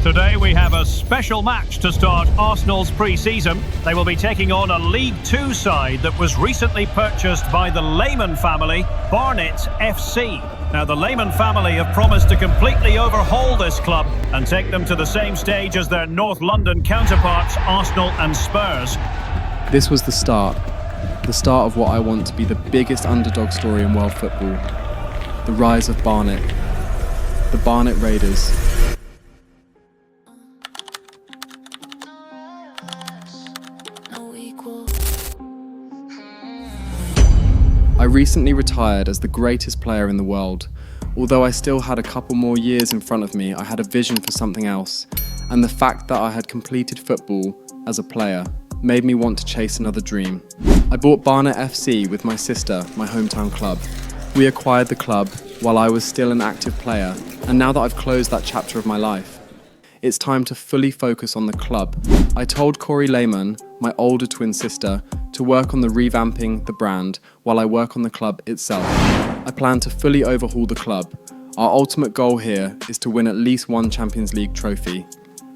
Today we have a special match to start Arsenal's pre-season. They will be taking on a League Two side that was recently purchased by the Lehmann family, Barnet FC. Now, the Lehmann family have promised to completely overhaul this club and take them to the same stage as their North London counterparts, Arsenal and Spurs. This was the start of what I want to be the biggest underdog story in world football. The rise of Barnet, the Barnet Raiders. I recently retired as the greatest player in the world. Although I still had a couple more years in front of me, I had a vision for something else, and the fact that I had completed football as a player made me want to chase another dream. I bought Barnet FC with my sister, my hometown club. We acquired the club while I was still an active player, and now that I've closed that chapter of my life, it's time to fully focus on the club. I told Kori Lehmann, my older twin sister, to work on the revamping the brand while I work on the club itself. I plan to fully overhaul the club. Our ultimate goal here is to win at least one Champions League trophy.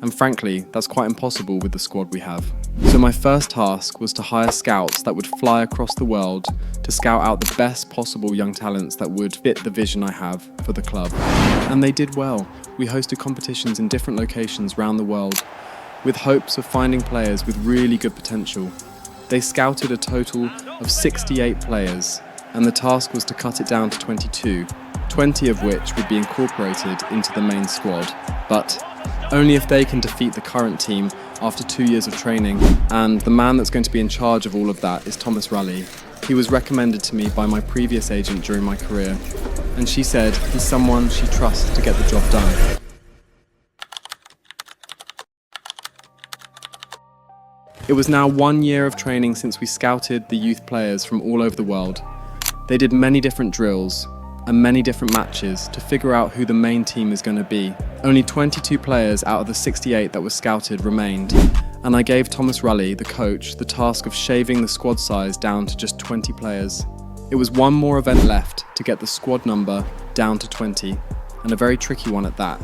And frankly, that's quite impossible with the squad we have. So my first task was to hire scouts that would fly across the world to scout out the best possible young talents that would fit the vision I have for the club. And they did well. We hosted competitions in different locations around the world, with hopes of finding players with really good potential. They scouted a total of 68 players, and the task was to cut it down to 22, 20 of which would be incorporated into the main squad, but only if they can defeat the current team after 2 years of training. And the man that's going to be in charge of all of that is Thomas Raleigh. He was recommended to me by my previous agent during my career, and she said he's someone she trusts to get the job done. It was now 1 year of training since we scouted the youth players from all over the world. They did many different drills and many different matches to figure out who the main team is going to be. Only 22 players out of the 68 that were scouted remained, and I gave Thomas Raleigh, the coach, the task of shaving the squad size down to just 20 players. It was one more event left to get the squad number down to 20, and a very tricky one at that.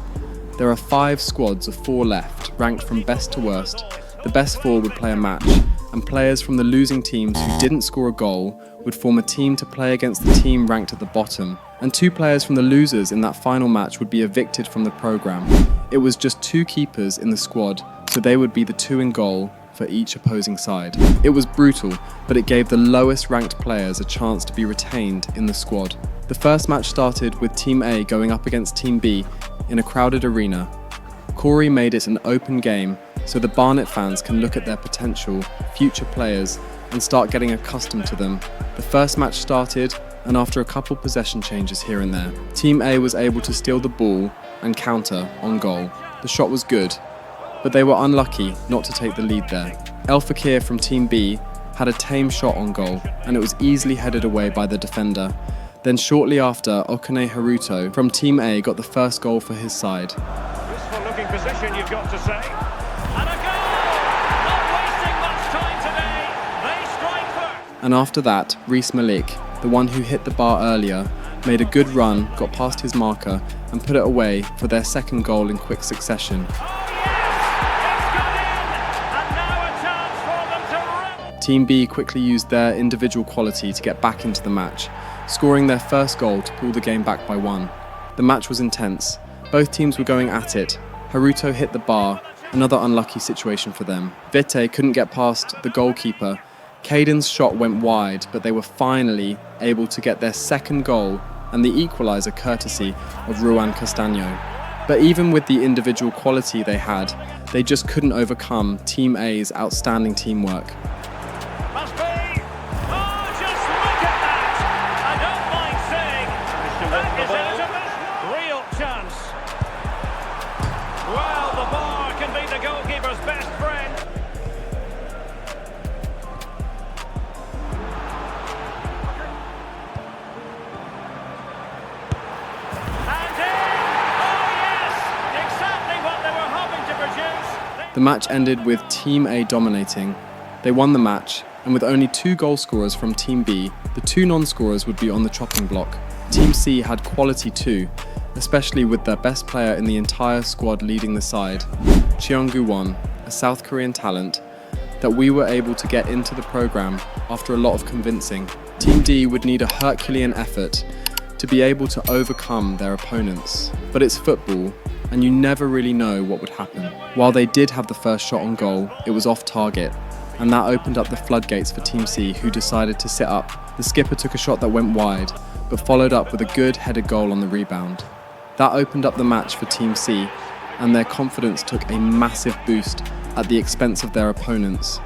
There are 5 squads of 4 left, ranked from best to worst. The best 4 would play a match, and players from the losing teams who didn't score a goal would form a team to play against the team ranked at the bottom, and 2 players from the losers in that final match would be evicted from the programme. It was just 2 keepers in the squad, so they would be the 2 in goal for each opposing side. It was brutal, but it gave the lowest ranked players a chance to be retained in the squad. The first match started with Team A going up against Team B in a crowded arena. Kori made it an open game, so the Barnet fans can look at their potential future players and start getting accustomed to them. The first match started, and after a couple possession changes here and there, Team A was able to steal the ball and counter on goal. The shot was good, but they were unlucky not to take the lead there. El Fakir from Team B had a tame shot on goal, and it was easily headed away by the defender. Then shortly after, Okane Haruto from Team A got the first goal for his side. Useful looking position, you've got to say. And a goal! Not wasting much time today. They strike first. And after that, Rees Malik, the one who hit the bar earlier, made a good run, got past his marker, and put it away for their second goal in quick succession. Team B quickly used their individual quality to get back into the match, scoring their first goal to pull the game back by 1. The match was intense. Both teams were going at it. Haruto hit the bar, another unlucky situation for them. Vete couldn't get past the goalkeeper. Caden's shot went wide, but they were finally able to get their second goal and the equaliser courtesy of Ruan Castaño. But even with the individual quality they had, they just couldn't overcome Team A's outstanding teamwork. Must be. Oh, just look at that! I don't mind saying that is a real chance. Well, the bar can be the goalkeeper's best friend. And in! Oh yes! Exactly what they were hoping to produce. The match ended with Team A dominating. They won the match, and with only 2 goal scorers from Team B, the 2 non-scorers would be on the chopping block. Team C had quality too, especially with their best player in the entire squad leading the side, Cheong-gu-won, a South Korean talent, that we were able to get into the program after a lot of convincing. Team D would need a Herculean effort to be able to overcome their opponents. But it's football, and you never really know what would happen. While they did have the first shot on goal, it was off target, and that opened up the floodgates for Team C, who decided to sit up. The skipper took a shot that went wide, but followed up with a good headed goal on the rebound. That opened up the match for Team C, and their confidence took a massive boost at the expense of their opponents.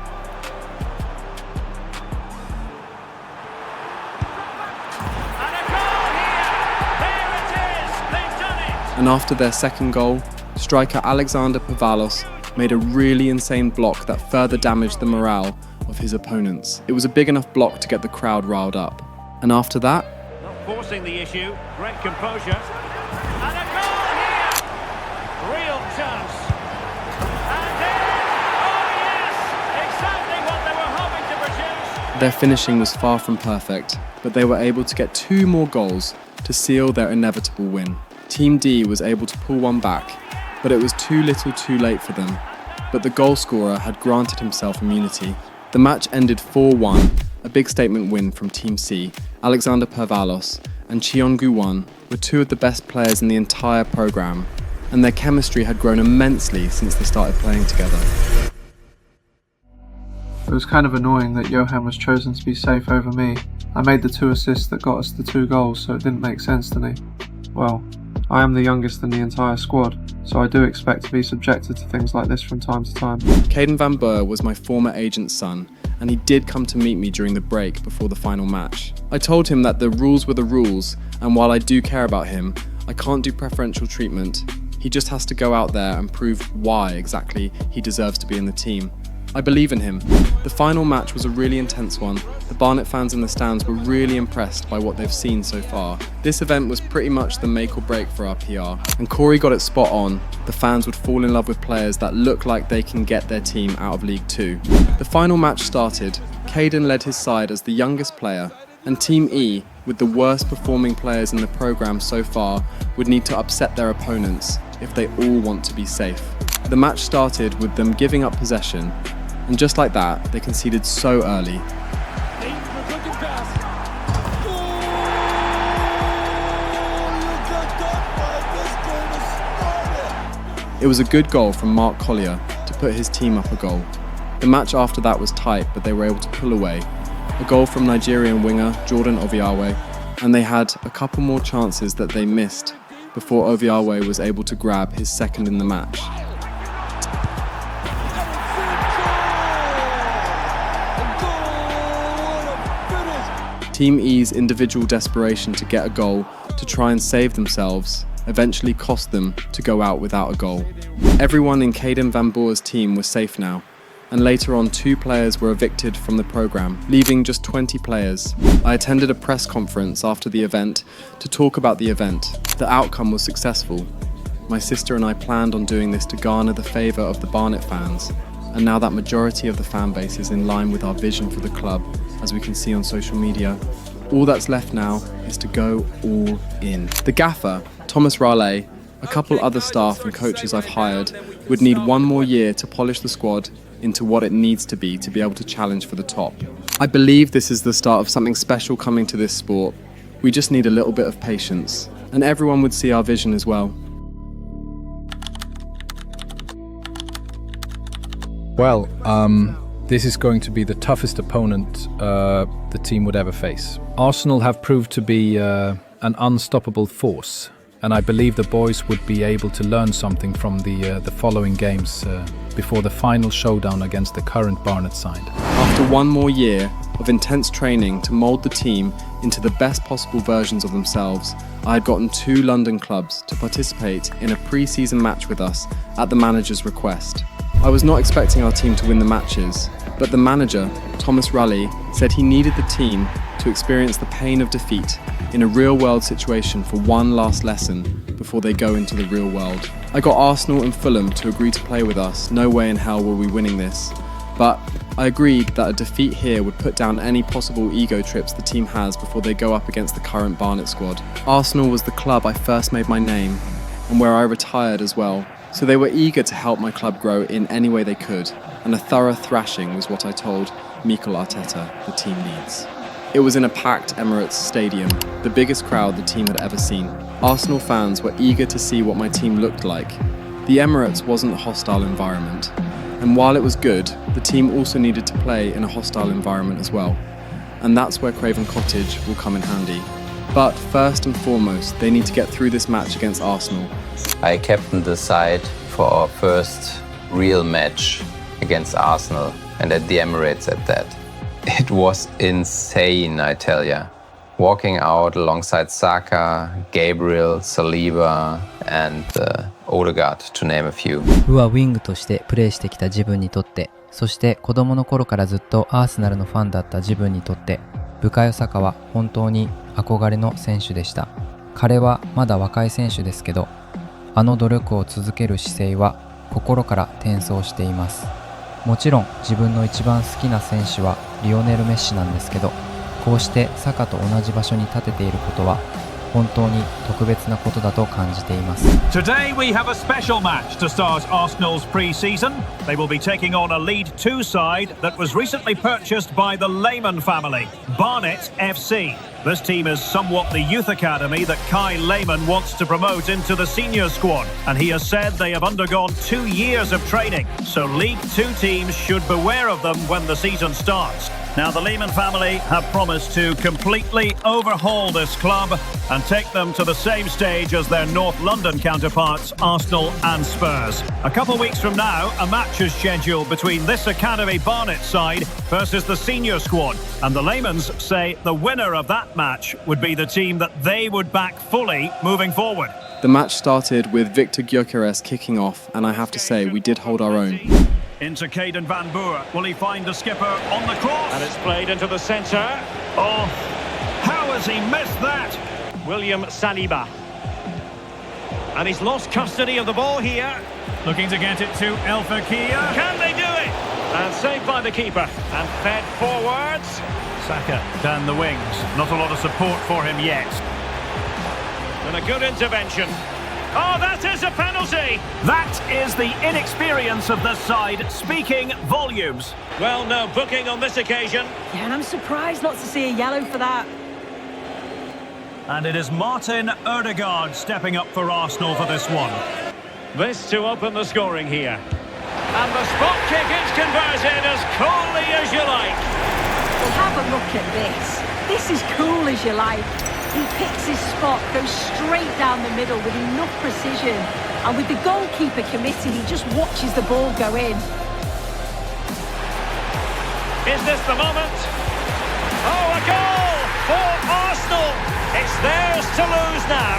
And after their second goal, striker Alexander Pavalos made a really insane block that further damaged the morale of his opponents. It was a big enough block to get the crowd riled up. And after that, not forcing the issue, great composure. And a goal here! Real chance. And in! Oh yes! Exactly what they were hoping to produce. their finishing was far from perfect, but they were able to get 2 more goals to seal their inevitable win. Team D was able to pull one back, but it was too little too late for them. But the goal scorer had granted himself immunity. The match ended 4-1, a big statement win from Team C. Alexander Pavalos and Cheong-gu-won were 2 of the best players in the entire programme, and their chemistry had grown immensely since they started playing together. It was kind of annoying that Johan was chosen to be safe over me. I made the 2 assists that got us the 2 goals, so it didn't make sense to me. Well, I am the youngest in the entire squad, so I do expect to be subjected to things like this from time to time. Caden Van Boer was my former agent's son, and he did come to meet me during the break before the final match. I told him that the rules were the rules, and while I do care about him, I can't do preferential treatment. He just has to go out there and prove why exactly he deserves to be in the team. I believe in him. The final match was a really intense one. The Barnet fans in the stands were really impressed by what they've seen so far. This event was pretty much the make or break for our PR, and Kori got it spot on. The fans would fall in love with players that look like they can get their team out of League 2. The final match started. Caden led his side as the youngest player, and Team E, with the worst performing players in the programme so far, would need to upset their opponents if they all want to be safe. The match started with them giving up possession, and just like that, they conceded so early. It was a good goal from Mark Collier to put his team up a goal. The match after that was tight, but they were able to pull away. A goal from Nigerian winger Jordan Obiawe, and they had a couple more chances that they missed before Obiawe was able to grab his second in the match. Team E's individual desperation to get a goal to try and save themselves eventually cost them to go out without a goal. Everyone in Caden Van Boer's team was safe now, and later on 2 players were evicted from the programme, leaving just 20 players. I attended a press conference after the event to talk about the event. The outcome was successful. My sister and I planned on doing this to garner the favour of the Barnet fans, and now that majority of the fan base is in line with our vision for the club, as we can see on social media, all that's left now is to go all in. The gaffer, Thomas Raleigh, a couple other staff and coaches I've hired, would need 1 more year to polish the squad into what it needs to be able to challenge for the top. I believe this is the start of something special coming to this sport. We just need a little bit of patience, and everyone would see our vision as well. Well, this is going to be the toughest opponent the team would ever face. Arsenal have proved to be an unstoppable force, and I believe the boys would be able to learn something from the following games before the final showdown against the current Barnet side. After 1 more year of intense training to mould the team into the best possible versions of themselves, I had gotten 2 London clubs to participate in a pre-season match with us at the manager's request. I was not expecting our team to win the matches, but the manager, Thomas Raleigh, said he needed the team to experience the pain of defeat in a real-world situation for one last lesson before they go into the real world. I got Arsenal and Fulham to agree to play with us. No way in hell were we winning this. But I agreed that a defeat here would put down any possible ego trips the team has before they go up against the current Barnet squad. Arsenal was the club I first made my name, and where I retired as well, so they were eager to help my club grow in any way they could, and a thorough thrashing was what I told Mikel Arteta the team needs. It was in a packed Emirates Stadium, the biggest crowd the team had ever seen. Arsenal fans were eager to see what my team looked like. The Emirates wasn't a hostile environment, and while it was good, the team also needed to play in a hostile environment as well. And that's where Craven Cottage will come in handy. But first and foremost, they need to get through this match against Arsenal. I captained the side for our first real match against Arsenal, and at the Emirates at that. It was insane, I tell ya. Walking out alongside Saka, Gabriel, Saliba and Odegaard, to name a few. はウィングとしてプレーしてきた自分にとって、そして子供の頃からずっとアーセナルのファンだった自分にとって、ブカヨサカは本当に憧れの選手でした。彼はまだ若い選手ですけど、あの努力を続ける姿勢は心から転送しています。もちろん自分の一番好きな選手はリオネル・メッシなんですけど、こうしてサカと同じ場所に立てていることは本当に特別なことだと感じています。 Today we have a special match to start Arsenal's pre-season. They will be taking on a League 2 side that was recently purchased by the Lehmann family, Barnet FC. This team is somewhat the youth academy that Kai Lehmann wants to promote into the senior squad, and he has said they have undergone 2 years of training, so League 2 teams should beware of them when the season starts. Now, the Lehmann family have promised to completely overhaul this club and take them to the same stage as their North London counterparts, Arsenal and Spurs. A couple weeks from now, a match is scheduled between this Academy Barnet side versus the senior squad, and the Lehmanns say the winner of that match would be the team that they would back fully moving forward. The match started with Victor Gyökeres kicking off, and I have to say, we did hold our own. Into Caden Van Boer. Will he find the skipper on the cross? And it's played into the centre. Oh, how has he missed that? William Saliba. And he's lost custody of the ball here. Looking to get it to El Fakir. Can they do it? And saved by the keeper. And fed forwards. Saka down the wings. Not a lot of support for him yet. And a good intervention. Oh, that is a penalty! That is the inexperience of the side speaking volumes. Well, no booking on this occasion. Yeah, and I'm surprised not to see a yellow for that. And it is Martin Odegaard stepping up for Arsenal for this one. This to open the scoring here. And the spot kick is converted as coolly as you like. Well, have a look at this. This is cool as you like. He picks his spot, goes straight down the middle with enough precision. And with the goalkeeper committed, he just watches the ball go in. Is this the moment? Oh, a goal for Arsenal! It's theirs to lose now.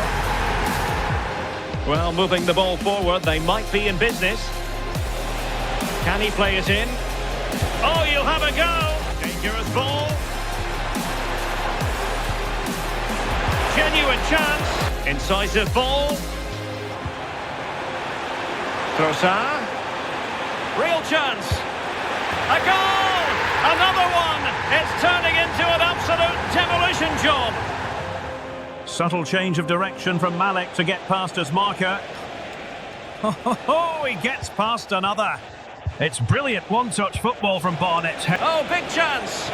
Well, moving the ball forward, they might be in business. Can he play it in? Oh, you'll have a go! Dangerous ball. Genuine chance. Incisive ball. Trossard. Real chance. A goal! Another one! It's turning into an absolute demolition job. Subtle change of direction from Malik to get past his marker. Oh, he gets past another. It's brilliant one-touch football from Barnet. Oh, big chance.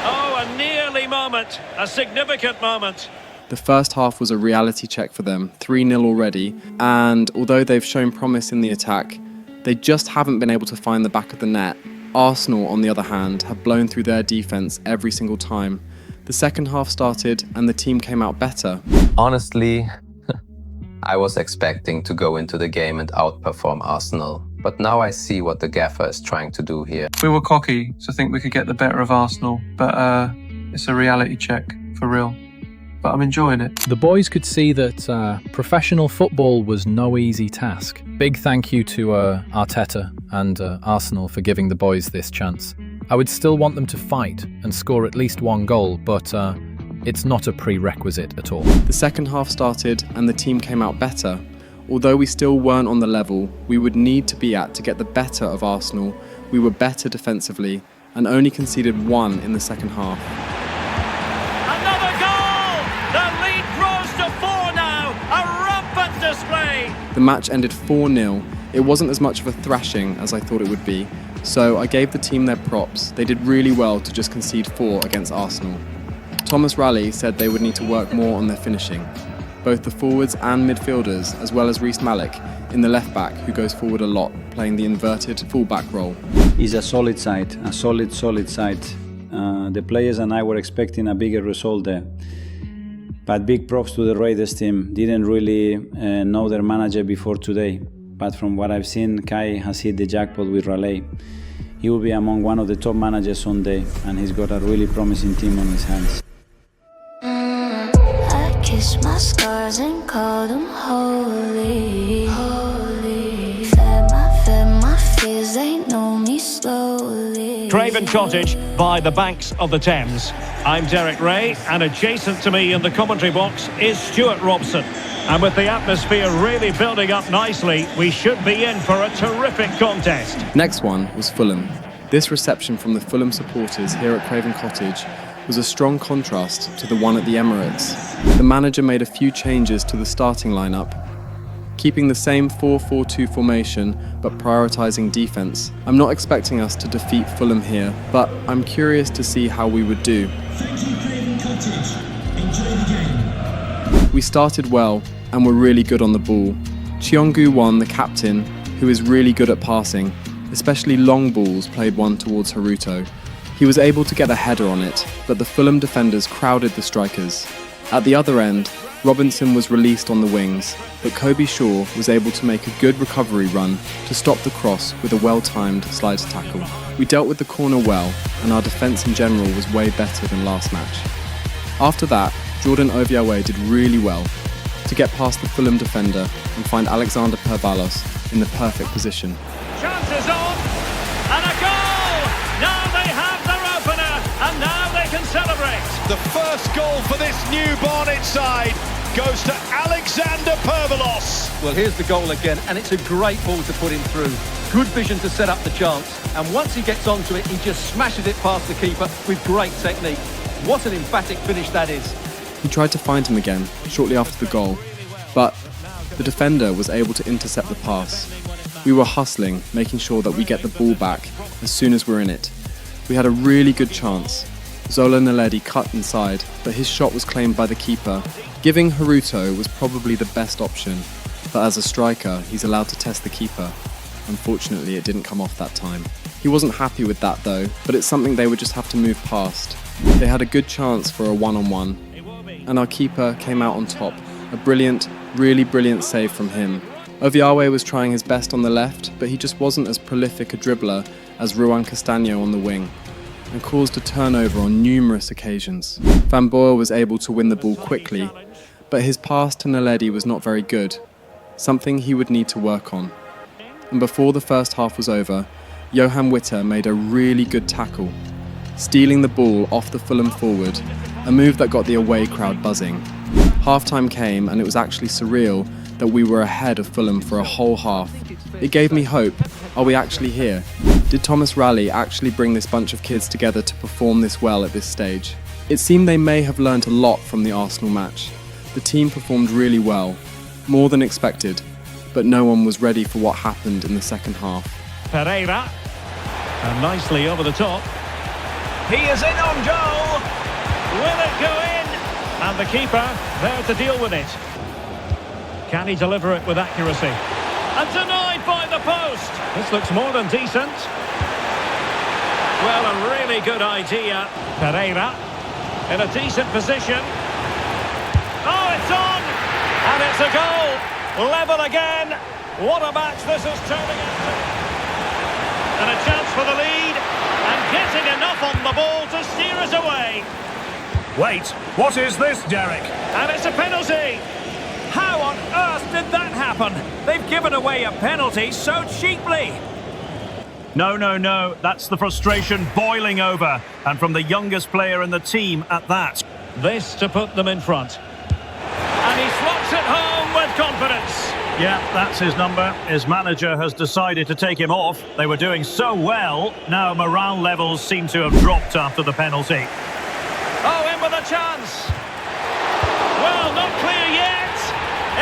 Oh, a nearly moment, a significant moment. The first half was a reality check for them, 3-0 already, and although they've shown promise in the attack, they just haven't been able to find the back of the net. Arsenal, on the other hand, have blown through their defence every single time. The second half started and the team came out better. Honestly, I was expecting to go into the game and outperform Arsenal. But now I see what the gaffer is trying to do here. We were cocky to think we could get the better of Arsenal, but it's a reality check, for real. But I'm enjoying it. The boys could see that professional football was no easy task. Big thank you to Arteta and Arsenal for giving the boys this chance. I would still want them to fight and score at least one goal, but it's not a prerequisite at all. The second half started and the team came out better. Although we still weren't on the level we would need to be at to get the better of Arsenal, we were better defensively and only conceded 1 in the second half. Another goal! The lead grows to 4 now. A rampant display. The match ended 4-0. It wasn't as much of a thrashing as I thought it would be, so I gave the team their props. They did really well to just concede 4 against Arsenal. Thomas Raleigh said they would need to work more on their finishing. Both the forwards and midfielders, as well as Reece Malik in the left back, who goes forward a lot, playing the inverted full-back role. It's a solid side, a solid side. The players and I were expecting a bigger result there. But big props to the Raiders team. Didn't really know their manager before today. But from what I've seen, Kai has hit the jackpot with Raleigh. He will be among one of the top managers Sunday, and he's got a really promising team on his hands. I kiss my scars and call them holy. Fed my fears, they know me slowly. Craven Cottage by the banks of the Thames. I'm Derek Ray, and adjacent to me in the commentary box is Stuart Robson. And with the atmosphere really building up nicely, we should be in for a terrific contest. Next one was Fulham. This reception from the Fulham supporters here at Craven Cottage was a strong contrast to the one at the Emirates. The manager made a few changes to the starting lineup, keeping the same 4-4-2 formation but prioritising defence. I'm not expecting us to defeat Fulham here, but I'm curious to see how we would do. Thank you, Craven Cottage. Enjoy the game. We started well and were really good on the ball. Cheongu Won, the captain, who is really good at passing, especially long balls, played one towards Haruto. He was able to get a header on it, but the Fulham defenders crowded the strikers. At the other end, Robinson was released on the wings, but Kobe Shaw was able to make a good recovery run to stop the cross with a well-timed slide tackle. We dealt with the corner well, and our defence in general was way better than last match. After that, Jordan Obiawe did really well to get past the Fulham defender and find Alexander Pervalos in the perfect position. Chances on, and a goal! Now they have their opener, and now they can celebrate. The first goal for this new Barnet side goes to Alexander Pervalos. Well, here's the goal again, and it's a great ball to put him through. Good vision to set up the chance, and once he gets onto it, he just smashes it past the keeper with great technique. What an emphatic finish that is. He tried to find him again shortly after the goal, but the defender was able to intercept the pass. We were hustling, making sure that we get the ball back as soon as we're in it. We had a really good chance. Zola Naledi cut inside, but his shot was claimed by the keeper. Giving Haruto was probably the best option, but as a striker, he's allowed to test the keeper. Unfortunately, it didn't come off that time. He wasn't happy with that though, but it's something they would just have to move past. They had a good chance for a one-on-one, and our keeper came out on top. A brilliant, really brilliant save from him. Oviawe was trying his best on the left, but he just wasn't as prolific a dribbler as Ruan Castaño on the wing, and caused a turnover on numerous occasions. Van Boer was able to win the ball quickly, but his pass to Naledi was not very good, something he would need to work on. And before the first half was over, Johan Witter made a really good tackle, stealing the ball off the Fulham forward, a move that got the away crowd buzzing. Half-time came and it was actually surreal that we were ahead of Fulham for a whole half. It gave me hope. Are we actually here? Did Thomas Raleigh actually bring this bunch of kids together to perform this well at this stage? It seemed they may have learnt a lot from the Arsenal match. The team performed really well, more than expected, but no one was ready for what happened in the second half. Pereira, and nicely over the top. He is in on goal. Will it go in? And the keeper there to deal with it. Can he deliver it with accuracy? And denied by the post. This looks more than decent. Well, a really good idea. Pereira in a decent position. Oh, it's on! And it's a goal. Level again. What a match this is turning into. And a chance for the lead. And getting enough on the ball to steer us away. Wait, what is this, Derek? And it's a penalty. How on earth did that happen? They've given away a penalty so cheaply. No, that's the frustration boiling over, and from the youngest player in the team at that. This to put them in front. And he slots it home with confidence. Yeah, that's his number. His manager has decided to take him off. They were doing so well. Now morale levels seem to have dropped after the penalty. Oh, in with a chance. Well, not clear yet.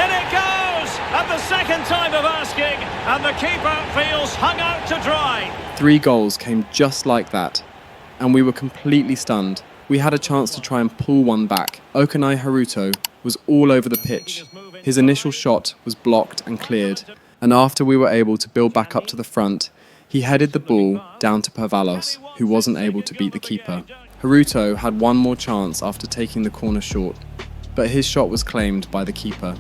In it goes. At the second time of asking, and the keeper feels hung out to dry. 3 goals came just like that, and we were completely stunned. We had a chance to try and pull one back. Okanai Haruto was all over the pitch. His initial shot was blocked and cleared, and after we were able to build back up to the front, he headed the ball down to Pavalos, who wasn't able to beat the keeper. Haruto had one more chance after taking the corner short, but his shot was claimed by the keeper.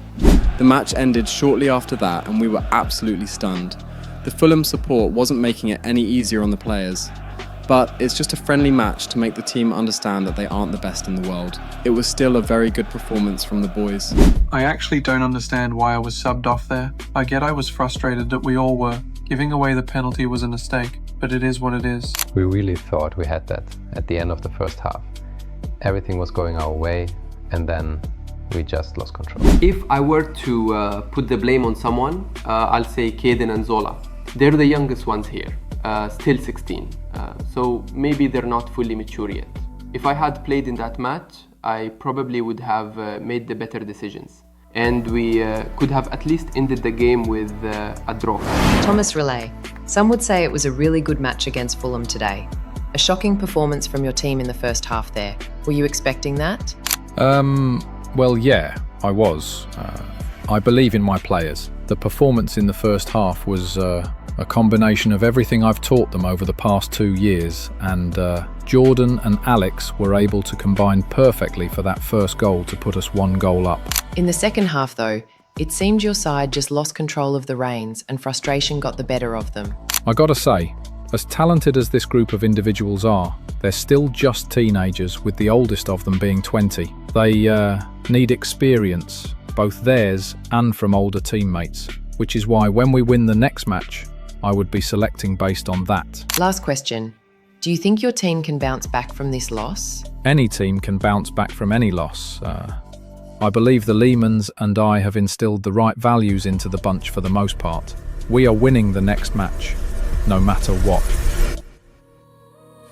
The match ended shortly after that, and we were absolutely stunned. The Fulham support wasn't making it any easier on the players. But it's just a friendly match to make the team understand that they aren't the best in the world. It was still a very good performance from the boys. I actually don't understand why I was subbed off there. I get I was frustrated that we all were. Giving away the penalty was a mistake, but it is what it is. We really thought we had that at the end of the first half. Everything was going our way, and then we just lost control. If I were to put the blame on someone, I'll say Kaden and Zola. They're the youngest ones here. Still 16, so maybe they're not fully mature yet. If I had played in that match, I probably would have made the better decisions, and we could have at least ended the game with a draw. Thomas Relay, some would say it was a really good match against Fulham today. A shocking performance from your team in the first half there. Were you expecting that? Well, yeah, I was. I believe in my players. The performance in the first half was a combination of everything I've taught them over the past 2 years, and Jordan and Alex were able to combine perfectly for that first goal to put us 1 goal up. In the second half though, it seemed your side just lost control of the reins and frustration got the better of them. I gotta say, as talented as this group of individuals are, they're still just teenagers, with the oldest of them being 20. They need experience, both theirs and from older teammates, which is why when we win the next match, I would be selecting based on that. Last question. Do you think your team can bounce back from this loss? Any team can bounce back from any loss. I believe the Lehmanns and I have instilled the right values into the bunch for the most part. We are winning the next match, no matter what.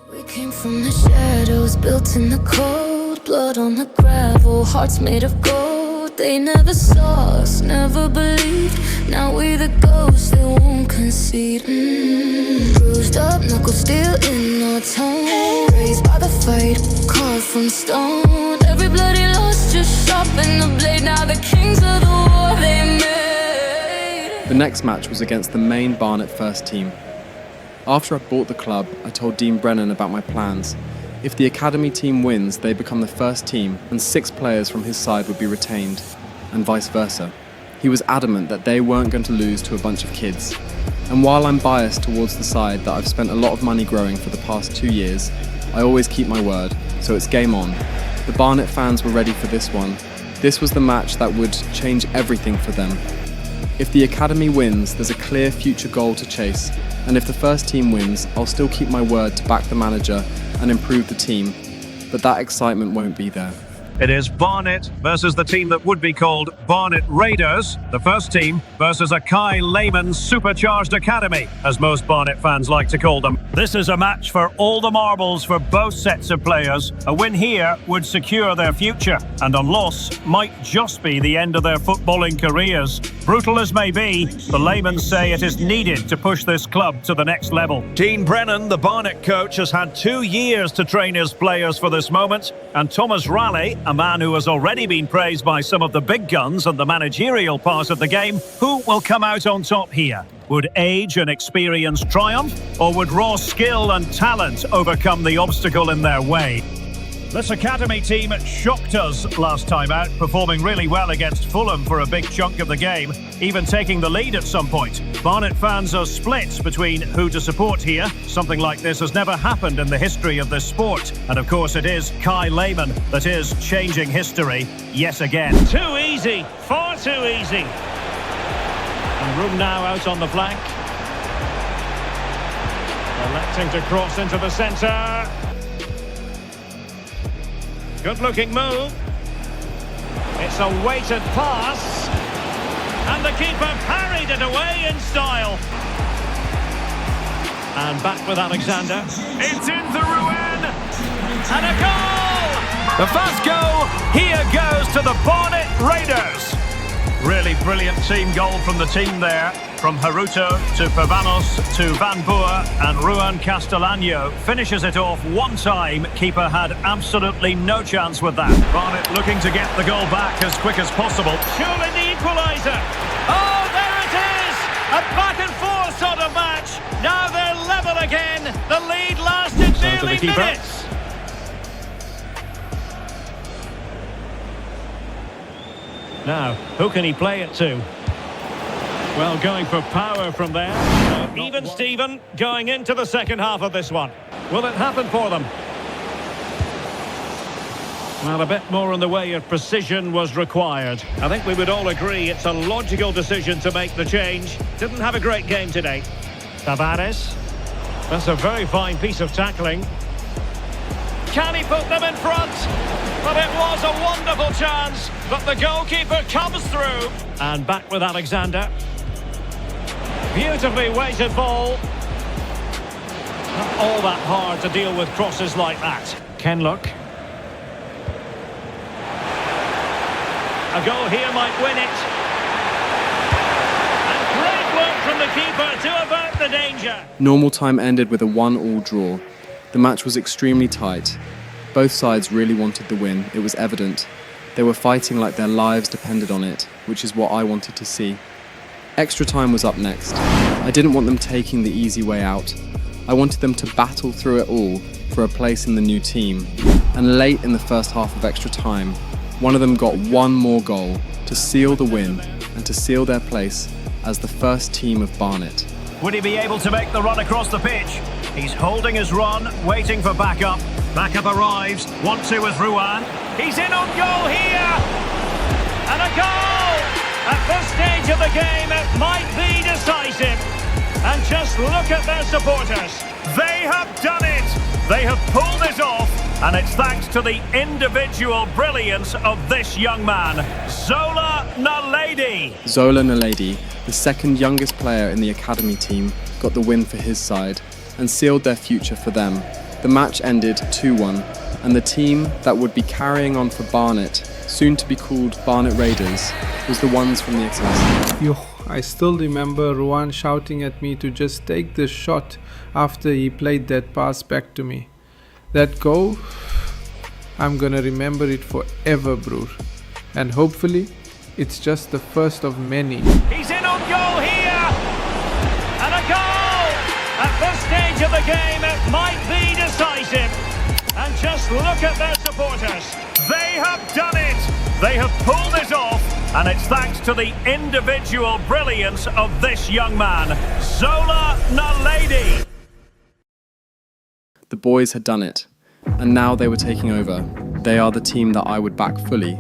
We came from the shadows, built in the cold, blood on the gravel, hearts made of gold. They never saw us, never believed. Now we the ghosts that won't concede. Bruised up, knuckles still in our tone. Raised by the fight, carved from stone. Every bloody loss just sharpened the blade. Now the kings of the war they made. The next match was against the main Barnet first team. After I bought the club, I told Dean Brennan about my plans. If the academy team wins, they become the first team, and 6 players from his side would be retained, and vice versa. He was adamant that they weren't going to lose to a bunch of kids. And while I'm biased towards the side that I've spent a lot of money growing for the past 2 years, I always keep my word, so it's game on. The Barnet fans were ready for this one. This was the match that would change everything for them. If the academy wins, there's a clear future goal to chase, and if the first team wins, I'll still keep my word to back the manager and improve the team, but that excitement won't be there. It is Barnet versus the team that would be called Barnet Raiders. The first team versus a Kai Lehmann supercharged academy, as most Barnet fans like to call them. This is a match for all the marbles for both sets of players. A win here would secure their future, and a loss might just be the end of their footballing careers. Brutal as may be, the Lehmanns say it is needed to push this club to the next level. Dean Brennan, the Barnet coach, has had 2 years to train his players for this moment, and Thomas Raleigh, a man who has already been praised by some of the big guns and the managerial part of the game, who will come out on top here? Would age and experience triumph, or would raw skill and talent overcome the obstacle in their way? This academy team shocked us last time out, performing really well against Fulham for a big chunk of the game, even taking the lead at some point. Barnet fans are split between who to support here. Something like this has never happened in the history of this sport. And of course it is Kai Lehmann that is changing history yet again. Too easy, far too easy. And room now out on the flank. Electing to cross into the centre. Good-looking move. It's a weighted pass. And the keeper parried it away in style. And back with Alexander. It's into Rouen. And a goal! The first goal here goes to the Barnet Raiders. Really brilliant team goal from the team there. From Haruto to Pavanos to Van Boer, and Ruan Castellano finishes it off one time. Keeper had absolutely no chance with that. Barnet looking to get the goal back as quick as possible. Surely the equaliser. Oh, there it is! A back and forth sort of match. Now they're level again. The lead lasted nearly minutes. Now, who can he play it to? Well, going for power from there. Even Steven going into the second half of this one. Will it happen for them? Well, a bit more in the way of precision was required. I think we would all agree it's a logical decision to make the change. Didn't have a great game today. Tavares. That's a very fine piece of tackling. Can he put them in front? But it was a wonderful chance. But the goalkeeper comes through. And back with Alexander. Beautifully weighted ball. Not all that hard to deal with crosses like that. Kenlock. A goal here might win it. And great work from the keeper to avert the danger. Normal time ended with a 1-1 draw. The match was extremely tight. Both sides really wanted the win, it was evident. They were fighting like their lives depended on it, which is what I wanted to see. Extra time was up next. I didn't want them taking the easy way out. I wanted them to battle through it all for a place in the new team. And late in the first half of extra time, one of them got one more goal to seal the win and to seal their place as the first team of Barnet. Would he be able to make the run across the pitch? He's holding his run, waiting for backup. Backup arrives, 1-2 with Rouen. He's in on goal here! And a goal! At this stage of the game, it might be decisive. And just look at their supporters. They have done it! They have pulled it off, and it's thanks to the individual brilliance of this young man, Zola Naledi. Zola Naledi, the second youngest player in the academy team, got the win for his side and sealed their future for them. The match ended 2-1, and the team that would be carrying on for Barnet, soon to be called Barnet Raiders, was the ones from the academy. Yo, I still remember Rouen shouting at me to just take the shot after he played that pass back to me. That goal, I'm gonna remember it forever, bro. And hopefully, it's just the first of many. He's in on goal here! And a goal! At this stage of the game, it might be decisive. And just look at their supporters. They have done it! They have pulled it off, and it's thanks to the individual brilliance of this young man, Zola Naledi. The boys had done it, and now they were taking over. They are the team that I would back fully,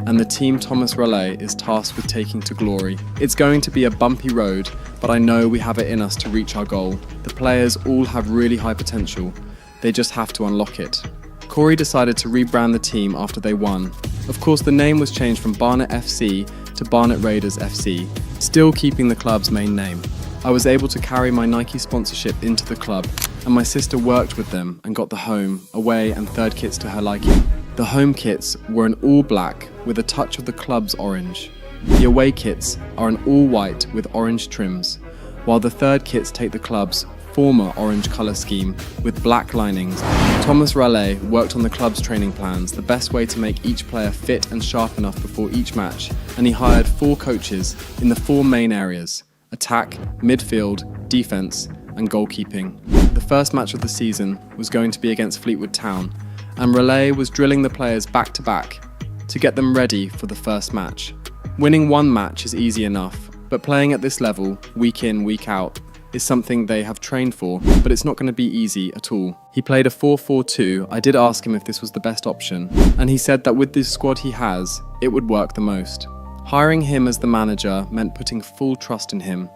and the team Thomas Rallet is tasked with taking to glory. It's going to be a bumpy road, but I know we have it in us to reach our goal. The players all have really high potential. They just have to unlock it. Kori decided to rebrand the team after they won. Of course, the name was changed from Barnet FC to Barnet Raiders FC, still keeping the club's main name. I was able to carry my Nike sponsorship into the club, and my sister worked with them and got the home, away and third kits to her liking. The home kits were an all black with a touch of the club's orange. The away kits are an all white with orange trims, while the third kits take the club's former orange colour scheme with black linings. Thomas Rallet worked on the club's training plans, the best way to make each player fit and sharp enough before each match, and he hired 4 coaches in the 4 main areas: attack, midfield, defence and goalkeeping. The first match of the season was going to be against Fleetwood Town, and Rallet was drilling the players back to back to get them ready for the first match. Winning one match is easy enough, but playing at this level, week in, week out, is something they have trained for, but it's not going to be easy at all. He played a 4-4-2. I did ask him if this was the best option, and he said that with this squad he has, it would work the most. Hiring him as the manager meant putting full trust in him.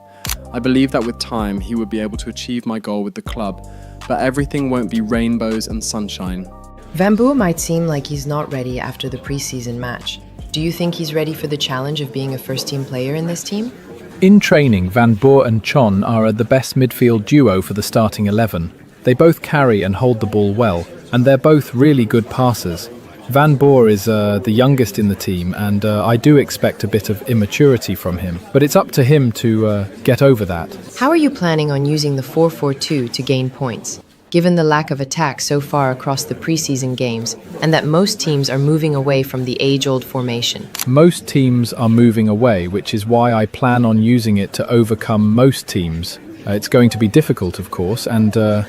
I believe that with time he would be able to achieve my goal with the club, but everything won't be rainbows and sunshine. Van Boer might seem like he's not ready after the pre-season match, Do you think he's ready for the challenge of being a first-team player in this team? In training, Van Boer and Chon are the best midfield duo for the starting 11. They both carry and hold the ball well, and they're both really good passers. Van Boer is the youngest in the team, and I do expect a bit of immaturity from him. But it's up to him to get over that. How are you planning on using the 4-4-2 to gain points, given the lack of attack so far across the preseason games, and that most teams are moving away from the age-old formation? Most teams are moving away, which is why I plan on using it to overcome most teams. It's going to be difficult, of course, and the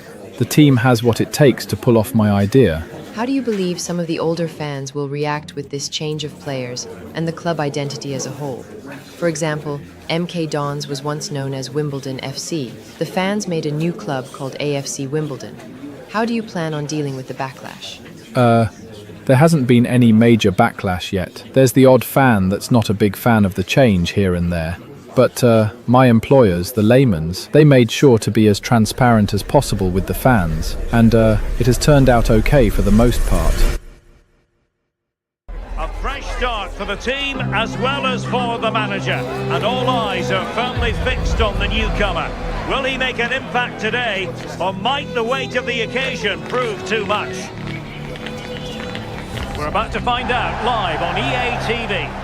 team has what it takes to pull off my idea. How do you believe some of the older fans will react with this change of players and the club identity as a whole? For example, MK Dons was once known as Wimbledon FC. The fans made a new club called AFC Wimbledon. How do you plan on dealing with the backlash? There hasn't been any major backlash yet. There's the odd fan that's not a big fan of the change here and there. But my employers, the Lehmanns, they made sure to be as transparent as possible with the fans, and it has turned out okay for the most part. A fresh start for the team as well as for the manager, and all eyes are firmly fixed on the newcomer. Will he make an impact today, or might the weight of the occasion prove too much? We're about to find out live on EA TV.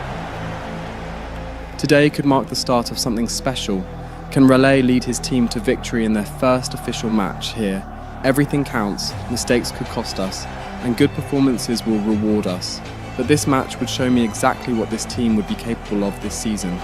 Today could mark the start of something special. Can Raleigh lead his team to victory in their first official match here? Everything counts, mistakes could cost us, and good performances will reward us. But this match would show me exactly what this team would be capable of this season.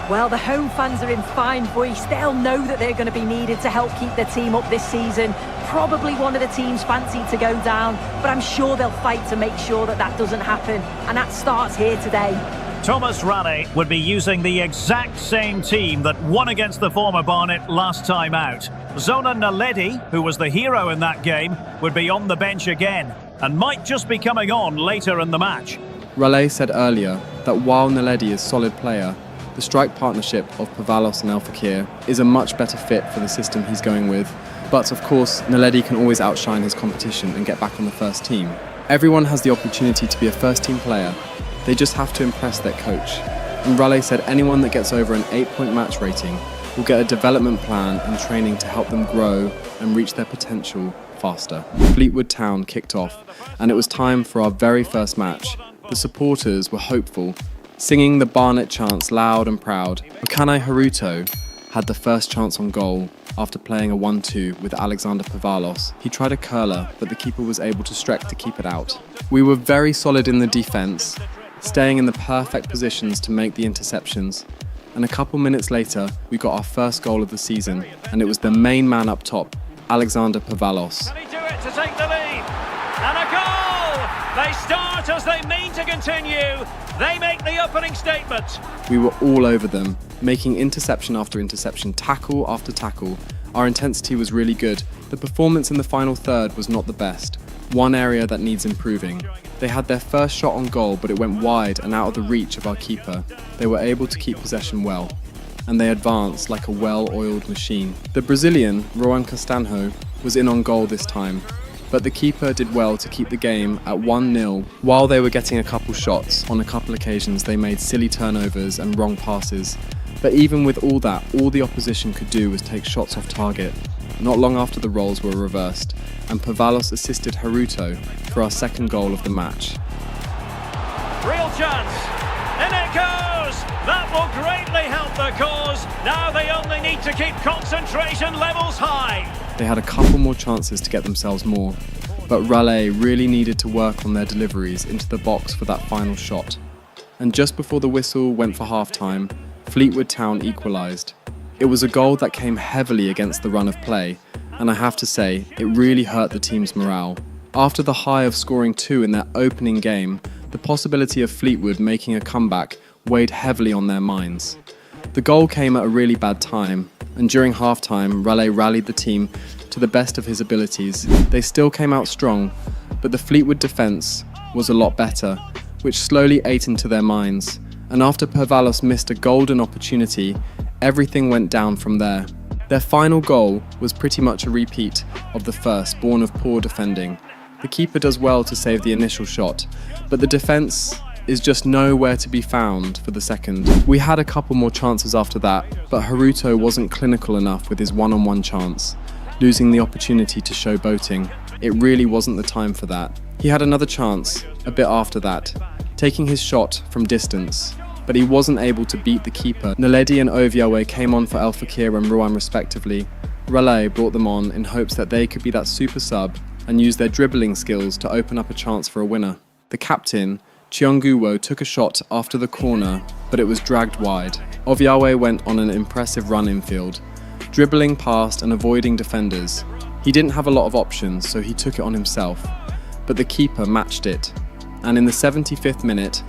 Well, the home fans are in fine voice. They'll know that they're going to be needed to help keep their team up this season. Probably one of the teams fancied to go down, but I'm sure they'll fight to make sure that that doesn't happen. And that starts here today. Thomas Raleigh would be using the exact same team that won against the former Barnet last time out. Zona Naledi, who was the hero in that game, would be on the bench again and might just be coming on later in the match. Raleigh said earlier that while Naledi is a solid player, the strike partnership of Pavalos and El Fakir is a much better fit for the system he's going with. But of course, Naledi can always outshine his competition and get back on the first team. Everyone has the opportunity to be a first-team player. They just have to impress their coach. And Raleigh said anyone that gets over an 8-point match rating will get a development plan and training to help them grow and reach their potential faster. Fleetwood Town kicked off, and it was time for our very first match. The supporters were hopeful, singing the Barnet chants loud and proud. Okane Haruto had the first chance on goal after playing a 1-2 with Alexander Pavalos. He tried a curler, but the keeper was able to stretch to keep it out. We were very solid in the defence, staying in the perfect positions to make the interceptions. And a couple minutes later, we got our first goal of the season, and it was the main man up top, Alexander Pavalos. Can he do it to take the lead? And a goal! They start as they mean to continue. They make the opening statement. We were all over them, making interception after interception, tackle after tackle. Our intensity was really good. The performance in the final third was not the best. One area that needs improving. They had their first shot on goal, but it went wide and out of the reach of our keeper. They were able to keep possession well, and they advanced like a well-oiled machine. The Brazilian, Roan Castanho, was in on goal this time, but the keeper did well to keep the game at 1-0 while they were getting a couple shots. On a couple occasions they made silly turnovers and wrong passes, but even with all that, all the opposition could do was take shots off target. Not long after the roles were reversed, and Pavalos assisted Haruto for our second goal of the match. Real chance, in it goes! That will greatly help the cause. Now they only need to keep concentration levels high. They had a couple more chances to get themselves more, but Raleigh really needed to work on their deliveries into the box for that final shot. And just before the whistle went for half-time, Fleetwood Town equalised. It was a goal that came heavily against the run of play, and I have to say, it really hurt the team's morale. After the high of scoring 2 in their opening game, the possibility of Fleetwood making a comeback weighed heavily on their minds. The goal came at a really bad time, and during half-time, Raleigh rallied the team to the best of his abilities. They still came out strong, but the Fleetwood defence was a lot better, which slowly ate into their minds, and after Pavalos missed a golden opportunity, everything went down from there. Their final goal was pretty much a repeat of the first, born of poor defending. The keeper does well to save the initial shot, but the defence is just nowhere to be found for the second. We had a couple more chances after that, but Haruto wasn't clinical enough with his one-on-one chance, losing the opportunity to show boating. It really wasn't the time for that. He had another chance, a bit after that, taking his shot from distance, but he wasn't able to beat the keeper. Naledi and Oviawe came on for El Fakir and Ruan respectively. Raleigh brought them on in hopes that they could be that super sub and use their dribbling skills to open up a chance for a winner. The captain, Cheonguwo, took a shot after the corner, but it was dragged wide. Oviawe went on an impressive run infield, dribbling past and avoiding defenders. He didn't have a lot of options, so he took it on himself, but the keeper matched it. And in the 75th minute,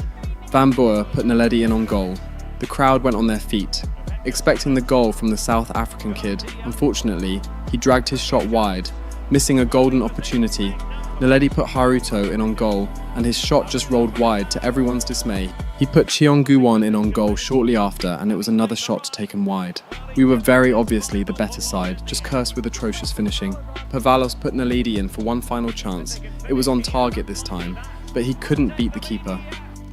Van Boer put Naledi in on goal. The crowd went on their feet, expecting the goal from the South African kid. Unfortunately, he dragged his shot wide, missing a golden opportunity. Naledi put Haruto in on goal, and his shot just rolled wide to everyone's dismay. He put Cheonguwon in on goal shortly after, and it was another shot taken wide. We were very obviously the better side, just cursed with atrocious finishing. Pavalos put Naledi in for one final chance. It was on target this time, but he couldn't beat the keeper.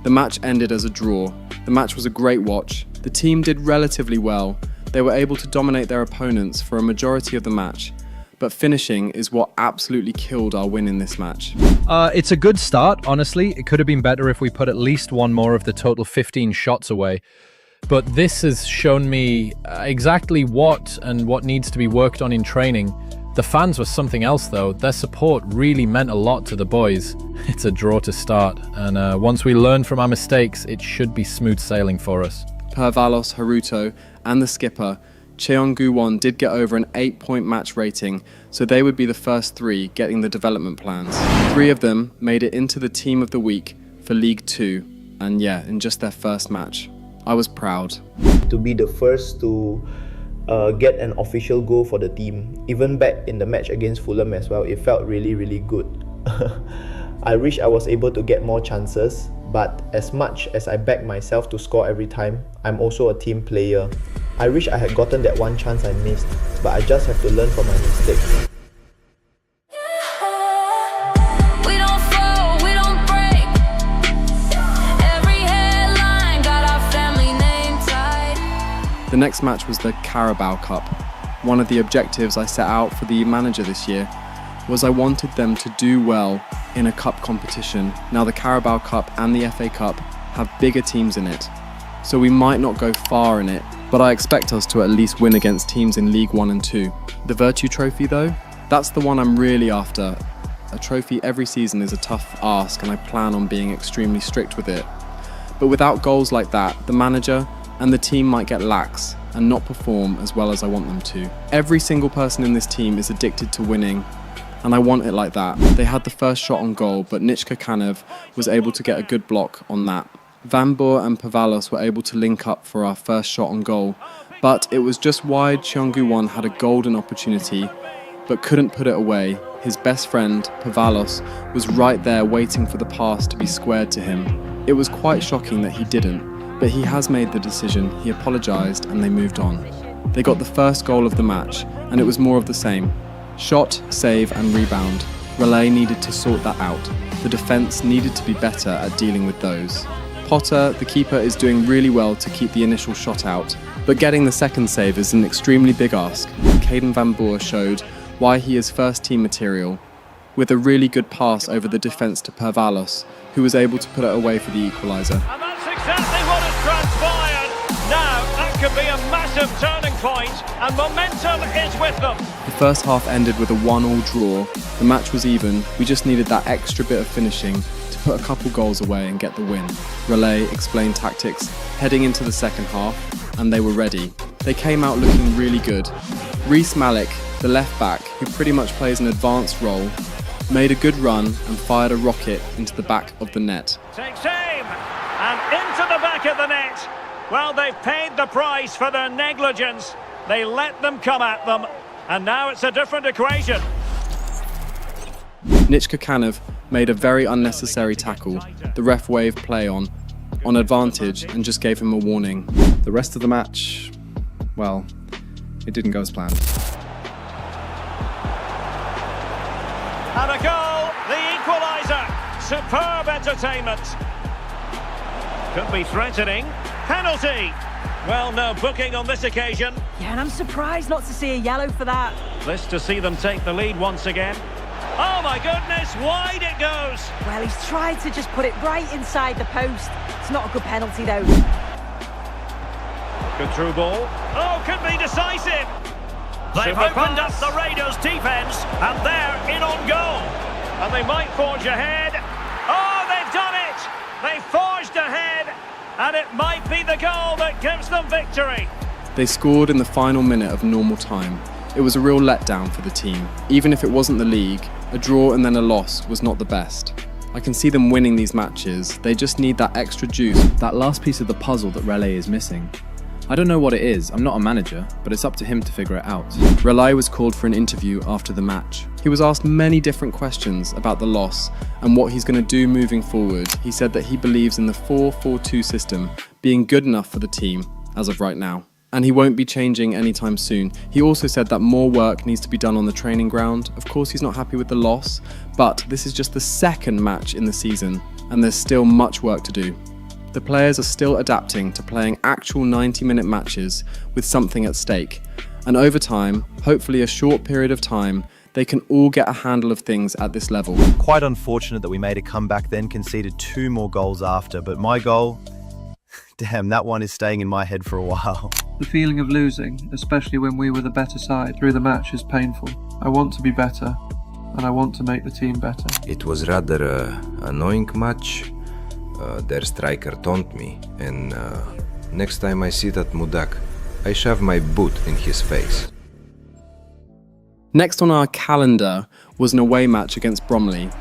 The match ended as a draw. The match was a great watch. The team did relatively well. They were able to dominate their opponents for a majority of the match, but finishing is what absolutely killed our win in this match. It's a good start, honestly. It could have been better if we put at least one more of the total 15 shots away. But this has shown me exactly what needs to be worked on in training. The fans were something else though. Their support really meant a lot to the boys. It's a draw to start, and once we learn from our mistakes, it should be smooth sailing for us. Pavalos, Haruto, and the skipper, Cheonguwon, did get over an 8-point match rating, so they would be the first three getting the development plans. 3 of them made it into the team of the week for League 2, and yeah, in just their first match. I was proud. To be the first to get an official goal for the team, even back in the match against Fulham as well, it felt really, really good. I wish I was able to get more chances, but as much as I back myself to score every time, I'm also a team player. I wish I had gotten that one chance I missed, but I just have to learn from my mistakes. The next match was the Carabao Cup. One of the objectives I set out for the manager this year was I wanted them to do well in a cup competition. Now the Carabao Cup and the FA Cup have bigger teams in it, so we might not go far in it, but I expect us to at least win against teams in League 1 and 2. The Virtue Trophy though, that's the one I'm really after. A trophy every season is a tough ask, and I plan on being extremely strict with it. But without goals like that, the manager and the team might get lax and not perform as well as I want them to. Every single person in this team is addicted to winning, and I want it like that. They had the first shot on goal, but Nichka Kanev was able to get a good block on that. Van Boer and Pavalos were able to link up for our first shot on goal, but it was just wide. Cheonguwon had a golden opportunity, but couldn't put it away. His best friend, Pavalos, was right there waiting for the pass to be squared to him. It was quite shocking that he didn't, but he has made the decision. He apologised and they moved on. They got the first goal of the match, and it was more of the same. Shot, save and rebound. Relay needed to sort that out. The defence needed to be better at dealing with those. Potter, the keeper, is doing really well to keep the initial shot out, but getting the second save is an extremely big ask. Caden Van Boer showed why he is first team material, with a really good pass over the defence to Pavalos, who was able to put it away for the equaliser. And that's exactly what has transpired. Now, that could be a massive turning point, and momentum is with them. The first half ended with a 1-1 draw. The match was even. We just needed that extra bit of finishing to put a couple goals away and get the win. Relay explained tactics heading into the second half, and they were ready. They came out looking really good. Reece Malik, the left back, who pretty much plays an advanced role, made a good run and fired a rocket into the back of the net. Takes aim, and into the back of the net. Well, they've paid the price for their negligence. They let them come at them, and now it's a different equation. Nichka Kanev made a very unnecessary tackle. The ref waved play on advantage and just gave him a warning. The rest of the match, well, it didn't go as planned. And a goal, the equaliser. Superb entertainment. Could be threatening. Penalty! Well, no booking on this occasion. Yeah, and I'm surprised not to see a yellow for that. This to see them take the lead once again. Oh my goodness, wide it goes! Well, he's tried to just put it right inside the post. It's not a good penalty, though. Good through ball. Oh, could be decisive! They've Super opened pass. up the Raiders' defence, and they're in on goal. And they might forge ahead. Oh, they've done it! They forged ahead, and it might be the goal that gives them victory. They scored in the final minute of normal time. It was a real letdown for the team. Even if it wasn't the league, a draw and then a loss was not the best. I can see them winning these matches. They just need that extra juice. That last piece of the puzzle that Relay is missing. I don't know what it is, I'm not a manager, but it's up to him to figure it out. Relay was called for an interview after the match. He was asked many different questions about the loss and what he's going to do moving forward. He said that he believes in the 4-4-2 system being good enough for the team as of right now, and he won't be changing anytime soon. He also said that more work needs to be done on the training ground. Of course, he's not happy with the loss, but this is just the second match in the season, and there's still much work to do. The players are still adapting to playing actual 90-minute matches with something at stake. And over time, hopefully a short period of time, they can all get a handle of things at this level. Quite unfortunate that we made a comeback then, conceded 2 more goals after, but my goal, damn, that one is staying in my head for a while. The feeling of losing, especially when we were the better side through the match, is painful. I want to be better, and I want to make the team better. It was rather an annoying match. Their striker taunted me, and next time I see that Mudak, I shove my boot in his face. Next on our calendar was an away match against Bromley.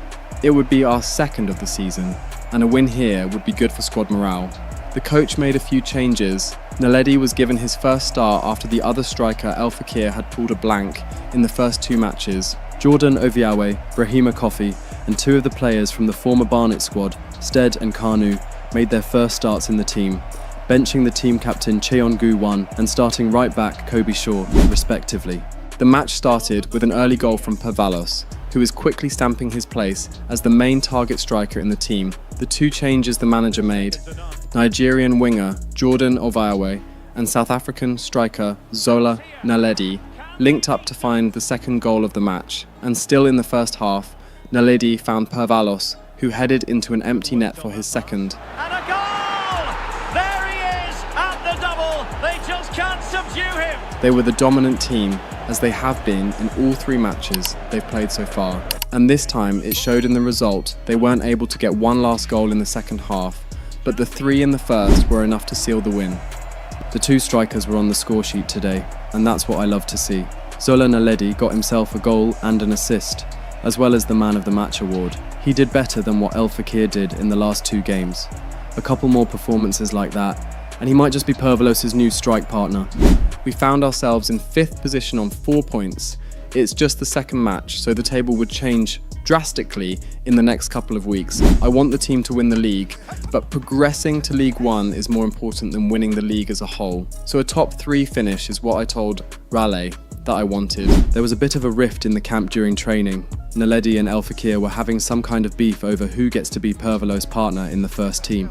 It would be our second of the season, and a win here would be good for squad morale. The coach made a few changes. Naledi was given his first start after the other striker El Fakir had pulled a blank in the first 2 matches. Jordan Oviawe, Brahima Kofi, and 2 of the players from the former Barnet squad, Stead and Kanu, made their first starts in the team, benching the team captain Cheon-gu Won and starting right back Kobe Shaw, respectively. The match started with an early goal from Pavalos, who is quickly stamping his place as the main target striker in the team. The 2 changes the manager made, Nigerian winger Jordan Oviawe and South African striker Zola Naledi, linked up to find the second goal of the match, and still in the first half, Naledi found Pavalos, who headed into an empty net for his second. And a goal! There he is at the double. They just can't subdue him. They were the dominant team, as they have been in all 3 matches they've played so far. And this time it showed in the result. They weren't able to get one last goal in the second half, but the 3 in the first were enough to seal the win. The 2 strikers were on the score sheet today, and that's what I love to see. Zola Naledi got himself a goal and an assist, as well as the Man of the Match award. He did better than what El Fakir did in the last 2 games. A couple more performances like that, and he might just be Pervalos's new strike partner. We found ourselves in 5th position on 4 points. It's just the second match, so the table would change drastically in the next couple of weeks. I want the team to win the league, but progressing to League 1 is more important than winning the league as a whole. So a top 3 finish is what I told Raleigh that I wanted. There was a bit of a rift in the camp during training. Naledi and El Fakir were having some kind of beef over who gets to be Pervalos's partner in the first team.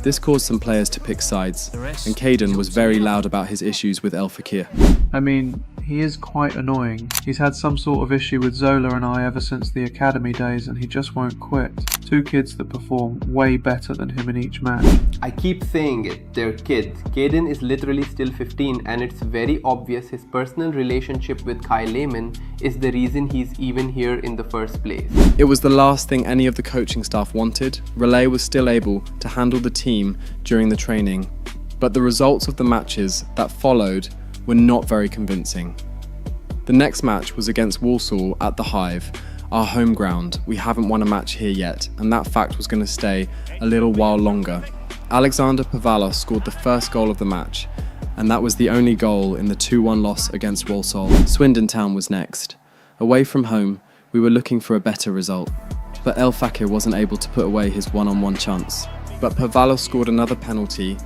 This caused some players to pick sides, and Caden was very loud about his issues with El Fakir. I mean, he is quite annoying. He's had some sort of issue with Zola and I ever since the academy days, and he just won't quit. 2 kids that perform way better than him in each match. I keep saying it, they're kids. Caden is literally still 15, and it's very obvious his personal relationship with Kai Lehmann is the reason he's even here in the first place. It was the last thing any of the coaching staff wanted. Relay was still able to handle the team during the training, but the results of the matches that followed were not very convincing. The next match was against Walsall at the Hive, our home ground. We haven't won a match here yet, and that fact was going to stay a little while longer. Alexander Pavalos scored the first goal of the match, and that was the only goal in the 2-1 loss against Walsall. Swindon Town was next. Away from home, we were looking for a better result, but El Fakir wasn't able to put away his one-on-one chance. But Pavalos scored another penalty,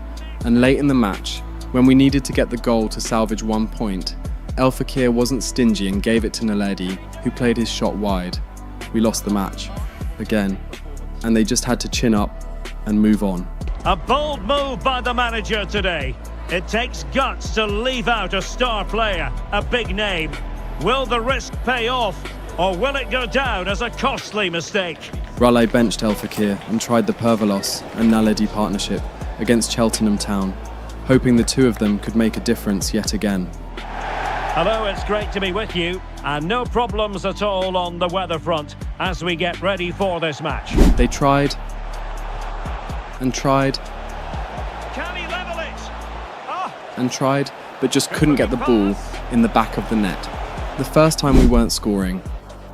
and late in the match, when we needed to get the goal to salvage 1 point, El Fakir wasn't stingy and gave it to Naledi, who played his shot wide. We lost the match, again, and they just had to chin up and move on. A bold move by the manager today. It takes guts to leave out a star player, a big name. Will the risk pay off, or will it go down as a costly mistake? Raleigh benched El Fakir and tried the Pervalos and Naledi partnership against Cheltenham Town, hoping the two of them could make a difference yet again. Hello, it's great to be with you, and no problems at all on the weather front as we get ready for this match. They tried and tried Can he level it? and tried, but just couldn't get the ball in the back of the net. The first time we weren't scoring,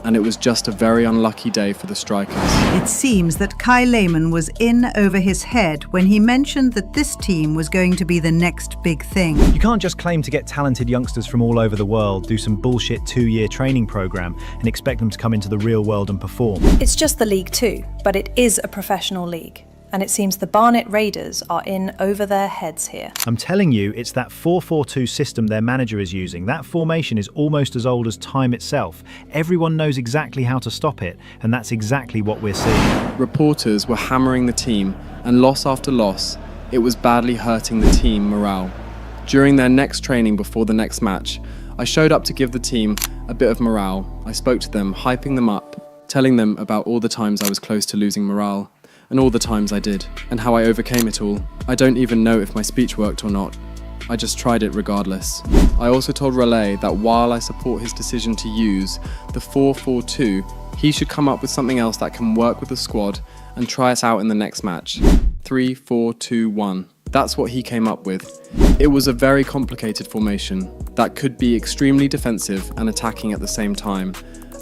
and it was just a very unlucky day for the strikers. It seems that Kai Lehmann was in over his head when he mentioned that this team was going to be the next big thing. You can't just claim to get talented youngsters from all over the world, do some bullshit 2-year training program, and expect them to come into the real world and perform. It's just the League 2, but it is a professional league. And it seems the Barnet Raiders are in over their heads here. I'm telling you, it's that 4-4-2 system their manager is using. That formation is almost as old as time itself. Everyone knows exactly how to stop it, and that's exactly what we're seeing. Reporters were hammering the team, and loss after loss, it was badly hurting the team morale. During their next training before the next match, I showed up to give the team a bit of morale. I spoke to them, hyping them up, telling them about all the times I was close to losing morale, and all the times I did, and how I overcame it all. I don't even know if my speech worked or not. I just tried it regardless. I also told Raleigh that while I support his decision to use the 4-4-2, he should come up with something else that can work with the squad and try it out in the next match. 3-4-2-1. That's what he came up with. It was a very complicated formation that could be extremely defensive and attacking at the same time,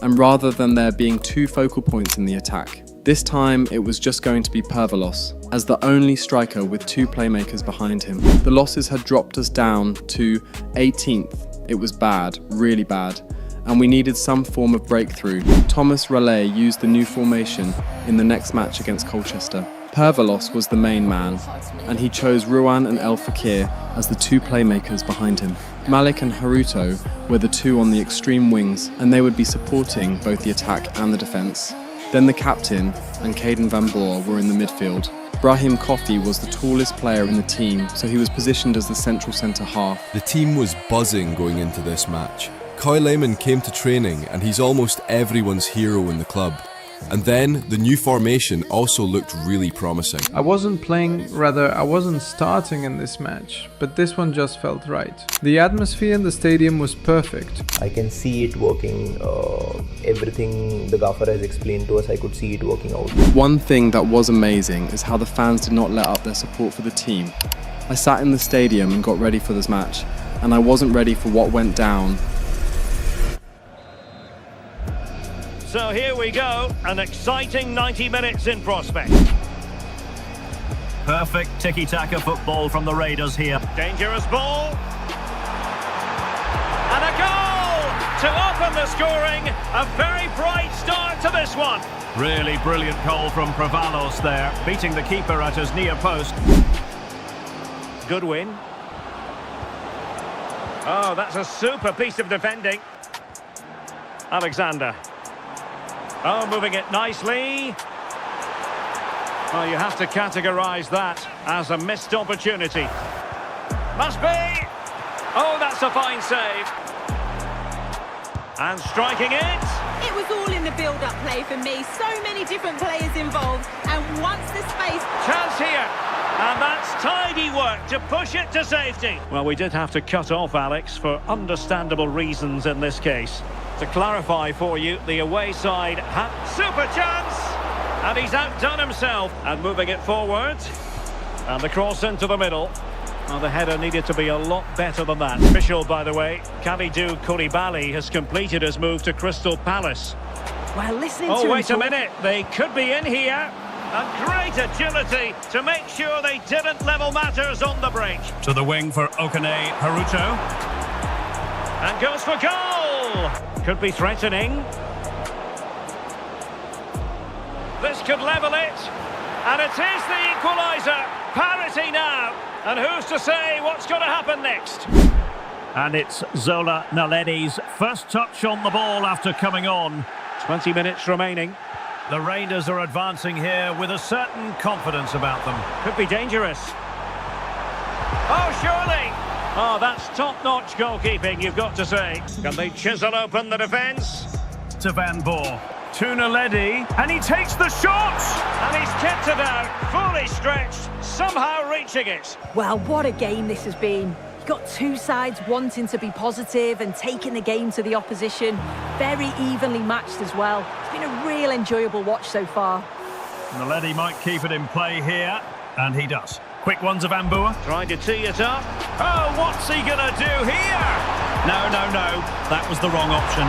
and rather than there being two focal points in the attack, this time it was just going to be Pervalos, as the only striker with two playmakers behind him. The losses had dropped us down to 18th. It was bad, really bad, and we needed some form of breakthrough. Thomas Raleigh used the new formation in the next match against Colchester. Pervalos was the main man, and he chose Ruan and El Fakir as the two playmakers behind him. Malik and Haruto were the two on the extreme wings, and they would be supporting both the attack and the defence. Then the captain and Caden Van Boer were in the midfield. Brahim Kofi was the tallest player in the team, so he was positioned as the central centre half. The team was buzzing going into this match. Kai Lehmann came to training and he's almost everyone's hero in the club. And then the new formation also looked really promising. I wasn't starting in this match, but this one just felt right. The atmosphere in the stadium was perfect. I can see it working. Everything the gaffer has explained to us, I could see it working out. One thing that was amazing is how the fans did not let up their support for the team. I sat in the stadium and got ready for this match, and I wasn't ready for what went down. So here we go, an exciting 90 minutes in prospect. Perfect tiki-taka football from the Raiders here. Dangerous ball. And a goal to open the scoring. A very bright start to this one. Really brilliant goal from Pravalos there, beating the keeper at his near post. Good win. Oh, that's a super piece of defending. Alexander. Oh, moving it nicely. Well, you have to categorise that as a missed opportunity. Must be. Oh, that's a fine save. And striking it. It was all in the build-up play for me. So many different players involved. And once the space... Chance here. And that's tidy work to push it to safety. Well, we did have to cut off Alex for understandable reasons in this case. To clarify for you, the away side had super chance, and he's outdone himself. And moving it forward, and the cross into the middle. Well, the header needed to be a lot better than that. Official, by the way, Kalidou Koulibaly has completed his move to Crystal Palace. Well, listening to him wait a minute, they could be in here. And great agility to make sure they didn't level matters on the break. To the wing for Okene Haruto. And goes for goal. Could be threatening. This could level it. And it is the equaliser. Parity now. And who's to say what's going to happen next? And it's Zola Naledi's first touch on the ball after coming on. 20 minutes remaining. The Raiders are advancing here with a certain confidence about them. Could be dangerous. Oh, surely! Oh, that's top-notch goalkeeping, you've got to say. Can they chisel open the defence? To Van Boer. To Naledi, and he takes the shot! And he's kept it out, fully stretched, somehow reaching it. Well, what a game this has been. You've got two sides wanting to be positive and taking the game to the opposition. Very evenly matched as well. It's been a real enjoyable watch so far. Naledi might keep it in play here, and he does. Quick one to Van Boer. Trying to tee it up. Oh, what's he going to do here? No. That was the wrong option.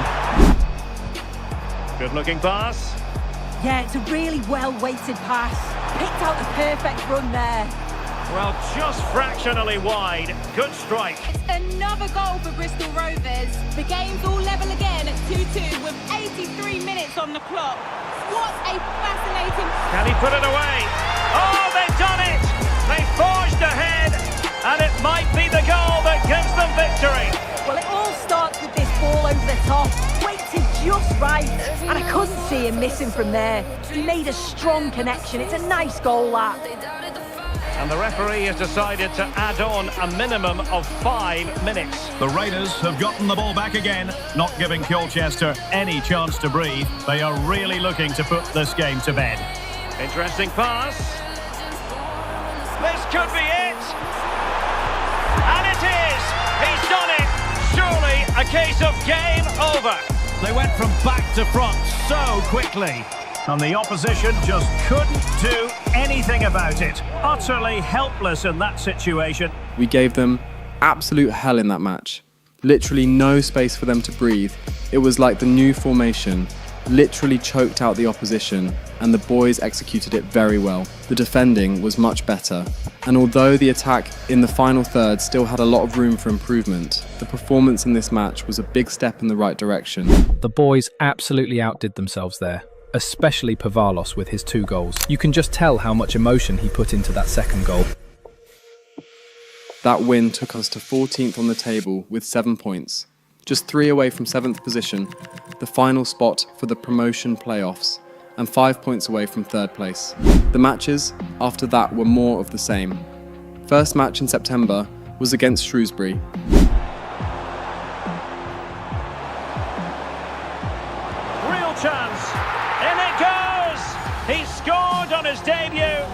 Good-looking pass. Yeah, it's a really well-weighted pass. Picked out the perfect run there. Well, just fractionally wide. Good strike. Another goal for Bristol Rovers. The game's all level again at 2-2 with 83 minutes on the clock. What a fascinating... Can he put it away? Oh, they've done it! They forged ahead, and it might be the goal that gives them victory. Well, it all starts with this ball over the top, weighted just right, and I couldn't see him missing from there. He made a strong connection. It's a nice goal, that. And the referee has decided to add on a minimum of 5 minutes. The Raiders have gotten the ball back again, not giving Colchester any chance to breathe. They are really looking to put this game to bed. Interesting pass. This could be it. And it is. He's done it. Surely a case of game over. They went from back to front so quickly. And the opposition just couldn't do anything about it. Utterly helpless in that situation. We gave them absolute hell in that match. Literally no space for them to breathe. It was like the new formation. Literally choked out the opposition, and the boys executed it very well. The defending was much better, and although the attack in the final third still had a lot of room for improvement, the performance in this match was a big step in the right direction. The boys absolutely outdid themselves there, especially Pavalos with his 2 goals. You can just tell how much emotion he put into that second goal. That win took us to 14th on the table with 7 points. Just 3 away from 7th position, the final spot for the promotion playoffs, and 5 points away from 3rd place. The matches after that were more of the same. First match in September was against Shrewsbury. Real chance. In it goes. He scored on his debut,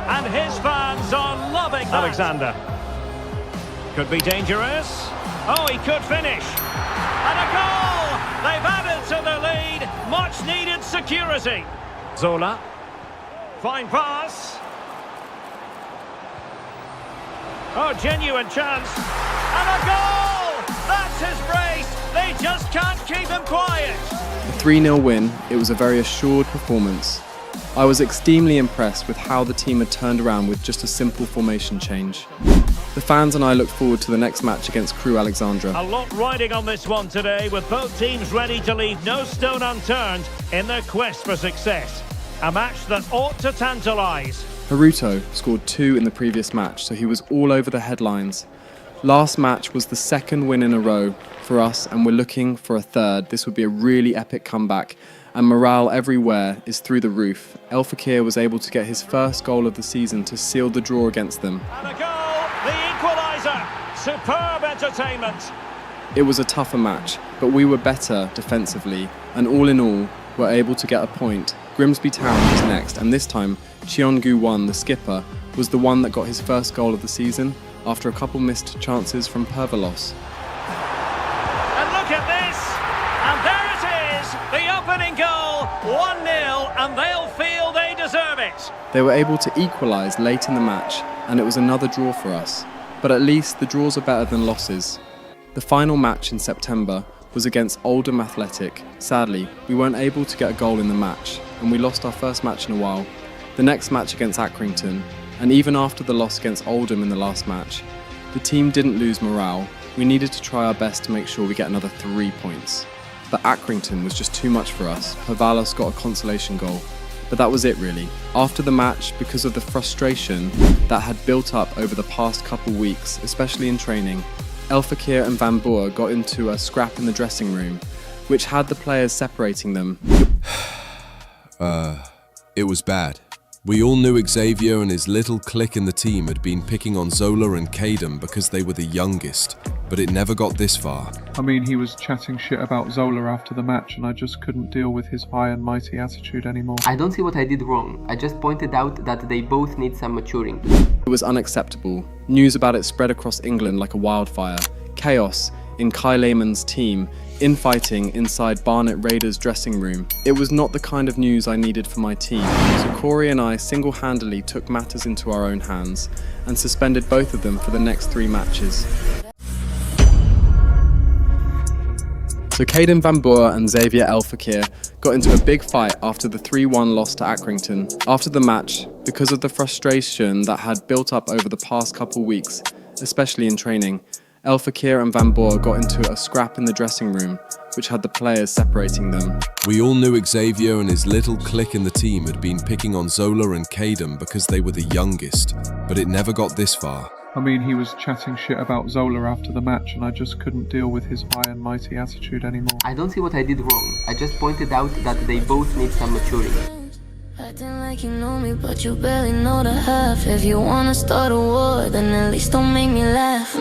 and his fans are loving that. Alexander. Could be dangerous. Oh, he could finish. And a goal! They've added to the lead. Much needed security. Zola. Fine pass. Oh, genuine chance. And a goal! That's his brace. They just can't keep him quiet. A 3-0 win, it was a very assured performance. I was extremely impressed with how the team had turned around with just a simple formation change. The fans and I look forward to the next match against Crewe Alexandra. A lot riding on this one today, with both teams ready to leave no stone unturned in their quest for success. A match that ought to tantalise. Haruto scored 2 in the previous match, so he was all over the headlines. Last match was the 2nd win in a row for us, and we're looking for a 3rd. This would be a really epic comeback, and morale everywhere is through the roof. El Fakir was able to get his first goal of the season to seal the draw against them. And a goal, the equaliser. Superb entertainment. It was a tougher match, but we were better defensively, and all in all, were able to get a point. Grimsby Town was next, and this time, Cheongu-won, the skipper, was the one that got his first goal of the season after a couple missed chances from Pavalos. And look at this, and there it is, the opening goal, 1-0, and they'll feel they deserve it. They were able to equalise late in the match, and it was another draw for us. But at least the draws are better than losses. The final match in September was against Oldham Athletic. Sadly, we weren't able to get a goal in the match, and we lost our first match in a while. The next match against Accrington, and even after the loss against Oldham in the last match, the team didn't lose morale. We needed to try our best to make sure we get another 3 points. But Accrington was just too much for us. Pavalos got a consolation goal. But that was it really. After the match, because of the frustration that had built up over the past couple weeks, especially in training, El Fakir and Van Boer got into a scrap in the dressing room, which had the players separating them. It was bad. We all knew Xavier and his little clique in the team had been picking on Zola and Caden because they were the youngest, but it never got this far. I mean, he was chatting shit about Zola after the match, and I just couldn't deal with his high and mighty attitude anymore. I don't see what I did wrong. I just pointed out that they both need some maturing. It was unacceptable. News about it spread across England like a wildfire. Chaos in Kai Lehmann's team, infighting inside Barnet Raiders' dressing room. It was not the kind of news I needed for my team, so Kori and I single-handedly took matters into our own hands and suspended both of them for the next 3 matches. So Caden Van Boer and Xavier El Fakir got into a big fight after the 3-1 loss to Accrington. After the match, because of the frustration that had built up over the past couple weeks, especially in training, El Fakir and Van Boer got into a scrap in the dressing room, which had the players separating them. We all knew Xavier and his little clique in the team had been picking on Zola and Caden because they were the youngest, but it never got this far. I mean, he was chatting shit about Zola after the match, and I just couldn't deal with his high and mighty attitude anymore. I don't see what I did wrong. I just pointed out that they both need some maturing. Acting like you know me, but you barely know the half. If you wanna start a war, then at least don't make me laugh.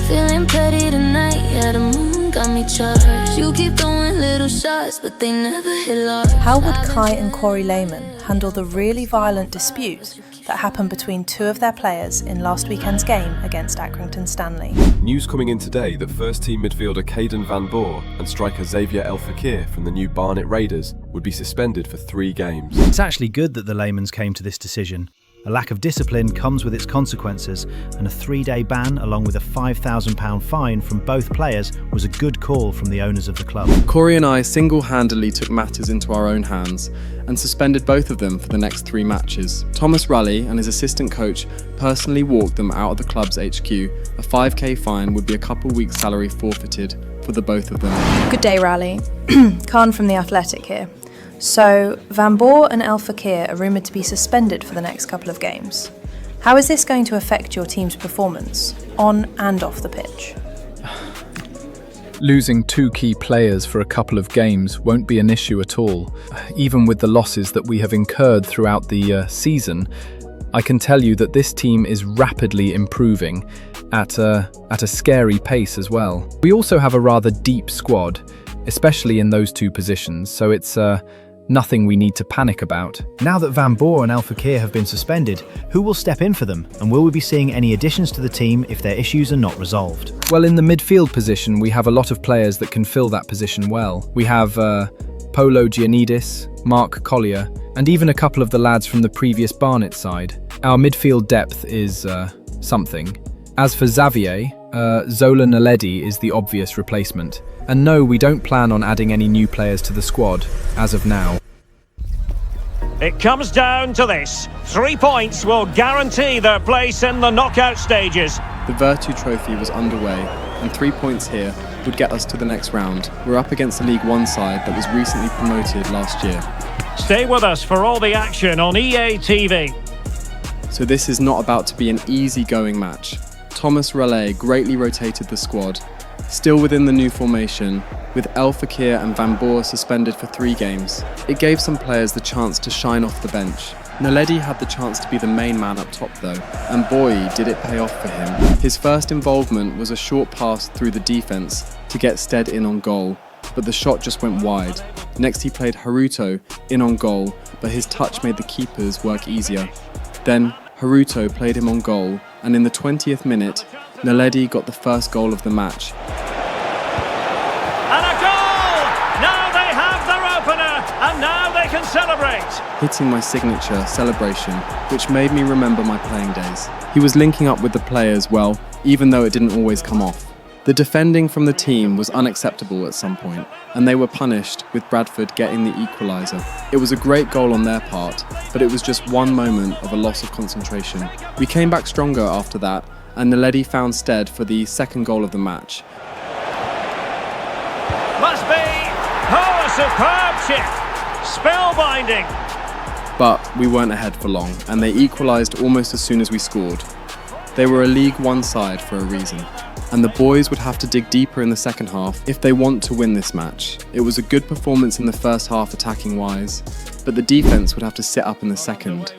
Feeling petty tonight, yeah, the moon got me charged. You keep throwing little shots, but they never hit large. How would Kai and Kori Lehmann handle the really violent dispute that happened between 2 of their players in last weekend's game against Accrington Stanley? News coming in today that first-team midfielder Caden Van Boer and striker Xavier El Fakir from the new Barnet Raiders would be suspended for 3 games. It's actually good that the Lehmanns came to this decision. A lack of discipline comes with its consequences, and a 3-day ban along with a £5,000 fine from both players was a good call from the owners of the club. Kori and I single-handedly took matters into our own hands and suspended both of them for the next 3 matches. Thomas Raleigh and his assistant coach personally walked them out of the club's HQ. A £5,000 fine would be a couple weeks' salary forfeited for the both of them. Good day, Raleigh. Khan from The Athletic here. So, Van Boer and El Fakir are rumoured to be suspended for the next couple of games. How is this going to affect your team's performance, on and off the pitch? Losing 2 key players for a couple of games won't be an issue at all. Even with the losses that we have incurred throughout the season, I can tell you that this team is rapidly improving at a scary pace as well. We also have a rather deep squad, especially in those 2 positions, so it's nothing we need to panic about. Now that Van Boer and El Fakir have been suspended, who will step in for them, and will we be seeing any additions to the team if their issues are not resolved? Well, in the midfield position, we have a lot of players that can fill that position well. We have Polo Giannidis, Mark Collier, and even a couple of the lads from the previous Barnet side. Our midfield depth is something. As for Xavier, Zola Naledi is the obvious replacement. And no, we don't plan on adding any new players to the squad, as of now. It comes down to this. 3 points will guarantee their place in the knockout stages. The Virtu Trophy was underway, and 3 points here would get us to the next round. We're up against a League One side that was recently promoted last year. Stay with us for all the action on EA TV. So this is not about to be an easy-going match. Thomas Raleigh greatly rotated the squad, still within the new formation, with El Fakir and Van Boer suspended for 3 games. It gave some players the chance to shine off the bench. Naledi had the chance to be the main man up top though, and boy did it pay off for him. His first involvement was a short pass through the defence to get Stead in on goal, but the shot just went wide. Next he played Haruto in on goal, but his touch made the keepers work easier. Then Haruto played him on goal, and in the 20th minute, Naledi got the first goal of the match. And a goal! Now they have their opener, and now they can celebrate. Hitting my signature celebration, which made me remember my playing days. He was linking up with the players well, even though it didn't always come off. The defending from the team was unacceptable at some point, and they were punished with Bradford getting the equaliser. It was a great goal on their part, but it was just one moment of a loss of concentration. We came back stronger after that, and Naledi found Stead for the second goal of the match. Must be! Oh, a superb chip! Spellbinding! But we weren't ahead for long, and they equalised almost as soon as we scored. They were a League One side for a reason, and the boys would have to dig deeper in the second half if they want to win this match. It was a good performance in the first half attacking wise, but the defence would have to sit up in the second.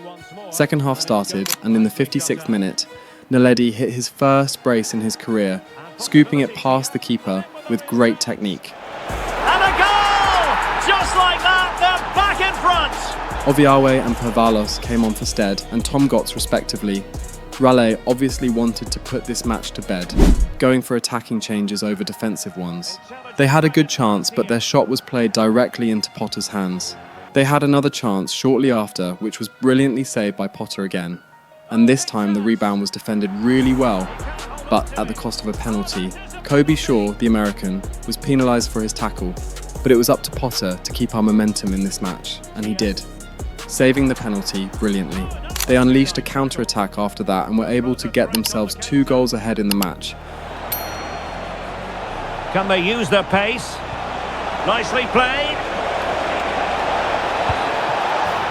Second half started, and in the 56th minute, Naledi hit his first brace in his career, scooping it past the keeper with great technique. And a goal! Just like that, they're back in front! Oviawe and Pervalos came on for Stead and Tom Gotts respectively. Raleigh obviously wanted to put this match to bed, going for attacking changes over defensive ones. They had a good chance, but their shot was played directly into Potter's hands. They had another chance shortly after, which was brilliantly saved by Potter again. And this time the rebound was defended really well, but at the cost of a penalty. Kobe Shaw, the American, was penalised for his tackle, but it was up to Potter to keep our momentum in this match, and he did, saving the penalty brilliantly. They unleashed a counter-attack after that and were able to get themselves 2 goals ahead in the match. Can they use their pace? Nicely played.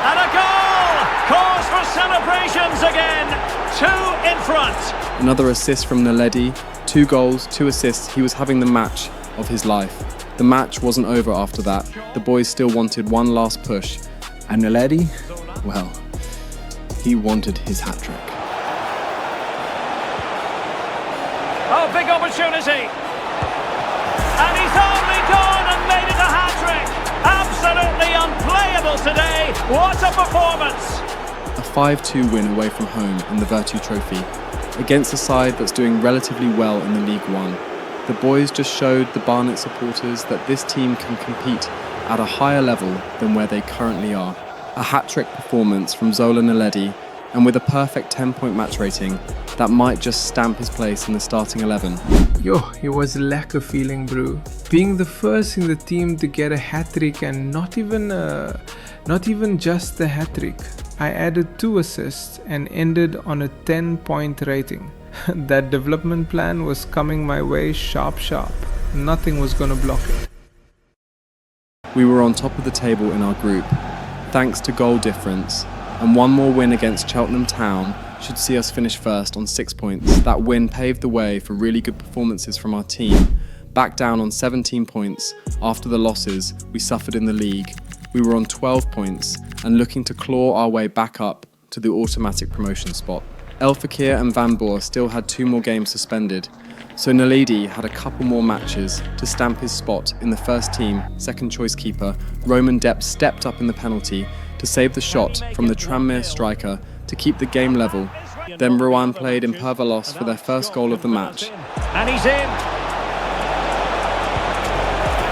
And a goal! Cause for celebrations again. 2 in front. Another assist from Naledi, 2 goals, 2 assists. He was having the match of his life. The match wasn't over after that. The boys still wanted one last push. And Naledi, well, he wanted his hat-trick. Oh, big opportunity. And he's only gone and made it a hat-trick. Absolutely unplayable today. What a performance. A 5-2 win away from home in the Virtue Trophy, against a side that's doing relatively well in the League One. The boys just showed the Barnet supporters that this team can compete at a higher level than where they currently are. A hat-trick performance from Zola Naledi, and with a perfect 10-point match rating, that might just stamp his place in the starting 11. Yo, it was a lekker feeling, bro. Being the first in the team to get a hat-trick, and not even just the hat-trick. I added 2 assists and ended on a 10-point rating. That development plan was coming my way sharp. Nothing was gonna block it. We were on top of the table in our group, thanks to goal difference, and one more win against Cheltenham Town should see us finish first on 6 points. That win paved the way for really good performances from our team, back down on 17 points after the losses we suffered in the league. We were on 12 points and looking to claw our way back up to the automatic promotion spot. El Fakir and Van Boer still had 2 more games suspended, so Naledi had a couple more matches to stamp his spot in the first team. Second choice keeper Roman Depp stepped up in the penalty to save the shot from the Tranmere striker to keep the game level. Then Rowan played in Pervalos for their first goal of the match. And he's in.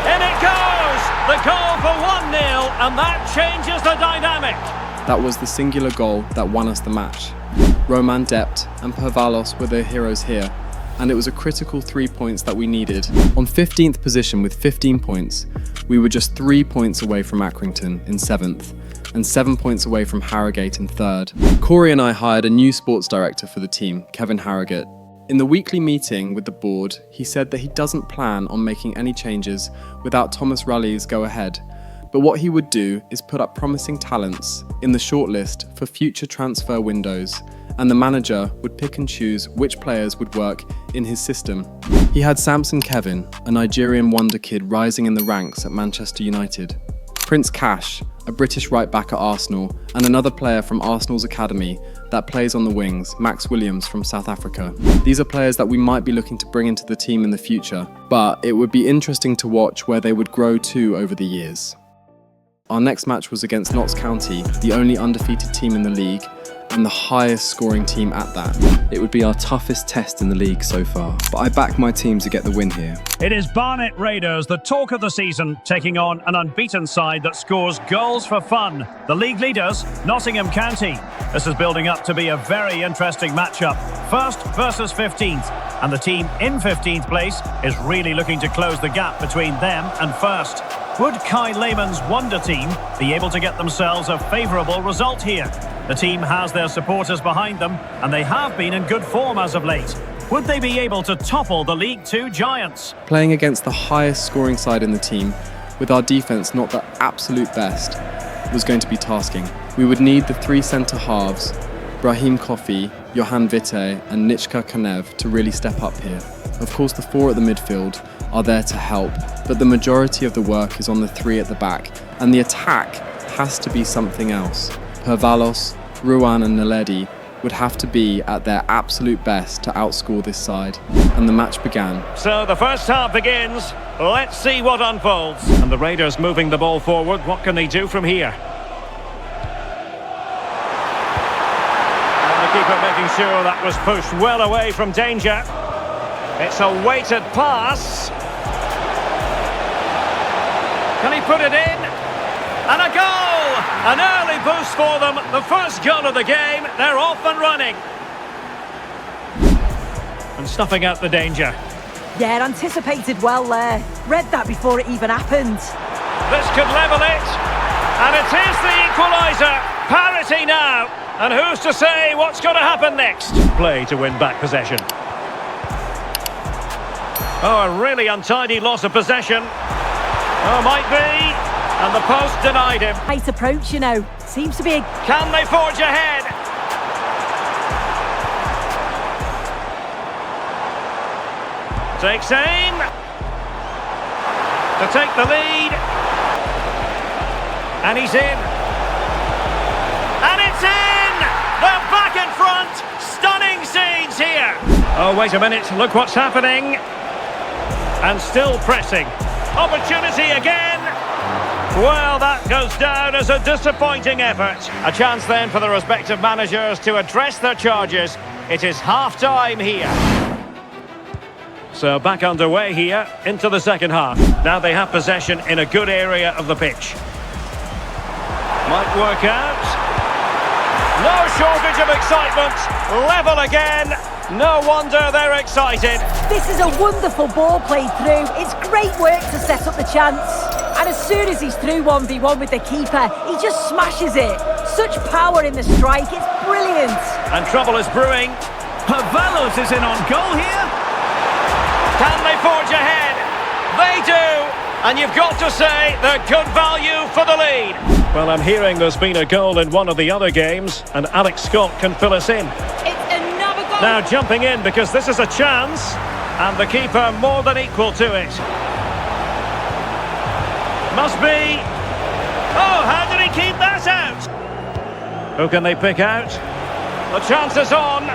In it goes! The goal for 1-0, and that changes the dynamic. That was the singular goal that won us the match. Roman Dept and Pervalos were the heroes here, and it was a critical 3 points that we needed. On 15th position with 15 points, we were just 3 points away from Accrington in 7th, and 7 points away from Harrogate in 3rd. Kori and I hired a new sports director for the team, Kevin Harrogate. In the weekly meeting with the board, he said that he doesn't plan on making any changes without Thomas Raleigh's go-ahead, but what he would do is put up promising talents in the shortlist for future transfer windows, and the manager would pick and choose which players would work in his system. He had Samson Kevin, a Nigerian wonder kid rising in the ranks at Manchester United, Prince Cash, a British right-back at Arsenal, and another player from Arsenal's academy that plays on the wings, Max Williams from South Africa. These are players that we might be looking to bring into the team in the future, but it would be interesting to watch where they would grow to over the years. Our next match was against Notts County, the only undefeated team in the league, and the highest scoring team at that. It would be our toughest test in the league so far, but I back my team to get the win here. It is Barnet Raiders, the talk of the season, taking on an unbeaten side that scores goals for fun. The league leaders, Nottingham County. This is building up to be a very interesting matchup. 1st versus 15th, and the team in 15th place is really looking to close the gap between them and 1st. Would Kai Lehmann's wonder team be able to get themselves a favourable result here? The team has their supporters behind them, and they have been in good form as of late. Would they be able to topple the League Two giants? Playing against the highest scoring side in the team, with our defence not the absolute best, was going to be tasking. We would need the 3 centre halves, Brahim Kofi, Johan Witte and Nitschka Kanev, to really step up here. Of course, the 4 at the midfield are there to help, but the majority of the work is on the 3 at the back, and the attack has to be something else. Pervalos, Ruan and Naledi would have to be at their absolute best to outscore this side, and the match began. So the first half begins. Let's see what unfolds. And the Raiders moving the ball forward. What can they do from here? And the keeper making sure that was pushed well away from danger. It's a weighted pass. Can he put it in? And a goal! An early boost for them. The first goal of the game. They're off and running. And snuffing out the danger. Yeah, anticipated well there. Read that before it even happened. This could level it. And it is the equaliser. Parity now. And who's to say what's going to happen next? Play to win back possession. Oh, a really untidy loss of possession. Oh, might be. And the post denied him. Nice approach, you know. Seems to be a... Can they forge ahead? Takes aim. To take the lead. And he's in. And it's in! They're back in front. Stunning scenes here. Oh, wait a minute. Look what's happening. And still pressing. Opportunity again. Well, that goes down as a disappointing effort. A chance then for the respective managers to address their charges. It is half-time here. So back underway here into the second half. Now they have possession in a good area of the pitch. Might work out. No shortage of excitement. Level again. No wonder they're excited. This is a wonderful ball played through. It's great work to set up the chance. And as soon as he's through 1v1 with the keeper, he just smashes it. Such power in the strike, it's brilliant. And trouble is brewing. Pervalos is in on goal here. Can they forge ahead? They do. And you've got to say they're good value for the lead. Well, I'm hearing there's been a goal in one of the other games, and Alex Scott can fill us in. It's another goal. Now jumping in because this is a chance, and the keeper more than equal to it. Must be. Oh, how did he keep that out? Who can they pick out? The chance is on.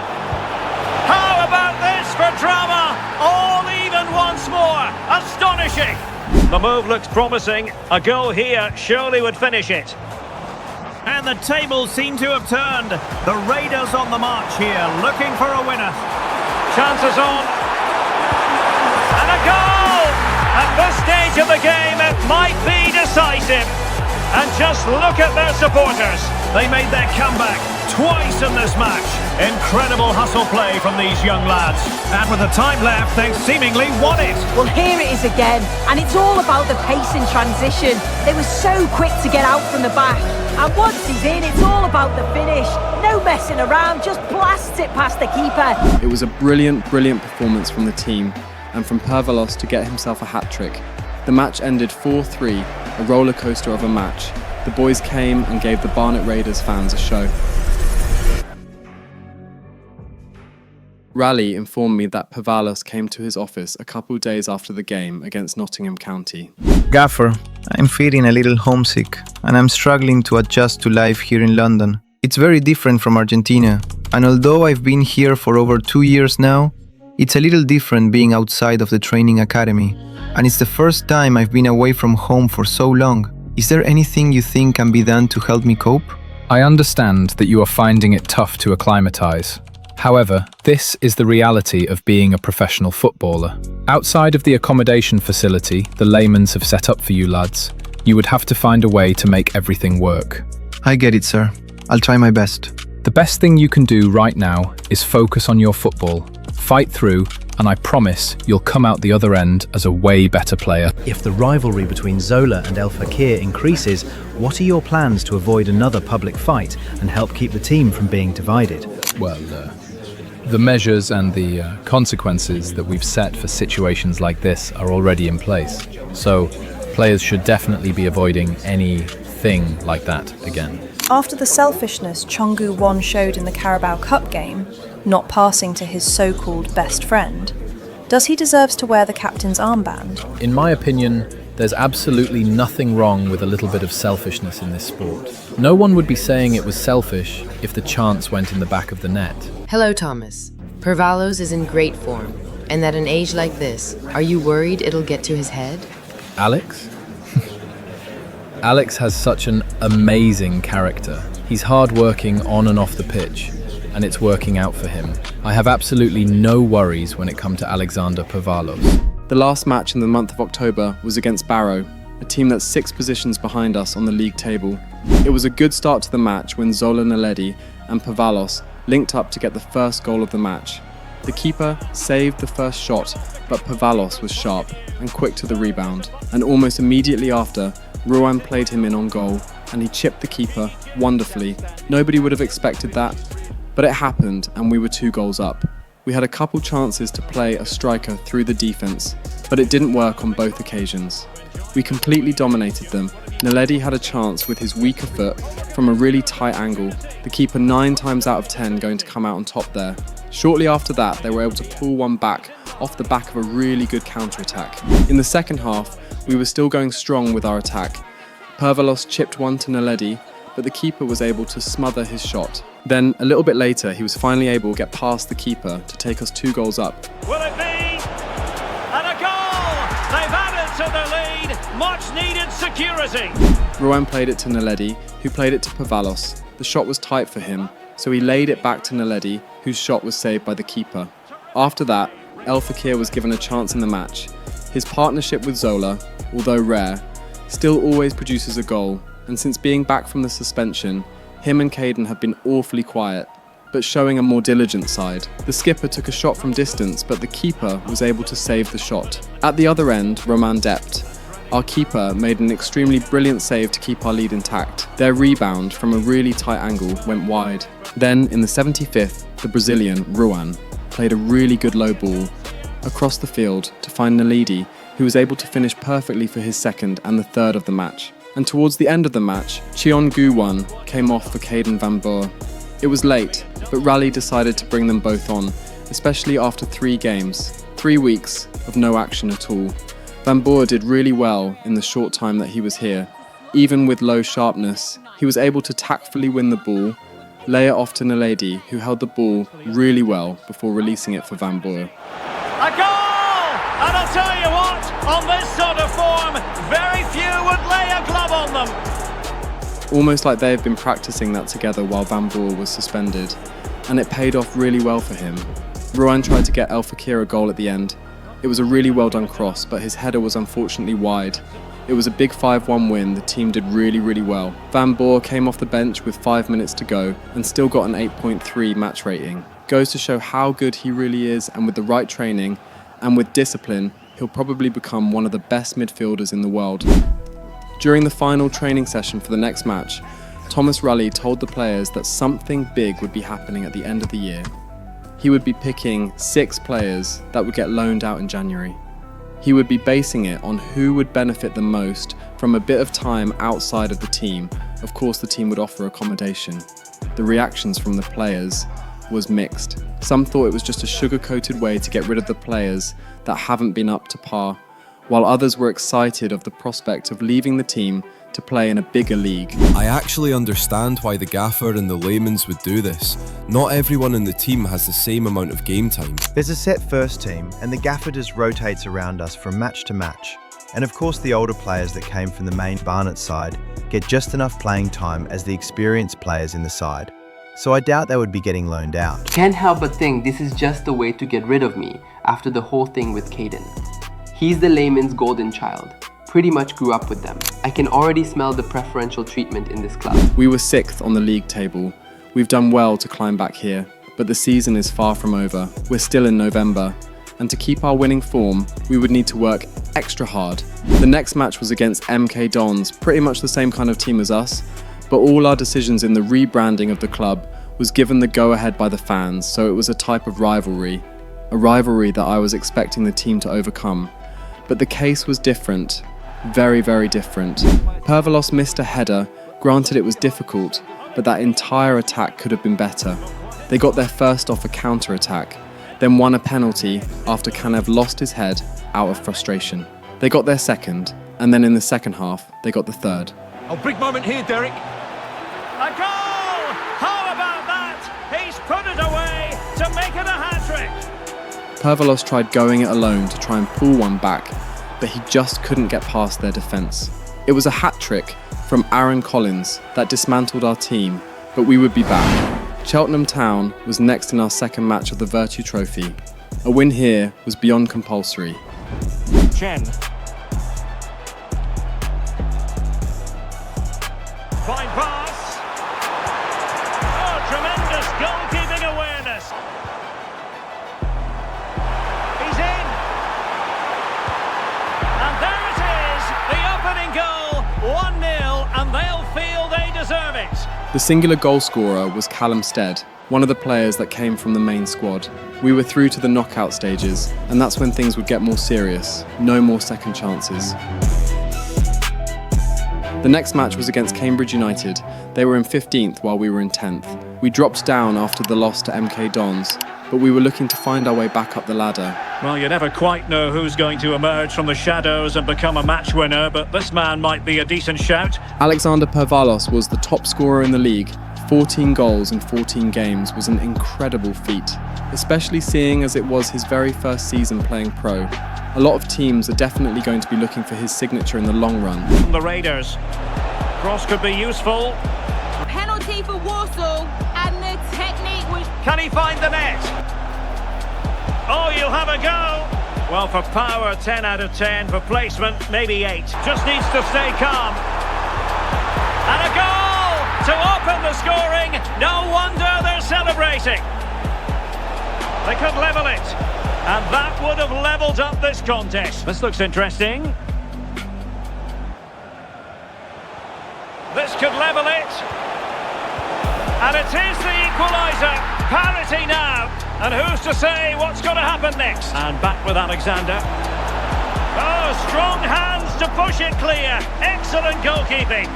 How about this for drama? All even once more. Astonishing. The move looks promising. A goal here surely would finish it. And the tables seem to have turned. The Raiders on the march here, looking for a winner. Chances on. And a goal! At this stage of the game, it might be decisive. And just look at their supporters. They made their comeback twice in this match. Incredible hustle play from these young lads. And with the time left, they've seemingly won it. Well, here it is again. And it's all about the pace in transition. They were so quick to get out from the back. And once he's in, it's all about the finish. No messing around, just blasts it past the keeper. It was a brilliant performance from the team, and from Pervalos to get himself a hat-trick. The match ended 4-3, a roller coaster of a match. The boys came and gave the Barnet Raiders fans a show. Raleigh informed me that Pervalos came to his office a couple days after the game against Nottingham County. Gaffer, I'm feeling a little homesick, and I'm struggling to adjust to life here in London. It's very different from Argentina, and although I've been here for over 2 years now, it's a little different being outside of the training academy, and it's the first time I've been away from home for so long. Is there anything you think can be done to help me cope? I understand that you are finding it tough to acclimatise. However, this is the reality of being a professional footballer. Outside of the accommodation facility the Lehmanns have set up for you lads, you would have to find a way to make everything work. I get it, sir. I'll try my best. The best thing you can do right now is focus on your football, fight through, and I promise you'll come out the other end as a way better player. If the rivalry between Zola and El Fakir increases, what are your plans to avoid another public fight and help keep the team from being divided? Well, the measures and the consequences that we've set for situations like this are already in place. So players should definitely be avoiding anything like that again. After the selfishness Chongu Won showed in the Carabao Cup game, not passing to his so-called best friend, does he deserve to wear the captain's armband? In my opinion, There's absolutely nothing wrong with a little bit of selfishness in this sport. No one would be saying it was selfish if the chance went in the back of the net. Hello, Thomas. Pervalos is in great form, and at an age like this, are you worried it'll get to his head? Alex? Alex has such an amazing character. He's hard-working on and off the pitch, and it's working out for him. I have absolutely no worries when it comes to Alexander Pervalos. The last match in the month of October was against Barrow, a team that's 6 positions behind us on the league table. It was a good start to the match when Zola Naledi and Pervalos linked up to get the first goal of the match. The keeper saved the first shot, but Pervalos was sharp and quick to the rebound. And almost immediately after, Ruan played him in on goal, and he chipped the keeper wonderfully. Nobody would have expected that, but it happened and we were 2 goals up. We had a couple chances to play a striker through the defence, but it didn't work on both occasions. We completely dominated them. Naledi had a chance with his weaker foot from a really tight angle, the keeper 9 times out of 10 going to come out on top there. Shortly after that, they were able to pull one back off the back of a really good counter-attack. In the second half, we were still going strong with our attack. Pervalos chipped one to Naledi, but the keeper was able to smother his shot. Then, a little bit later, he was finally able to get past the keeper to take us 2 goals up. Will it be? And a goal! They've added to the lead. Much needed security. Ruan played it to Naledi, who played it to Pervalos. The shot was tight for him, so he laid it back to Naledi, whose shot was saved by the keeper. After that, El Fakir was given a chance in the match. His partnership with Zola, although rare, still always produces a goal, and since being back from the suspension, him and Caden have been awfully quiet, but showing a more diligent side. The skipper took a shot from distance, but the keeper was able to save the shot. At the other end, Roman Dept, our keeper, made an extremely brilliant save to keep our lead intact. Their rebound from a really tight angle went wide. Then, in the 75th, the Brazilian, Ruan, played a really good low ball across the field to find Naledi, who was able to finish perfectly for his second and the third of the match. And towards the end of the match, Cheon Gu-won came off for Caden Van Boer. It was late, but Raleigh decided to bring them both on, especially after 3 games, 3 weeks of no action at all. Van Boer did really well in the short time that he was here. Even with low sharpness, he was able to tactfully win the ball, lay it off to Naledi, who held the ball really well before releasing it for Van Boer. A goal! And I'll tell you what, on this sort of form, very few would lay a glove on them. Almost like they had been practicing that together while Van Boer was suspended, and it paid off really well for him. Ruan tried to get El Fakir a goal at the end. It was a really well done cross, but his header was unfortunately wide. It was a big 5-1 win, the team did really well. Van Boer came off the bench with 5 minutes to go and still got an 8.3 match rating. Goes to show how good he really is, and with the right training and with discipline, he'll probably become one of the best midfielders in the world. During the final training session for the next match, Thomas Raleigh told the players that something big would be happening at the end of the year. He would be picking 6 players that would get loaned out in January. He would be basing it on who would benefit the most from a bit of time outside of the team. Of course, the team would offer accommodation. The reactions from the players was mixed. Some thought it was just a sugar-coated way to get rid of the players that haven't been up to par, while others were excited of the prospect of leaving the team to play in a bigger league. I actually understand why the gaffer and the Lehmanns would do this. Not everyone in the team has the same amount of game time. There's a set first team, and the gaffer just rotates around us from match to match. And of course the older players that came from the main Barnet side get just enough playing time as the experienced players in the side. So I doubt they would be getting loaned out. Can't help but think this is just the way to get rid of me after the whole thing with Caden. He's the Lehmann's golden child. Pretty much grew up with them. I can already smell the preferential treatment in this club. We were 6th on the league table. We've done well to climb back here, but the season is far from over. We're still in November, and to keep our winning form, we would need to work extra hard. The next match was against MK Dons, pretty much the same kind of team as us, but all our decisions in the rebranding of the club was given the go-ahead by the fans, so it was a type of rivalry. A rivalry that I was expecting the team to overcome. But the case was different. Very different. Pervalos missed a header, granted it was difficult, but that entire attack could have been better. They got their first off a counter-attack, then won a penalty after Kanev lost his head out of frustration. They got their second, And then in the second half, they got the third. Oh, big moment here, Derek. A goal! How about that? He's put it away to make it a hat-trick. Pervalos tried going it alone to try and pull one back, but he just couldn't get past their defence. It was a hat-trick from Aaron Collins that dismantled our team, but we would be back. Cheltenham Town was next in our second match of the Virtue Trophy. A win here was beyond compulsory. Chen. Fine pass. Oh, tremendous goalkeeping awareness. He's in. And there it is, the opening goal, 1-0, and they'll feel they deserve it. The singular goal scorer was Callum Stead, one of the players that came from the main squad. We were through to the knockout stages, and that's when things would get more serious. No more second chances. The next match was against Cambridge United. They were in 15th while we were in 10th. We dropped down after the loss to MK Dons, but we were looking to find our way back up the ladder. Well, you never quite know who's going to emerge from the shadows and become a match winner, but this man might be a decent shout. Alexander Pervalos was the top scorer in the league. 14 goals in 14 games was an incredible feat, especially seeing as it was his very first season playing pro. A lot of teams are definitely going to be looking for his signature in the long run. The Raiders. Cross could be useful. Penalty for Warsaw, and the technique was... Can he find the net? Oh, you'll have a go. Well, for power, 10 out of 10. For placement, maybe 8. Just needs to stay calm. And a goal to open the scoring. No wonder they're celebrating. They could level it. And that would have levelled up this contest. This looks interesting. This could level it. And it is the equaliser. Parity now. And who's to say what's going to happen next? And back with Alexander. Oh, strong hands to push it clear. Excellent goalkeeping.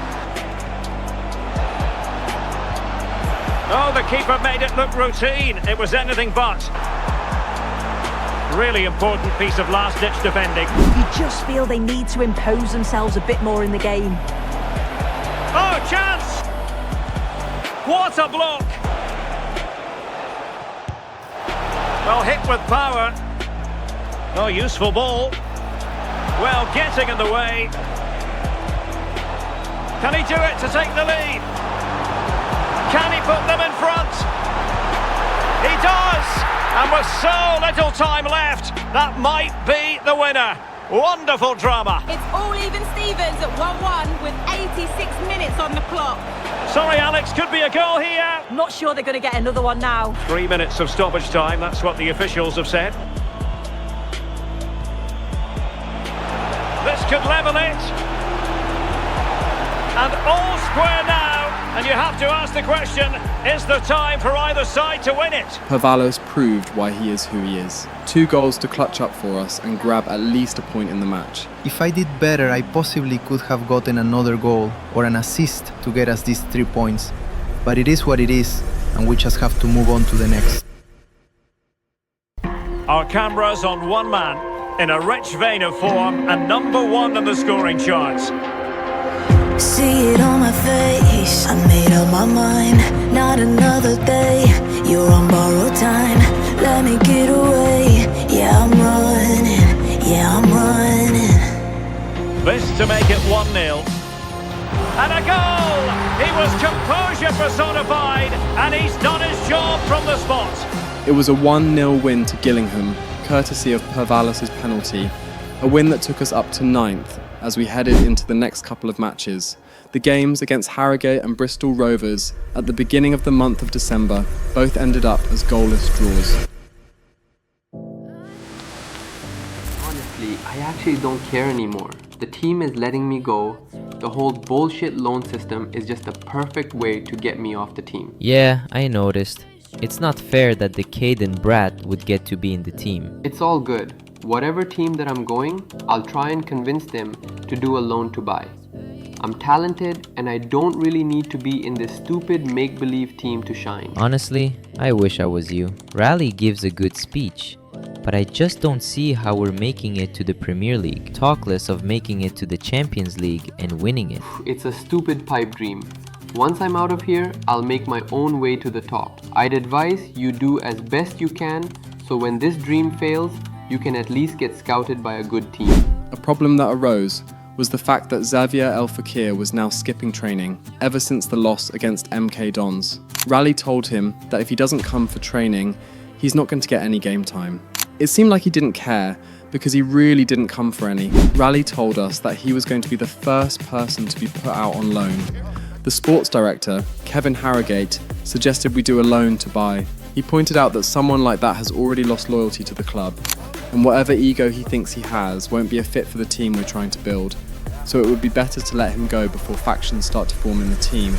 Oh, the keeper made it look routine. It was anything but. Really important piece of last-ditch defending. You just feel they need to impose themselves a bit more in the game. Oh, chance! What a block! Well, hit with power. Oh, useful ball. Well, getting in the way. Can he do it to take the lead? Can he put them in front? He does! And with so little time left, that might be the winner. Wonderful drama. It's all even Stevens at 1-1 with 86 minutes on the clock. Sorry, Alex, could be a goal here. Not sure they're going to get another one now. 3 minutes of stoppage time, that's what the officials have said. This could level it. And all square now. And you have to ask the question, is the time for either side to win it? Pervalos proved why he is who he is. 2 goals to clutch up for us and grab at least a point in the match. If I did better, I possibly could have gotten another goal or an assist to get us these 3 points. But it is what it is, and we just have to move on to the next. Our cameras on one man, in a rich vein of form and #1 in the scoring charts. See it on my face, I made up my mind. Not another day, you're on borrowed time. Let me get away, yeah I'm running, yeah I'm running. This to make it 1-0. And a goal! He was composure personified, and he's done his job from the spot. It was a 1-0 win to Gillingham, courtesy of Pervalos' penalty. A win that took us up to 9th as we headed into the next couple of matches. The games against Harrogate and Bristol Rovers at the beginning of the month of December both ended up as goalless draws. Honestly, I actually don't care anymore. The team is letting me go. The whole bullshit loan system is just the perfect way to get me off the team. Yeah, I noticed. It's not fair that the Caden brat would get to be in the team. It's all good. Whatever team that I'm going, I'll try and convince them to do a loan to buy. I'm talented and I don't really need to be in this stupid make-believe team to shine. Honestly, I wish I was you. Raleigh gives a good speech. but I just don't see how we're making it to the Premier League. Talk less of making it to the Champions League and winning it. It's a stupid pipe dream. Once I'm out of here, I'll make my own way to the top. I'd advise you do as best you can, so when this dream fails, you can at least get scouted by a good team. A problem that arose was the fact that Xavier El Fakir was now skipping training ever since the loss against MK Dons. Rally told him that if he doesn't come for training, he's not going to get any game time. It seemed like he didn't care, because he really didn't come for any. Rally told us that he was going to be the first person to be put out on loan. The sports director, Kevin Harrogate, suggested we do a loan to buy. He pointed out that someone like that has already lost loyalty to the club, and whatever ego he thinks he has won't be a fit for the team we're trying to build, so it would be better to let him go before factions start to form in the team.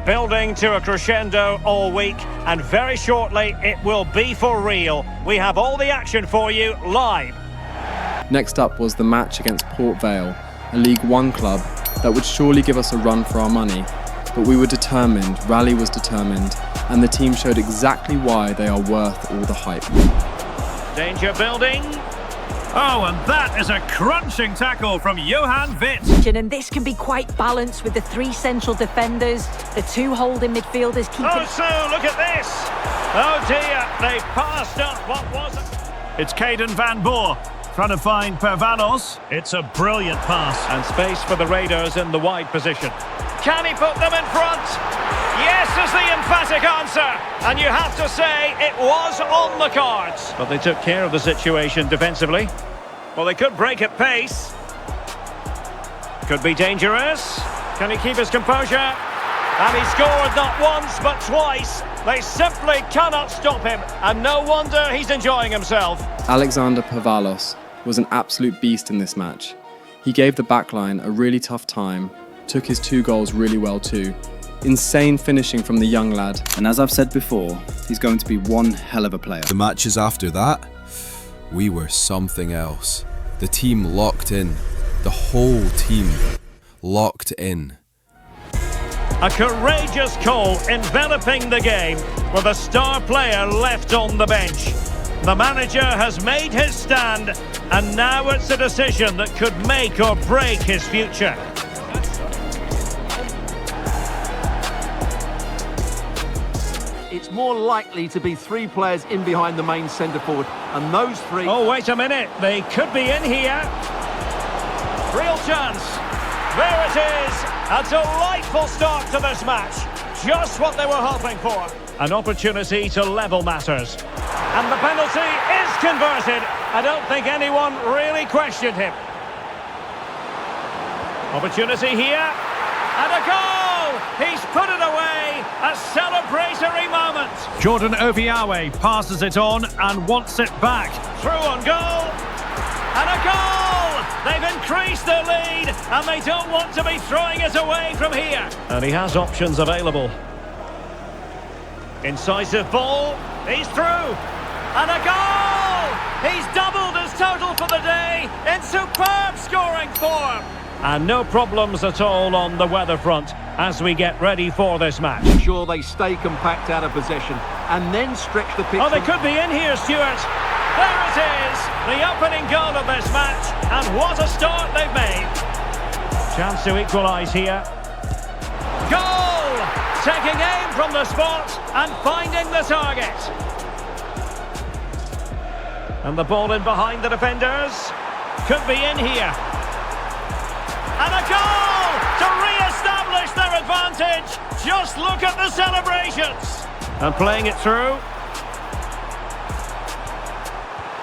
Building to a crescendo all week, and very shortly it will be for real. We have all the action for you live. Next up was the match against Port Vale, a League One club that would surely give us a run for our money, but we were determined, Rally was determined, and the team showed exactly why they are worth all the hype. Danger building. Oh, and that is a crunching tackle from Johan Witt. And this can be quite balanced with the three central defenders, the two holding midfielders keeping... Oh, so look at this. Oh dear, they passed up what was it. It's Caden Van Boer trying to find Pervalos. It's a brilliant pass. And space for the Raiders in the wide position. Can he put them in front? Yes is the emphatic answer. And you have to say it was on the cards. But they took care of the situation defensively. Well, they could break at pace. Could be dangerous. Can he keep his composure? And he scored not once but twice. They simply cannot stop him. And no wonder he's enjoying himself. Alexander Pervalos was an absolute beast in this match. He gave the backline a really tough time, took his 2 goals really well too. Insane finishing from the young lad. And as I've said before, he's going to be one hell of a player. The matches after that, we were something else. The team locked in. The whole team locked in. A courageous call enveloping the game with a star player left on the bench. The manager has made his stand, and now it's a decision that could make or break his future. It's more likely to be 3 players in behind the main centre forward, and those 3... Oh, wait a minute, they could be in here. Real chance. There it is. A delightful start to this match. Just what they were hoping for. An opportunity to level matters. And the penalty is converted. I don't think anyone really questioned him. Opportunity here. And a goal! He's put it away. A celebratory moment. Jordan Obiawe passes it on and wants it back. Through on goal. And a goal! They've increased their lead, and they don't want to be throwing it away from here. And he has options available. Incisive ball. He's through. And a goal! He's doubled his total for the day in superb scoring form. And no problems at all on the weather front as we get ready for this match. Sure, they stay compact out of possession and then stretch the pitch. Oh, they could be in here, Stuart. There it is, the opening goal of this match, and what a start they've made. Chance to equalise here. Goal! Taking aim from the spot and finding the target. And the ball in behind the defenders. Could be in here. And a goal to re-establish their advantage. Just look at the celebrations. And playing it through.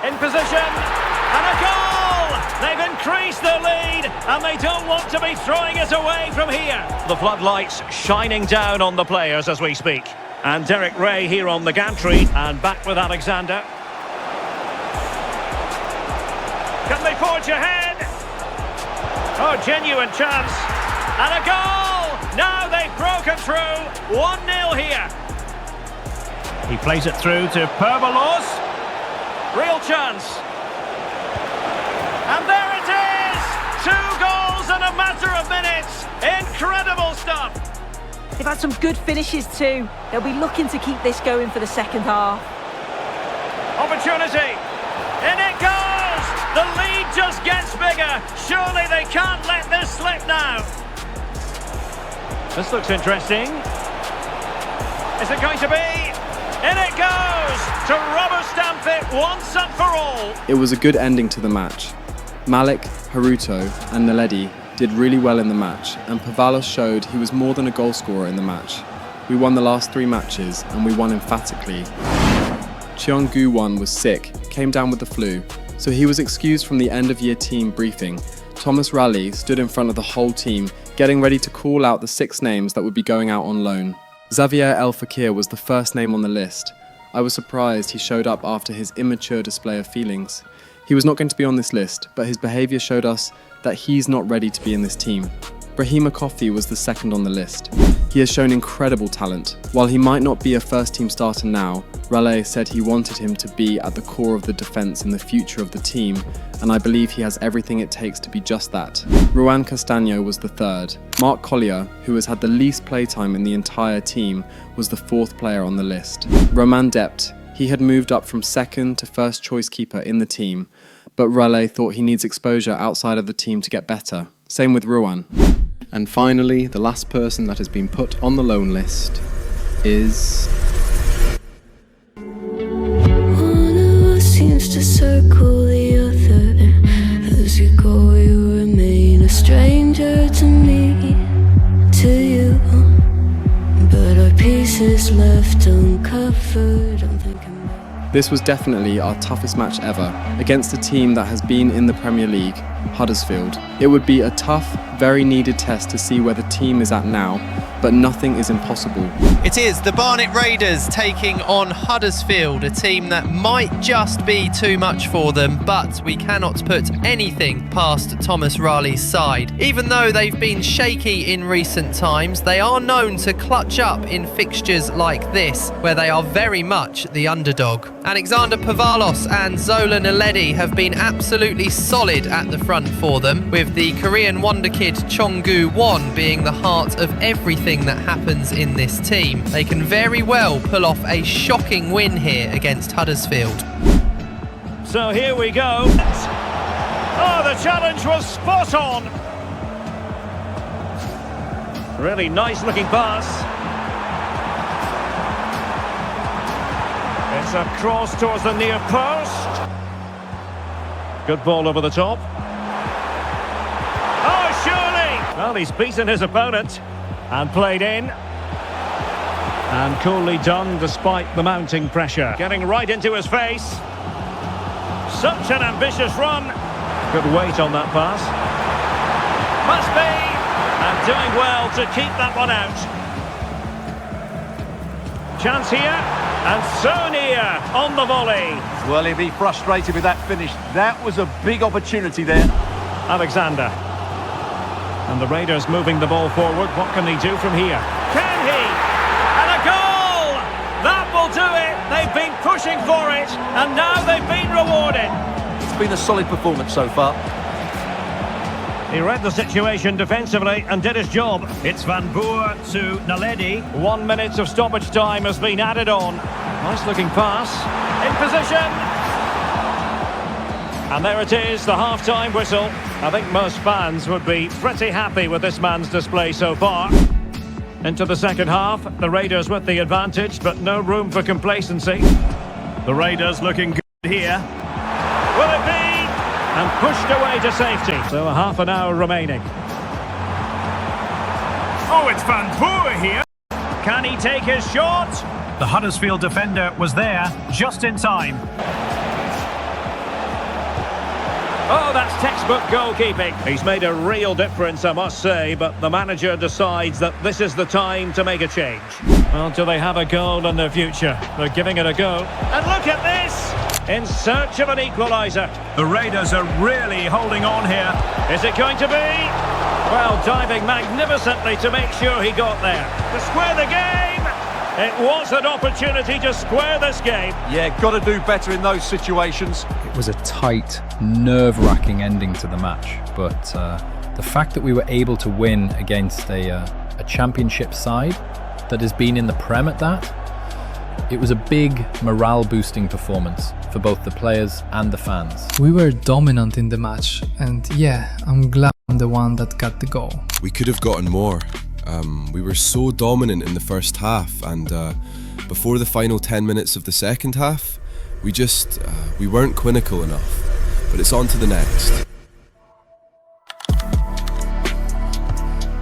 In position, and a goal! They've increased their lead, and they don't want to be throwing it away from here. The floodlights shining down on the players as we speak. And Derek Ray here on the gantry, and back with Alexander. Can they forge ahead? Oh, genuine chance. And a goal! Now they've broken through. 1-0 here. He plays it through to Pervalos. Real chance. And there it is! 2 goals in a matter of minutes. Incredible stuff. They've had some good finishes too. They'll be looking to keep this going for the second half. opportunity. In it goes! The lead just gets bigger. Surely they can't let this slip now. This looks interesting. Is it going to be? In it goes! To rubber stamp it once and for all. It was a good ending to the match. Malik, Haruto and Naledi did really well in the match, and Pavalos showed he was more than a goal scorer in the match. We won the last 3 matches, and we won emphatically. Cheong-gu was sick, came down with the flu, so he was excused from the end-of-year team briefing. Thomas Raleigh stood in front of the whole team, getting ready to call out the 6 names that would be going out on loan. Xavier El Fakir was the first name on the list. I was surprised he showed up after his immature display of feelings. He was not going to be on this list, but his behaviour showed us that he's not ready to be in this team. Brahima Kofi was the second on the list. He has shown incredible talent. While he might not be a first-team starter now, Raleigh said he wanted him to be at the core of the defence in the future of the team, and I believe he has everything it takes to be just that. Ruan Castaño was the third. Mark Collier, who has had the least playtime in the entire team, was the 4th player on the list. Roman Dept, he had moved up from second to first choice keeper in the team, but Raleigh thought he needs exposure outside of the team to get better. Same with Ruan. And finally, the last person that has been put on the loan list is... One of us seems to circle the other. As you go, you remain a stranger to me, to you. But our pieces left uncovered. I'm thinking This was definitely our toughest match ever, against a team that has been in the Premier League, Huddersfield. It would be a tough, very needed test to see where the team is at now, but nothing is impossible. It is the Barnet Raiders taking on Huddersfield, a team that might just be too much for them, but we cannot put anything past Thomas Raleigh's side. Even though they've been shaky in recent times, they are known to clutch up in fixtures like this, where they are very much the underdog. Alexander Pavalos and Zola Naledi have been absolutely solid at the front for them, with the Korean wonder kid Cheong-gu being the heart of everything that happens in this team. They can very well pull off a shocking win here against Huddersfield. So here we go. Oh, the challenge was spot on. Really nice looking pass. It's a cross towards the near post. Good ball over the top. Oh, surely! Well, he's beaten his opponent and played in. And coolly done despite the mounting pressure. Getting right into his face. Such an ambitious run. Good weight on that pass. Must be! And doing well to keep that one out. Chance here. And so near on the volley. Well, he'll be frustrated with that finish. That was a big opportunity there. Alexander. And the Raiders moving the ball forward. What can he do from here? Can he? And a goal! That will do it. They've been pushing for it, and now they've been rewarded. It's been a solid performance so far. He read the situation defensively and did his job. It's Van Boer to Naledi. 1 minute of stoppage time has been added on. Nice looking pass. In position. And there it is, the half-time whistle. I think most fans would be pretty happy with this man's display so far. Into the second half, the Raiders with the advantage, but no room for complacency. The Raiders looking good here. Will it be? And pushed away to safety. So a half an hour remaining. Oh, it's Van Boer here. Can he take his shot? The Huddersfield defender was there just in time. Oh, that's textbook goalkeeping. He's made a real difference, I must say, but the manager decides that this is the time to make a change. Well, do they have a goal in their future? They're giving it a go. And look at this! In search of an equaliser. The Raiders are really holding on here. Is it going to be? Well, diving magnificently to make sure he got there. To square the game! It was an opportunity to square this game. Yeah, got to do better in those situations. It was a tight, nerve-wracking ending to the match, but the fact that we were able to win against a championship side that has been in the Prem at that, it was a big morale-boosting performance for both the players and the fans. We were dominant in the match, and yeah, I'm glad I'm the one that got the goal. We could have gotten more. We were so dominant in the first half, and before the final 10 minutes of the second half, we weren't clinical enough. But it's on to the next.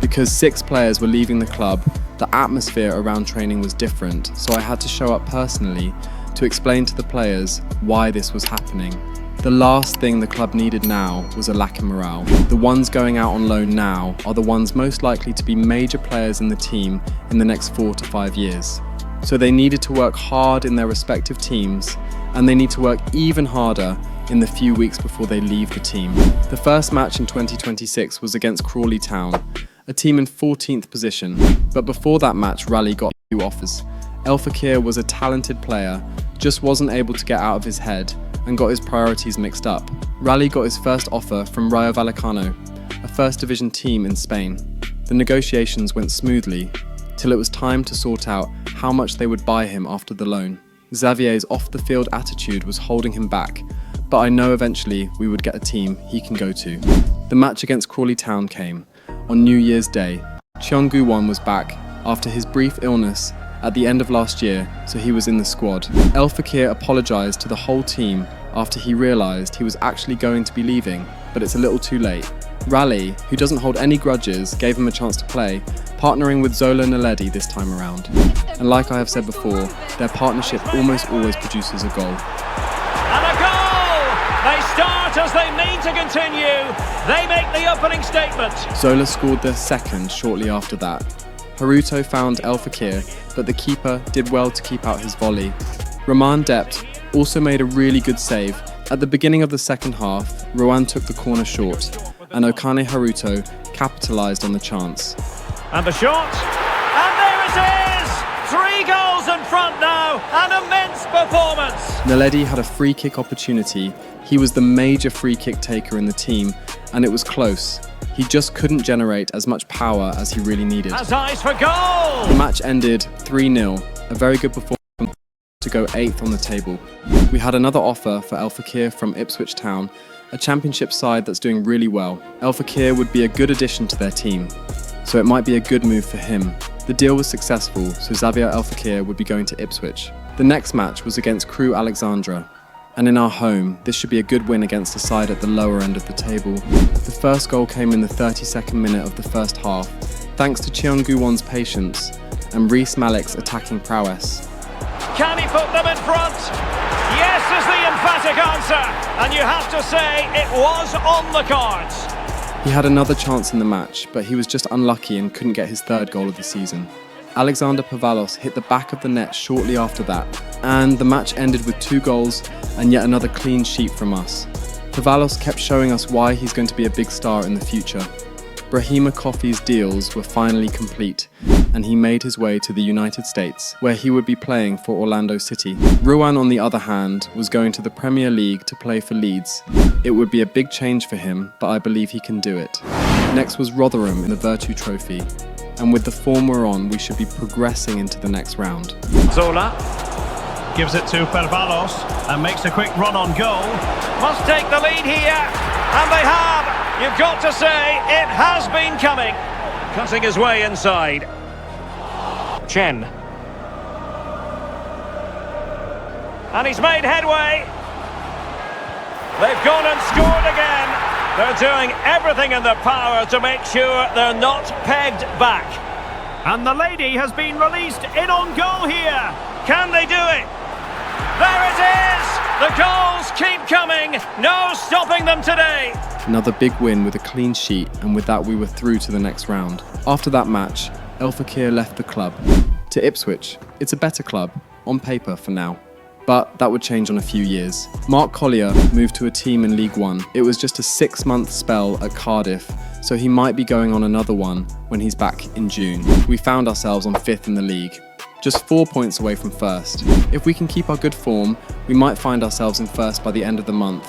Because 6 players were leaving the club, the atmosphere around training was different, so I had to show up personally to explain to the players why this was happening. The last thing the club needed now was a lack of morale. The ones going out on loan now are the ones most likely to be major players in the team in the next 4 to 5 years. So they needed to work hard in their respective teams, and they need to work even harder in the few weeks before they leave the team. The first match in 2026 was against Crawley Town, a team in 14th position. But before that match, Raleigh got a few offers. El Fakir was a talented player, just wasn't able to get out of his head and got his priorities mixed up. Raleigh got his first offer from Rayo Vallecano, a first division team in Spain. The negotiations went smoothly till it was time to sort out how much they would buy him after the loan. Xavier's off-the-field attitude was holding him back, but I know eventually we would get a team he can go to. The match against Crawley Town came on New Year's Day. Cheong-gu-won was back after his brief illness at the end of last year, so he was in the squad. El Fakir apologised to the whole team after he realised he was actually going to be leaving, but it's a little too late. Raleigh, who doesn't hold any grudges, gave him a chance to play, partnering with Zola Naledi this time around. And like I have said before, their partnership almost always produces a goal. And a goal! They start as they mean to continue. They make the opening statement. Zola scored their second shortly after that. Haruto found El Fakir, but the keeper did well to keep out his volley. Roman Dept also made a really good save. At the beginning of the second half, Rowan took the corner short, and Okane Haruto capitalised on the chance. And the shot, and there it is! 3 goals in front now, an immense performance! Naledi had a free kick opportunity. He was the major free kick taker in the team, and it was close. He just couldn't generate as much power as he really needed. Has eyes for goal! The match ended 3-0, a very good performance to go 8th on the table. We had another offer for El Fakir from Ipswich Town, a championship side that's doing really well. El Fakir would be a good addition to their team, so it might be a good move for him. The deal was successful, so Xavier El Fakir would be going to Ipswich. The next match was against Crewe Alexandra, and in our home, this should be a good win against a side at the lower end of the table. The first goal came in the 32nd minute of the first half, thanks to Cheong-gu-won's patience and Rees Malik's attacking prowess. Can he put them in front? Yes is the emphatic answer, and you have to say it was on the cards. He had another chance in the match, but he was just unlucky and couldn't get his 3rd goal of the season. Alexander Pavalos hit the back of the net shortly after that, and the match ended with 2 goals and yet another clean sheet from us. Pavalos kept showing us why he's going to be a big star in the future. Brahima Coffey's deals were finally complete, and he made his way to the United States, where he would be playing for Orlando City. Ruan, on the other hand, was going to the Premier League to play for Leeds. It would be a big change for him, but I believe he can do it. Next was Rotherham in the Virtue Trophy, and with the form we're on, we should be progressing into the next round. Zola gives it to Pervalos and makes a quick run on goal. Must take the lead here, and they have. You've got to say, it has been coming. Cutting his way inside. Chen. And he's made headway. They've gone and scored again. They're doing everything in their power to make sure they're not pegged back. And the lady has been released in on goal here. Can they do it? There it is! The goals keep coming. No stopping them today. Another big win with a clean sheet, and with that we were through to the next round. After that match, El Fakir left the club to Ipswich. It's a better club, on paper for now. But that would change on a few years. Mark Collier moved to a team in League One. It was just a 6-month spell at Cardiff, so he might be going on another one when he's back in June. We found ourselves on 5th in the league. just 4 points away from first. If we can keep our good form, we might find ourselves in first by the end of the month.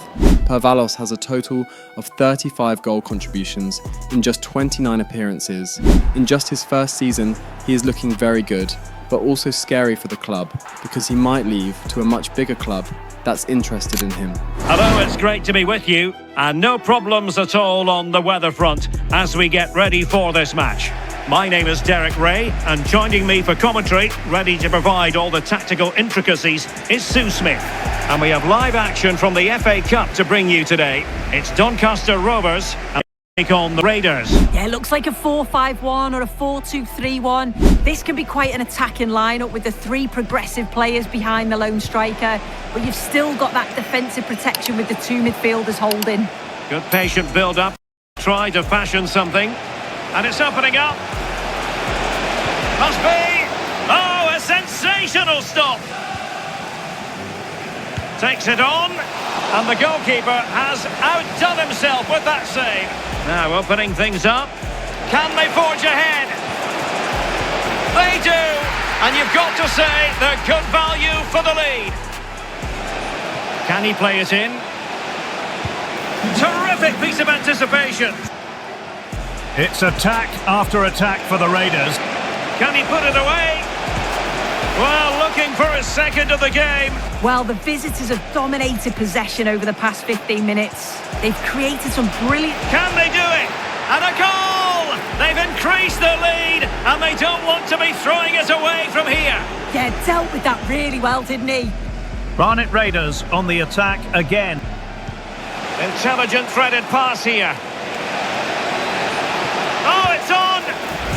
Pervalos has a total of 35 goal contributions in just 29 appearances. In just his first season, he is looking very good, but also scary for the club because he might leave to a much bigger club that's interested in him. Hello, it's great to be with you, and no problems at all on the weather front as we get ready for this match. My name is Derek Ray, and joining me for commentary, ready to provide all the tactical intricacies, is Sue Smith. And we have live action from the FA Cup to bring you today. It's Doncaster Rovers and take on the Raiders. Yeah, it looks like a 4-5-1 or a 4-2-3-1. This can be quite an attacking lineup with the three progressive players behind the lone striker, but you've still got that defensive protection with the two midfielders holding. Good patient build-up. Try to fashion something. And it's opening up. Must be. Oh, a sensational stop. Takes it on. And the goalkeeper has outdone himself with that save. Now opening things up. Can they forge ahead? They do. And you've got to say they're good value for the lead. Can he play it in? Terrific piece of anticipation. It's attack after attack for the Raiders. Can he put it away? Well, looking for his second of the game. Well, the visitors have dominated possession over the past 15 minutes. They've created some brilliant... Can they do it? And a goal! They've increased their lead, and they don't want to be throwing it away from here. Yeah, dealt with that really well, didn't he? Barnet Raiders on the attack again. Intelligent threaded pass here. Oh, it's on!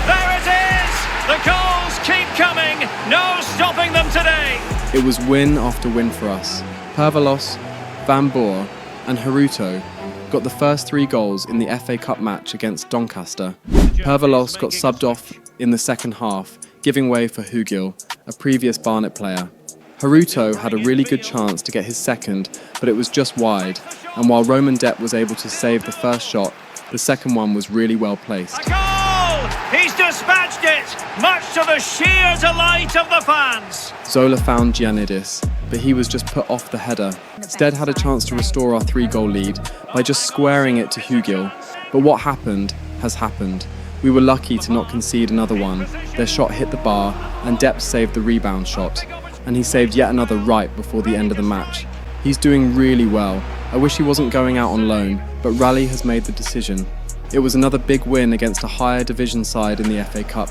There it is! The goals keep coming! No stopping them today! It was win after win for us. Pervalos, Van Boer and Haruto got the first 3 goals in the FA Cup match against Doncaster. Pervalos got subbed off in the second half, giving way for Hugil, a previous Barnet player. Haruto had a really good chance to get his second, but it was just wide, and while Roman Depp was able to save the first shot, the second one was really well placed. A goal! He's dispatched it, much to the sheer delight of the fans. Zola found Giannidis, but he was just put off the header. Stead had a chance to restore our 3-goal lead by just squaring it to Hugil, but what happened has happened. We were lucky to not concede another one. Their shot hit the bar, and Depp saved the rebound shot, and he saved yet another right before the end of the match. He's doing really well. I wish he wasn't going out on loan, but Raleigh has made the decision. It was another big win against a higher division side in the FA Cup,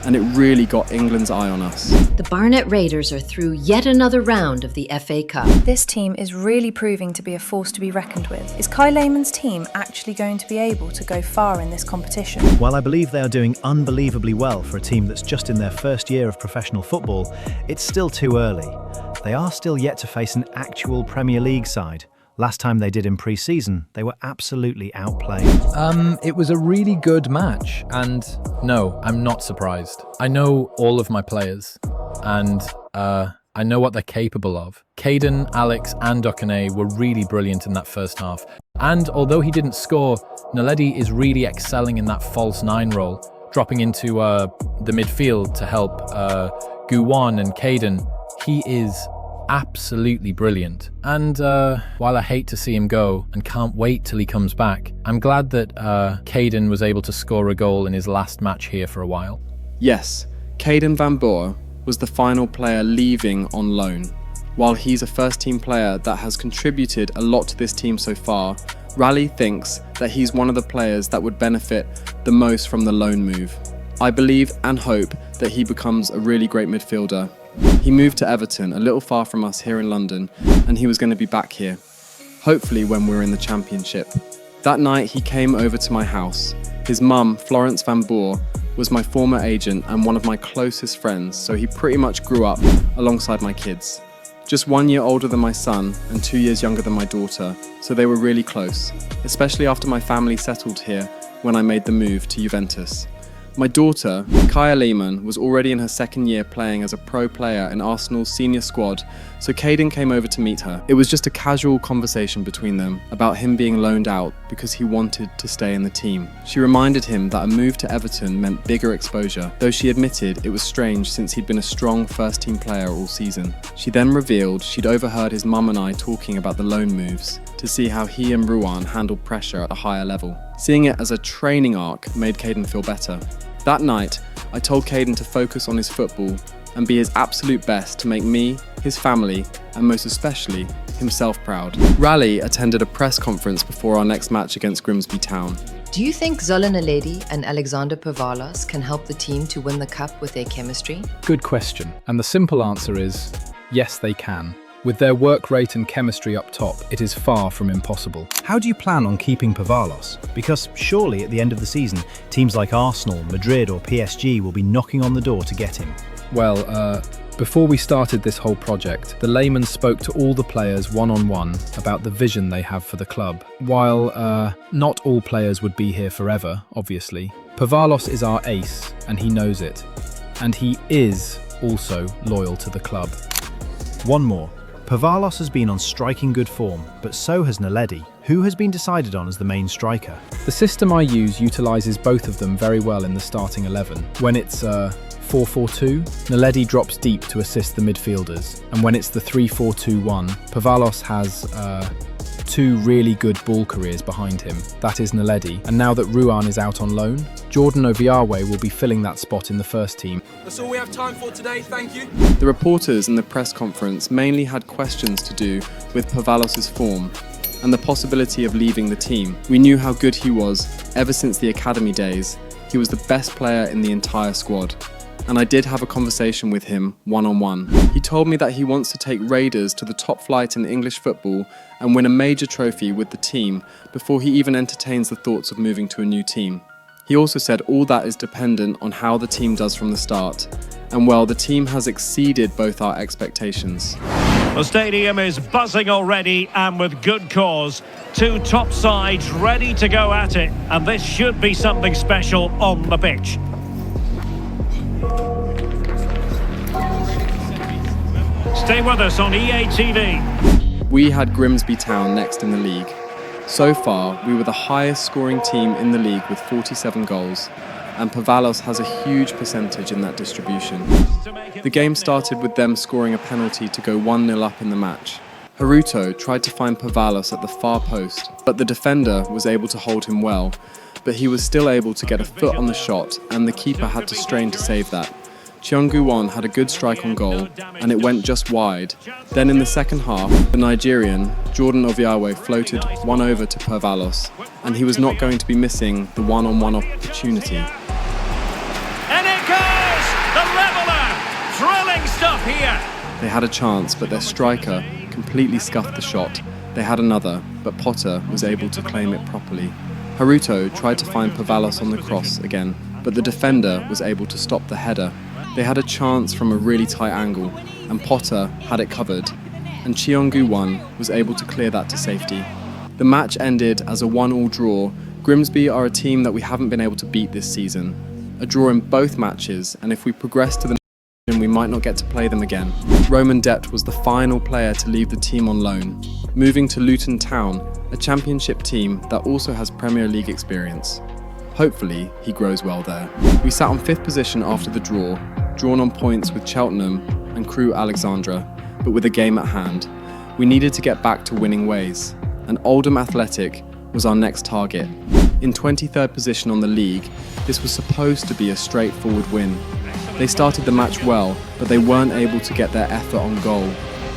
and it really got England's eye on us. The Barnet Raiders are through yet another round of the FA Cup. This team is really proving to be a force to be reckoned with. Is Kai Lehmann's team actually going to be able to go far in this competition? While I believe they are doing unbelievably well for a team that's just in their first year of professional football, it's still too early. They are still yet to face an actual Premier League side. Last time they did in pre-season, they were absolutely outplayed. It was a really good match, and no, I'm not surprised. I know all of my players, and I know what they're capable of. Caden, Alex, and Dokane were really brilliant in that first half. And although he didn't score, Naledi is really excelling in that false 9 role, dropping into the midfield to help Guwan and Caden. He is absolutely brilliant. And while I hate to see him go and can't wait till he comes back, I'm glad that Caden was able to score a goal in his last match here for a while. Yes, Caden Van Boer was the final player leaving on loan. While he's a first-team player that has contributed a lot to this team so far, Raleigh thinks that he's one of the players that would benefit the most from the loan move. I believe and hope that he becomes a really great midfielder. He moved to Everton, a little far from us here in London, and he was going to be back here, hopefully when we're in the Championship. That night he came over to my house. His mum, Florence Van Boer, was my former agent and one of my closest friends, so he pretty much grew up alongside my kids. Just 1 year older than my son and 2 years younger than my daughter, so they were really close, especially after my family settled here when I made the move to Juventus. My daughter, Kaya Lehmann, was already in her second year playing as a pro player in Arsenal's senior squad, so Caden came over to meet her. It was just a casual conversation between them about him being loaned out because he wanted to stay in the team. She reminded him that a move to Everton meant bigger exposure, though she admitted it was strange since he'd been a strong first-team player all season. She then revealed she'd overheard his mum and I talking about the loan moves to see how he and Ruan handled pressure at a higher level. Seeing it as a training arc made Caden feel better. That night, I told Caden to focus on his football and be his absolute best to make me, his family, and most especially, himself proud. Raleigh attended a press conference before our next match against Grimsby Town. Do you think Zola Naledi and Alexander Pavalos can help the team to win the cup with their chemistry? Good question. And the simple answer is, yes, they can. With their work rate and chemistry up top, it is far from impossible. How do you plan on keeping Pavalos? Because surely at the end of the season, teams like Arsenal, Madrid or PSG will be knocking on the door to get him. Well, before we started this whole project, the Lehmann spoke to all the players one-on-one about the vision they have for the club. While not all players would be here forever, obviously, Pavalos is our ace and he knows it. And he is also loyal to the club. One more. Pavalos has been on striking good form, but so has Naledi, who has been decided on as the main striker. The system I use utilises both of them very well in the starting 11. When it's 4-4-2, Naledi drops deep to assist the midfielders, and when it's the 3-4-2-1, Pavalos has two really good ball careers behind him. That is Naledi, and now that Ruan is out on loan, Jordan Obiawe will be filling that spot in the first team. That's all we have time for today, thank you. The reporters in the press conference mainly had questions to do with Pavalos' form and the possibility of leaving the team. We knew how good he was ever since the academy days. He was the best player in the entire squad. And I did have a conversation with him one-on-one. He told me that he wants to take Raiders to the top flight in English football and win a major trophy with the team before he even entertains the thoughts of moving to a new team. He also said all that is dependent on how the team does from the start. And well, the team has exceeded both our expectations. The stadium is buzzing already, and with good cause. Two top sides ready to go at it, and this should be something special on the pitch. Stay with us on EA TV. We had Grimsby Town next in the league. So far, we were the highest scoring team in the league with 47 goals, and Pavalos has a huge percentage in that distribution. The game started with them scoring a penalty to go 1-0 up in the match. Haruto tried to find Pavalos at the far post, but the defender was able to hold him well, but he was still able to get a foot on the shot, and the keeper had to strain to save that. Cheongu-won had a good strike on goal, and it went just wide. Then in the second half, the Nigerian, Jordan Obiawe, floated one over to Pavalos, and he was not going to be missing the one-on-one opportunity. And it goes! The leveller! Thrilling stuff here! They had a chance, but their striker completely scuffed the shot. They had another, but Potter was able to claim it properly. Haruto tried to find Pavalos on the cross again, but the defender was able to stop the header. They had a chance from a really tight angle, and Potter had it covered, and Cheongu-won was able to clear that to safety. The match ended as a 1-1 draw. Grimsby are a team that we haven't been able to beat this season. A draw in both matches, and if we progress to the next, we might not get to play them again. Roman Det was the final player to leave the team on loan, moving to Luton Town, a championship team that also has Premier League experience. Hopefully, he grows well there. We sat on 5th position after the draw, drawn on points with Cheltenham and Crewe Alexandra, but with a game at hand. We needed to get back to winning ways, and Oldham Athletic was our next target. In 23rd position on the league, this was supposed to be a straightforward win. They started the match well, but they weren't able to get their effort on goal.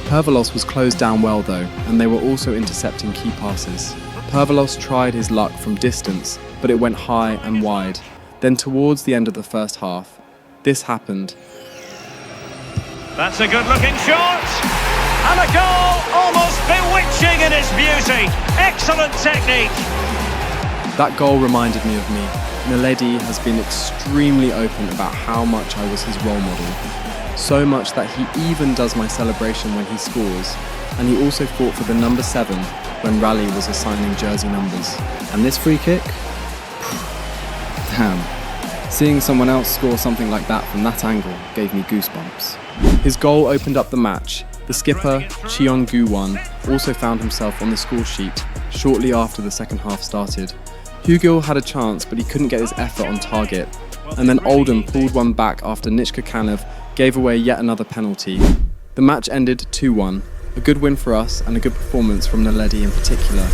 Pavalos was closed down well though, and they were also intercepting key passes. Pavalos tried his luck from distance, but it went high and wide. Then towards the end of the first half, this happened. That's a good-looking shot! And a goal almost bewitching in its beauty. Excellent technique. That goal reminded me of me. Naledi has been extremely open about how much I was his role model. So much that he even does my celebration when he scores. And he also fought for the number 7 when Raleigh was assigning jersey numbers. And this free kick? Damn. Seeing someone else score something like that from that angle gave me goosebumps. His goal opened up the match. The skipper, Cheon Gu-won, also found himself on the score sheet shortly after the second half started. Hugil had a chance, but he couldn't get his effort on target. And then Oldham pulled one back after Nishka Kanev gave away yet another penalty. The match ended 2-1, a good win for us and a good performance from Naledi in particular.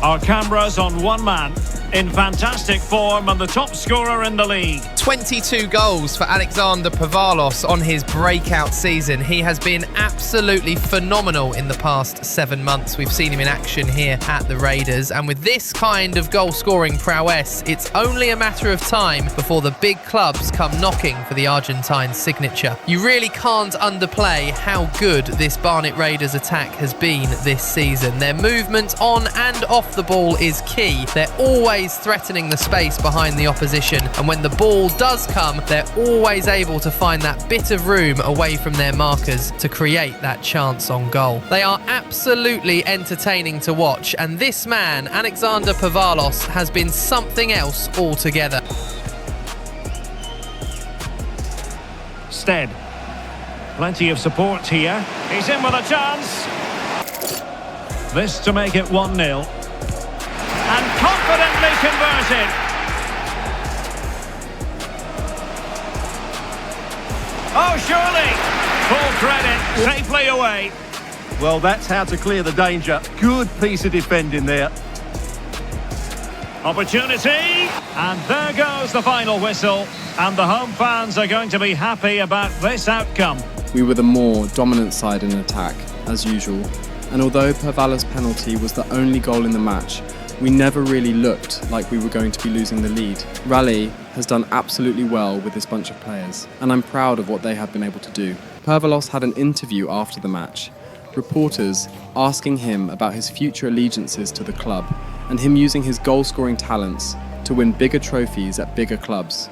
Our cameras on one man in fantastic form and the top scorer in the league. 22 goals for Alexander Pavalos on his breakout season. He has been absolutely phenomenal in the past 7 months. We've seen him in action here at the Raiders, and with this kind of goal-scoring prowess, it's only a matter of time before the big clubs come knocking for the Argentine signature. You really can't underplay how good this Barnet Raiders attack has been this season. Their movement on and off the ball is key. They're always threatening the space behind the opposition, and when the ball does come, they're always able to find that bit of room away from their markers to create that chance on goal. They are absolutely entertaining to watch, and this man, Alexander Pavalos, has been something else altogether. Stead. Plenty of support here. He's in with a chance. This to make it 1-0. And confidently converted. Oh, surely. Full credit. Safely away. Well, that's how to clear the danger. Good piece of defending there. Opportunity. And there goes the final whistle. And the home fans are going to be happy about this outcome. We were the more dominant side in attack, as usual. And although Pavalos' penalty was the only goal in the match, we never really looked like we were going to be losing the lead. Raleigh has done absolutely well with this bunch of players, and I'm proud of what they have been able to do. Pavalos had an interview after the match, reporters asking him about his future allegiances to the club, and him using his goal-scoring talents to win bigger trophies at bigger clubs.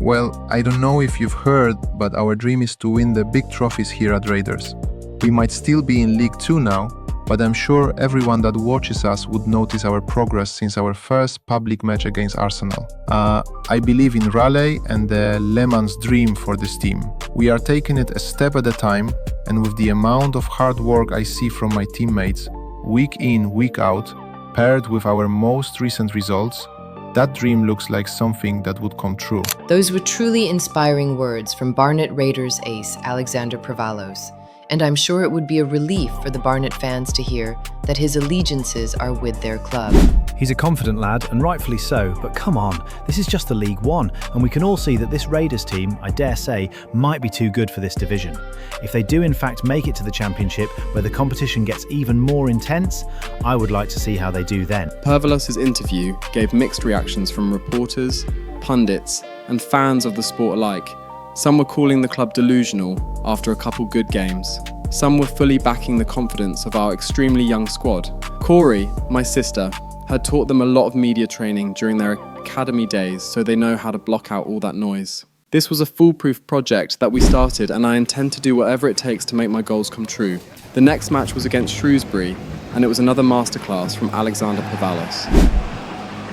Well, I don't know if you've heard, but our dream is to win the big trophies here at Raiders. We might still be in League 2 now, but I'm sure everyone that watches us would notice our progress since our first public match against Arsenal. I believe in Raleigh and the Lehmann's dream for this team. We are taking it a step at a time, and with the amount of hard work I see from my teammates, week in, week out, paired with our most recent results, that dream looks like something that would come true. Those were truly inspiring words from Barnet Raiders ace Alexander Pavalos. And I'm sure it would be a relief for the Barnet fans to hear that his allegiances are with their club. He's a confident lad, and rightfully so, but come on, this is just the League One, and we can all see that this Raiders team, I dare say, might be too good for this division. If they do in fact make it to the Championship, where the competition gets even more intense, I would like to see how they do then. Pavalos' interview gave mixed reactions from reporters, pundits, and fans of the sport alike. Some were calling the club delusional after a couple good games. Some were fully backing the confidence of our extremely young squad. Kori, my sister, had taught them a lot of media training during their academy days, so they know how to block out all that noise. This was a foolproof project that we started, and I intend to do whatever it takes to make my goals come true. The next match was against Shrewsbury, and it was another masterclass from Alexander Pavalos.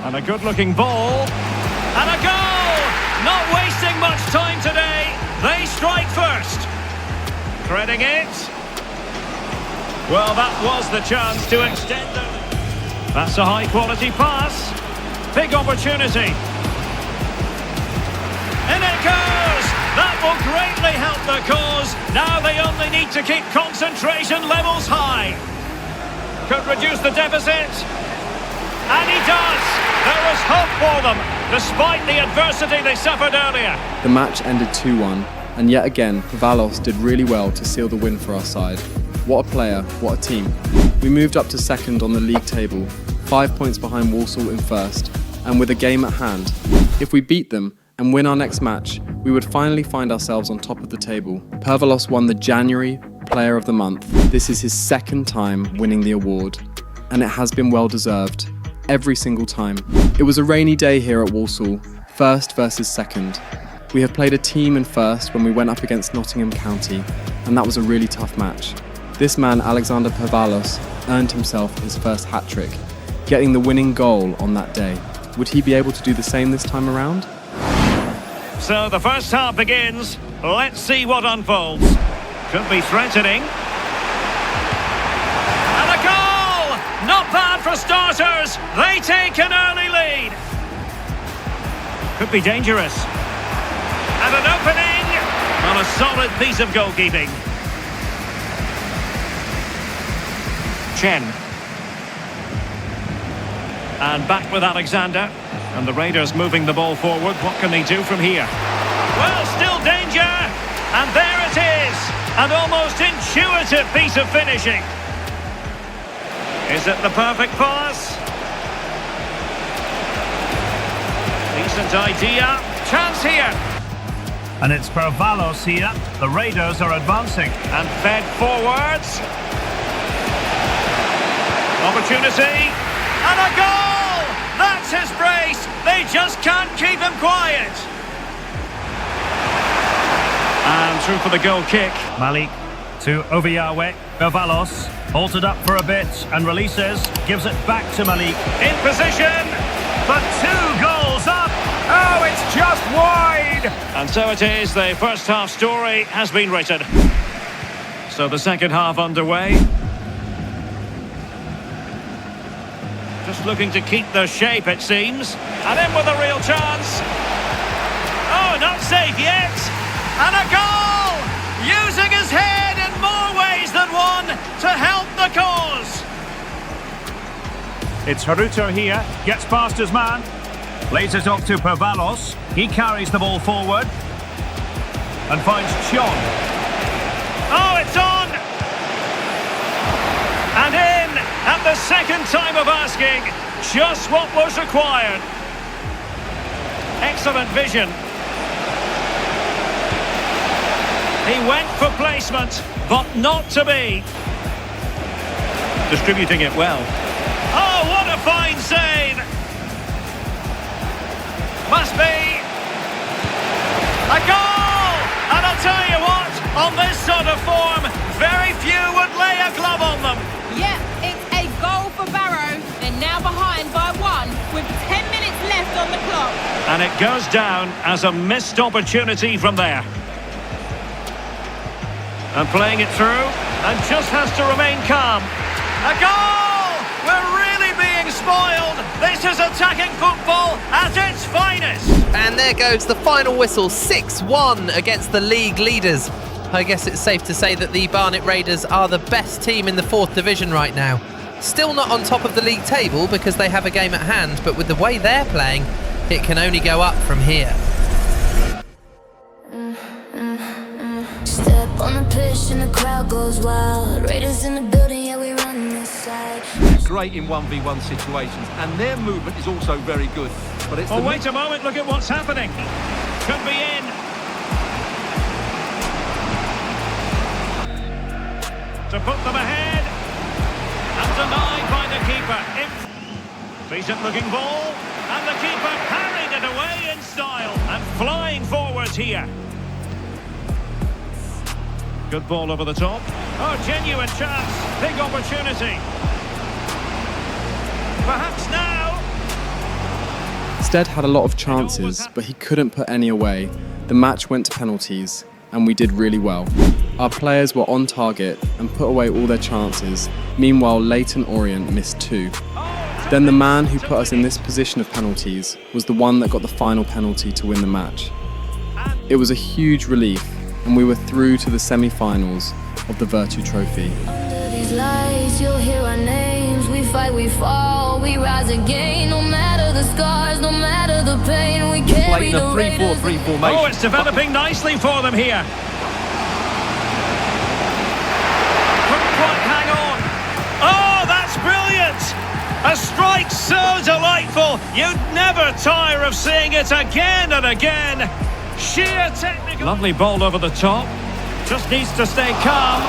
And a good-looking ball. And a goal! Not wasting much time today. They strike first. Threading it. Well, that was the chance to extend them. That's a high-quality pass. Big opportunity. In it goes! That will greatly help the cause. Now they only need to keep concentration levels high. Could reduce the deficit. And he does! There was hope for them, despite the adversity they suffered earlier. The match ended 2-1, and yet again, Pavalos did really well to seal the win for our side. What a player, what a team. We moved up to second on the league table, 5 points behind Walsall in first, and with a game at hand. If we beat them and win our next match, we would finally find ourselves on top of the table. Pavalos won the January Player of the Month. This is his second time winning the award, and it has been well deserved. Every single time. It was a rainy day here at Walsall, first versus second. We have played a team in first when we went up against Nottingham County, and that was a really tough match. This man, Alexander Pavalos, earned himself his first hat-trick, getting the winning goal on that day. Would he be able to do the same this time around? So the first half begins. Let's see what unfolds. Could be threatening. And a goal! Not bad for starters. They take an early lead. Could be dangerous. And an opening on a solid piece of goalkeeping. Chen. And back with Alexander. And the Raiders moving the ball forward. What can they do from here? Well, still danger. And there it is. An almost intuitive piece of finishing. Is it the perfect pass? Decent idea. Chance here. And it's Pervalos here. The Raiders are advancing. And fed forwards. Opportunity. And a goal! That's his brace. They just can't keep him quiet. And through for the goal kick. Malik to Oviawe. Pervalos halted up for a bit and releases. Gives it back to Malik. In position. The 2 goals up. Oh, it's just wide. And so it is. The first half story has been written. So the second half underway. Just looking to keep their shape, it seems. And in with a real chance. Oh, not safe yet. And a goal! Using his head in more ways than one to help the cause. It's Haruto here. Gets past his man. Plays it off to Pervalos. He carries the ball forward. And finds Chon. Oh, it's on! And in at the second time of asking. Just what was required. Excellent vision. He went for placement, but not to be. Distributing it well. Oh, what a fine save! Must be a goal! And I'll tell you what, on this sort of form, very few would lay a glove on them. Yeah, it's a goal for Barrow. They're now behind by 1 with 10 minutes left on the clock. And it goes down as a missed opportunity from there. And playing it through, and just has to remain calm. A goal! We're really being spoiled. This is attacking football at its finest. And there goes the final whistle, 6-1 against the league leaders. I guess it's safe to say that the Barnet Raiders are the best team in the 4th division right now. Still not on top of the league table because they have a game at hand, but with the way they're playing, it can only go up from here. Step on the pitch and the crowd goes wild. Raiders in the building, yeah, we run this side. Great in 1v1 situations, and their movement is also very good. But it's wait a moment, look at what's happening. Could be in. To put them ahead. And denied by the keeper. Decent looking ball. And the keeper parried it away in style. And flying forwards here. Good ball over the top. Oh, genuine chance. Big opportunity. Perhaps now. Stead had a lot of chances, but he couldn't put any away. The match went to penalties, and we did really well. Our players were on target and put away all their chances. Meanwhile, Leyton Orient missed 2. Then the man who put us in this position of penalties was the one that got the final penalty to win the match. It was a huge relief, and we were through to the semi-finals of the Virtu Trophy. Under these lights, you'll hear our names. We fight, we fall, we rise again. No matter the scars, no matter the pain, we carry the Raiders. 3-4-3 formation. Oh, it's developing nicely for them here. Couldn't quite hang on. Oh, that's brilliant! A strike so delightful, you'd never tire of seeing it again and again. Sheer technical. Lovely ball over the top. Just needs to stay calm.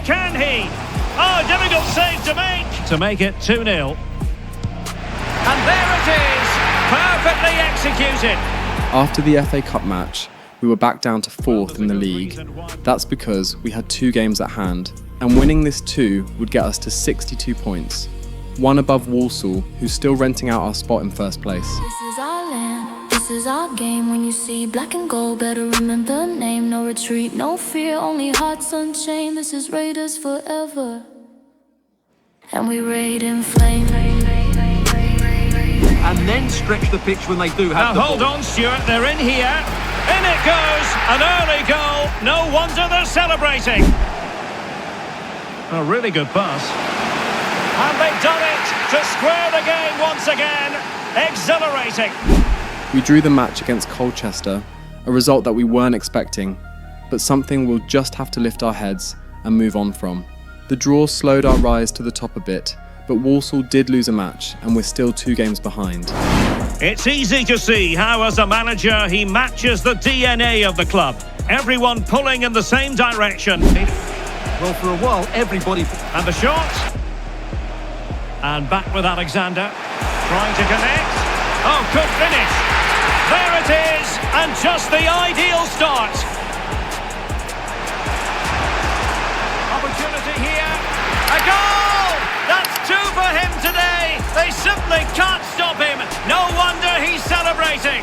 Can he? Oh, difficult save to make. To make it 2-0. And there it is. Perfectly executed. After the FA Cup match, we were back down to 4th in the league. That's because we had 2 games at hand, and winning this 2 would get us to 62 points. one above Walsall, who's still renting out our spot in first place. This is our land, this is our game. When you see black and gold, better remember the name. No retreat, no fear, only hearts unchained. This is Raiders forever, and we raid in flame. And then stretch the pitch when they do have the ball. Hold on, Stuart, they're in here. In it goes, an early goal. No wonder they're celebrating. A really good pass. And they've done it to square the game once again. Exhilarating. We drew the match against Colchester, a result that we weren't expecting, but something we'll just have to lift our heads and move on from. The draw slowed our rise to the top a bit, but Walsall did lose a match and we're still 2 games behind. It's easy to see how, as a manager, he matches the DNA of the club. Everyone pulling in the same direction. Well, for a while, everybody... And the shot. And back with Alexander. Trying to connect. Oh, good finish. There it is. And just the ideal start. Opportunity here. A goal! That's 2 for him today. They simply can't stop him. No wonder he's celebrating.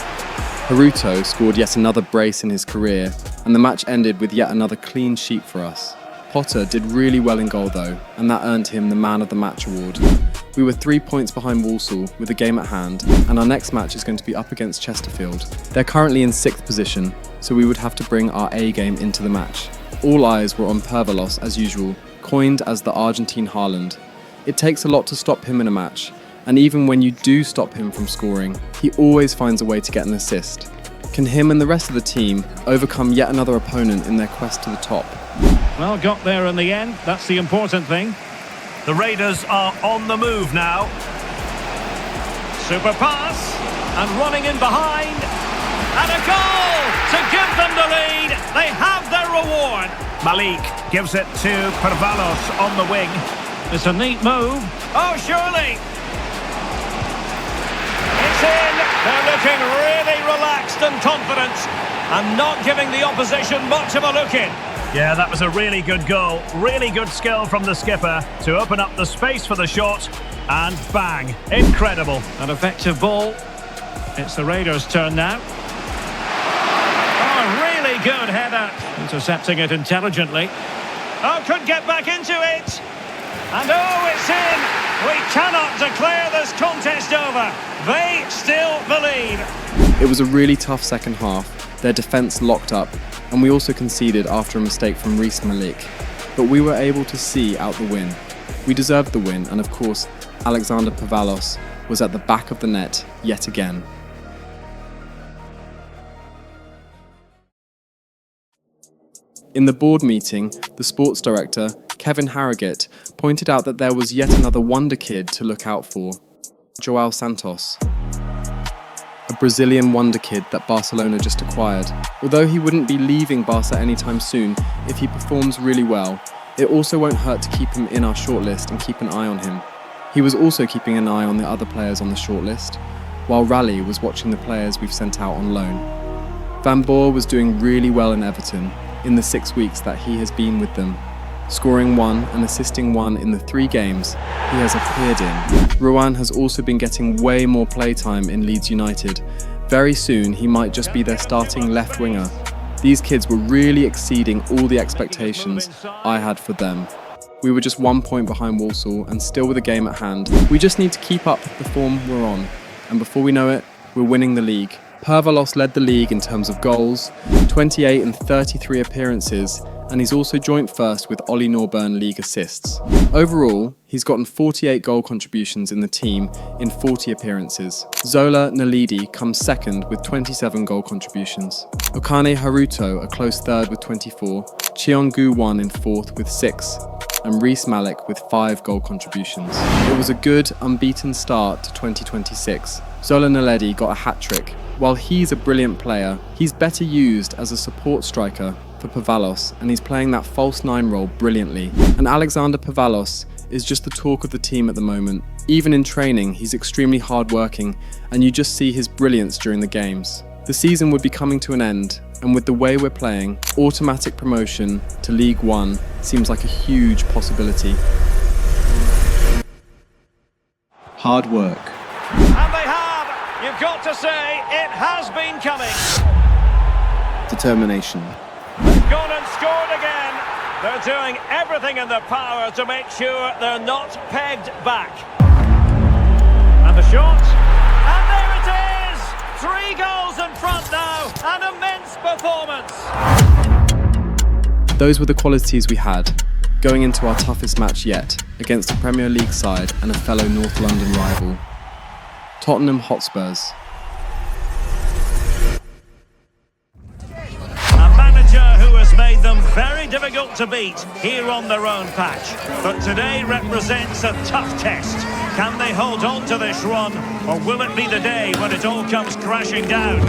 Haruto scored yet another brace in his career, and the match ended with yet another clean sheet for us. Potter did really well in goal though, and that earned him the Man of the Match award. We were 3 points behind Walsall with the game at hand, and our next match is going to be up against Chesterfield. They're currently in 6th position, so we would have to bring our A game into the match. All eyes were on Pervalos as usual, coined as the Argentine Haaland. It takes a lot to stop him in a match, and even when you do stop him from scoring, he always finds a way to get an assist. Can him and the rest of the team overcome yet another opponent in their quest to the top? Well, got there in the end. That's the important thing. The Raiders are on the move now. Super pass. And running in behind. And a goal to give them the lead. They have their reward. Malik gives it to Pervalos on the wing. It's a neat move. Oh, surely. It's in. They're looking really relaxed and confident and not giving the opposition much of a look in. Yeah, that was a really good goal. Really good skill from the skipper to open up the space for the shot. And bang. Incredible. An effective ball. It's the Raiders' turn now. Oh, really good header. Intercepting it intelligently. Oh, could get back into it. And oh, it's in. We cannot declare this contest over. They still believe. It was a really tough second half. Their defence locked up, and we also conceded after a mistake from Reece Malik. But we were able to see out the win. We deserved the win, and of course, Alexander Pervalos was at the back of the net yet again. In the board meeting, the sports director, Kevin Harrogate, pointed out that there was yet another wonder kid to look out for, João Santos, a Brazilian wonder kid that Barcelona just acquired. Although he wouldn't be leaving Barca anytime soon, if he performs really well, it also won't hurt to keep him in our shortlist and keep an eye on him. He was also keeping an eye on the other players on the shortlist, while Raleigh was watching the players we've sent out on loan. Van Boer was doing really well in Everton in the 6 weeks that he has been with them, scoring 1 and assisting 1 in the 3 games he has appeared in. Ruan has also been getting way more playtime in Leeds United. Very soon he might just be their starting left winger. These kids were really exceeding all the expectations I had for them. We were just 1 point behind Walsall and still with a game at hand. We just need to keep up the form we're on, and before we know it, we're winning the league. Pervalos led the league in terms of goals, 28 and 33 appearances, and he's also joint first with Ollie Norburn league assists. Overall, he's gotten 48 goal contributions in the team in 40 appearances. Zola Naledi comes second with 27 goal contributions. Okane Haruto a close third with 24, Cheongu Won in fourth with 6, and Reece Malik with 5 goal contributions. It was a good, unbeaten start to 2026. Zola Naledi got a hat-trick. While he's a brilliant player, he's better used as a support striker for Pervalos, and he's playing that false 9 role brilliantly. And Alexander Pervalos is just the talk of the team at the moment. Even in training, he's extremely hard-working, and you just see his brilliance during the games. The season would be coming to an end, and with the way we're playing, automatic promotion to League One seems like a huge possibility. hard work. And they have! You've got to say, it has been coming. Determination. They've gone and scored again. They're doing everything in their power to make sure they're not pegged back. And the shot. And there it is! 3 goals in front now. An immense performance. Those were the qualities we had, going into our toughest match yet, against a Premier League side and a fellow North London rival. Tottenham Hotspurs. A manager who has made them very difficult to beat here on their own patch. But today represents a tough test. Can they hold on to this run, or will it be the day when it all comes crashing down?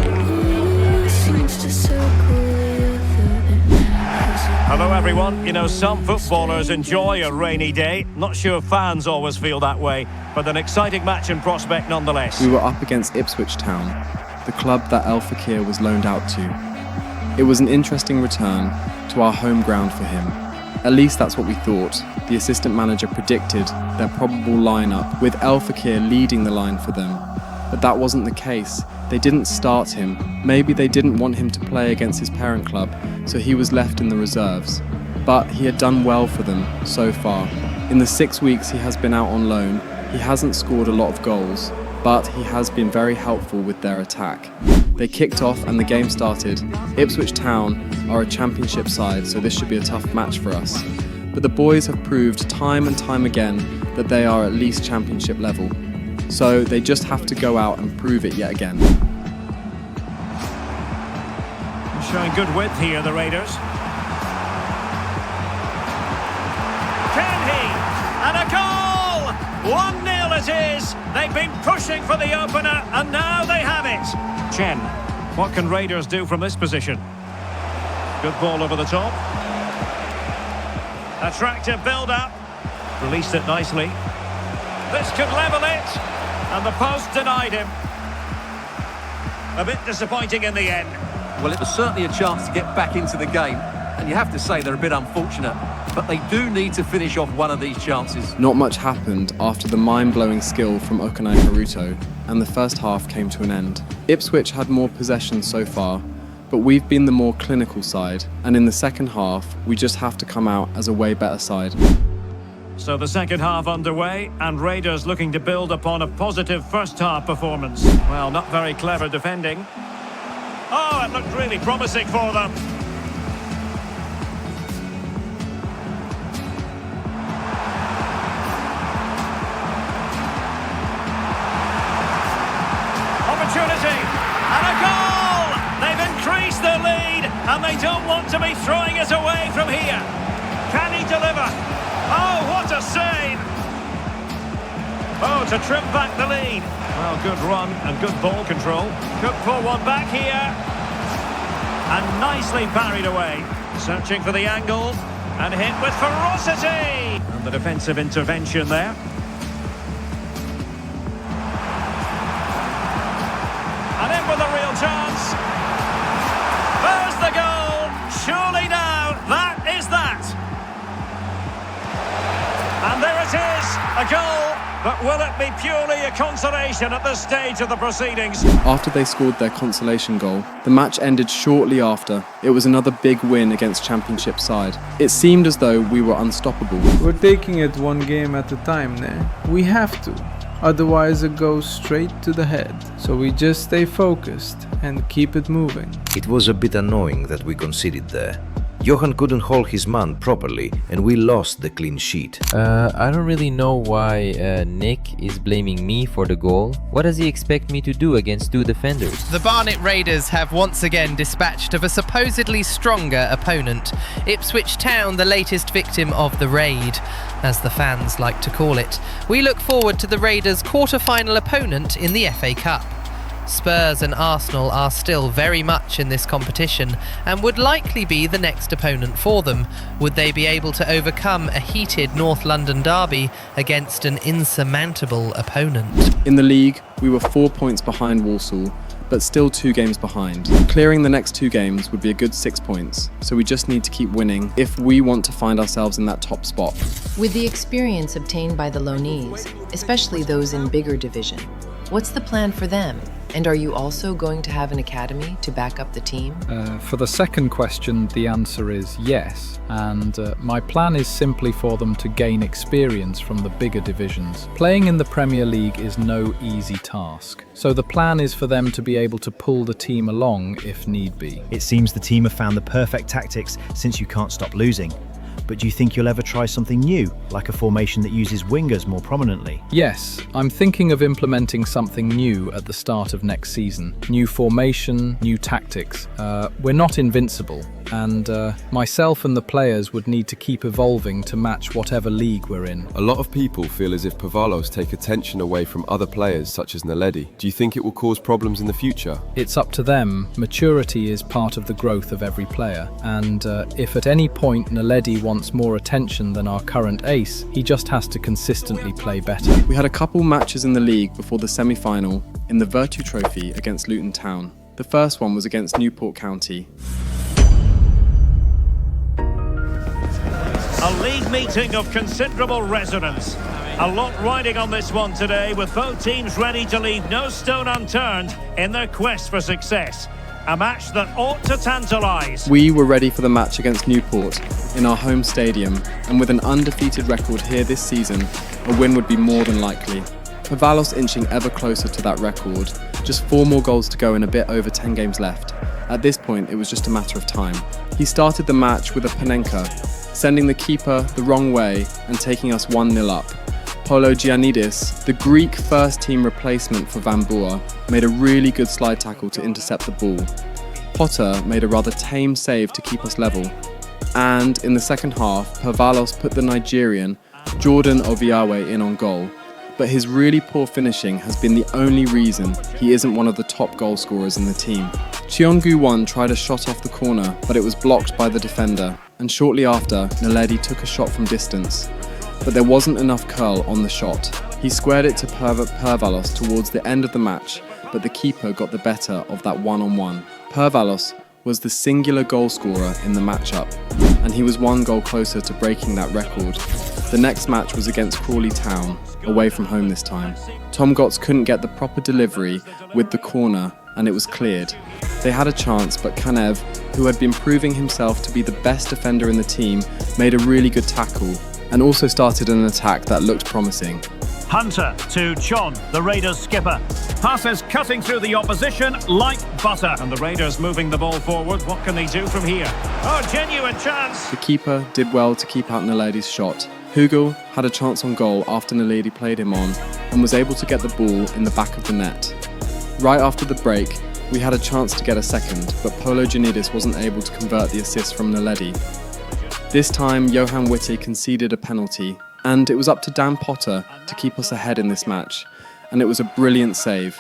Hello everyone. You know, some footballers enjoy a rainy day. Not sure fans always feel that way, but an exciting match in prospect nonetheless. We were up against Ipswich Town, the club that El Fakir was loaned out to. It was an interesting return to our home ground for him. At least that's what we thought. The assistant manager predicted their probable lineup, with El Fakir leading the line for them. But that wasn't the case. They didn't start him. Maybe they didn't want him to play against his parent club, so he was left in the reserves. But he had done well for them so far. In the 6 weeks he has been out on loan, he hasn't scored a lot of goals, but he has been very helpful with their attack. They kicked off and the game started. Ipswich Town are a championship side, so this should be a tough match for us. But the boys have proved time and time again that they are at least championship level. So they just have to go out and prove it yet again. Showing good width here, the Raiders. Can he? And a goal! 1-0 it is. They've been pushing for the opener, and now they have it. Chen, what can Raiders do from this position? Good ball over the top. Attractive build-up. Released it nicely. This could level it. And the post denied him. A bit disappointing in the end. Well, it was certainly a chance to get back into the game, and you have to say they're a bit unfortunate, but they do need to finish off one of these chances. Not much happened after the mind-blowing skill from Okanai Haruto, and the first half came to an end. Ipswich had more possession so far, but we've been the more clinical side, and in the second half, we just have to come out as a way better side. So the second half underway, and Raiders looking to build upon a positive first half performance. Well, not very clever defending. Oh, it looked really promising for them. Opportunity, and a goal! They've increased their lead, and they don't want to be throwing it away from here. Can he deliver? Oh, what a save! Oh, to trim back the lead. Well, good run and good ball control. Could pull one back here. And nicely parried away. Searching for the angle. And hit with ferocity! And the defensive intervention there. And in with a real chance. There's the goal! Surely now, that is that! And there it is, a goal, but will it be purely a consolation at this stage of the proceedings? After they scored their consolation goal, the match ended shortly after. It was another big win against Championship side. It seemed as though we were unstoppable. We're taking it one game at a time now. We have to, otherwise it goes straight to the head. So we just stay focused and keep it moving. It was a bit annoying that we conceded there. Johan couldn't hold his man properly and we lost the clean sheet. I don't really know why Nick is blaming me for the goal. What does he expect me to do against 2 defenders? The Barnet Raiders have once again dispatched of a supposedly stronger opponent. Ipswich Town, the latest victim of the raid, as the fans like to call it. We look forward to the Raiders' quarter-final opponent in the FA Cup. Spurs and Arsenal are still very much in this competition and would likely be the next opponent for them. Would they be able to overcome a heated North London derby against an insurmountable opponent? In the league, we were 4 points behind Walsall, but still 2 games behind. Clearing the next 2 games would be a good 6 points, so we just need to keep winning if we want to find ourselves in that top spot. With the experience obtained by the loanees, especially those in bigger division, what's the plan for them? And are you also going to have an academy to back up the team? For the second question, the answer is yes, and my plan is simply for them to gain experience from the bigger divisions. Playing in the Premier League is no easy task, so the plan is for them to be able to pull the team along if need be. It seems the team have found the perfect tactics since you can't stop losing. But do you think you'll ever try something new, like a formation that uses wingers more prominently? Yes, I'm thinking of implementing something new at the start of next season. New formation, new tactics. We're not invincible, and myself and the players would need to keep evolving to match whatever league we're in. A lot of people feel as if Pavalos take attention away from other players such as Naledi. Do you think it will cause problems in the future? It's up to them. Maturity is part of the growth of every player, and if at any point Naledi wants more attention than our current ace, he just has to consistently play better. We had a couple matches in the league before the semi-final in the Virtue Trophy against Luton Town. The first one was against Newport County. A league meeting of considerable resonance. A lot riding on this one today, with both teams ready to leave no stone unturned in their quest for success. A match that ought to tantalise. We were ready for the match against Newport in our home stadium, and with an undefeated record here this season, a win would be more than likely. Pavalos inching ever closer to that record, just 4 more goals to go in a bit over 10 games left. At this point, it was just a matter of time. He started the match with a Panenka, sending the keeper the wrong way and taking us 1-0 up. Pologiannidis, the Greek first-team replacement for Van Boer, made a really good slide tackle to intercept the ball. Potter made a rather tame save to keep us level. And in the second half, Pavalos put the Nigerian, Jordan Obiawe, in on goal. But his really poor finishing has been the only reason he isn't one of the top goal scorers in the team. Cheongu-won tried a shot off the corner, but it was blocked by the defender. And shortly after, Naledi took a shot from distance. But there wasn't enough curl on the shot. He squared it to Pavalos towards the end of the match, but the keeper got the better of that one-on-one. Pavalos was the singular goal scorer in the matchup, and he was 1 goal closer to breaking that record. The next match was against Crawley Town, away from home this time. Tom Gotts couldn't get the proper delivery with the corner, and it was cleared. They had a chance, but Kanev, who had been proving himself to be the best defender in the team, made a really good tackle, and also started an attack that looked promising. Hunter to Chon, the Raiders skipper. Passes cutting through the opposition like butter. And the Raiders moving the ball forward. What can they do from here? Oh, genuine chance. The keeper did well to keep out Naledi's shot. Hugel had a chance on goal after Naledi played him on and was able to get the ball in the back of the net. Right after the break, we had a chance to get a second, but Pologiannidis wasn't able to convert the assist from Naledi. This time, Johan Witte conceded a penalty, and it was up to Dan Potter to keep us ahead in this match, and it was a brilliant save.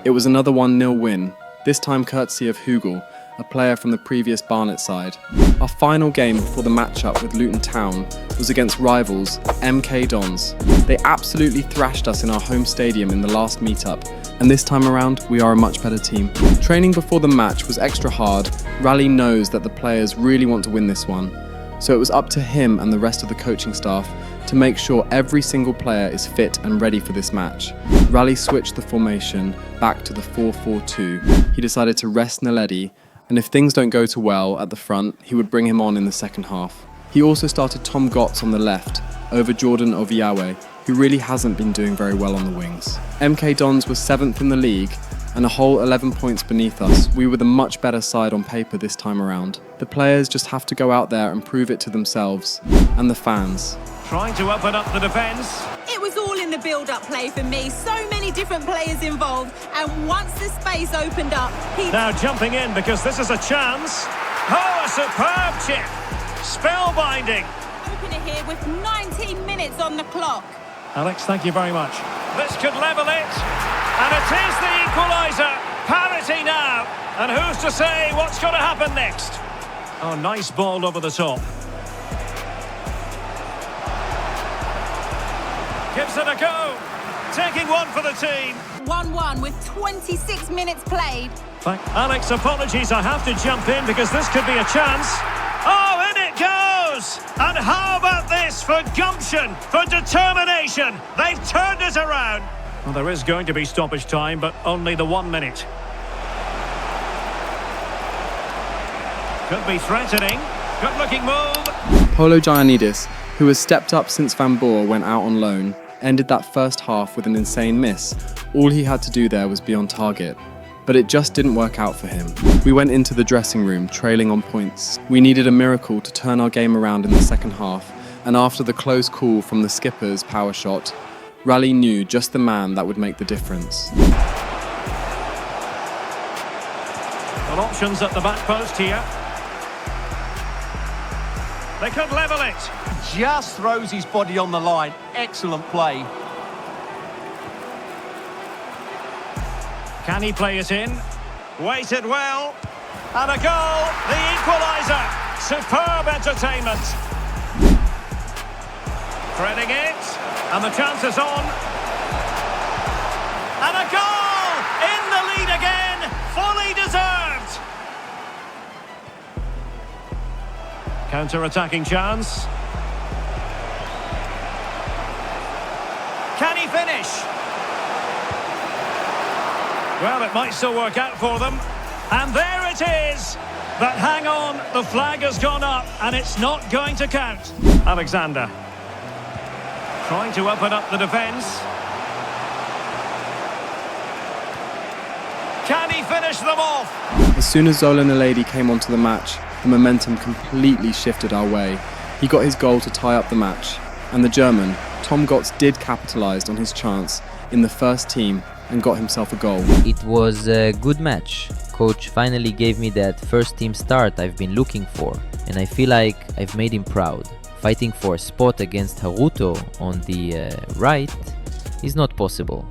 It was another 1-0 win, this time courtesy of Hugel, a player from the previous Barnet side. Our final game before the matchup with Luton Town was against rivals MK Dons. They absolutely thrashed us in our home stadium in the last meetup, and this time around we are a much better team. Training before the match was extra hard. Raleigh knows that the players really want to win this one. So it was up to him and the rest of the coaching staff to make sure every single player is fit and ready for this match. Raleigh switched the formation back to the 4-4-2. He decided to rest Naledi, and if things don't go too well at the front, he would bring him on in the second half. He also started Tom Gotts on the left, over Jordan Obiawe, who really hasn't been doing very well on the wings. MK Dons was 7th in the league, and a whole 11 points beneath us. We were the much better side on paper this time around. The players just have to go out there and prove it to themselves, and the fans. Trying to open up the defence. It was all in the build-up play for me. So many different players involved, and once the space opened up, Now jumping in because this is a chance. Oh, a superb chip. Spellbinding. Opener here with 19 minutes on the clock. Alex, thank you very much. This could level it. And it is the equaliser. Parity now. And who's to say what's going to happen next? Oh, nice ball over the top. Gives it a go. Taking one for the team. 1-1 with 26 minutes played. Alex, apologies, I have to jump in because this could be a chance. Oh, in it goes! And how about this for gumption, for determination? They've turned it around. Well, there is going to be stoppage time, but only the 1 minute. Could be threatening. Good-looking move. Polo Giannidis, who has stepped up since Van Boer went out on loan, ended that first half with an insane miss. All he had to do there was be on target. But it just didn't work out for him. We went into the dressing room trailing on points. We needed a miracle to turn our game around in the second half, and after the close call from the skipper's power shot, Raleigh knew just the man that would make the difference. Well, options at the back post here. They could level it. Just throws his body on the line. Excellent play. Can he play it in? Weighted well. And a goal, the equaliser. Superb entertainment. Threading it. And the chance is on. And a goal! In the lead again. Fully deserved. Counter-attacking chance. Can he finish? Well, it might still work out for them. And there it is. But hang on, the flag has gone up and it's not going to count. Alexander. Trying to open up the defence. Can he finish them off? As soon as Zola Naledi came onto the match, the momentum completely shifted our way. He got his goal to tie up the match. And the German, Tom Gotts, did capitalise on his chance in the first team and got himself a goal. It was a good match. Coach finally gave me that first team start I've been looking for, and I feel like I've made him proud. Fighting for a spot against Haruto on the right is not possible.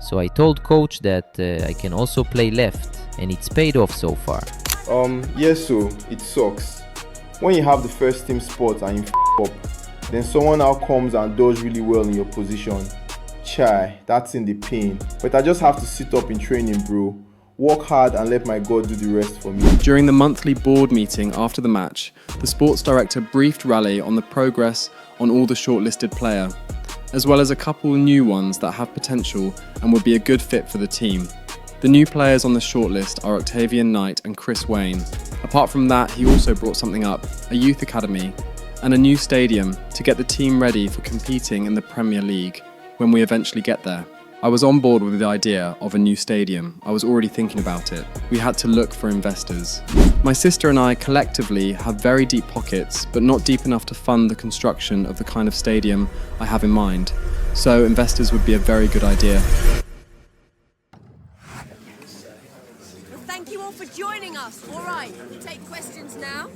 So I told coach that I can also play left, and it's paid off so far. Yes, so it sucks. When you have the first team spot and you up, then someone now comes and does really well in your position. Chai, that's in the pain. But I just have to sit up in training, bro. Work hard and let my God do the rest for me. During the monthly board meeting after the match, the sports director briefed Raleigh on the progress on all the shortlisted players, as well as a couple new ones that have potential and would be a good fit for the team. The new players on the shortlist are Octavian Knight and Chris Wayne. Apart from that, he also brought something up, a youth academy, and a new stadium to get the team ready for competing in the Premier League when we eventually get there. I was on board with the idea of a new stadium. I was already thinking about it. We had to look for investors. My sister and I collectively have very deep pockets, but not deep enough to fund the construction of the kind of stadium I have in mind. So investors would be a very good idea. Thank you all for joining us. All right, take questions now.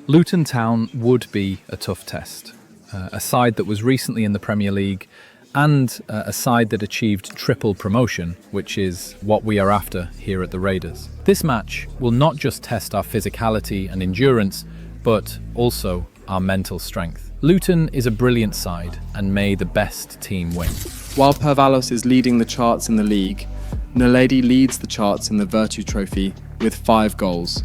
Luton Town would be a tough test. A side that was recently in the Premier League and a side that achieved triple promotion, which is what we are after here at the Raiders. This match will not just test our physicality and endurance, but also our mental strength. Luton is a brilliant side, and may the best team win. While Pervalos is leading the charts in the league, Naledi leads the charts in the Virtue Trophy with 5 goals.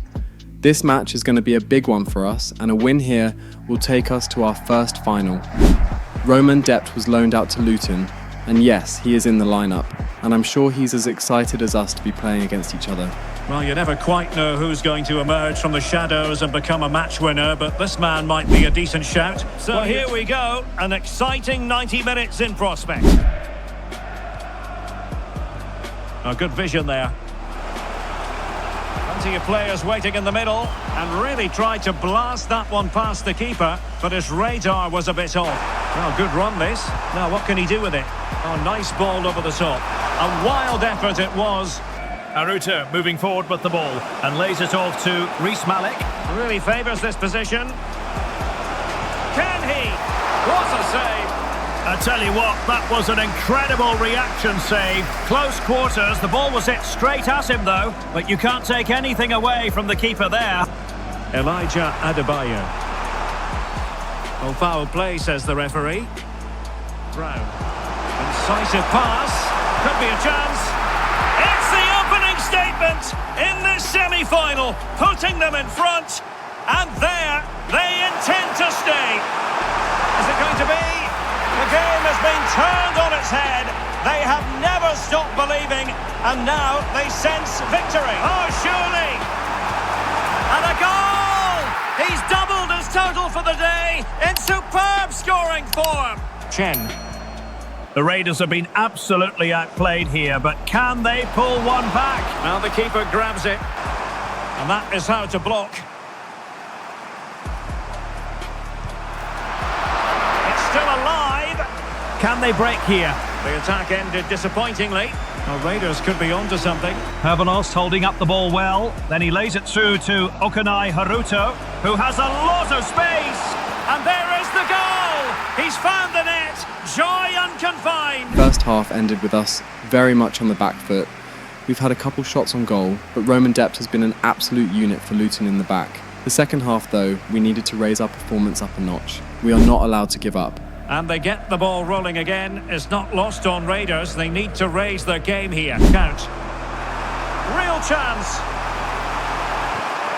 This match is going to be a big one for us, and a win here will take us to our first final. Roman Dept was loaned out to Luton, and yes, he is in the lineup, and I'm sure he's as excited as us to be playing against each other. Well, you never quite know who's going to emerge from the shadows and become a match winner, but this man might be a decent shout. So here we go, an exciting 90 minutes in prospect. Oh, good vision there. Plenty of players waiting in the middle, and really tried to blast that one past the keeper, but his radar was a bit off. Well, good run this. Now what can he do with it? Oh, nice ball over the top. A wild effort it was. Haruto moving forward with the ball and lays it off to Reece Malik. Really favours this position. Can he? What a save! I tell you what, that was an incredible reaction save. Close quarters, the ball was hit straight at him though, but you can't take anything away from the keeper there. Elijah Adebayo. Well, foul play, says the referee. Brown. Incisive pass. Could be a chance. statement in this semi-final, putting them in front, and there they intend to stay. Is it going to be? The game has been turned on its head. They have never stopped believing, and now they sense victory. Oh, surely! And a goal! He's doubled his total for the day in superb scoring form. Chen. The Raiders have been absolutely outplayed here, but can they pull one back? Now the keeper grabs it, and that is how to block. It's still alive. Can they break here? The attack ended disappointingly. Well, Raiders could be onto something. Herbanos holding up the ball well. Then he lays it through to Okanai Haruto, who has a lot of space. And there is the goal! He's found the net. Joy unconfined. First half ended with us very much on the back foot. We've had a couple shots on goal, but Roman Dept has been an absolute unit for Luton in the back. The second half, though, we needed to raise our performance up a notch. We are not allowed to give up. And they get the ball rolling again. It's not lost on Raiders. They need to raise their game here. Count. Real chance.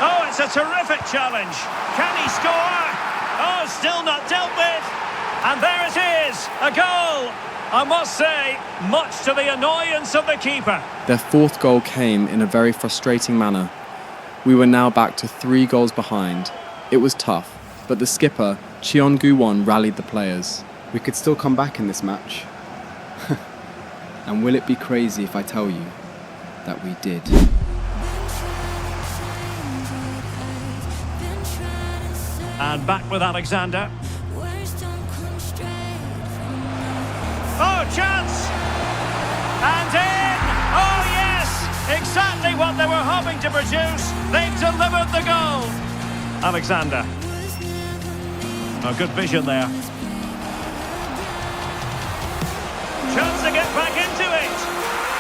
Oh, it's a terrific challenge. Can he score? Oh, still not dealt with. And there it is, a goal. I must say, much to the annoyance of the keeper. Their fourth goal came in a very frustrating manner. We were now back to 3 goals behind. It was tough, but the skipper, Cheon Gu-won, rallied the players. We could still come back in this match. And will it be crazy if I tell you that we did? And back with Alexander. Oh, chance! And in! Oh, yes! Exactly what they were hoping to produce. They've delivered the goal. Alexander. Oh, good vision there. Chance to get back into it.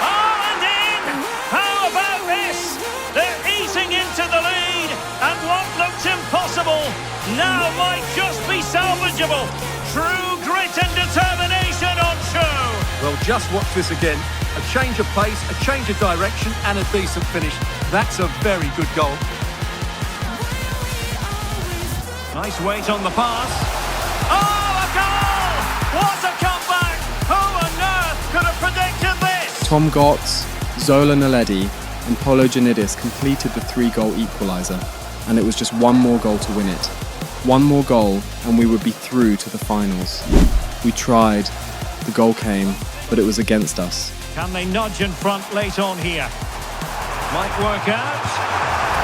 Oh, and in! How about this? They're eating into the lead, and what looked impossible now might just be salvageable. True grit and determination on show. Well, just watch this again. A change of pace, a change of direction, and a decent finish. That's a very good goal. Nice weight on the pass. Oh, a goal! What a comeback! Who on earth could have predicted this? Tom Gotts, Zola Naledi and Polo Janidis completed the 3-goal equaliser, and it was just one more goal to win it. One more goal and we would be through to the finals. We tried, the goal came, but it was against us. Can they nudge in front late on here? Might work out.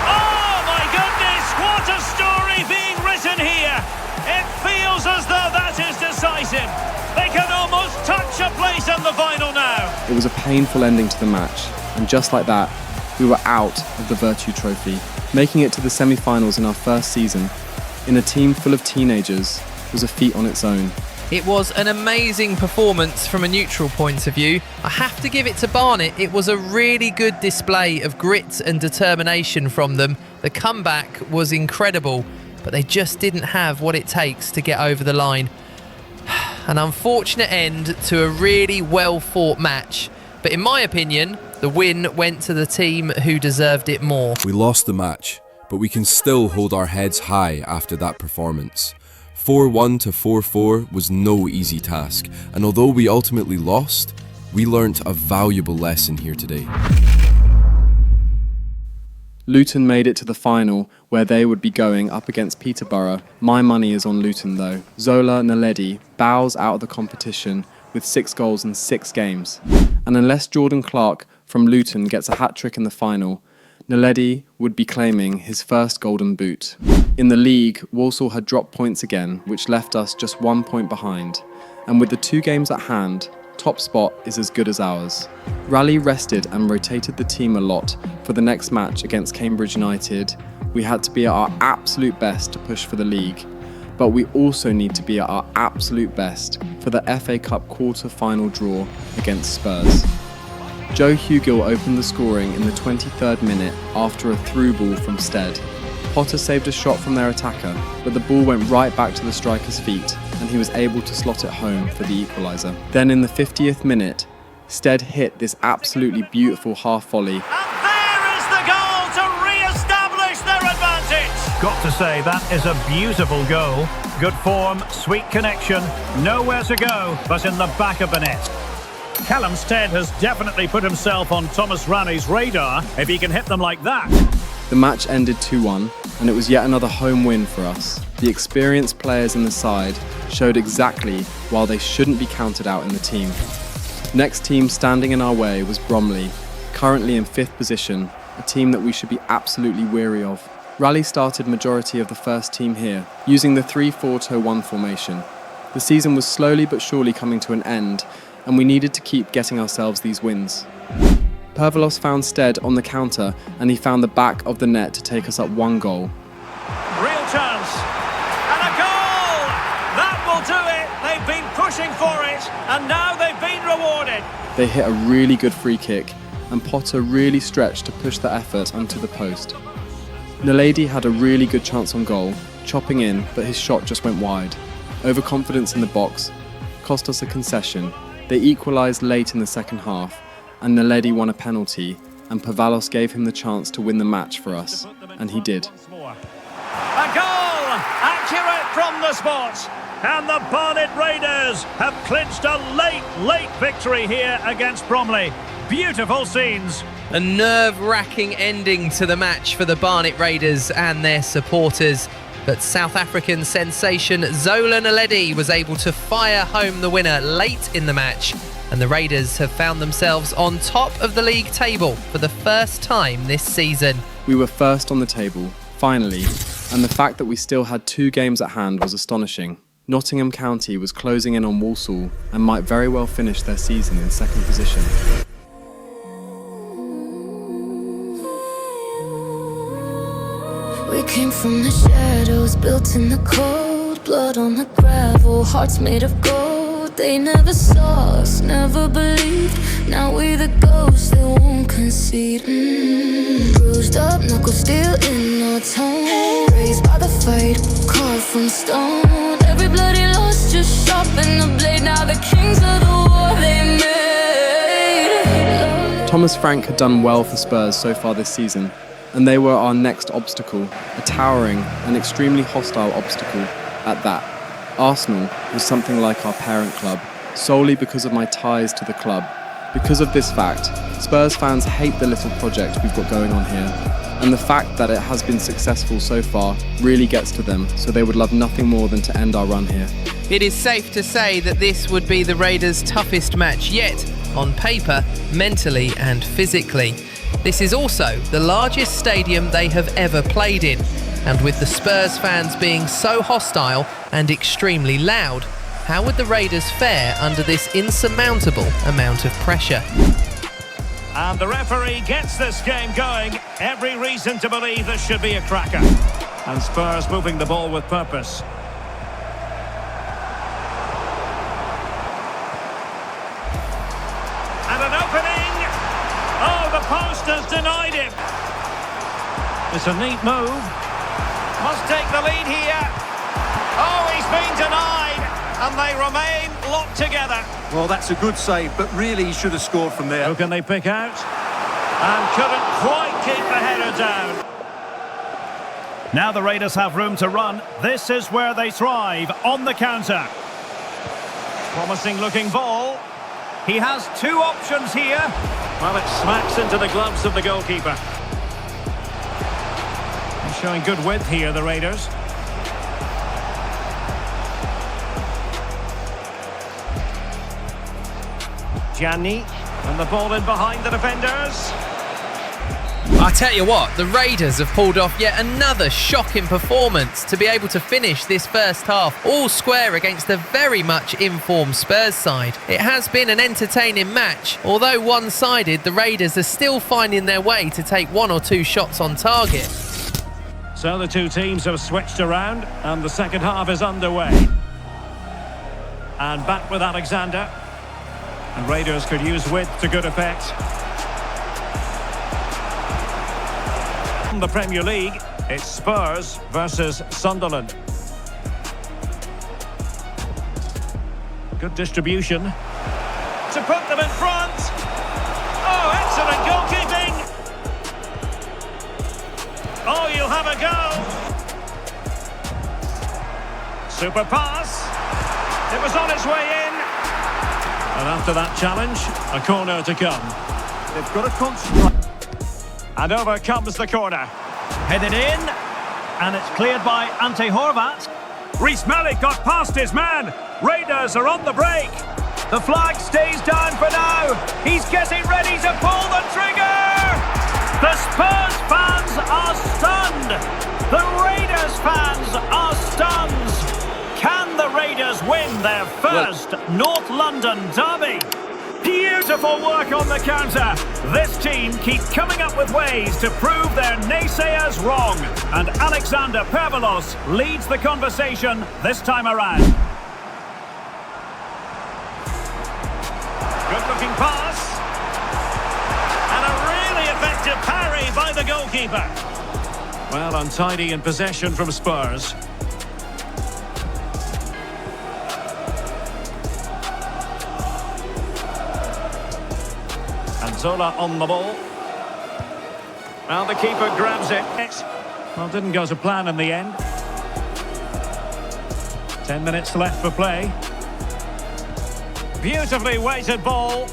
Oh my goodness, what a story being written here! It feels as though that is decisive. They can almost touch a place in the final now. It was a painful ending to the match, and just like that, we were out of the Virtue Trophy. Making it to the semi-finals in our first season, in a team full of teenagers, was a feat on its own. It was an amazing performance from a neutral point of view. I have to give it to Barnet. It was a really good display of grit and determination from them. The comeback was incredible, but they just didn't have what it takes to get over the line. An unfortunate end to a really well-fought match, but in my opinion, the win went to the team who deserved it more. We lost the match, but we can still hold our heads high after that performance. 4-1 to 4-4 was no easy task, and although we ultimately lost, we learnt a valuable lesson here today. Luton made it to the final, where they would be going up against Peterborough. My money is on Luton though. Zola Naledi bows out of the competition with 6 goals in 6 games. And unless Jordan Clark from Luton gets a hat-trick in the final, Naledi would be claiming his first golden boot. In the league, Walsall had dropped points again, which left us just 1 point behind. And with the 2 games at hand, top spot is as good as ours. Raleigh rested and rotated the team a lot for the next match against Cambridge United. We had to be at our absolute best to push for the league, but we also need to be at our absolute best for the FA Cup quarter-final draw against Spurs. Joe Hugill opened the scoring in the 23rd minute after a through ball from Stead. Potter saved a shot from their attacker, but the ball went right back to the striker's feet and he was able to slot it home for the equaliser. Then in the 50th minute, Stead hit this absolutely beautiful half volley. And Got to say, that is a beautiful goal. Good form, sweet connection, nowhere to go but in the back of the net. Callum Stead has definitely put himself on Thomas Rani's radar if he can hit them like that. The match ended 2-1, and it was yet another home win for us. The experienced players in the side showed exactly why they shouldn't be counted out in the team. Next team standing in our way was Bromley, currently in 5th position, a team that we should be absolutely weary of. Raleigh started majority of the first team here, using the 3-4-2-1 formation. The season was slowly but surely coming to an end, and we needed to keep getting ourselves these wins. Pervalos found Stead on the counter, and he found the back of the net to take us up 1 goal. Real chance. And a goal! That will do it. They've been pushing for it, and now they've been rewarded. They hit a really good free kick, and Potter really stretched to push the effort onto the post. Naledi had a really good chance on goal, chopping in, but his shot just went wide. Overconfidence in the box cost us a concession. They equalised late in the second half, and Naledi won a penalty, and Pervalos gave him the chance to win the match for us, and he did. A goal! Accurate from the spot. And the Barnet Raiders have clinched a late victory here against Bromley. Beautiful scenes. A nerve-wracking ending to the match for the Barnet Raiders and their supporters. But South African sensation Zola Naledi was able to fire home the winner late in the match. And the Raiders have found themselves on top of the league table for the first time this season. We were first on the table, finally, and the fact that we still had 2 games at hand was astonishing. Nottingham County was closing in on Walsall and might very well finish their season in 2nd position. We came from the shadows, built in the cold, blood on the gravel, hearts made of gold. They never saw us, never believed. Now we the ghosts that won't concede. Bruised up, knuckles still in our tone. Raised by the fight, carved from stone. Every bloody loss just sharpened the blade. Now the kings of the war they made. Thomas Frank had done well for Spurs so far this season, and they were our next obstacle, a towering and extremely hostile obstacle at that. Arsenal was something like our parent club, solely because of my ties to the club. Because of this fact, Spurs fans hate the little project we've got going on here, and the fact that it has been successful so far really gets to them, so they would love nothing more than to end our run here. It is safe to say that this would be the Raiders' toughest match yet, on paper, mentally and physically. This is also the largest stadium they have ever played in, and with the Spurs fans being so hostile and extremely loud, how would the Raiders fare under this insurmountable amount of pressure? And the referee gets this game going. Every reason to believe this should be a cracker. And Spurs moving the ball with purpose. And an opening. Oh, the post has denied him. It's a neat move. Must take the lead here. Oh, he's been denied. And they remain locked together. Well, that's a good save, but really he should have scored from there. Who can they pick out? And couldn't quite keep the header down. Now the Raiders have room to run. This is where they thrive, on the counter. Promising looking ball. He has 2 options here. Well, it smacks into the gloves of the goalkeeper. They're showing good width here, the Raiders. Gianni, and the ball in behind the defenders. I tell you what, the Raiders have pulled off yet another shocking performance to be able to finish this first half all square against a very much informed Spurs side. It has been an entertaining match. Although one-sided, the Raiders are still finding their way to take 1 or 2 shots on target. So the 2 teams have switched around and the second half is underway. And back with Alexander. And Raiders could use width to good effect. In the Premier League, it's Spurs versus Sunderland. Good distribution. To put them in front. Oh, excellent goalkeeping. Oh, you'll have a go. Super pass. It was on its way in. And after that challenge, a corner to come. They've got to concentrate. And over comes the corner. Headed in. And it's cleared by Ante Horvat. Reece Malik got past his man. Raiders are on the break. The flag stays down for now. He's getting ready to pull the trigger. The Spurs fans are stunned. The Raiders fans are stunned. Can the Raiders win their first North London derby? Beautiful work on the counter. This team keep coming up with ways to prove their naysayers wrong. And Alexander Pervalos leads the conversation this time around. Good-looking pass. And a really effective parry by the goalkeeper. Well, untidy in possession from Spurs. Zola on the ball. Well, the keeper grabs it. Well, didn't go to plan in the end. 10 minutes left for play. Beautifully weighted ball.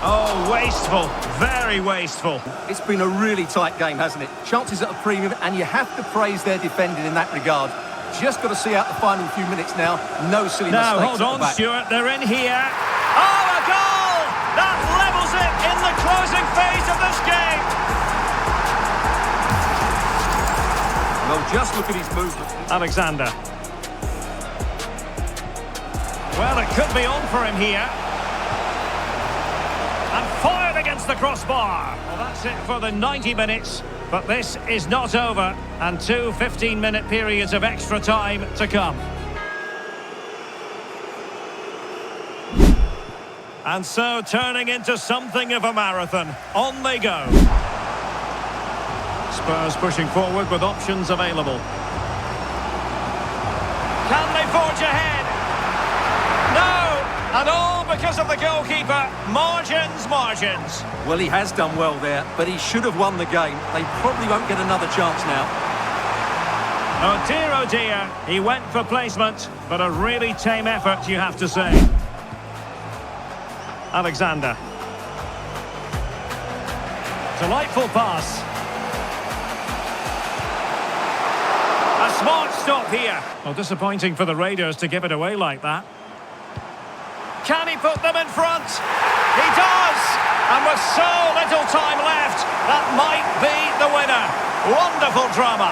Oh, wasteful. Very wasteful. It's been a really tight game, hasn't it? Chances at a premium, and you have to praise their defending in that regard. Just got to see out the final few minutes now. No silly mistakes. Now, hold on, Stuart. They're in here. Oh, a goal! That levels it in the closing phase of this game. Well, just look at his movement. Alexander. Well, it could be on for him here. And fired against the crossbar. Well, that's it for the 90 minutes. But this is not over. And 2 15-minute periods of extra time to come. And so turning into something of a marathon. On they go. Spurs pushing forward with options available. Can they forge ahead? No! And all because of the goalkeeper. Margins, margins. Well, he has done well there, but he should have won the game. They probably won't get another chance now. Oh dear, he went for placement, but a really tame effort, you have to say. Alexander. Delightful pass. A smart stop here. Well, disappointing for the Raiders to give it away like that. Can he put them in front? He does! And with so little time left, that might be the winner. Wonderful drama.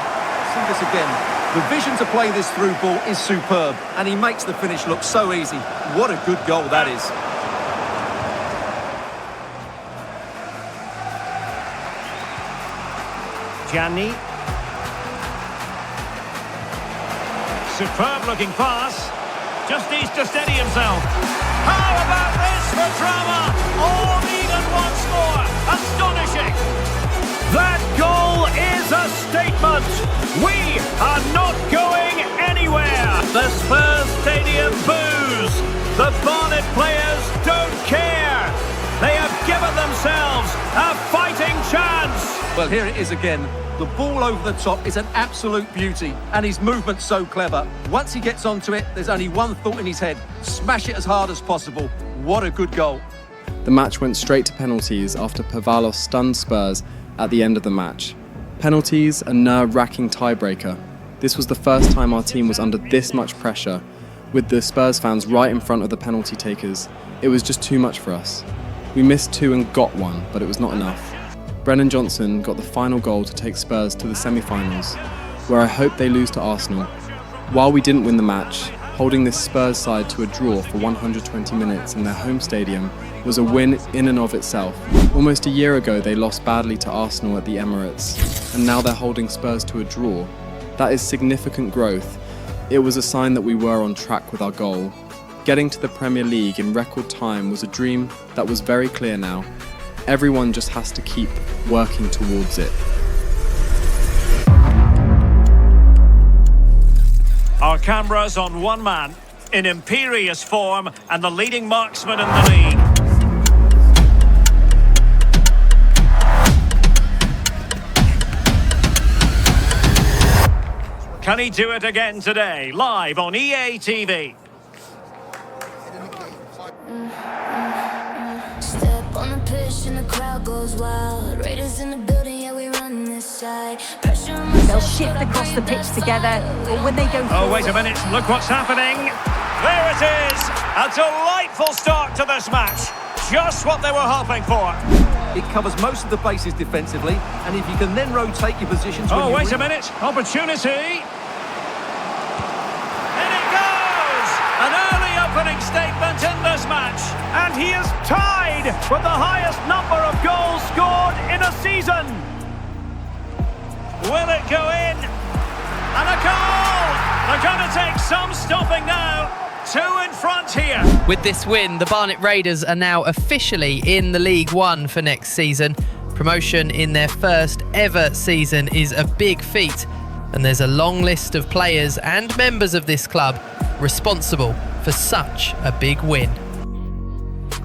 See this again. The vision to play this through ball is superb, and he makes the finish look so easy. What a good goal that is. Gianni. Superb looking pass. Just needs to steady himself. How about this for drama? All even once more. Astonishing. That goal is a statement. We are not going anywhere. The Spurs Stadium boos. The Barnet players don't care. They have given themselves a fighting chance. Well, here it is again. The ball over the top is an absolute beauty, and his movement's so clever. Once he gets onto it, there's only one thought in his head. Smash it as hard as possible. What a good goal. The match went straight to penalties after Pervalos stunned Spurs at the end of the match. Penalties, a nerve-wracking tiebreaker. This was the first time our team was under this much pressure, with the Spurs fans right in front of the penalty takers. It was just too much for us. We missed 2 and got 1, but it was not enough. Brennan Johnson got the final goal to take Spurs to the semi-finals, where I hope they lose to Arsenal. While we didn't win the match, holding this Spurs side to a draw for 120 minutes in their home stadium was a win in and of itself. Almost a year ago they lost badly to Arsenal at the Emirates, and now they're holding Spurs to a draw. That is significant growth. It was a sign that we were on track with our goal. Getting to the Premier League in record time was a dream that was very clear now. Everyone just has to keep working towards it. Our cameras on one man, in imperious form and the leading marksman in the league. Can he do it again today? Live on EA TV. Step on the pitch and the crowd goes wild. Raiders in the building, yeah, we run this side. Pressure on my They'll shift across the pitch together, or when they go Oh, wait a minute. Look what's happening. There it is. A delightful start to this match. Just what they were hoping for. It covers most of the bases defensively, and if you can then rotate your positions... Oh, wait a minute. Opportunity. In it goes. An early opening statement in this match. And he is tied for the highest number of goals scored in a season. Will it go in? And a goal! They're going to take some stopping now. 2 in front here. With this win, the Barnet Raiders are now officially in the League One for next season. Promotion in their first ever season is a big feat, and there's a long list of players and members of this club responsible for such a big win.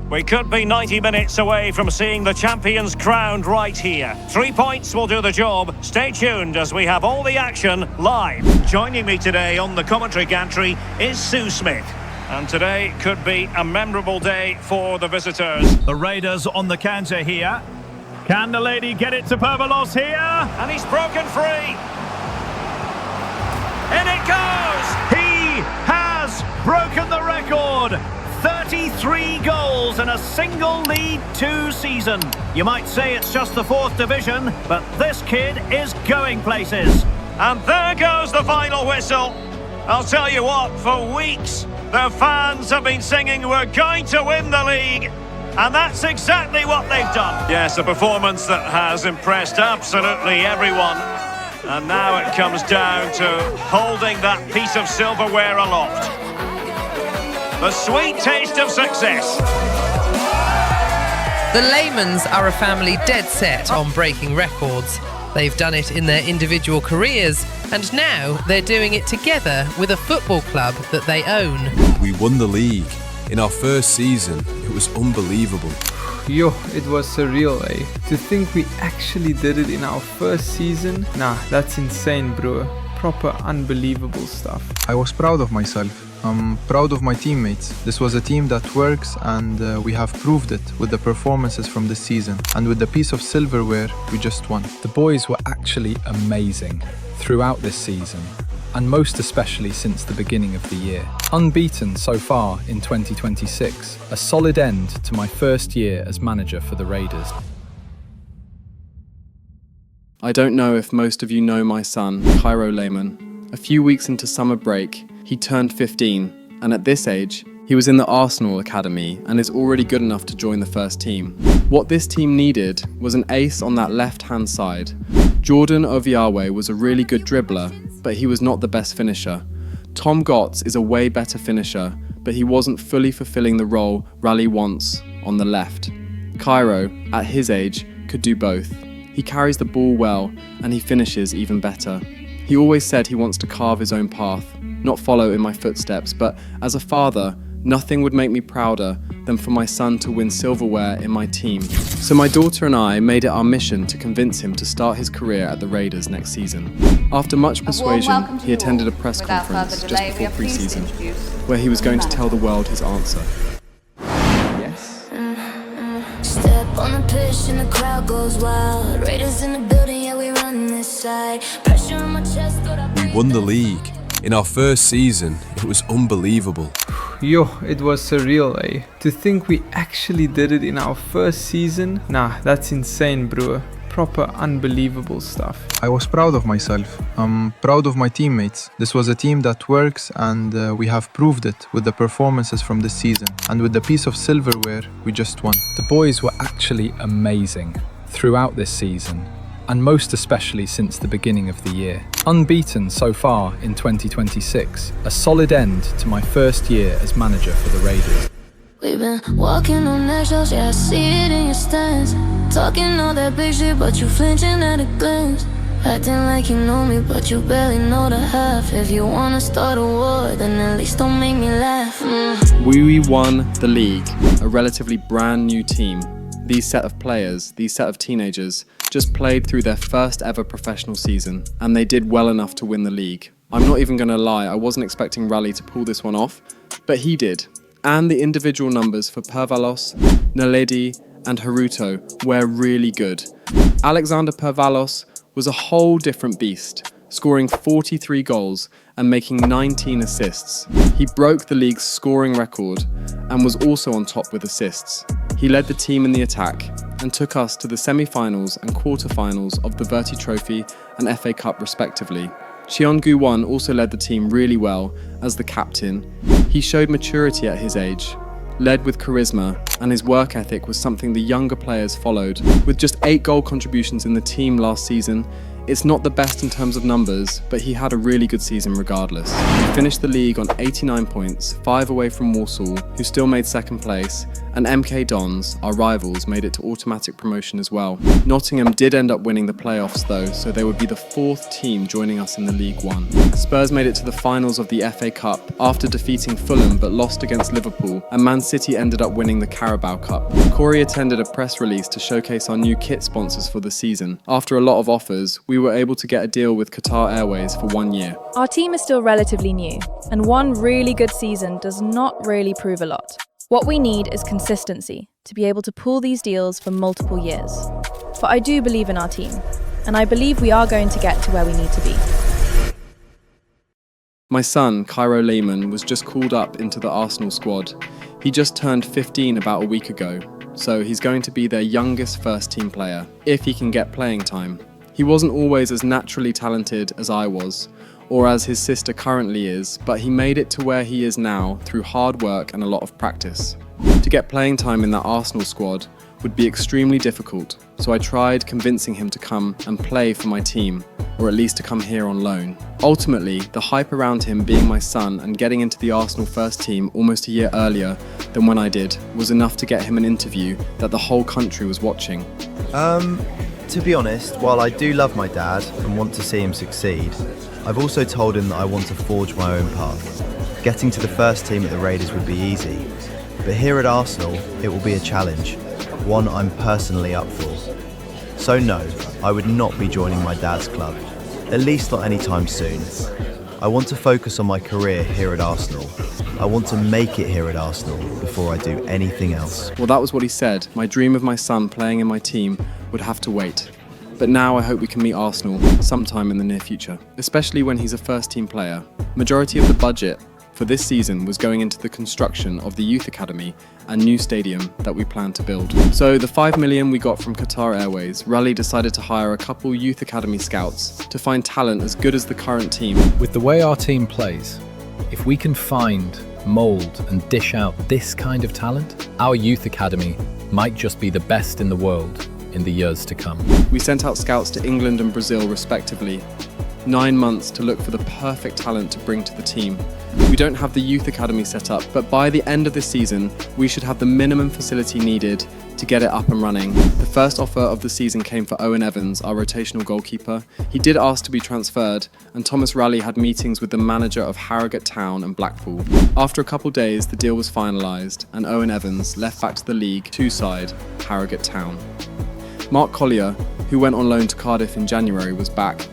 We could be 90 minutes away from seeing the champions crowned right here. 3 points will do the job. Stay tuned as we have all the action live. Joining me today on the commentary gantry is Sue Smith. And today could be a memorable day for the visitors. The Raiders on the counter here. Can the lady get it to Pervalos here? And he's broken free. In it goes! He has broken the record! 33 goals in a single League 2 season. You might say it's just the 4th division, but this kid is going places. And there goes the final whistle. I'll tell you what, for weeks, the fans have been singing, we're going to win the league. And that's exactly what they've done. Yes, a performance that has impressed absolutely everyone. And now it comes down to holding that piece of silverware aloft. The sweet taste of success. The Lehmanns are a family dead set on breaking records. They've done it in their individual careers, and now they're doing it together with a football club that they own. We won the league. In our first season, it was unbelievable. Yo, it was surreal, eh? To think we actually did it in our first season? Nah, that's insane, bro. Proper unbelievable stuff. I was proud of myself. I'm proud of my teammates. This was a team that works, and we have proved it with the performances from this season. And with the piece of silverware, we just won. The boys were actually amazing throughout this season, and most especially since the beginning of the year. Unbeaten so far in 2026, a solid end to my first year as manager for the Raiders. I don't know if most of you know my son, Kori Lehmann. A few weeks into summer break, he turned 15, and at this age, he was in the Arsenal academy and is already good enough to join the first team. What this team needed was an ace on that left-hand side. Jordan Oviawe was a really good dribbler, but he was not the best finisher. Tom Gotts is a way better finisher, but he wasn't fully fulfilling the role Raleigh wants on the left. Kori, at his age, could do both. He carries the ball well, and he finishes even better. He always said he wants to carve his own path, not follow in my footsteps, but as a father, nothing would make me prouder than for my son to win silverware in my team. So my daughter and I made it our mission to convince him to start his career at the Raiders next season. After much persuasion, he attended a press conference just before pre-season, where he was going to tell the world his answer. Yes. Step on the pitch and the crowd goes wild. Raiders in the building, yeah, we run this side. Pressure on my chest, but I We won the league. In our first season, it was unbelievable. Yo, it was surreal, eh? To think we actually did it in our first season? Nah, that's insane, bro. Proper unbelievable stuff. I was proud of myself. I'm proud of my teammates. This was a team that works, and we have proved it with the performances from this season. And with the piece of silverware, we just won. The boys were actually amazing throughout this season, and most especially since the beginning of the year. Unbeaten so far in 2026, a solid end to my first year as manager for the Raiders. We've been walking on eggshells, yeah, I see it in your stance. Talking all that big shit, but you flinching at a glance. Acting like you know me, but you barely know the half. If you wanna start a war, then at least don't make me laugh. We won the league, a relatively brand new team. These set of players, these set of teenagers, just played through their first ever professional season, and they did well enough to win the league. I'm not even going to lie, I wasn't expecting Rally to pull this one off, but he did. And the individual numbers for Pervalos, Naledi, and Haruto were really good. Alexander Pervalos was a whole different beast, scoring 43 goals and making 19 assists. He broke the league's scoring record and was also on top with assists. He led the team in the attack and took us to the semi-finals and quarter-finals of the Verti Trophy and FA Cup respectively. Cheon-gu Won also led the team really well as the captain. He showed maturity at his age, led with charisma, and his work ethic was something the younger players followed. With just 8 goal contributions in the team last season, it's not the best in terms of numbers, but he had a really good season regardless. He finished the league on 89 points, 5 away from Warsaw, who still made second place, and MK Dons, our rivals, made it to automatic promotion as well. Nottingham did end up winning the playoffs though, so they would be the 4th team joining us in the League One. Spurs made it to the finals of the FA Cup after defeating Fulham but lost against Liverpool, and Man City ended up winning the Carabao Cup. Kori attended a press release to showcase our new kit sponsors for the season. After a lot of offers, we were able to get a deal with Qatar Airways for 1 year. Our team is still relatively new, and one really good season does not really prove a lot. What we need is consistency to be able to pull these deals for multiple years. But I do believe in our team, and I believe we are going to get to where we need to be. My son, Cairo Lehmann, was just called up into the Arsenal squad. He just turned 15 about a week ago, so he's going to be their youngest first-team player, if he can get playing time. He wasn't always as naturally talented as I was, or as his sister currently is, but he made it to where he is now through hard work and a lot of practice. To get playing time in that Arsenal squad would be extremely difficult, so I tried convincing him to come and play for my team, or at least to come here on loan. Ultimately, the hype around him being my son and getting into the Arsenal first team almost a year earlier than when I did was enough to get him an interview that the whole country was watching. To be honest, while I do love my dad and want to see him succeed, I've also told him that I want to forge my own path. Getting to the first team at the Raiders would be easy, but here at Arsenal, it will be a challenge, one I'm personally up for. So no, I would not be joining my dad's club, at least not anytime soon. I want to focus on my career here at Arsenal. I want to make it here at Arsenal before I do anything else. Well, that was what he said. My dream of my son playing in my team would have to wait. But now I hope we can meet Arsenal sometime in the near future, especially when he's a first-team player. Majority of the budget for this season was going into the construction of the youth academy and new stadium that we plan to build. So the 5 million we got from Qatar Airways, Rally decided to hire a couple youth academy scouts to find talent as good as the current team. With the way our team plays, if we can find, mould and dish out this kind of talent, our youth academy might just be the best in the world in the years to come. We sent out scouts to England and Brazil respectively. 9 months to look for the perfect talent to bring to the team. We don't have the youth academy set up, but by the end of this season, we should have the minimum facility needed to get it up and running. The first offer of the season came for Owen Evans, our rotational goalkeeper. He did ask to be transferred, and Thomas Rally had meetings with the manager of Harrogate Town and Blackpool. After a couple days, the deal was finalised, and Owen Evans left back to the League 2 side, Harrogate Town. Mark Collier, who went on loan to Cardiff in January, was back.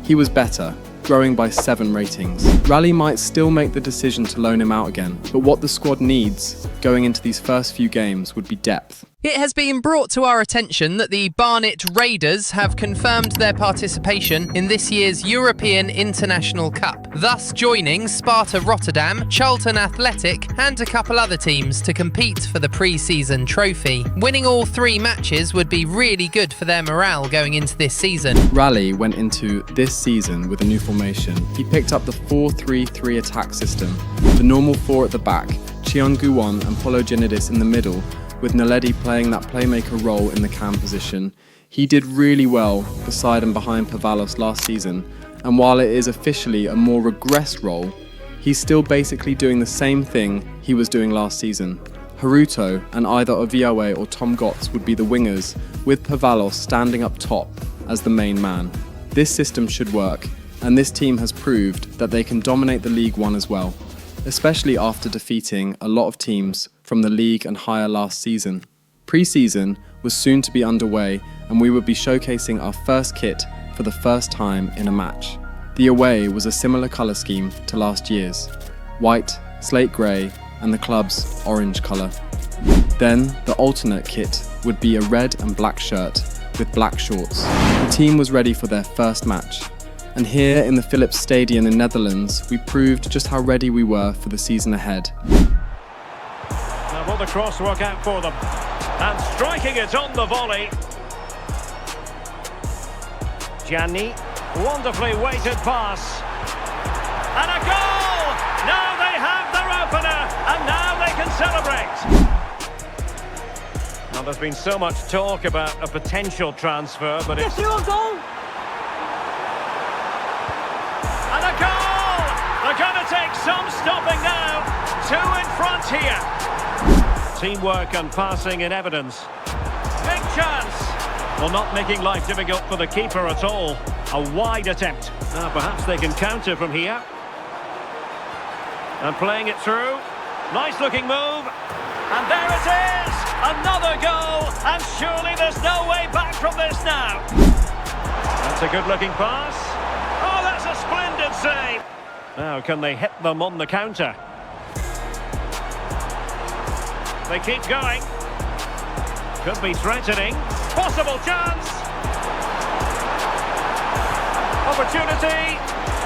He was better, growing by 7 ratings. Rally might still make the decision to loan him out again, but what the squad needs going into these first few games would be depth. It has been brought to our attention that the Barnet Raiders have confirmed their participation in this year's European International Cup, thus joining Sparta Rotterdam, Charlton Athletic and a couple other teams to compete for the pre-season trophy. Winning all 3 matches would be really good for their morale going into this season. Rally went into this season with a new formation. He picked up the 4-3-3 attack system, the normal 4 at the back, Cheon-gu Won and Polo Genidis in the middle, with Naledi playing that playmaker role in the cam position. He did really well beside and behind Pervalos last season, and while it is officially a more regressed role, he's still basically doing the same thing he was doing last season. Haruto and either Oviawe or Tom Gotts would be the wingers, with Pervalos standing up top as the main man. This system should work, and this team has proved that they can dominate the League One as well, especially after defeating a lot of teams from the league and higher last season. Pre-season was soon to be underway, and we would be showcasing our first kit for the first time in a match. The away was a similar colour scheme to last year's: white, slate grey and the club's orange colour. Then the alternate kit would be a red and black shirt with black shorts. The team was ready for their first match. And here in the Philips Stadium in Netherlands, we proved just how ready we were for the season ahead. Now will the cross work out for them? And striking it on the volley. Gianni, wonderfully weighted pass. And a goal! Now they have their opener, and now they can celebrate. Now there's been so much talk about a potential transfer, but it's... your goal! And a goal! They're going to take some stopping now. 2 in front here. Teamwork and passing in evidence. Big chance! Well, not making life difficult for the keeper at all. A wide attempt. Now perhaps they can counter from here. And playing it through. Nice looking move. And there it is! Another goal! And surely there's no way back from this now. That's a good looking pass. Oh, that's a splendid save. Now can they hit them on the counter? They keep going. Could be threatening. Possible chance. Opportunity.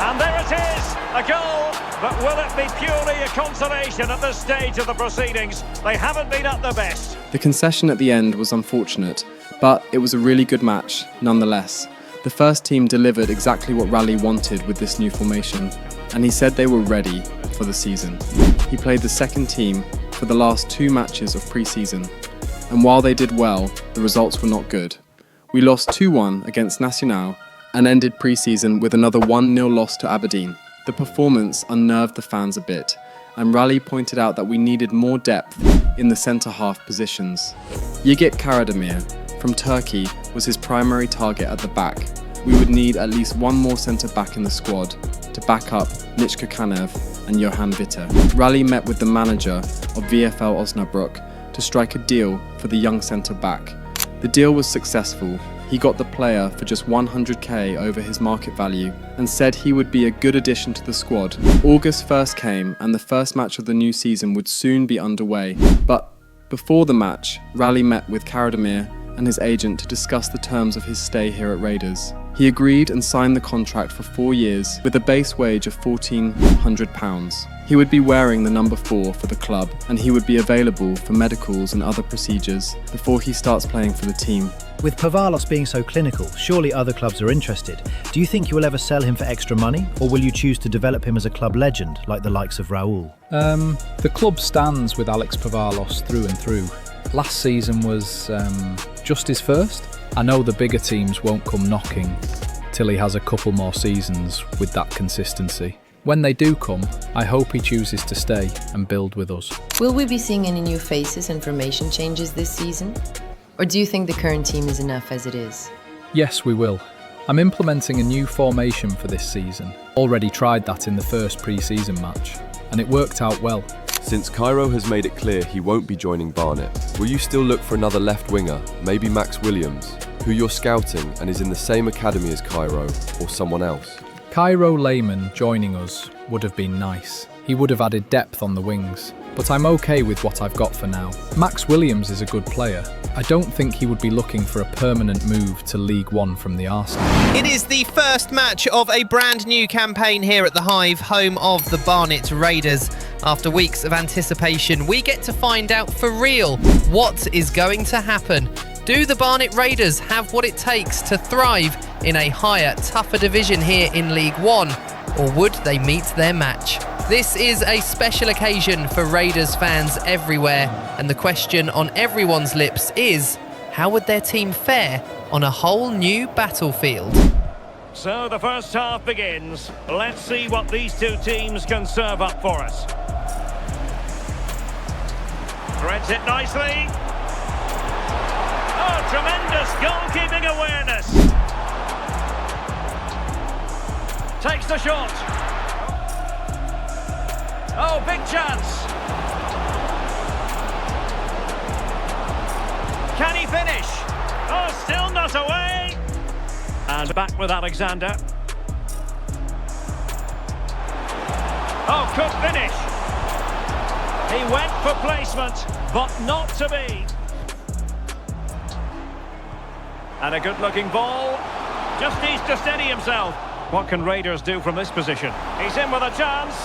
And there it is. A goal. But will it be purely a consolation at this stage of the proceedings? They haven't been at their best. The concession at the end was unfortunate, but it was a really good match nonetheless. The first team delivered exactly what Rally wanted with this new formation, and he said they were ready for the season. He played the second team for the last 2 matches of pre-season, and while they did well, the results were not good. We lost 2-1 against Nacional and ended pre-season with another 1-0 loss to Aberdeen. The performance unnerved the fans a bit, and Rally pointed out that we needed more depth in the centre-half positions. Yigit Karademir from Turkey was his primary target at the back. We would need at least one more centre-back in the squad to back up Nitschke Kanev and Johan Witte. Rally met with the manager of VfL Osnabrück to strike a deal for the young centre-back. The deal was successful. He got the player for just 100k over his market value and said he would be a good addition to the squad. August 1st came and the first match of the new season would soon be underway. But before the match, Rally met with Karademir and his agent to discuss the terms of his stay here at Raiders. He agreed and signed the contract for 4 years with a base wage of £1,400. He would be wearing the number 4 for the club and he would be available for medicals and other procedures before he starts playing for the team. With Pavalos being so clinical, surely other clubs are interested. Do you think you will ever sell him for extra money, or will you choose to develop him as a club legend, like the likes of Raul? The club stands with Alex Pavalos through and through. Last season was just his first. I know the bigger teams won't come knocking till he has a couple more seasons with that consistency. When they do come, I hope he chooses to stay and build with us. Will we be seeing any new faces and formation changes this season? Or do you think the current team is enough as it is? Yes, we will. I'm implementing a new formation for this season. Already tried that in the first pre-season match, and it worked out well. Since Cairo has made it clear he won't be joining Barnet, will you still look for another left winger, maybe Max Williams, who you're scouting and is in the same academy as Cairo, or someone else? Cairo Lehmann joining us would have been nice. He would have added depth on the wings, but I'm okay with what I've got for now. Max Williams is a good player. I don't think he would be looking for a permanent move to League One from the Arsenal. It is the first match of a brand new campaign here at the Hive, home of the Barnet Raiders. After weeks of anticipation, we get to find out for real what is going to happen. Do the Barnet Raiders have what it takes to thrive in a higher, tougher division here in League One? Or would they meet their match? This is a special occasion for Raiders fans everywhere, and the question on everyone's lips is, how would their team fare on a whole new battlefield? So the first half begins. Let's see what these two teams can serve up for us. Threads it nicely. Oh, tremendous goalkeeping awareness. Takes the shot. Oh, big chance. Can he finish? Oh, still not away. And back with Alexander. Oh, good finish. He went for placement, but not to be. And a good-looking ball. Just needs to steady himself. What can Raiders do from this position? He's in with a chance.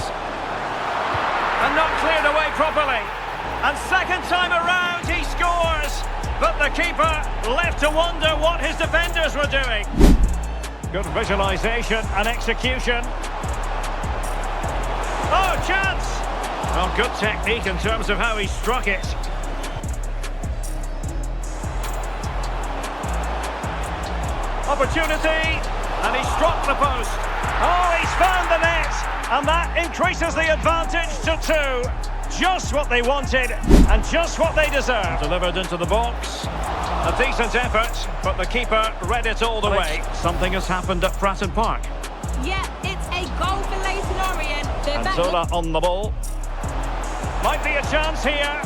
And not cleared away properly. And second time around, he scores. But the keeper left to wonder what his defenders were doing. Good visualisation and execution. Oh, chance! Well, good technique in terms of how he struck it. Opportunity, and he struck the post. Oh, he's found the net, and that increases the advantage to 2. Just what they wanted, and just what they deserved. Delivered into the box. A decent effort, but the keeper read it all the way. Something has happened at Fratton Park. Yeah, it's a goal for Leyton Orient. And Zola on the ball. Might be a chance here.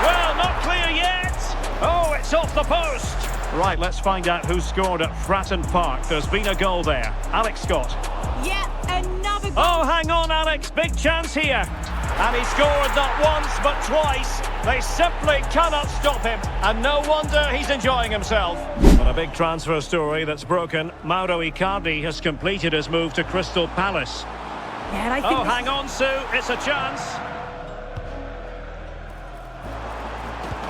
Well, not clear yet. Oh, it's off the post. Right, let's find out who scored at Fratton Park. There's been a goal there. Alex Scott. Yeah, another goal. Oh, hang on, Alex. Big chance here. And he scored not once, but twice. They simply cannot stop him. And no wonder he's enjoying himself. But a big transfer story that's broken. Mauro Icardi has completed his move to Crystal Palace. Yeah, and I think hang on, Sue. It's a chance.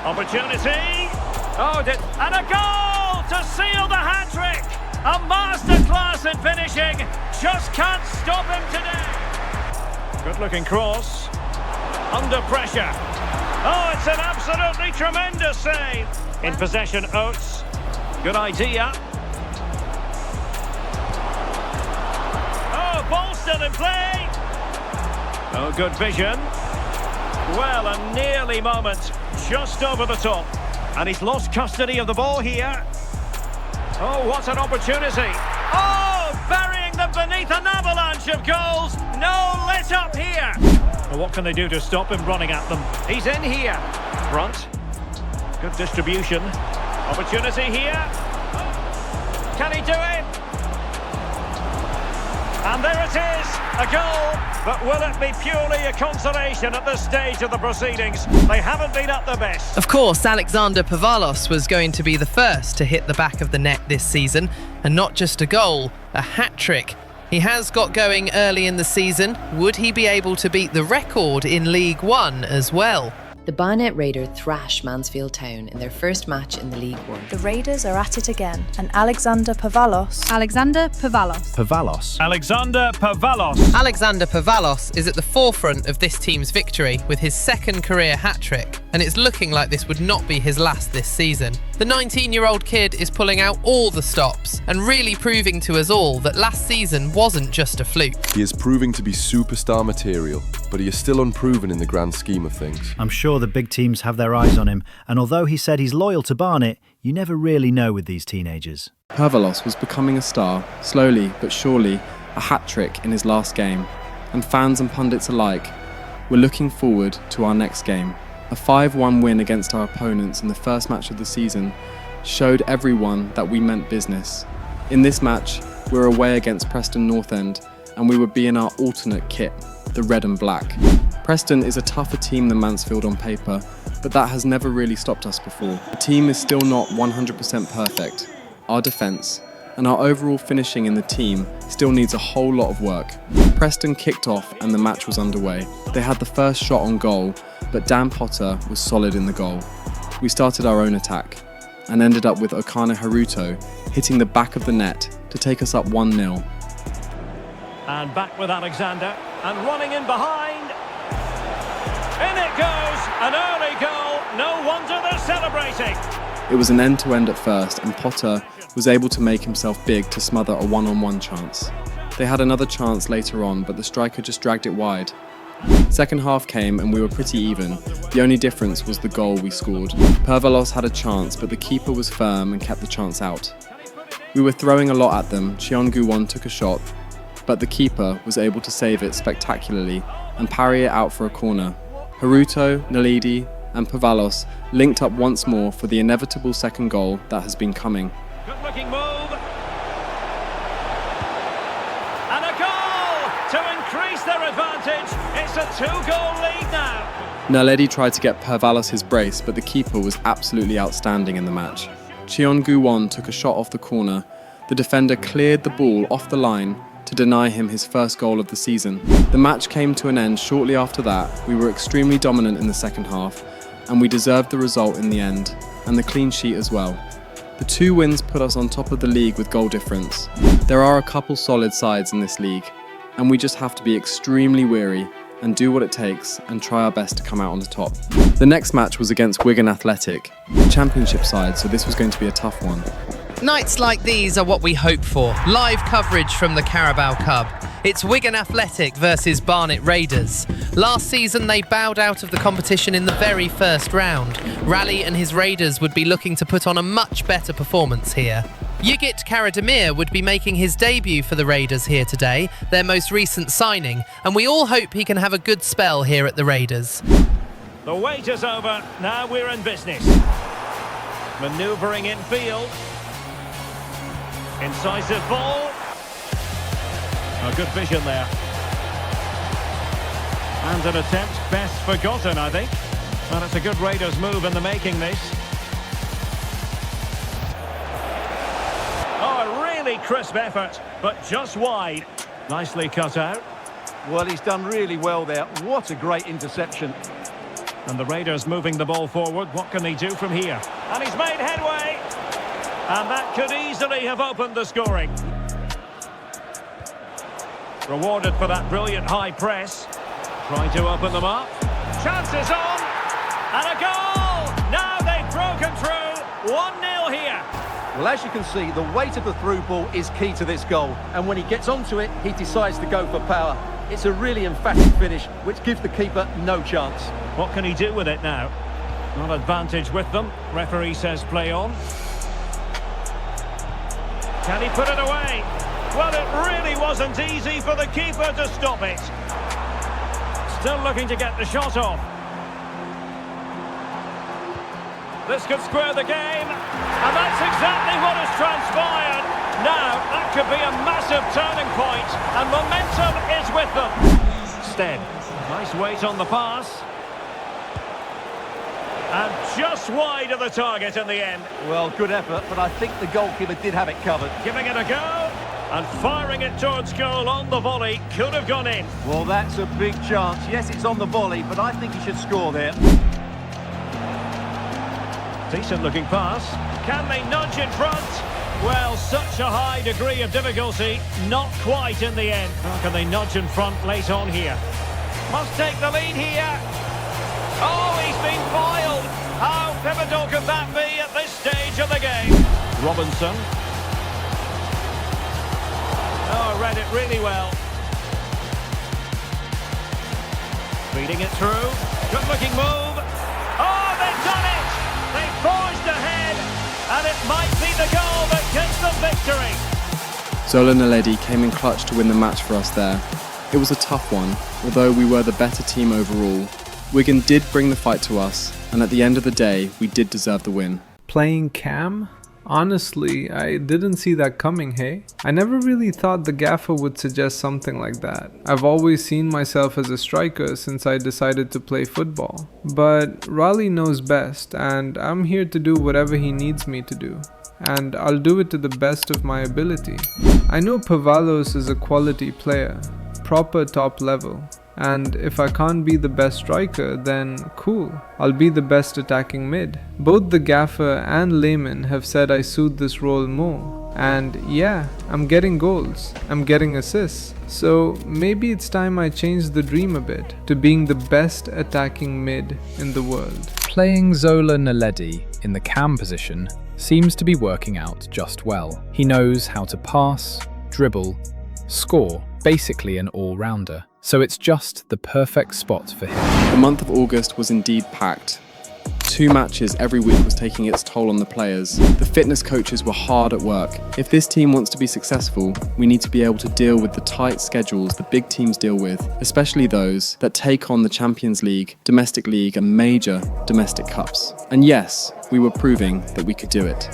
Opportunity. Oh, and a goal to seal the hat-trick. A masterclass in finishing. Just can't stop him today. Good-looking cross. Under pressure. Oh, it's an absolutely tremendous save. In possession, Oates. Good idea. Oh, ball still in play. Oh, good vision. Well, a nearly moment. Just over the top. And he's lost custody of the ball here. Oh, what an opportunity. Oh, burying them beneath an avalanche of goals. No let up here. Well, what can they do to stop him running at them? He's in here. Front. Good distribution. Opportunity here. Can he do it? And there it is, a goal. But will it be purely a consolation at this stage of the proceedings? They haven't been at their best. Of course, Alexander Pavalos was going to be the first to hit the back of the net this season. And not just a goal, a hat-trick. He has got going early in the season. Would he be able to beat the record in League One as well? The Barnet Raiders thrash Mansfield Town in their first match in the League One. The Raiders are at it again, and Alexander Pavalos is at the forefront of this team's victory with his second career hat-trick, and it's looking like this would not be his last this season. The 19-year-old kid is pulling out all the stops and really proving to us all that last season wasn't just a fluke. He is proving to be superstar material, but he is still unproven in the grand scheme of things. I'm sure the big teams have their eyes on him, and although he said he's loyal to Barnet, you never really know with these teenagers. Pavalos was becoming a star, slowly but surely, a hat-trick in his last game, and fans and pundits alike were looking forward to our next game. A 5-1 win against our opponents in the first match of the season showed everyone that we meant business. In this match, we were away against Preston North End, and we would be in our alternate kit, the red and black. Preston is a tougher team than Mansfield on paper, but that has never really stopped us before. The team is still not 100% perfect. Our defence and our overall finishing in the team still needs a whole lot of work. Preston kicked off and the match was underway. They had the first shot on goal, but Dan Potter was solid in the goal. We started our own attack and ended up with Okana Haruto hitting the back of the net to take us up 1-0. And back with Alexander, and running in behind. In it goes, an early goal. No wonder they're celebrating. It was an end-to-end at first, and Potter was able to make himself big to smother a one-on-one chance. They had another chance later on, but the striker just dragged it wide. Second half came and we were pretty even. The only difference was the goal we scored. Pavalos had a chance, but the keeper was firm and kept the chance out. We were throwing a lot at them. Cheongu-won took a shot, but the keeper was able to save it spectacularly and parry it out for a corner. Haruto, Nalidi and Pavalos linked up once more for the inevitable second goal that has been coming. Good looking move. And a goal to advantage. It's a 2-goal lead now. Naledi tried to get Pervalos his brace, but the keeper was absolutely outstanding in the match. Cheon Gu-won took a shot off the corner. The defender cleared the ball off the line to deny him his first goal of the season. The match came to an end shortly after that. We were extremely dominant in the second half, and we deserved the result in the end, and the clean sheet as well. The 2 wins put us on top of the league with goal difference. There are a couple solid sides in this league, and we just have to be extremely wary and do what it takes and try our best to come out on the top. The next match was against Wigan Athletic, championship side, so this was going to be a tough one. Nights like these are what we hope for. Live coverage from the Carabao Cup. It's Wigan Athletic versus Barnet Raiders. Last season they bowed out of the competition in the very first round. Raleigh and his Raiders would be looking to put on a much better performance here. Yigit Karademir would be making his debut for the Raiders here today, their most recent signing, and we all hope he can have a good spell here at the Raiders. The wait is over, now we're in business. Manoeuvring in field. Incisive ball. A good vision there. And an attempt best forgotten, I think. Well, it's a good Raiders move in the making, this. Oh, a really crisp effort, but just wide. Nicely cut out. Well, he's done really well there. What a great interception. And the Raiders moving the ball forward. What can they do from here? And he's made headway. And that could easily have opened the scoring. Rewarded for that brilliant high press. Trying to open them up. Chances on. And a goal! Now they've broken through. 1-0 here. Well, as you can see, the weight of the through ball is key to this goal. And when he gets onto it, he decides to go for power. It's a really emphatic finish, which gives the keeper no chance. What can he do with it now? Not advantage with them. Referee says play on. Can he put it away? Well, it really wasn't easy for the keeper to stop it. Still looking to get the shot off. This could square the game, and that's exactly what has transpired. Now, that could be a massive turning point, and momentum is with them. Stead, nice weight on the pass. And just wide of the target in the end. Well, good effort, but I think the goalkeeper did have it covered. Giving it a go, and firing it towards goal on the volley. Could have gone in. Well, that's a big chance. Yes, it's on the volley, but I think he should score there. Decent looking pass. Can they nudge in front? Well, such a high degree of difficulty. Not quite in the end. How can they nudge in front late on here? Must take the lead here. Oh, he's been foiled. How pivotal could that be at this stage of the game? Robinson. Oh, read it really well. Feeding it through. Good looking move. Oh, they've done it. They've forged ahead. And it might be the goal that gets them victory. Zola Naledi came in clutch to win the match for us there. It was a tough one, although we were the better team overall. Wigan did bring the fight to us, and at the end of the day, we did deserve the win. Playing Cam? Honestly, I didn't see that coming, hey? I never really thought the gaffer would suggest something like that. I've always seen myself as a striker since I decided to play football. But Raleigh knows best, and I'm here to do whatever he needs me to do. And I'll do it to the best of my ability. I know Pervalos is a quality player, proper top level. And if I can't be the best striker, then cool, I'll be the best attacking mid. Both the gaffer and Lehmann have said I suit this role more. And yeah, I'm getting goals, I'm getting assists. So maybe it's time I change the dream a bit to being the best attacking mid in the world. Playing Zola Naledi in the cam position seems to be working out just well. He knows how to pass, dribble, score, basically an all-rounder. So it's just the perfect spot for him. The month of August was indeed packed. 2 matches every week was taking its toll on the players. The fitness coaches were hard at work. If this team wants to be successful, we need to be able to deal with the tight schedules the big teams deal with, especially those that take on the Champions League, Domestic League and major domestic cups. And yes, we were proving that we could do it.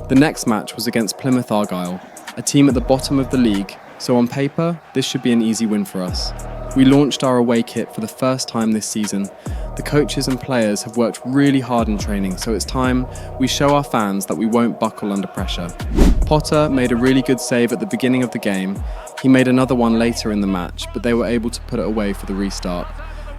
The next match was against Plymouth Argyle, a team at the bottom of the league, so on paper, this should be an easy win for us. We launched our away kit for the first time this season. The coaches and players have worked really hard in training, so it's time we show our fans that we won't buckle under pressure. Potter made a really good save at the beginning of the game. He made another one later in the match, but they were able to put it away for the restart.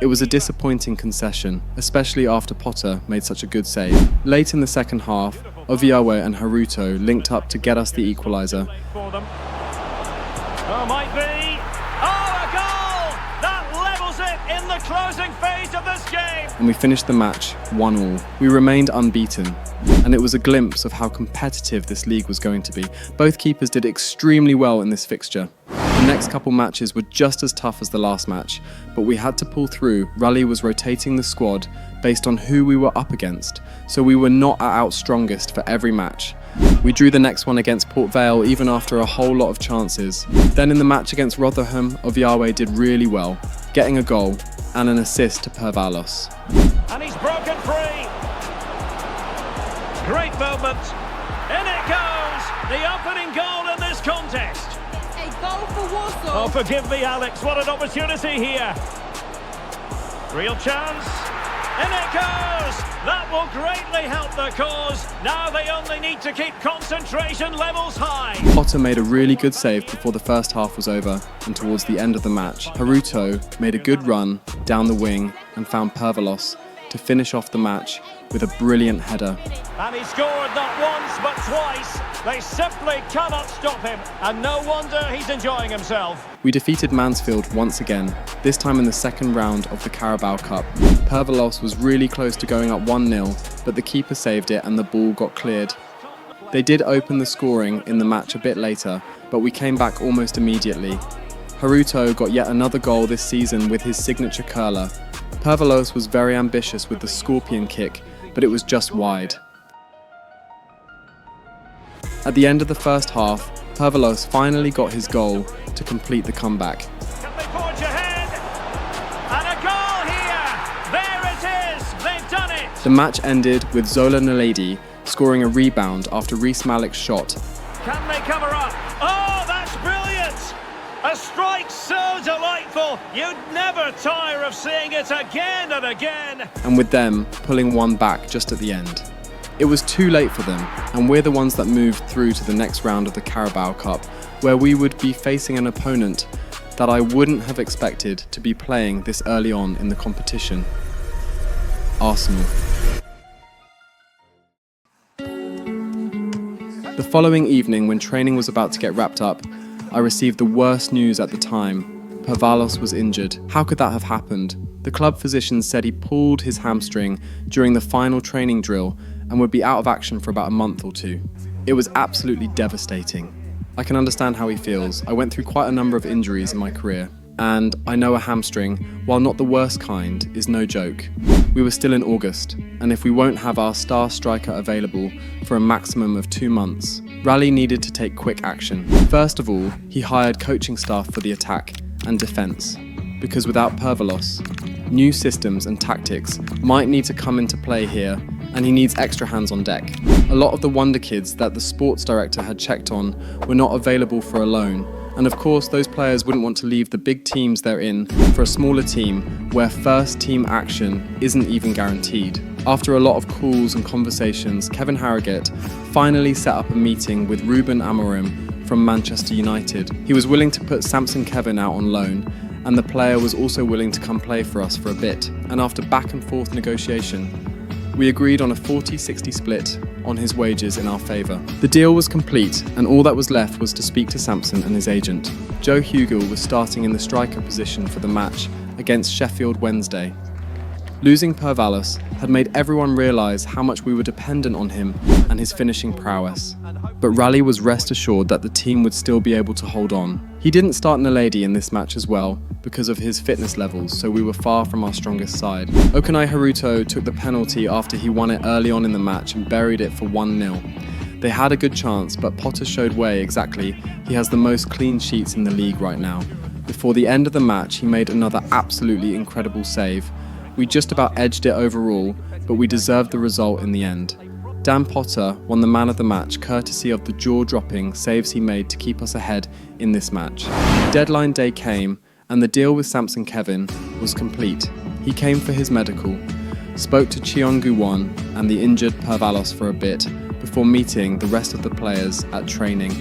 It was a disappointing concession, especially after Potter made such a good save. Late in the second half, Oviawe and Haruto linked up to get us the equaliser. Oh, might be. Oh, a goal! That levels it in the closing phase of this game. And we finished the match 1-1. We remained unbeaten, and it was a glimpse of how competitive this league was going to be. Both keepers did extremely well in this fixture. The next couple matches were just as tough as the last match, but we had to pull through. Raleigh was rotating the squad based on who we were up against, so we were not at our strongest for every match. We drew the next one against Port Vale even after a whole lot of chances. Then in the match against Rotherham, Oviawe did really well, getting a goal and an assist to Pervalos. And he's broken free. Great moment. In it goes. The opening goal in this contest. A goal for Warsaw. Oh, forgive me, Alex. What an opportunity here. Real chance. In it goes. That will greatly help the cause. Now they only need to keep concentration levels high. Potter made a really good save before the first half was over, and towards the end of the match, Haruto made a good run down the wing and found Pervalos to finish off the match with a brilliant header. And he scored not once but twice. They simply cannot stop him, and no wonder he's enjoying himself. We defeated Mansfield once again, this time in the second round of the Carabao Cup. Pervalos was really close to going up 1-0, but the keeper saved it and the ball got cleared. They did open the scoring in the match a bit later, but we came back almost immediately. Haruto got yet another goal this season with his signature curler. Pervalos was very ambitious with the scorpion kick, but it was just wide. At the end of the first half, Pervalos finally got his goal to complete the comeback. Can they forge ahead? And a goal here! There it is! They've done it! The match ended with Zola Naledi scoring a rebound after Rees Malik's shot. Can they cover up? Oh, that's brilliant! A strike so delightful, you'd never tire of seeing it again and again. And with them pulling one back just at the end. It was too late for them, and we're the ones that moved through to the next round of the Carabao Cup, where we would be facing an opponent that I wouldn't have expected to be playing this early on in the competition. Arsenal. The following evening, when training was about to get wrapped up, I received the worst news at the time. Pervalos was injured. How could that have happened? The club physician said he pulled his hamstring during the final training drill and would be out of action for about a month or two. It was absolutely devastating. I can understand how he feels. I went through quite a number of injuries in my career, and I know a hamstring, while not the worst kind, is no joke. We were still in August, and if we won't have our star striker available for a maximum of 2 months, Raleigh needed to take quick action. First of all, he hired coaching staff for the attack and defence, because without Pervalos, new systems and tactics might need to come into play here, and he needs extra hands on deck. A lot of the wonder kids that the sports director had checked on were not available for a loan, and of course those players wouldn't want to leave the big teams they're in for a smaller team where first team action isn't even guaranteed. After a lot of calls and conversations, Kevin Harrogate finally set up a meeting with Ruben Amorim from Manchester United. He was willing to put Samson Kevin out on loan, and the player was also willing to come play for us for a bit. And after back and forth negotiation, we agreed on a 40-60 split on his wages in our favour. The deal was complete, and all that was left was to speak to Samson and his agent. Joe Hugel was starting in the striker position for the match against Sheffield Wednesday. Losing Pervalos had made everyone realise how much we were dependent on him and his finishing prowess. But Raleigh was rest assured that the team would still be able to hold on. He didn't start Naledi in this match as well because of his fitness levels, so we were far from our strongest side. Okanai Haruto took the penalty after he won it early on in the match and buried it for 1-0. They had a good chance, but Potter showed way exactly. He has the most clean sheets in the league right now. Before the end of the match, he made another absolutely incredible save. We just about edged it overall, but we deserved the result in the end. Dan Potter won the man of the match courtesy of the jaw-dropping saves he made to keep us ahead in this match. Deadline day came, and the deal with Samson Kevin was complete. He came for his medical, spoke to Cheongu-won and the injured Pervalos for a bit before meeting the rest of the players at training.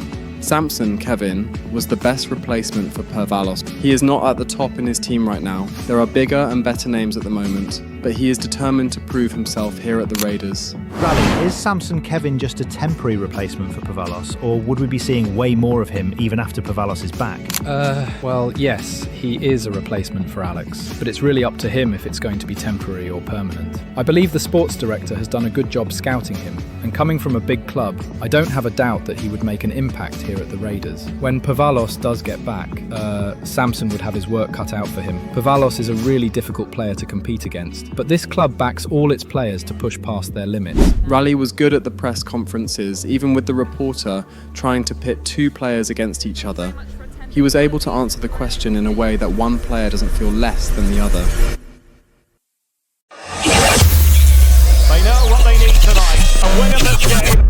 Samson Kevin was the best replacement for Pervalos. He is not at the top in his team right now. There are bigger and better names at the moment, but he is determined to prove himself here at the Raiders. Rally, is Samson Kevin just a temporary replacement for Pervalos, or would we be seeing way more of him even after Pervalos is back? Well, yes, he is a replacement for Alex, but it's really up to him if it's going to be temporary or permanent. I believe the sports director has done a good job scouting him, and coming from a big club, I don't have a doubt that he would make an impact here at the Raiders. When Pervalos does get back, Samson would have his work cut out for him. Pervalos is a really difficult player to compete against, but this club backs all its players to push past their limits. Rally was good at the press conferences, even with the reporter trying to pit two players against each other. He was able to answer the question in a way that one player doesn't feel less than the other. They know what they need tonight, a win in this game.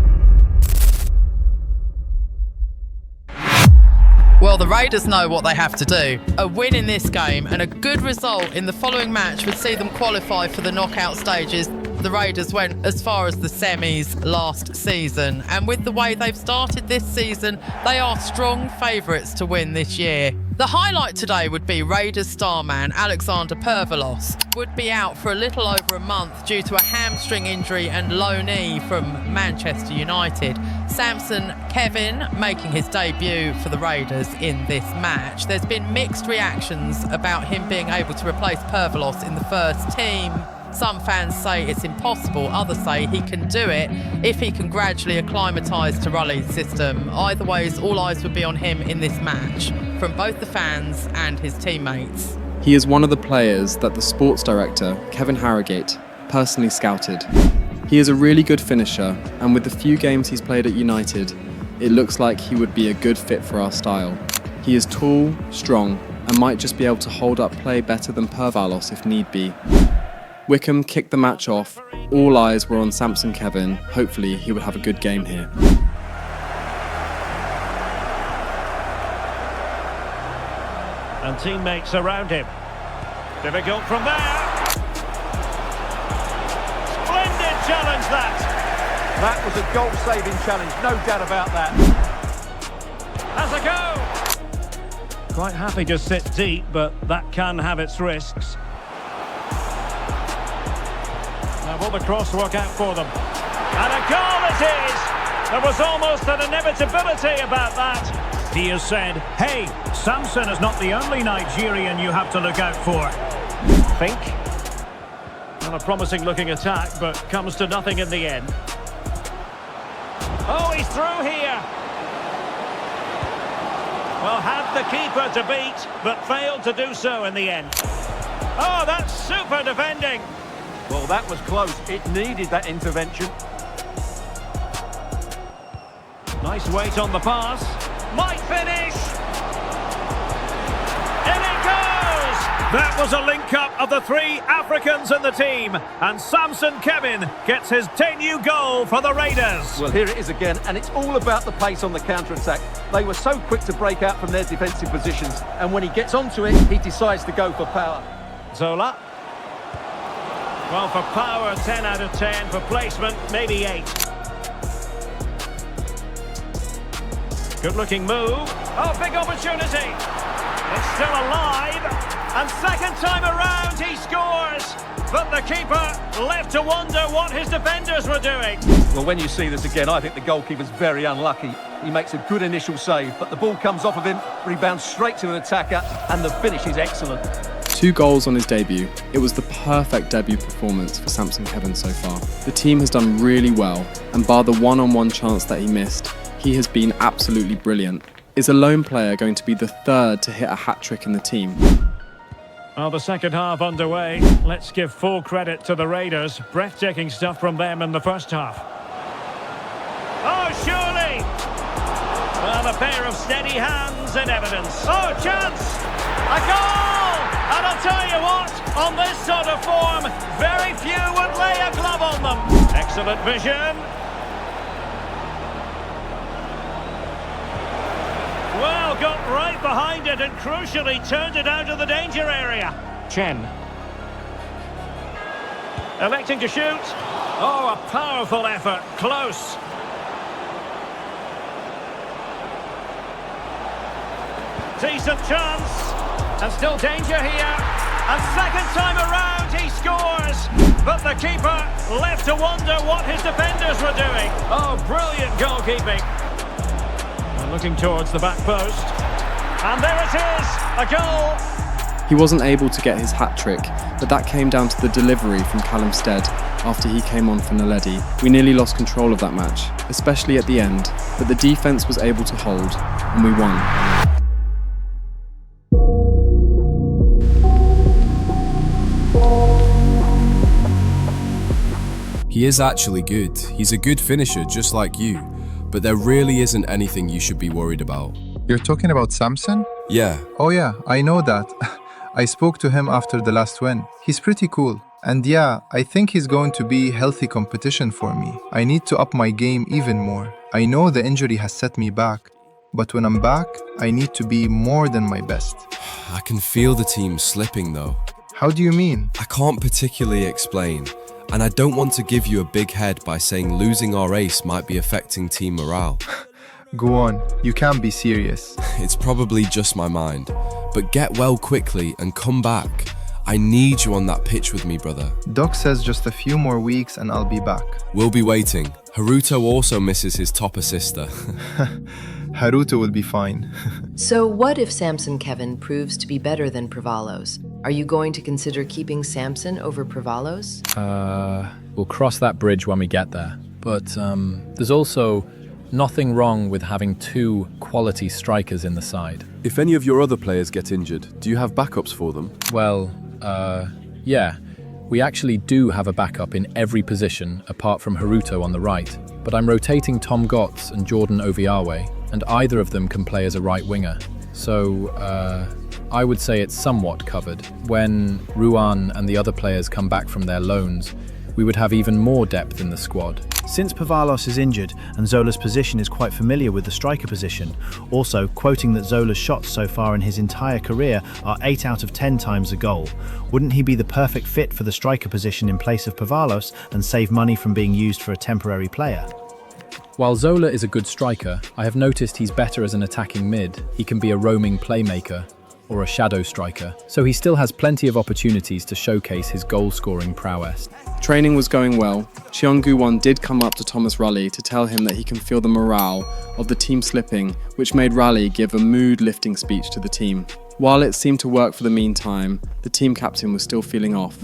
Well, the Raiders know what they have to do. A win in this game and a good result in the following match would see them qualify for the knockout stages. The Raiders went as far as the semis last season, and with the way they've started this season, they are strong favourites to win this year. The highlight today would be Raiders star man Alexander Pervalos would be out for a little over a month due to a hamstring injury and low knee from Manchester United. Samson Kevin making his debut for the Raiders in this match. There's been mixed reactions about him being able to replace Pervalos in the first team. Some fans say it's impossible, others say he can do it if he can gradually acclimatise to Raleig's system. Either ways, all eyes would be on him in this match, from both the fans and his teammates. He is one of the players that the sports director, Kevin Harrogate, personally scouted. He is a really good finisher, and with the few games he's played at United, it looks like he would be a good fit for our style. He is tall, strong, and might just be able to hold up play better than Pervalos if need be. Wickham kicked the match off. All eyes were on Samson Kevin. Hopefully he would have a good game here. And teammates around him. Difficult from there. Splendid challenge that. That was a goal-saving challenge, no doubt about that. Has a go. Quite happy to sit deep, but that can have its risks. Now will the cross work out for them? And a goal it is! There was almost an inevitability about that. He has said, hey, Samson is not the only Nigerian you have to look out for. Think. Well, a promising looking attack, but comes to nothing in the end. Oh, he's through here. Well, had the keeper to beat, but failed to do so in the end. Oh, that's super defending. Well, that was close. It needed that intervention. Nice weight on the pass. Might finish. In it goes! That was a link-up of the three Africans in the team. And Samson Kevin gets his debut goal for the Raiders. Well, here it is again, and it's all about the pace on the counter-attack. They were so quick to break out from their defensive positions. And when he gets onto it, he decides to go for power. Zola. Well, for power, 10 out of 10. For placement, maybe 8. Good-looking move. Oh, big opportunity. It's still alive. And second time around, he scores. But the keeper left to wonder what his defenders were doing. Well, when you see this again, I think the goalkeeper's very unlucky. He makes a good initial save, but the ball comes off of him, rebounds straight to an attacker, and the finish is excellent. 2 goals on his debut. It was the perfect debut performance for Samson Kevin so far. The team has done really well, and bar the one-on-one chance that he missed, he has been absolutely brilliant. Is a lone player going to be the third to hit a hat-trick in the team? Well, the second half underway. Let's give full credit to the Raiders. Breathtaking stuff from them in the first half. Oh, surely! Well, a pair of steady hands in evidence. Oh, chance! A goal! And I'll tell you what, on this sort of form, very few would lay a glove on them. Excellent vision. Well, got right behind it and crucially turned it out of the danger area. Chen. Electing to shoot. Oh, a powerful effort. Close. Decent chance. And still danger here. A second time around, he scores. But the keeper left to wonder what his defenders were doing. Oh, brilliant goalkeeping. And looking towards the back post. And there it is, a goal. He wasn't able to get his hat-trick, but that came down to the delivery from Callum Stead after he came on for Naledi. We nearly lost control of that match, especially at the end, but the defence was able to hold, and we won. He is actually good. He's a good finisher, just like you. But there really isn't anything you should be worried about. You're talking about Samson? Yeah. Oh yeah, I know that. I spoke to him after the last win. He's pretty cool. And yeah, I think he's going to be healthy competition for me. I need to up my game even more. I know the injury has set me back. But when I'm back, I need to be more than my best. I can feel the team slipping though. How do you mean? I can't particularly explain. And I don't want to give you a big head by saying losing our ace might be affecting team morale. Go on, you can't be serious. It's probably just my mind. But get well quickly and come back. I need you on that pitch with me, brother. Doc says just a few more weeks and I'll be back. We'll be waiting. Haruto also misses his top assister. Haruto will be fine. So what if Samson Kevin proves to be better than Pravalos? Are you going to consider keeping Samson over Pravalos? We'll cross that bridge when we get there. But there's also nothing wrong with having two quality strikers in the side. If any of your other players get injured, do you have backups for them? Well, yeah. We actually do have a backup in every position apart from Haruto on the right. But I'm rotating Tom Gotts and Jordan Oviawe, and either of them can play as a right winger. So, I would say it's somewhat covered. When Ruan and the other players come back from their loans, we would have even more depth in the squad. Since Pavalos is injured and Zola's position is quite familiar with the striker position, also quoting that Zola's shots so far in his entire career are 8 out of 10 times a goal, wouldn't he be the perfect fit for the striker position in place of Pavalos and save money from being used for a temporary player? While Zola is a good striker, I have noticed he's better as an attacking mid. He can be a roaming playmaker or a shadow striker, so he still has plenty of opportunities to showcase his goal-scoring prowess. Training was going well. Cheong-gu-won did come up to Thomas Raleigh to tell him that he can feel the morale of the team slipping, which made Raleigh give a mood-lifting speech to the team. While it seemed to work for the meantime, the team captain was still feeling off.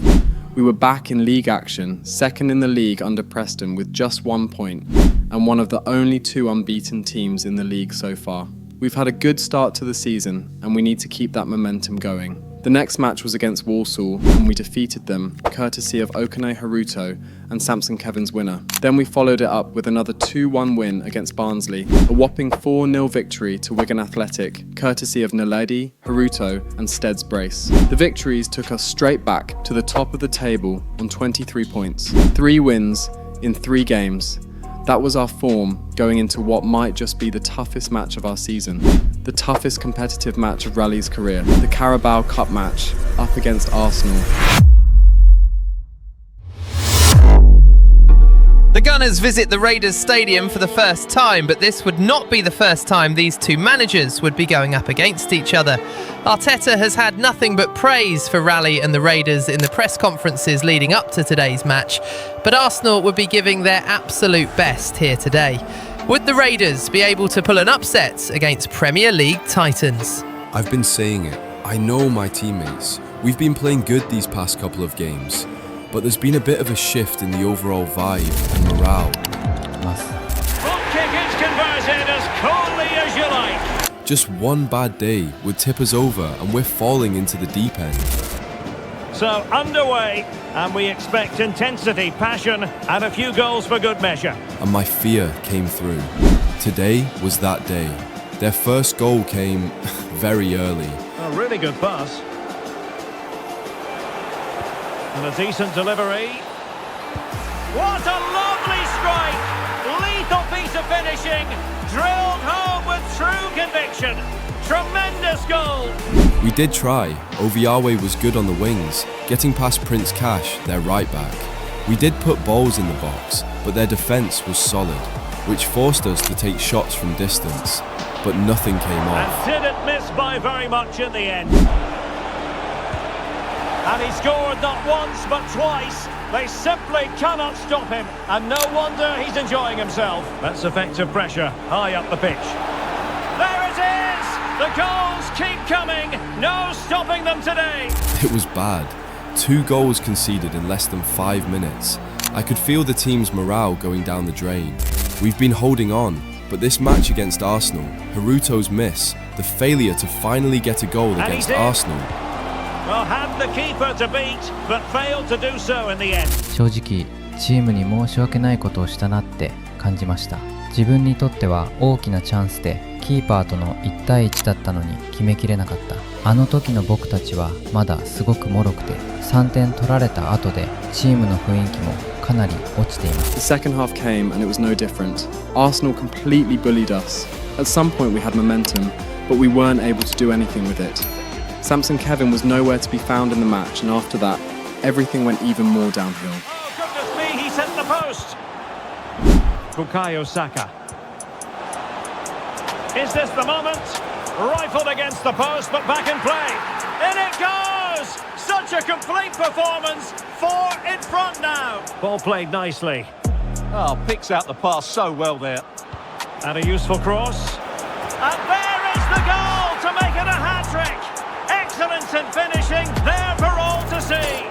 We were back in league action, second in the league under Preston with just 1 point, and one of the only 2 unbeaten teams in the league so far. We've had a good start to the season, and we need to keep that momentum going. The next match was against Walsall, and we defeated them, courtesy of Okane Haruto and Samson Kevin's winner. Then we followed it up with another 2-1 win against Barnsley, a whopping 4-0 victory to Wigan Athletic, courtesy of Naledi, Haruto and Stead's brace. The victories took us straight back to the top of the table on 23 points. 3 wins in 3 games. That was our form going into what might just be the toughest match of our season. The toughest competitive match of Raleigh's career. The Carabao Cup match up against Arsenal. The Gunners visit the Raiders Stadium for the first time, but this would not be the first time these two managers would be going up against each other. Arteta has had nothing but praise for Raleigh and the Raiders in the press conferences leading up to today's match, but Arsenal would be giving their absolute best here today. Would the Raiders be able to pull an upset against Premier League titans? I've been saying it. I know my teammates. We've been playing good these past couple of games, but there's been a bit of a shift in the overall vibe and morale. Front kick is converted as coldly as you like. Just one bad day would tip us over and we're falling into the deep end. So underway, and we expect intensity, passion, and a few goals for good measure. And my fear came through. Today was that day. Their first goal came very early. A really good pass. And a decent delivery. What a lovely strike! Lethal piece of finishing, drilled home with true conviction. Tremendous goal. We did try. Oviawe was good on the wings, getting past Prince Cash, their right back. We did put balls in the box, but their defence was solid, which forced us to take shots from distance, but nothing came off. And didn't miss by very much in the end. And he scored not once but twice. They simply cannot stop him, and no wonder he's enjoying himself. That's effective pressure high up the pitch. There it is! The goals keep coming. No stopping them today. It was bad. 2 goals conceded in less than 5 minutes. I could feel the team's morale going down the drain. We've been holding on, but this match against Arsenal, Haruto's miss, the failure to finally get a goal against Arsenal. Well, had the keeper to beat, but failed to do so in the end. 正直、チームに申し訳ないことをしたなって感じました。自分にとっては大きなチャンスで、キーパーとの1対1だったのに決めきれなかった。あの時の僕たちはまだすごく脆くて、3点取られた後でチームの雰囲気もかなり落ちています。The second half came and it was no different. Arsenal completely bullied us. At some point we had momentum, but we weren't able to do anything with it. Samson Kevin was nowhere to be found in the match, and after that, everything went even more downhill. Oh, goodness me, he's hit the post. Bukayo Saka. Is this the moment? Rifled against the post, but back in play. In it goes! Such a complete performance. 4 in front now. Ball played nicely. Oh, picks out the pass so well there. And a useful cross. And there is the goal to make it a hat-trick. Excellence in finishing, there for all to see.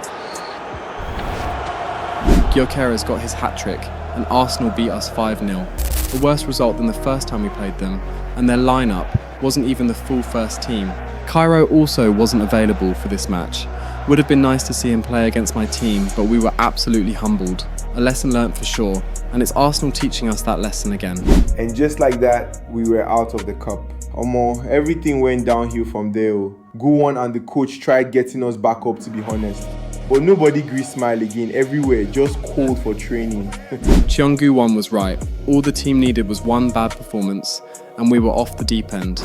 Gyökeres got his hat-trick, and Arsenal beat us 5-0. A worse result than the first time we played them, and their lineup wasn't even the full first team. Cairo also wasn't available for this match. Would have been nice to see him play against my team, but we were absolutely humbled. A lesson learnt for sure, and it's Arsenal teaching us that lesson again. And just like that, we were out of the cup. Everything went downhill from there. Gouan and the coach tried getting us back up, to be honest. But nobody grew smile again everywhere, just cold for training. Cheong Gouan was right. All the team needed was one bad performance, and we were off the deep end.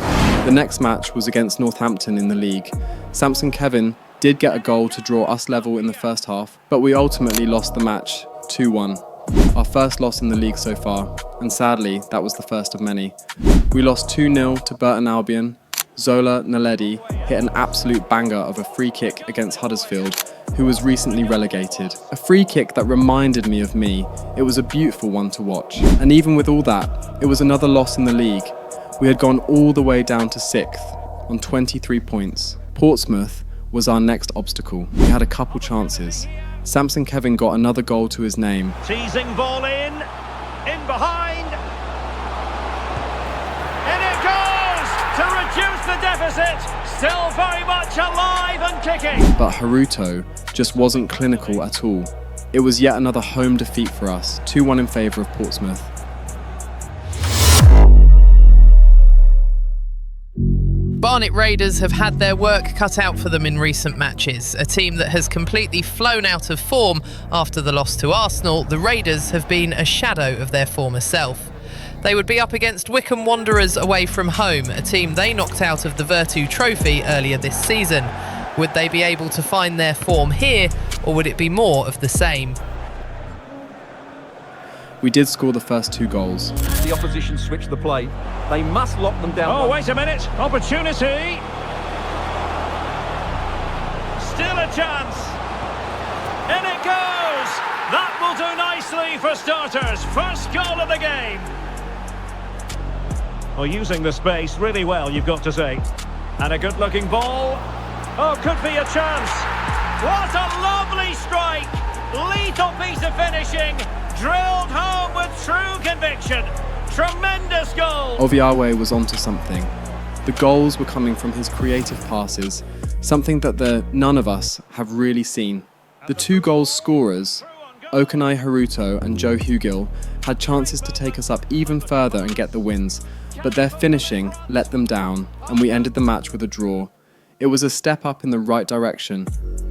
The next match was against Northampton in the league. Samson Kevin did get a goal to draw us level in the first half, but we ultimately lost the match 2-1. Our first loss in the league so far, and sadly, that was the first of many. We lost 2-0 to Burton Albion. Zola Naledi hit an absolute banger of a free kick against Huddersfield, who was recently relegated. A free kick that reminded me of me. It was a beautiful one to watch. And even with all that, it was another loss in the league. We had gone all the way down to 6th on 23 points. Portsmouth was our next obstacle. We had a couple chances. Samson Kevin got another goal to his name. Teasing ball in behind. In it goes to reduce the deficit. Still very much alive and kicking. But Haruto just wasn't clinical at all. It was yet another home defeat for us, 2-1 in favour of Portsmouth. Barnet Raiders have had their work cut out for them in recent matches. A team that has completely flown out of form after the loss to Arsenal, the Raiders have been a shadow of their former self. They would be up against Wycombe Wanderers away from home, a team they knocked out of the Virtu Trophy earlier this season. Would they be able to find their form here, or would it be more of the same? We did score the first 2 goals. The opposition switched the play. They must lock them down. Oh, wait a minute. Opportunity. Still a chance. In it goes. That will do nicely for starters. First goal of the game. Well, using the space really well, you've got to say. And a good-looking ball. Oh, could be a chance. What a lovely strike. Lethal piece of finishing. Drilled home with true conviction. Tremendous goal. Oviawe was onto something. The goals were coming from his creative passes, something that none of us have really seen. The 2 goal scorers, Okanai Haruto and Joe Hugill, had chances to take us up even further and get the wins, but their finishing let them down, and we ended the match with a draw. It was a step up in the right direction.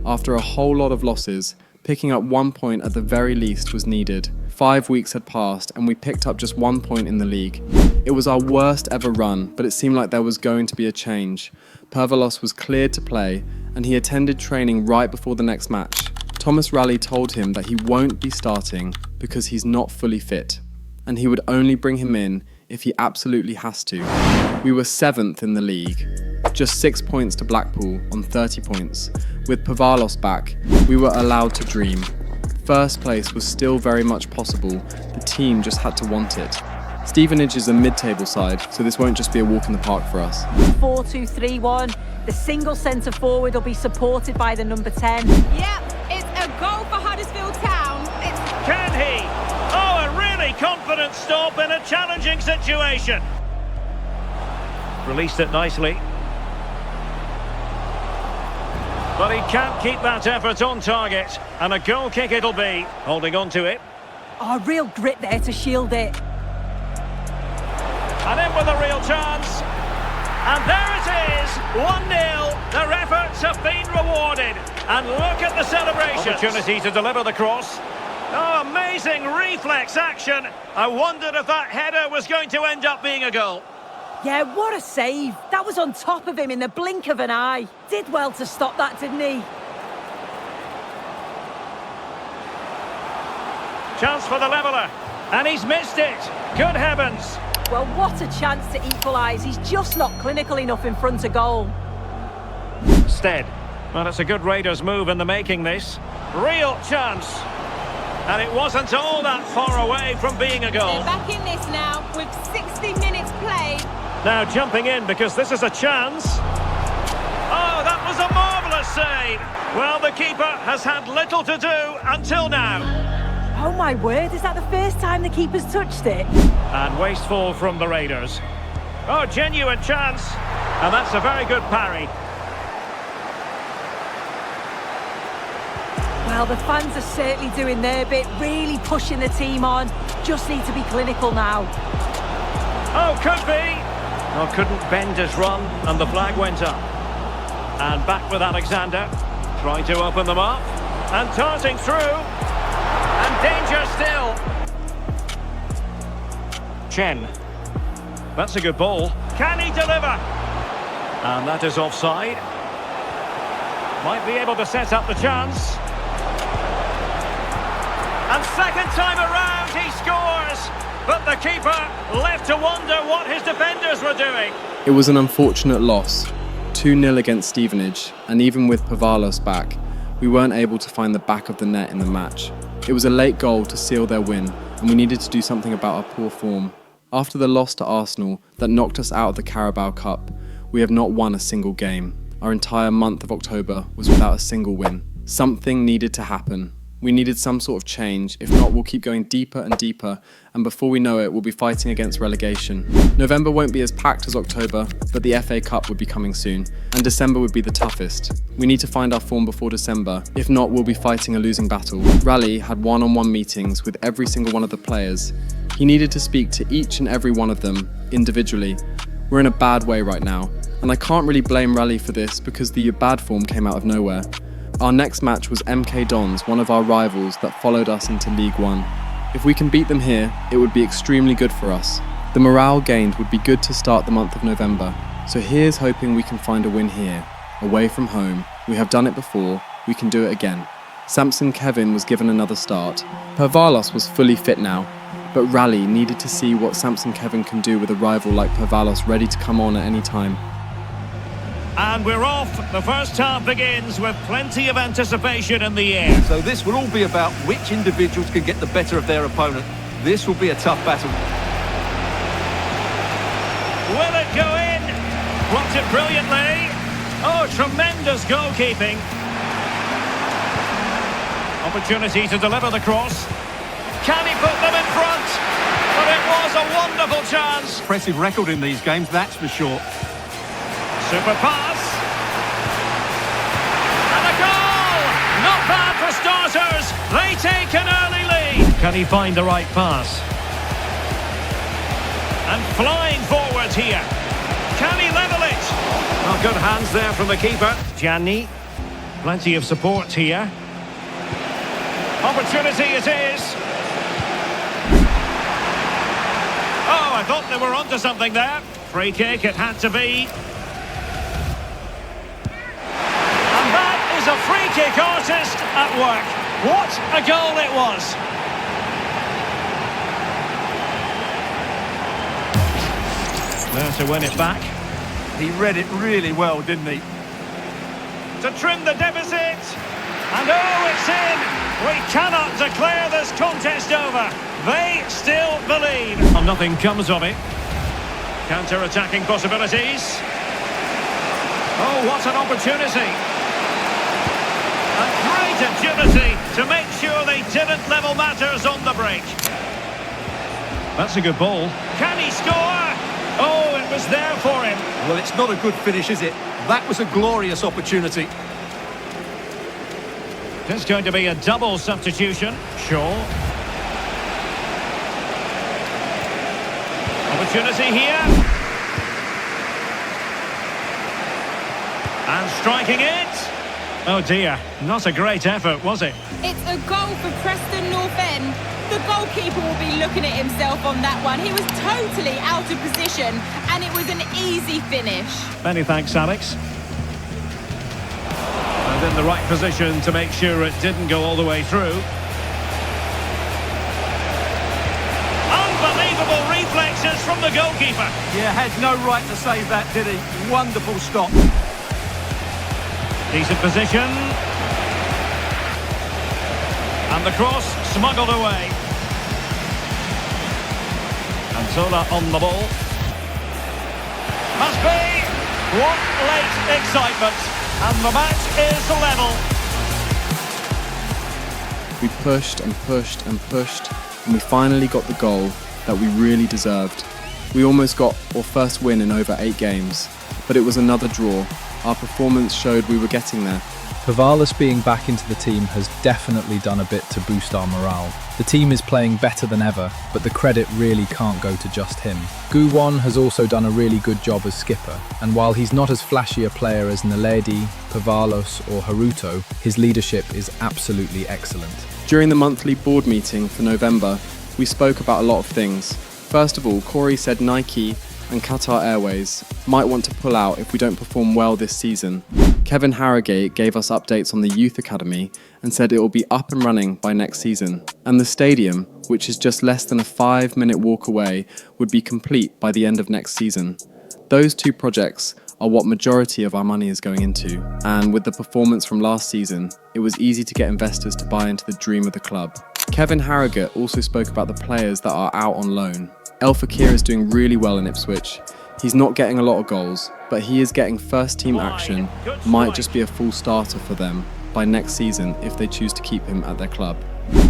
After a whole lot of losses, picking up 1 point at the very least was needed. 5 weeks had passed and we picked up just 1 point in the league. It was our worst ever run, but it seemed like there was going to be a change. Pervalos was cleared to play and he attended training right before the next match. Thomas Rally told him that he won't be starting because he's not fully fit, and he would only bring him in if he absolutely has to. We were 7th in the league, just 6 points to Blackpool on 30 points. With Pervalos back, we were allowed to dream. First place was still very much possible, the team just had to want it. Stevenage is a mid-table side, so this won't just be a walk in the park for us. 4-2-3-1. The single centre forward will be supported by the number 10. Yep, it's a goal for Huddersfield Town. Can he? Oh, a really confident stop in a challenging situation. Released it nicely. But he can't keep that effort on target. And a goal kick it'll be. Holding on to it. Oh, real grit there to shield it. And in with a real chance. And there it is, 1-0. Their efforts have been rewarded. And look at the celebration. Opportunity to deliver the cross. Oh, amazing reflex action. I wondered if that header was going to end up being a goal. Yeah, what a save. That was on top of him in the blink of an eye. Did well to stop that, didn't he? Chance for the leveller. And he's missed it. Good heavens. Well, what a chance to equalise. He's just not clinical enough in front of goal. Stead. Well, it's a good Raiders move in the making, this. Real chance. And it wasn't all that far away from being a goal. They're back in this now with 60 minutes played. Now jumping in because this is a chance. Oh, that was a marvellous save. Well, the keeper has had little to do until now. Oh my word, is that the first time the keeper's touched it? And wasteful from the Raiders. Oh, genuine chance. And that's a very good parry. Well, the fans are certainly doing their bit, really pushing the team on. Just need to be clinical now. Oh, could be. Oh, couldn't bend his run, and the flag went up. And back with Alexander. Trying to open them up. And darting through. And danger still. Chen. That's a good ball. Can he deliver? And that is offside. Might be able to set up the chance. And second time around he scores. But the keeper left to wonder what his defenders were doing. It was an unfortunate loss. 2-0 against Stevenage, and even with Pervalos back, we weren't able to find the back of the net in the match. It was a late goal to seal their win, and we needed to do something about our poor form. After the loss to Arsenal that knocked us out of the Carabao Cup, we have not won a single game. Our entire month of October was without a single win. Something needed to happen. We needed some sort of change, if not we'll keep going deeper and deeper, and before we know it we'll be fighting against relegation. November won't be as packed as October, but the FA Cup would be coming soon, and December would be the toughest. We need to find our form before December, if not we'll be fighting a losing battle. Rally had one-on-one meetings with every single one of the players. He needed to speak to each and every one of them, individually. We're in a bad way right now, and I can't really blame Rally for this because the bad form came out of nowhere. Our next match was MK Dons, one of our rivals that followed us into League One. If we can beat them here, it would be extremely good for us. The morale gained would be good to start the month of November. So here's hoping we can find a win here, away from home. We have done it before, we can do it again. Samson Kevin was given another start. Pervalos was fully fit now, but Rally needed to see what Samson Kevin can do with a rival like Pervalos ready to come on at any time. And we're off. The first half begins with plenty of anticipation in the air. So this will all be about which individuals can get the better of their opponent. This will be a tough battle. Will it go in? Blocked it brilliantly. Oh, tremendous goalkeeping. Opportunity to deliver the cross. Can he put them in front? But it was a wonderful chance. Impressive record in these games, that's for sure. Super pass. And a goal! Not bad for starters. They take an early lead. Can he find the right pass? And flying forward here. Can he level it? Oh, good hands there from the keeper. Gianni. Plenty of support here. Opportunity it is. thought they were onto something there. Free kick, it had to be. And that is a free kick artist at work. What a goal it was. There to win it back. He read it really well, didn't he? To trim the deficit. And oh, it's in. We cannot declare this contest over. They still believe. And nothing comes of it. Counter-attacking possibilities. Oh, what an opportunity. A great agility to make sure they didn't level matters on the break. That's a good ball. Can he score? Oh, it was there for him. Well, it's not a good finish, is it? That was a glorious opportunity. There's going to be a double substitution. Shaw. Opportunity here. And striking it. Oh dear, not a great effort, was it? It's a goal for Preston North End. The goalkeeper will be looking at himself on that one. He was totally out of position, and it was an easy finish. Many thanks, Alex. And in the right position to make sure it didn't go all the way through. Unbelievable reflexes from the goalkeeper. Yeah, had no right to save that, did he? Wonderful stop. Decent position. And the cross smuggled away. And Zola on the ball. Must be. What late excitement. And the match is level. We pushed and pushed and pushed, and we finally got the goal that we really deserved. We almost got our first win in over 8 games, but it was another draw. Our performance showed we were getting there. Pavalos being back into the team has definitely done a bit to boost our morale. The team is playing better than ever, but the credit really can't go to just him. Guwon has also done a really good job as skipper, and while he's not as flashy a player as Naledi, Pavalos or Haruto, his leadership is absolutely excellent. During the monthly board meeting for November, we spoke about a lot of things. First of all, Kori said Nike and Qatar Airways might want to pull out if we don't perform well this season. Kevin Harrogate gave us updates on the youth academy and said it will be up and running by next season. And the stadium, which is just less than a 5-minute walk away, would be complete by the end of next season. Those 2 projects are what majority of our money is going into, and with the performance from last season, it was easy to get investors to buy into the dream of the club. Kevin Harrogate also spoke about the players that are out on loan. El Fakir is doing really well in Ipswich. He's not getting a lot of goals, but he is getting first team action, might just be a full starter for them by next season if they choose to keep him at their club.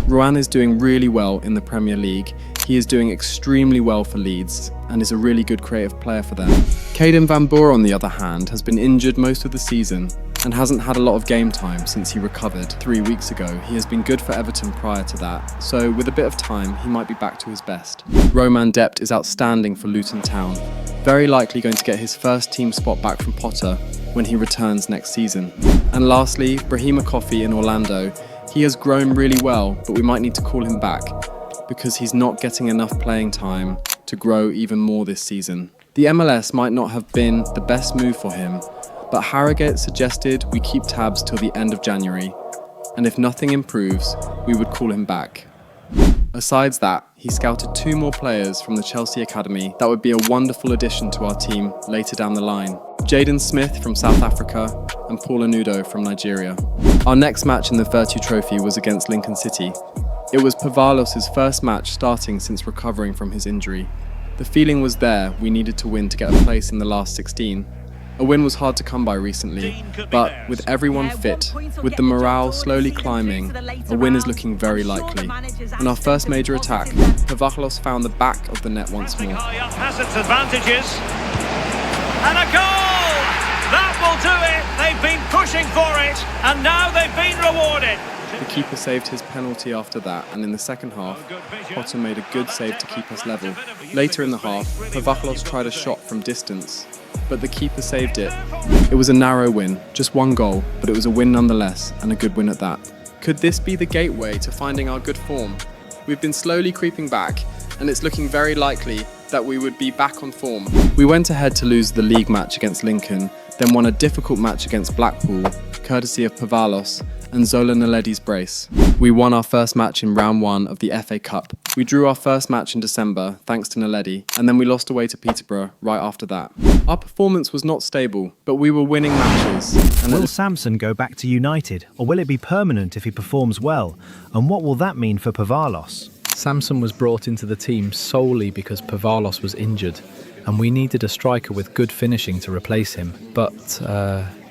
Ruan is doing really well in the Premier League. He is doing extremely well for Leeds and is a really good creative player for them. Caden Van Boer, on the other hand, has been injured most of the season and hasn't had a lot of game time since he recovered 3 weeks ago. He has been good for Everton prior to that, so with a bit of time, he might be back to his best. Roman Dept is outstanding for Luton Town, very likely going to get his first team spot back from Potter when he returns next season. And lastly, Brahima Coffey in Orlando. He has grown really well, but we might need to call him back because he's not getting enough playing time to grow even more this season. The MLS might not have been the best move for him, but Harrogate suggested we keep tabs till the end of January, and if nothing improves, we would call him back. Besides that, he scouted 2 more players from the Chelsea Academy that would be a wonderful addition to our team later down the line. Jaden Smith from South Africa and Paul Anudo from Nigeria. Our next match in the Virtue Trophy was against Lincoln City. It was Pavalos' first match starting since recovering from his injury. The feeling was there we needed to win to get a place in the last 16. A win was hard to come by recently, but with everyone fit, with the morale slowly climbing, a win is looking very likely. In our first major attack, Pavalos found the back of the net once more. Has its advantages. And a goal! That will do it! They've been pushing for it, and now they've been rewarded. The keeper saved his penalty after that, and in the second half, Potter made a good save to keep us level. Later in the half, Pavalos tried a shot from distance, but the keeper saved it. It was a narrow win, just 1 goal, but it was a win nonetheless, and a good win at that. Could this be the gateway to finding our good form? We've been slowly creeping back, and it's looking very likely that we would be back on form. We went ahead to lose the league match against Lincoln, then won a difficult match against Blackpool, courtesy of Pavalos and Zola Naledi's brace. We won our first match in round 1 of the FA Cup. We drew our first match in December, thanks to Naledi, and then we lost away to Peterborough right after that. Our performance was not stable, but we were winning matches. And will Samson go back to United, or will it be permanent if he performs well? And what will that mean for Pavalos? Samson was brought into the team solely because Pavalos was injured, and we needed a striker with good finishing to replace him. But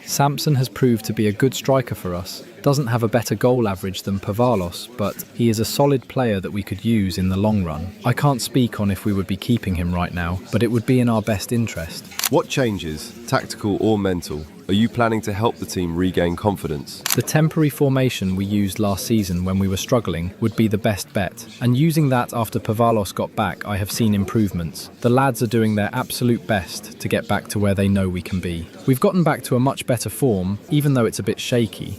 Samson has proved to be a good striker for us. Doesn't have a better goal average than Pavalos, but he is a solid player that we could use in the long run. I can't speak on if we would be keeping him right now, but it would be in our best interest. What changes, tactical or mental, are you planning to help the team regain confidence? The temporary formation we used last season when we were struggling would be the best bet, and using that after Pavalos got back, I have seen improvements. The lads are doing their absolute best to get back to where they know we can be. We've gotten back to a much better form, even though it's a bit shaky,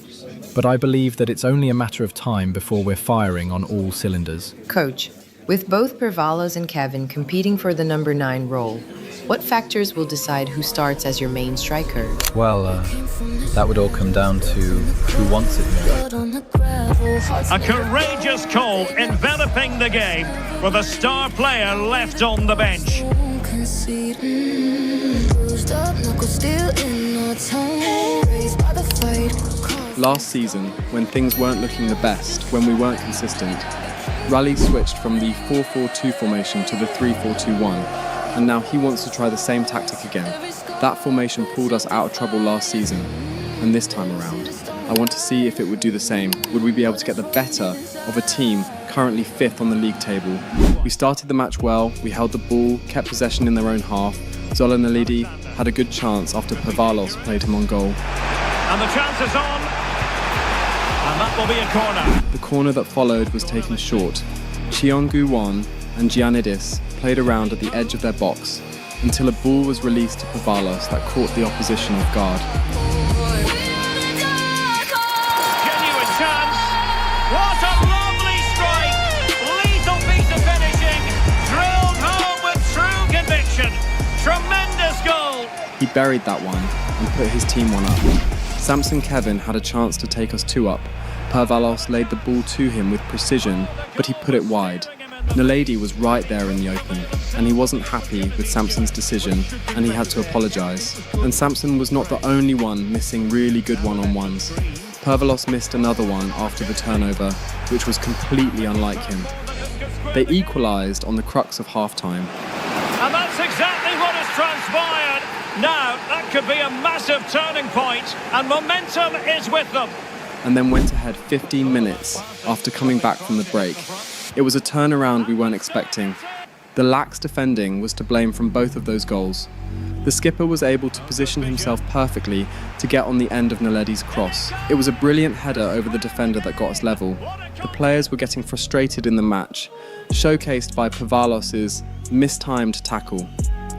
but I believe that it's only a matter of time before we're firing on all cylinders. Coach, with both Pavalos and Kevin competing for the number 9 role, what factors will decide who starts as your main striker? Well, that would all come down to who wants it more. A courageous call enveloping the game with a star player left on the bench. Last season, when things weren't looking the best, when we weren't consistent, Raleigh switched from the 4-4-2 formation to the 3-4-2-1, and now he wants to try the same tactic again. That formation pulled us out of trouble last season, and this time around, I want to see if it would do the same. Would we be able to get the better of a team currently 5th on the league table? We started the match well, we held the ball, kept possession in their own half. Zola Naledi had a good chance after Pavalos played him on goal. And the chance is on, and that will be a corner. The corner that followed was taken short. Cheongu-won and Giannidis played around at the edge of their box until a ball was released to Pavalos that caught the opposition off guard. Genuine chance. What a lovely strike. Lethal piece of finishing. Drilled home with true conviction. Tremendous goal. He buried that one and put his team one up. Samson Kevin had a chance to take us 2 up. Pavalos laid the ball to him with precision, but he put it wide. Naledi was right there in the open, and he wasn't happy with Samson's decision, and he had to apologise. And Samson was not the only one missing really good one-on-ones. Pavalos missed another one after the turnover, which was completely unlike him. They equalised on the crux of half-time. And that's exactly what has transpired. Now, that could be a massive turning point, and momentum is with them. And then went ahead 15 minutes after coming back from the break. It was a turnaround we weren't expecting. The lax defending was to blame from both of those goals. The skipper was able to position himself perfectly to get on the end of Naledi's cross. It was a brilliant header over the defender that got us level. The players were getting frustrated in the match, showcased by Pavalos' mistimed tackle.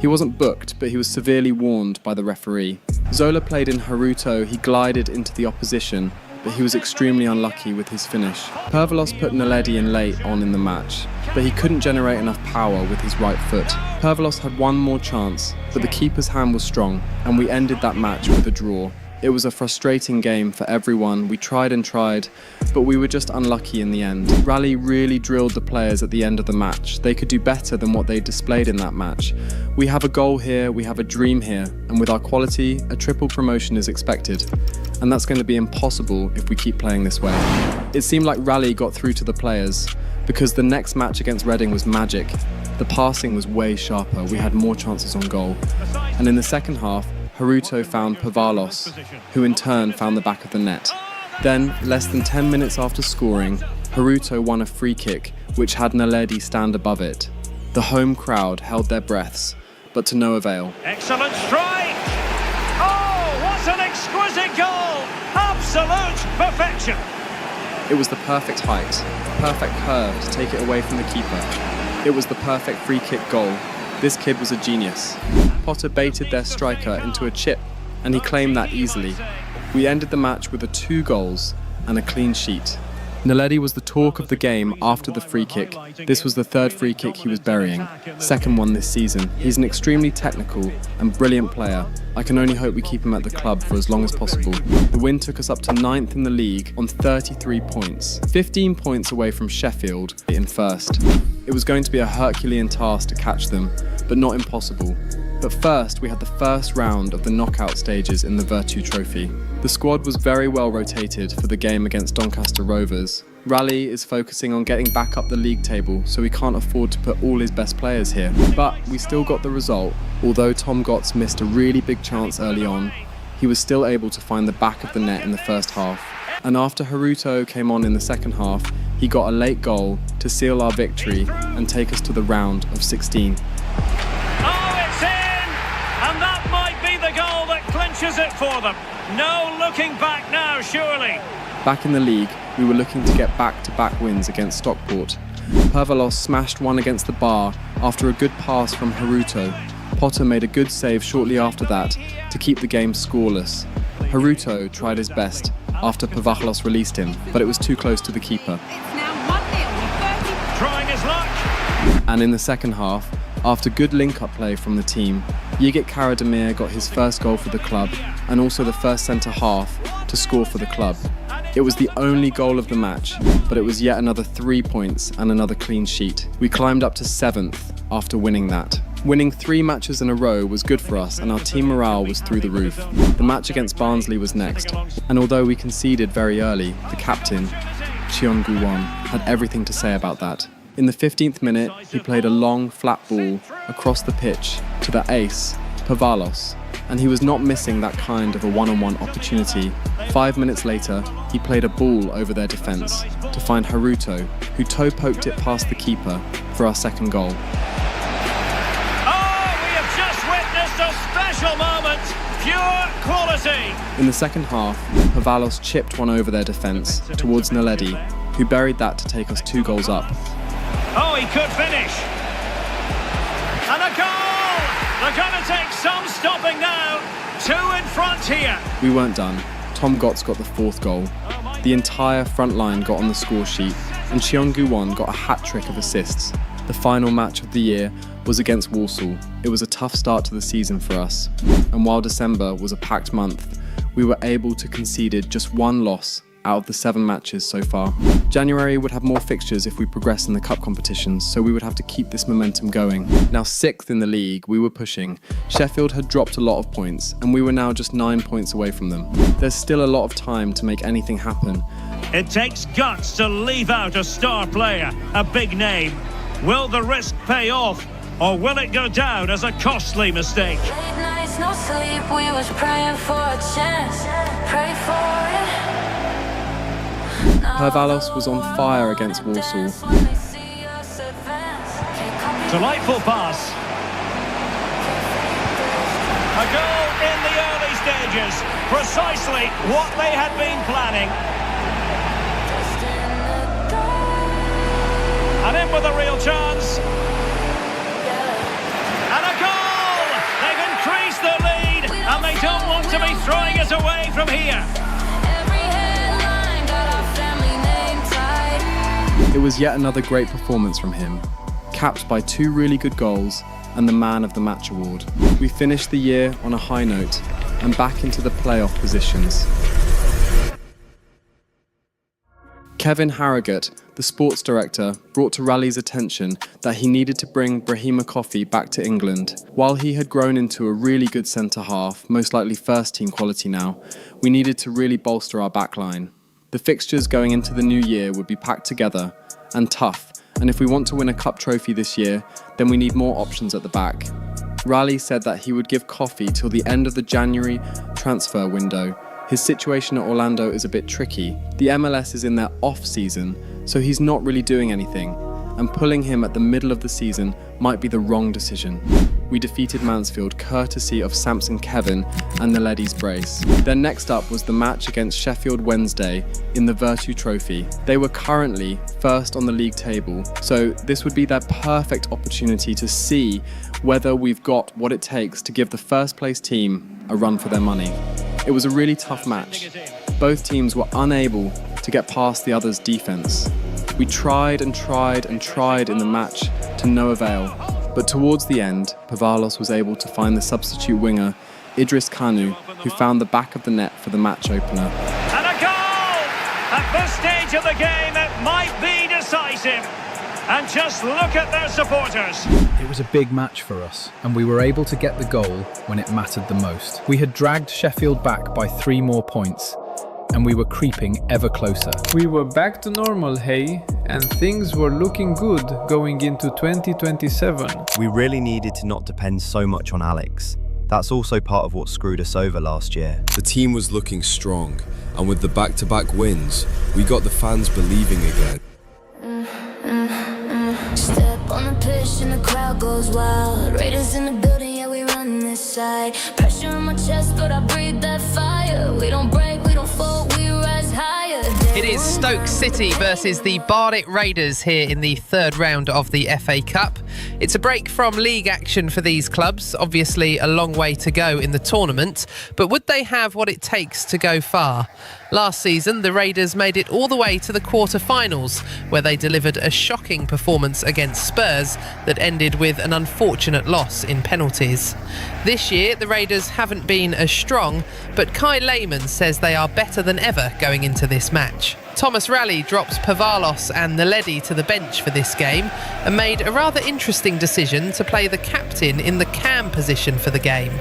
He wasn't booked, but he was severely warned by the referee. Zola played in Haruto, he glided into the opposition, but he was extremely unlucky with his finish. Pavalos put Naledi in late on in the match, but he couldn't generate enough power with his right foot. Pavalos had one more chance, but the keeper's hand was strong, and we ended that match with a draw. It was a frustrating game for everyone. We tried and tried, but we were just unlucky in the end. Raleigh really drilled the players at the end of the match. They could do better than what they displayed in that match. We have a goal here, we have a dream here, and with our quality, a triple promotion is expected. And that's going to be impossible if we keep playing this way. It seemed like Raleigh got through to the players, because the next match against Reading was magic. The passing was way sharper, we had more chances on goal. And in the second half, Haruto found Pavalos, who in turn found the back of the net. Then, less than 10 minutes after scoring, Haruto won a free kick, which had Naledi stand above it. The home crowd held their breaths, but to no avail. Excellent strike! Oh, what an exquisite goal! Absolute perfection! It was the perfect height, perfect curve to take it away from the keeper. It was the perfect free kick goal. This kid was a genius. Potter baited their striker into a chip, and he claimed that easily. We ended the match with 2 goals and a clean sheet. Naledi was the talk of the game after the free kick. This was the third free kick he was burying, second one this season. He's an extremely technical and brilliant player. I can only hope we keep him at the club for as long as possible. The win took us up to 9th in the league on 33 points, 15 points away from Sheffield in first. It was going to be a Herculean task to catch them, but not impossible. But first, we had the first round of the knockout stages in the Virtue Trophy. The squad was very well rotated for the game against Doncaster Rovers. Raleigh is focusing on getting back up the league table, so he can't afford to put all his best players here. But we still got the result. Although Tom Gotts missed a really big chance early on, he was still able to find the back of the net in the first half. And after Haruto came on in the second half, he got a late goal to seal our victory and take us to the round of 16. And that might be the goal that clinches it for them. No looking back now, surely. Back in the league, we were looking to get back-to-back wins against Stockport. Pervalos smashed one against the bar after a good pass from Haruto. Potter made a good save shortly after that to keep the game scoreless. Haruto tried his best after Pervalos released him, but it was too close to the keeper. It's now 1-0. Trying his luck. And in the second half, after good link-up play from the team, Yigit Karademir got his first goal for the club and also the first centre-half to score for the club. It was the only goal of the match, but it was yet another 3 points and another clean sheet. We climbed up to 7th after winning that. Winning 3 matches in a row was good for us and our team morale was through the roof. The match against Barnsley was next, and although we conceded very early, the captain, Cheon Gu-won, had everything to say about that. In the 15th minute, he played a long, flat ball across the pitch to the ace, Pervalos, and he was not missing that kind of a one-on-one opportunity. 5 minutes later, he played a ball over their defence to find Haruto, who toe-poked it past the keeper for our second goal. Oh, we have just witnessed a special moment. Pure quality. In the second half, Pervalos chipped one over their defence towards Naledi, who buried that to take us 2 goals up. Oh, he could finish. And a goal! They're going to take some stopping now. 2 in front here. We weren't done. Tom Gotts got the 4th goal. The entire front line got on the score sheet, and Cheon Gu-won got a hat-trick of assists. The final match of the year was against Walsall. It was a tough start to the season for us, and while December was a packed month, we were able to concede just 1 loss out of the 7 matches so far. January would have more fixtures if we progress in the cup competitions, so we would have to keep this momentum going. Now 6th in the league, we were pushing. Sheffield had dropped a lot of points, and we were now just 9 points away from them. There's still a lot of time to make anything happen. It takes guts to leave out a star player, a big name. Will the risk pay off, or will it go down as a costly mistake? Late nights, no sleep, we was praying for a chance. Pray for it. Pervalos was on fire against Walsall. Delightful pass. A goal in the early stages. Precisely what they had been planning. And in with a real chance. And a goal! They've increased the lead, and they don't want to be throwing it away from here. It was yet another great performance from him, capped by 2 really good goals and the Man of the Match award. We finished the year on a high note and back into the playoff positions. Kevin Harrogate, the sports director, brought to Raleigh's attention that he needed to bring Brahima Coffey back to England. While he had grown into a really good centre-half, most likely first-team quality now, we needed to really bolster our backline. The fixtures going into the new year would be packed together and tough, and if we want to win a cup trophy this year, then we need more options at the back. Raleigh said that he would give Coffey till the end of the January transfer window. His situation at Orlando is a bit tricky. The MLS is in their off-season, so he's not really doing anything, and pulling him at the middle of the season might be the wrong decision. We defeated Mansfield courtesy of Samson Kevin and Naledi's brace. Then next up was the match against Sheffield Wednesday in the Virtue Trophy. They were currently first on the league table, so this would be their perfect opportunity to see whether we've got what it takes to give the first place team a run for their money. It was a really tough match, Both teams were unable to get past the other's defence. We tried and tried and tried in the match to no avail, but towards the end, Pavalos was able to find the substitute winger, Idris Kanu, who found the back of the net for the match opener. And a goal! At this stage of the game, it might be decisive. And just look at their supporters. It was a big match for us, and we were able to get the goal when it mattered the most. We had dragged Sheffield back by 3 more points, and we were creeping ever closer. We were back to normal, hey, and things were looking good going into 2027. We really needed to not depend so much on Alex. That's also part of what screwed us over last year. The team was looking strong, and with the back-to-back wins, we got the fans believing again. Step on the pitch and the crowd goes wild. Raiders in the building, yeah, we run this side. Pressure on my chest, but I breathe that fire. We don't break, we don't fall, we rise higher. It is Stoke City versus the Barnet Raiders here in the third round of the FA Cup. It's a break from league action for these clubs, obviously a long way to go in the tournament, but would they have what it takes to go far? Last season, the Raiders made it all the way to the quarter-finals, where they delivered a shocking performance against Spurs that ended with an unfortunate loss in penalties. This year, the Raiders haven't been as strong, but Kai Lehmann says they are better than ever going into this match. Thomas Raleigh drops Pavalos and Naledi to the bench for this game and made a rather interesting decision to play the captain in the cam position for the game.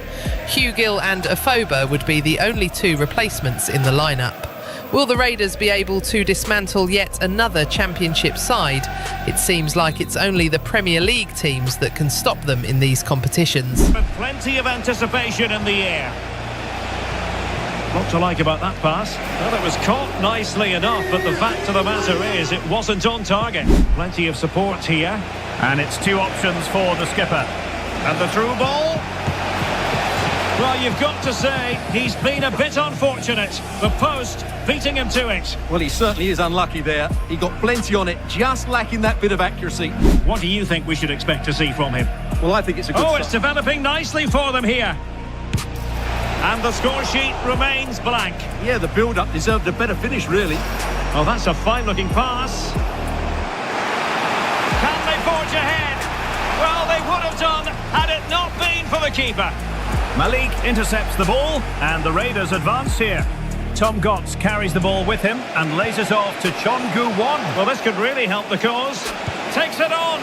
Hugill and Afoba would be the only 2 replacements in the lineup. Will the Raiders be able to dismantle yet another championship side? It seems like it's only the Premier League teams that can stop them in these competitions. But plenty of anticipation in the air. What to like about that pass? Well, it was caught nicely enough, but the fact of the matter is it wasn't on target. Plenty of support here. And it's 2 options for the skipper. And the through ball. Well, you've got to say, he's been a bit unfortunate. The post beating him to it. Well, he certainly is unlucky there. He got plenty on it, just lacking that bit of accuracy. What do you think we should expect to see from him? Well, I think it's a good Oh, start. it's developing nicely for them here. And the score sheet remains blank. Yeah, the build-up deserved a better finish, really. Oh, that's a fine-looking pass. Can they forge ahead? Well, they would have done had it not been for the keeper. Malik intercepts the ball, and the Raiders advance here. Tom Gotts carries the ball with him and lays it off to Chongu-won. Well, this could really help the cause. Takes it on,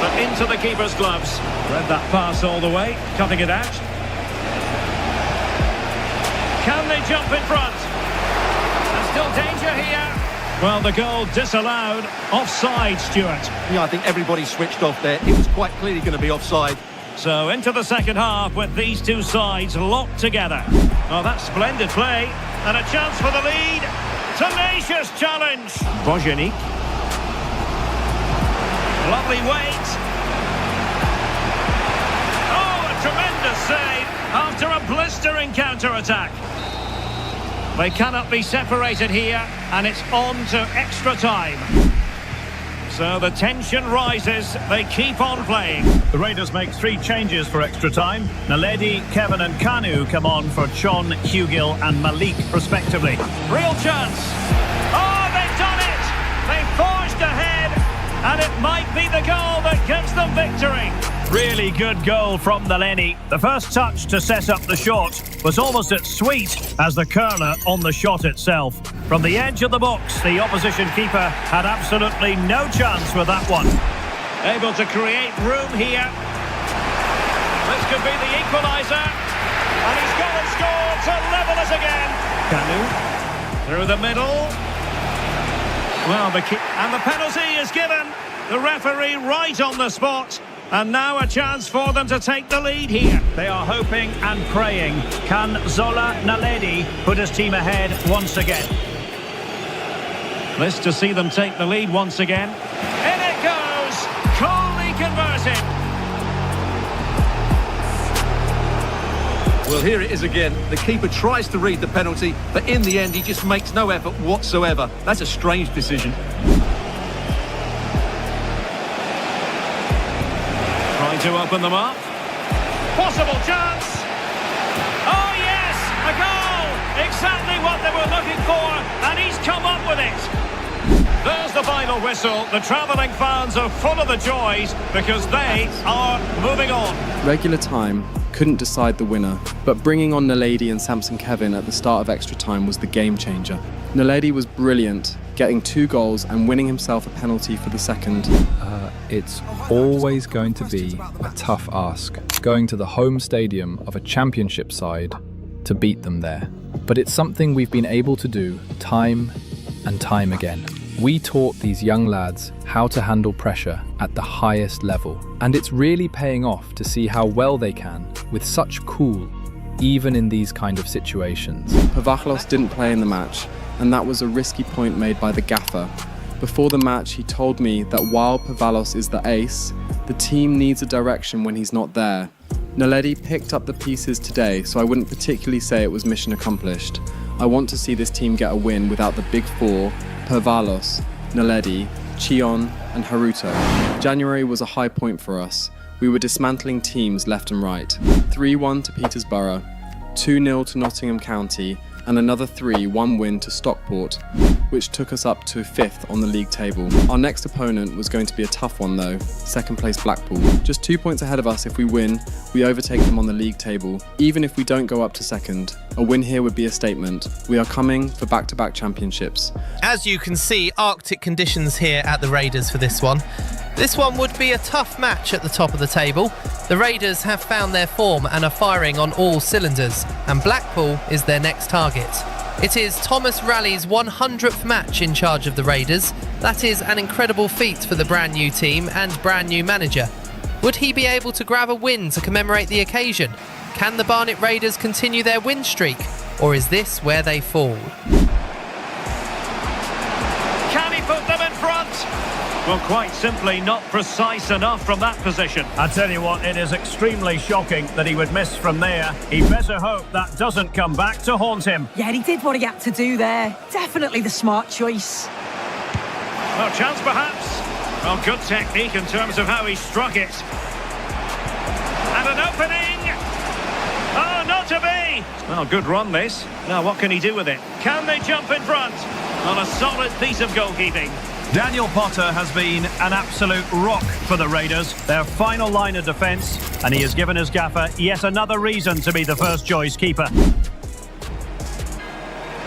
but into the keeper's gloves. Read that pass all the way, cutting it out. Can they jump in front? There's still danger here. Well, the goal disallowed. Offside, Stuart. Yeah, I think everybody switched off there. It was quite clearly going to be offside. So into the second half with these 2 sides locked together. Oh, that's splendid play. And a chance for the lead. Tenacious challenge. Bojanic. Lovely weight. Oh, a tremendous save after a blistering counter-attack. They cannot be separated here, and it's on to extra time. So the tension rises, they keep on playing. The Raiders make 3 changes for extra time. Naledi, Kevin and Kanu come on for Chon, Hugill and Malik respectively. Real chance. Oh, they've done it! They forged ahead, and it might be the goal that gives them victory. Really good goal from Naledi. The first touch to set up the shot was almost as sweet as the curler on the shot itself. From the edge of the box, the opposition keeper had absolutely no chance with that one. Able to create room here. This could be the equaliser. And he's gone and scored to level us again. Kanu through the middle. Well, and the penalty is given. The referee right on the spot. And now a chance for them to take the lead here. They are hoping and praying. Can Zola Naledi put his team ahead once again? This to see them take the lead once again. In it goes! Kori converted. Well, here it is again. The keeper tries to read the penalty, but in the end, he just makes no effort whatsoever. That's a strange decision. Trying to open them up. Possible chance. Oh, yes! A goal! Exactly what they were looking for, and he's come up with it. There's the final whistle. The travelling fans are full of the joys because they are moving on. Regular time couldn't decide the winner, but bringing on Naledi and Samson Kevin at the start of extra time was the game changer. Naledi was brilliant, getting 2 goals and winning himself a penalty for the second. It's always going to be a tough ask, going to the home stadium of a championship side to beat them there. But it's something we've been able to do time and time again. We taught these young lads how to handle pressure at the highest level, and it's really paying off to see how well they can with such cool, even in these kind of situations. Pavachlos didn't play in the match, and that was a risky point made by the gaffer. Before the match, he told me that while Pavachlos is the ace, the team needs a direction when he's not there. Naledi picked up the pieces today, so I wouldn't particularly say it was mission accomplished. I want to see this team get a win without the big four: Pavachlos, Naledi, Chion and Haruto. January was a high point for us. We were dismantling teams left and right. 3-1 to Peterborough, 2-0 to Nottingham County, and another 3-1 win to Stockport, which took us up to 5th on the league table. Our next opponent was going to be a tough one though, 2nd place Blackpool. Just 2 points ahead of us. If we win, we overtake them on the league table. Even if we don't go up to 2nd, a win here would be a statement. We are coming for back-to-back championships. As you can see, Arctic conditions here at the Raiders for this one. This one would be a tough match at the top of the table. The Raiders have found their form and are firing on all cylinders, and Blackpool is their next target. It is Thomas Rally's 100th match in charge of the Raiders. That is an incredible feat for the brand new team and brand new manager. Would he be able to grab a win to commemorate the occasion? Can the Barnet Raiders continue their win streak, or is this where they fall? Can he put them in front? Well, quite simply not precise enough from that position. I tell you what, it is extremely shocking that he would miss from there. He better hope that doesn't come back to haunt him. Yeah, he did what he had to do there. Definitely the smart choice. Well, chance perhaps. Well, good technique in terms of how he struck it. And an opening. Oh, not to be. Well, good run this. Now, what can he do with it? Can they jump in front? On a solid piece of goalkeeping. Daniel Potter has been an absolute rock for the Raiders, their final line of defence, and he has given his gaffer yet another reason to be the first choice keeper.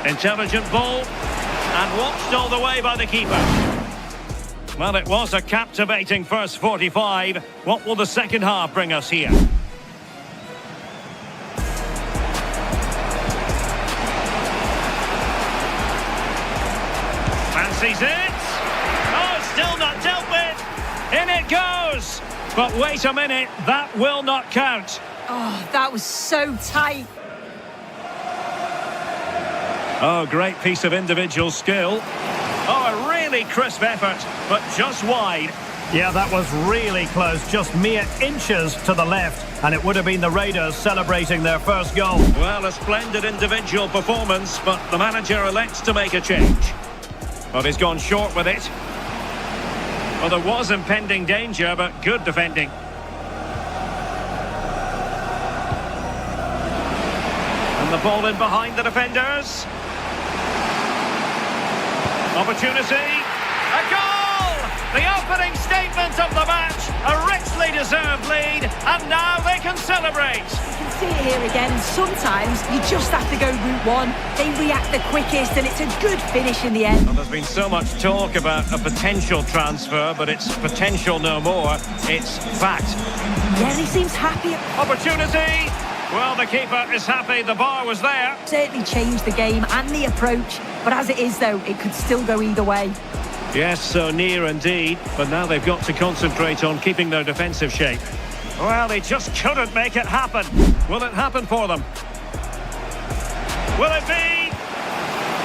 Intelligent ball, and watched all the way by the keeper. Well, it was a captivating first 45. What will the second half bring us here? Fancies it. Still not dealt with. In it goes. But wait a minute, that will not count. Oh, that was so tight. Oh, great piece of individual skill. Oh, a really crisp effort, but just wide. Yeah, that was really close, just mere inches to the left, and it would have been the Raiders celebrating their first goal. Well, a splendid individual performance, but the manager elects to make a change. Well, he's gone short with it. Well, there was impending danger, but good defending. And the ball in behind the defenders. Opportunity. A goal! The opening statement of the match. A richly deserved lead, and now they can celebrate. You can see it here again. Sometimes you just have to go route one. They react the quickest, and it's a good finish in the end. Well, there's been so much talk about a potential transfer, but it's potential no more. It's fact. Yeah, he seems happy. Opportunity. Well, the keeper is happy. The bar was there. Certainly changed the game and the approach, but as it is, though, it could still go either way. Yes, so near indeed, but now they've got to concentrate on keeping their defensive shape. Well, they just couldn't make it happen. Will it happen for them? Will it be?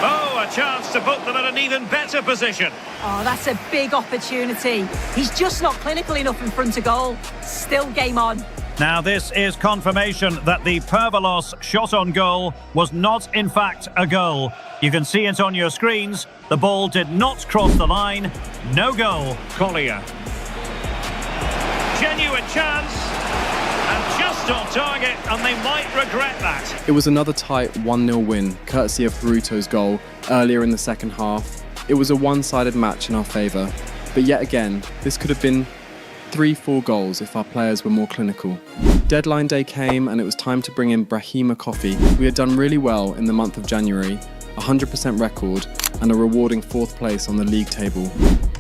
Oh, a chance to put them in an even better position. Oh, that's a big opportunity. He's just not clinical enough in front of goal. Still game on. Now, this is confirmation that the Pervalos shot on goal was not, in fact, a goal. You can see it on your screens. The ball did not cross the line. No goal. Collier. Genuine chance. And just just off target, and they might regret that. It was another tight 1-0 win, courtesy of Haruto's goal earlier in the second half. It was a one-sided match in our favour, but yet again, this could have been 3-4 goals if our players were more clinical. Deadline day came and it was time to bring in Brahima Kori. We had done really well in the month of January, 100% record and a rewarding 4th place on the league table.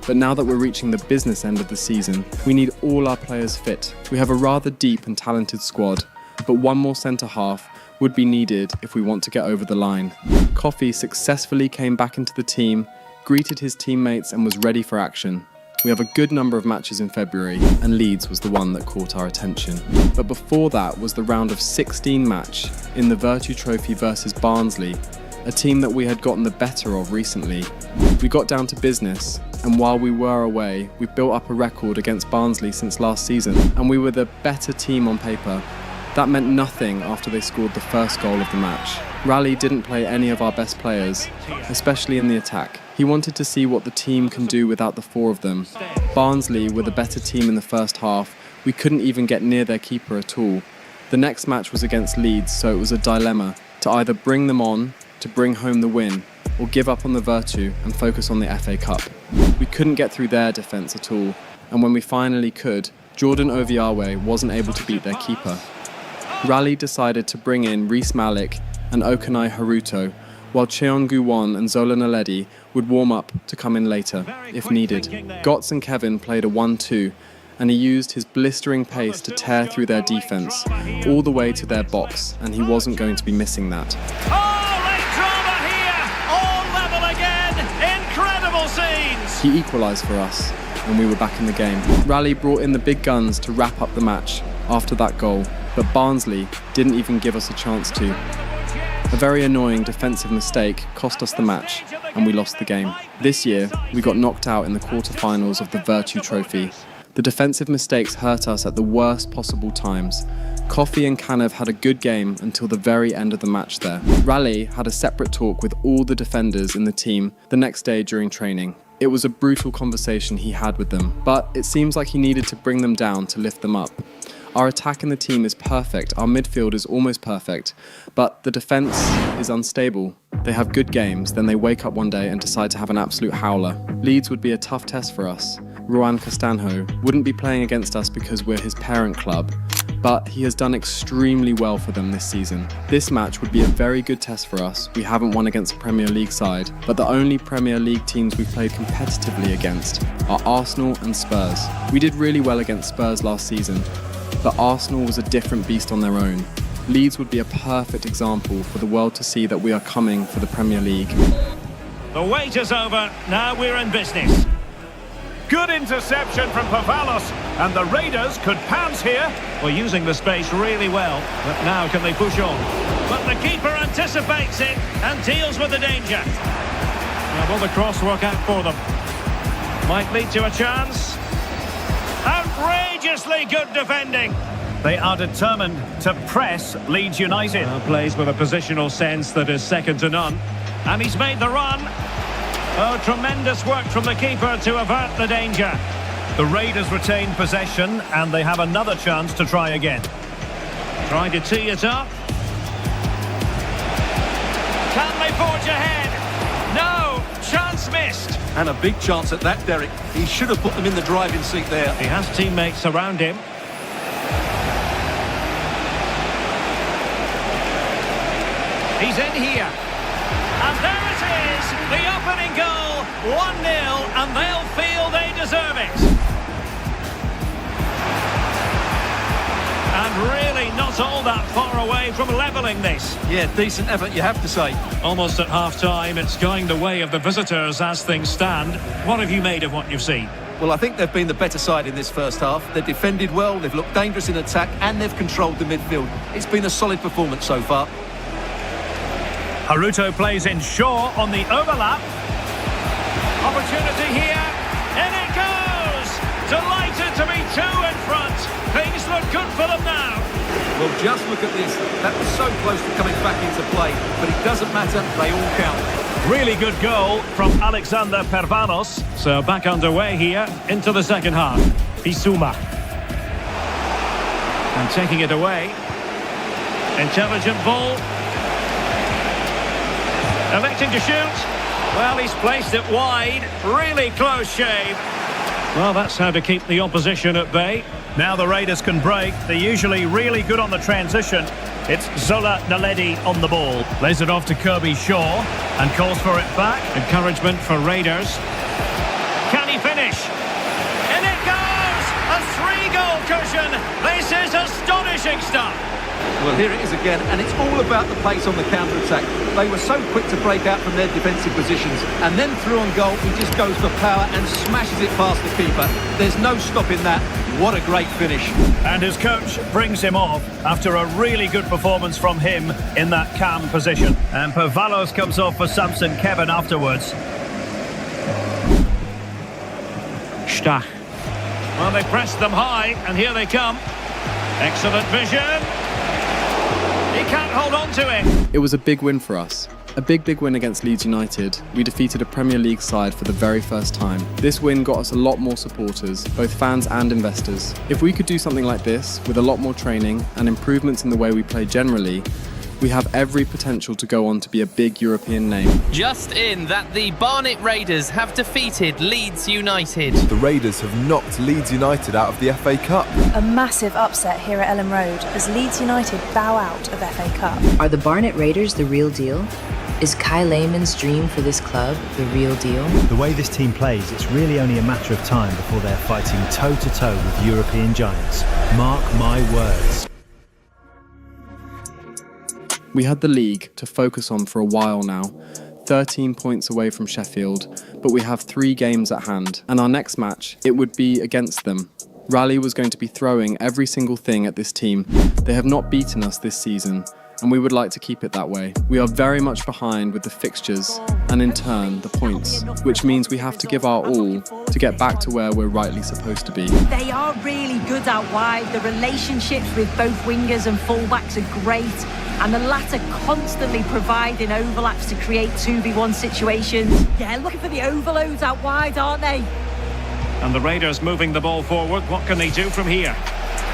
But now that we're reaching the business end of the season, we need all our players fit. We have a rather deep and talented squad, but one more centre half would be needed if we want to get over the line. Kori successfully came back into the team, greeted his teammates and was ready for action. We have a good number of matches in February, and Leeds was the one that caught our attention. But before that was the round of 16 match in the Virtue Trophy versus Barnsley, a team that we had gotten the better of recently. We got down to business, and while we were away, we built up a record against Barnsley since last season, and we were the better team on paper. That meant nothing after they scored the first goal of the match. Raleigh didn't play any of our best players, especially in the attack. He wanted to see what the team can do without the 4 of them. Barnsley were the better team in the first half. We couldn't even get near their keeper at all. The next match was against Leeds, so it was a dilemma to either bring them on to bring home the win or give up on the Virtue and focus on the FA Cup. We couldn't get through their defence at all, and when we finally could, Jordan Oviawe wasn't able to beat their keeper. Raleigh decided to bring in Reece Malik and Okanai Haruto, while Cheon Gu-won and Zola Naledi would warm up to come in later, if needed. Gotts and Kevin played a 1-2, and he used his blistering pace to tear through their defence, all the way to their box, and he wasn't going to be missing that. Incredible scenes! He equalised for us, and we were back in the game. Raleigh brought in the big guns to wrap up the match after that goal, but Barnsley didn't even give us a chance to. A very annoying defensive mistake cost us the match, and we lost the game. This year, we got knocked out in the quarter-finals of the Virtue Trophy. The defensive mistakes hurt us at the worst possible times. Kori and Kanev had a good game until the very end of the match there. Raleigh had a separate talk with all the defenders in the team the next day during training. It was a brutal conversation he had with them, but it seems like he needed to bring them down to lift them up. Our attack in the team is perfect, our midfield is almost perfect, but the defence is unstable. They have good games, then they wake up one day and decide to have an absolute howler. Leeds would be a tough test for us. Ruan Castanho wouldn't be playing against us because we're his parent club, but he has done extremely well for them this season. This match would be a very good test for us. We haven't won against a Premier League side, but the only Premier League teams we've played competitively against are Arsenal and Spurs. We did really well against Spurs last season, but Arsenal was a different beast on their own. Leeds would be a perfect example for the world to see that we are coming for the Premier League. The wait is over, now we're in business. Good interception from Pavalos, and the Raiders could pounce here. We're using the space really well, but now can they push on? But the keeper anticipates it and deals with the danger. Now will the cross work out for them? Might lead to a chance. Outrageously good defending. They are determined to press Leeds United. Plays with a positional sense that is second to none. And he's made the run. Oh, tremendous work from the keeper to avert the danger. The Raiders retain possession and they have another chance to try again. Trying to tee it up. Can they forge ahead? No, chance missed. And a big chance at that, Derek. He should have put them in the driving seat there. He has teammates around him. He's in here. And there it is, the opening goal, 1-0, and they'll feel they deserve it. And really not all that far away from levelling this. Yeah, decent effort, you have to say. Almost at half-time, it's going the way of the visitors as things stand. What have you made of what you've seen? Well, I think they've been the better side in this first half. They've defended well, they've looked dangerous in attack, and they've controlled the midfield. It's been a solid performance so far. Haruto plays in Shaw on the overlap. Opportunity here. In it goes! Delighted to be two in front. Things look good for them now. Well, just look at this. That was so close to coming back into play, but it doesn't matter. They all count. Really good goal from Alexander Pervanos. So back underway here into the second half. Bissouma. And taking it away. Intelligent ball. Electing to shoot. Well, he's placed it wide. Really close shave. Well, that's how to keep the opposition at bay. Now the Raiders can break. They're usually really good on the transition. It's Zola Naledi on the ball. Lays it off to Kirby Shaw and calls for it back. Encouragement for Raiders. Can he finish? In it goes! A 3-goal cushion. This is astonishing stuff. Well, here it is again, and it's all about the pace on the counter-attack. They were so quick to break out from their defensive positions, and then through on goal, he just goes for power and smashes it past the keeper. There's no stopping that. What a great finish. And his coach brings him off after a really good performance from him in that calm position. And Pavalos comes off for Samson Kevin afterwards. Stach. Well, they pressed them high, and here they come. Excellent vision. He can't hold on to it. It was a big win for us. A big win against Leeds United. We defeated a Premier League side for the very first time. This win got us a lot more supporters, both fans and investors. If we could do something like this, with a lot more training and improvements in the way we play generally, we have every potential to go on to be a big European name. Just in that the Barnet Raiders have defeated Leeds United. The Raiders have knocked Leeds United out of the FA Cup. A massive upset here at Ellen Road as Leeds United bow out of FA Cup. Are the Barnet Raiders the real deal? Is Kai Lehmann's dream for this club the real deal? The way this team plays, it's really only a matter of time before they're fighting toe-to-toe with European giants. Mark my words. We had the league to focus on for a while now, 13 points away from Sheffield, but we have 3 games at hand, and our next match, it would be against them. Raleigh was going to be throwing every single thing at this team. They have not beaten us this season, and we would like to keep it that way. We are very much behind with the fixtures, and in turn, the points, which means we have to give our all to get back to where we're rightly supposed to be. They are really good out wide. The relationships with both wingers and fullbacks are great, and the latter constantly providing overlaps to create 2v1 situations. Yeah, looking for the overloads out wide, aren't they? And the Raiders moving the ball forward. What can they do from here?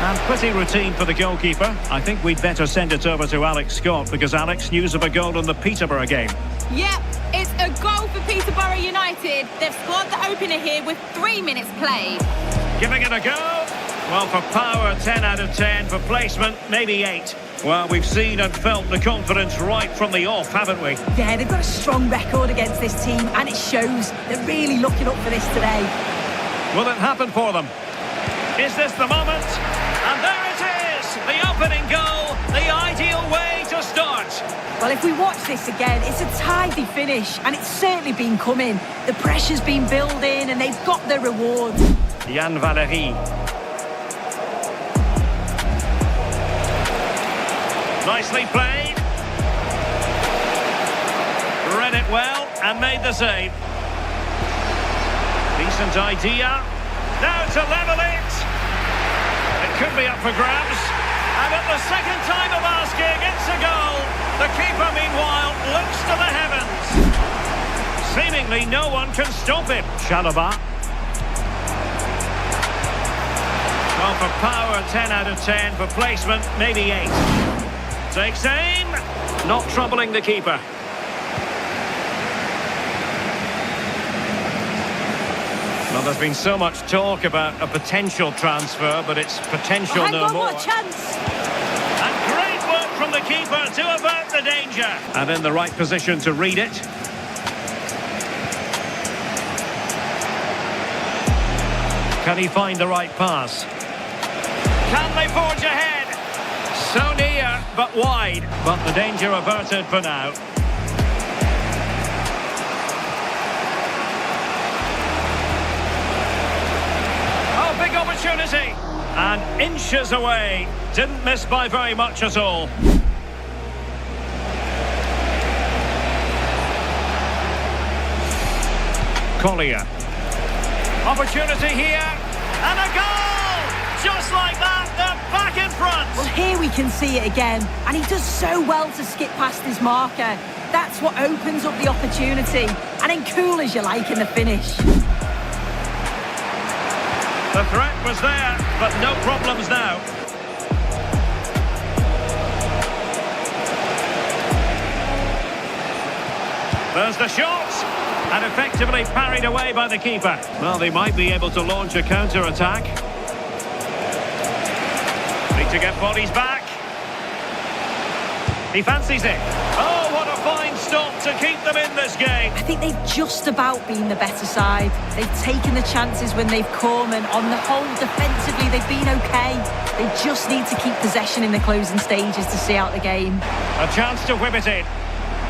And pretty routine for the goalkeeper. I think we'd better send it over to Alex Scott, because Alex, news of a goal in the Peterborough game. Yep, it's a goal for Peterborough United. They've scored the opener here with 3 minutes played. Giving it a go. Well, for power, 10 out of 10. For placement, maybe 8. Well, we've seen and felt the confidence right from the off, haven't we? Yeah, they've got a strong record against this team, and it shows. They're really looking up for this today. Will it happen for them? Is this the moment? And there it is! The opening goal, the ideal way to start. Well, if we watch this again, it's a tidy finish, and it's certainly been coming. The pressure's been building, and they've got their reward. Yann Valery. Nicely played. Read it well and made the save. Decent idea. Now to level it. It could be up for grabs. And at the second time of asking, it's a goal. The keeper, meanwhile, looks to the heavens. Seemingly no one can stop him. Chalobah. Well, for power, 10 out of 10. For placement, maybe 8. Takes aim. Not troubling the keeper. Well, there's been so much talk about a potential transfer, but it's potential no more. Chance. And great work from the keeper to avert the danger. And in the right position to read it. Can he find the right pass? Can they forge ahead? So near, but wide. But the danger averted for now. Big opportunity, and inches away. Didn't miss by very much at all. Collier. Opportunity here, and a goal! Just like that, they're back in front. Well, here we can see it again, and he does so well to skip past his marker. That's what opens up the opportunity, and then cool as you like in the finish. The threat was there, but no problems now. There's the shot, and effectively parried away by the keeper. Well, they might be able to launch a counter-attack. Need to get bodies back. He fancies it. Oh, what a fine stop to keep them in this game. I think they've just about been the better side. They've taken the chances when they've come, and on the whole, defensively, they've been okay. They just need to keep possession in the closing stages to see out the game. A chance to whip it in.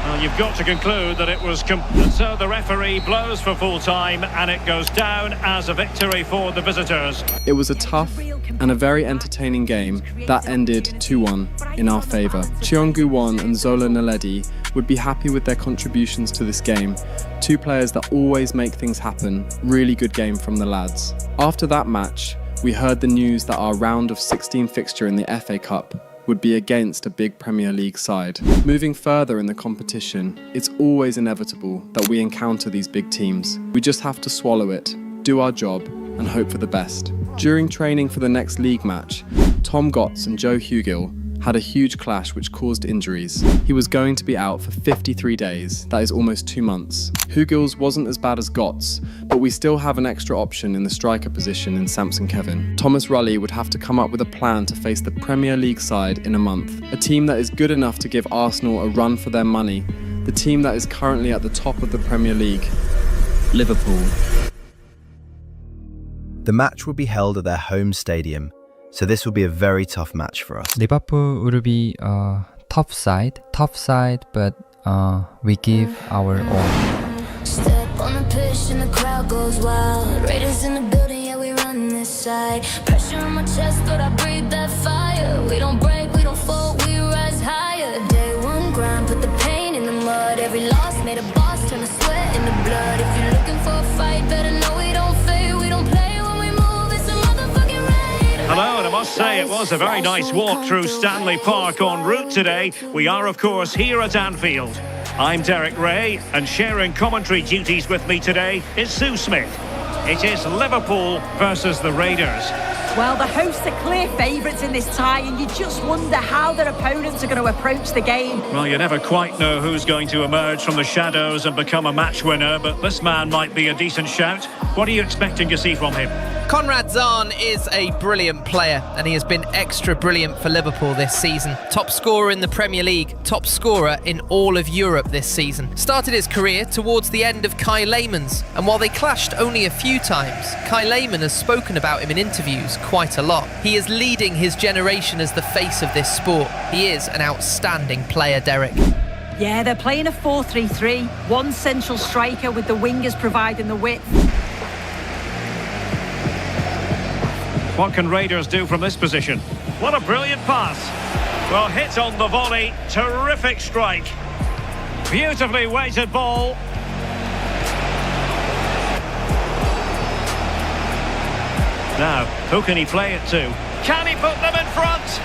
Well, you've got to conclude that it was... And so the referee blows for full time, and it goes down as a victory for the visitors. It was a tough and a very entertaining game that ended 2-1 in our favour. Cheongu-won and Zola Naledi would be happy with their contributions to this game. Two players that always make things happen. Really good game from the lads. After that match, we heard the news that our round of 16 fixture in the FA Cup would be against a big Premier League side. Moving further in the competition, it's always inevitable that we encounter these big teams. We just have to swallow it, do our job, and hope for the best. During training for the next league match, Tom Gotts and Joe Hugill had a huge clash which caused injuries. He was going to be out for 53 days, that is almost 2 months. Hugill's wasn't as bad as Gotts, but we still have an extra option in the striker position in Samson Kevin. Thomas Rully would have to come up with a plan to face the Premier League side in a month, a team that is good enough to give Arsenal a run for their money, the team that is currently at the top of the Premier League, Liverpool. The match will be held at their home stadium, so this will be a very tough match for us. Liverpool will be a tough side, but we give our all. Step on the pitch and the crowd goes wild. Raiders in the building, yeah, we run this side. Pressure on my chest, but I breathe that fire. We don't break, we don't fall, we rise higher. Day one grind, put the pain in the mud. Every loss made a boss, turn the sweat into blood. If you're looking for a fight, better know we don't fade, we don't play. Hello, and I must say it was a very nice walk through Stanley Park en route today. We are, of course, here at Anfield. I'm Derek Ray, and sharing commentary duties with me today is Sue Smith. It is Liverpool versus the Raiders. Well, the hosts are clear favourites in this tie, and you just wonder how their opponents are going to approach the game. Well, you never quite know who's going to emerge from the shadows and become a match winner, but this man might be a decent shout. What are you expecting to see from him? Conrad Zahn is a brilliant player, and he has been extra brilliant for Liverpool this season. Top scorer in the Premier League, top scorer in all of Europe this season. Started his career towards the end of Kai Lehmann's, and while they clashed only a few times, Kai Lehmann has spoken about him in interviews quite a lot. He is leading his generation as the face of this sport. He is an outstanding player, Derek. Yeah, they're playing a 4-3-3. One central striker with the wingers providing the width. What can Raiders do from this position? What a brilliant pass. Well, hit on the volley. Terrific strike. Beautifully weighted ball. Now, who can he play it to? Can he put them in front?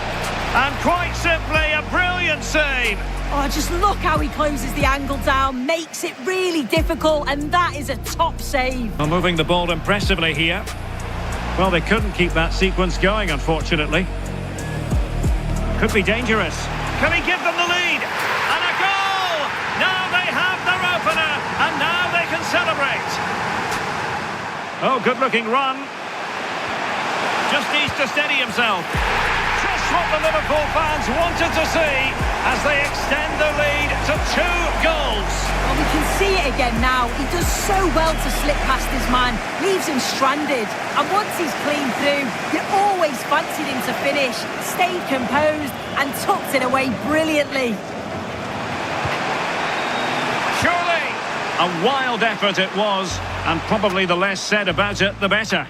And quite simply, a brilliant save. Oh, just look how he closes the angle down. Makes it really difficult, and that is a top save. Well, moving the ball impressively here. Well, they couldn't keep that sequence going, unfortunately. Could be dangerous. Can he give them the lead? And a goal! Now they have their opener, and now they can celebrate. Oh, good-looking run. Just needs to steady himself. Just what the Liverpool fans wanted to see as they extend the lead to 2 goals. Well, we can see it again now. He does so well to slip past his man, leaves him stranded. And once he's clean through, you always fancied him to finish, stayed composed and tucked it away brilliantly. Surely a wild effort it was, and probably the less said about it, the better.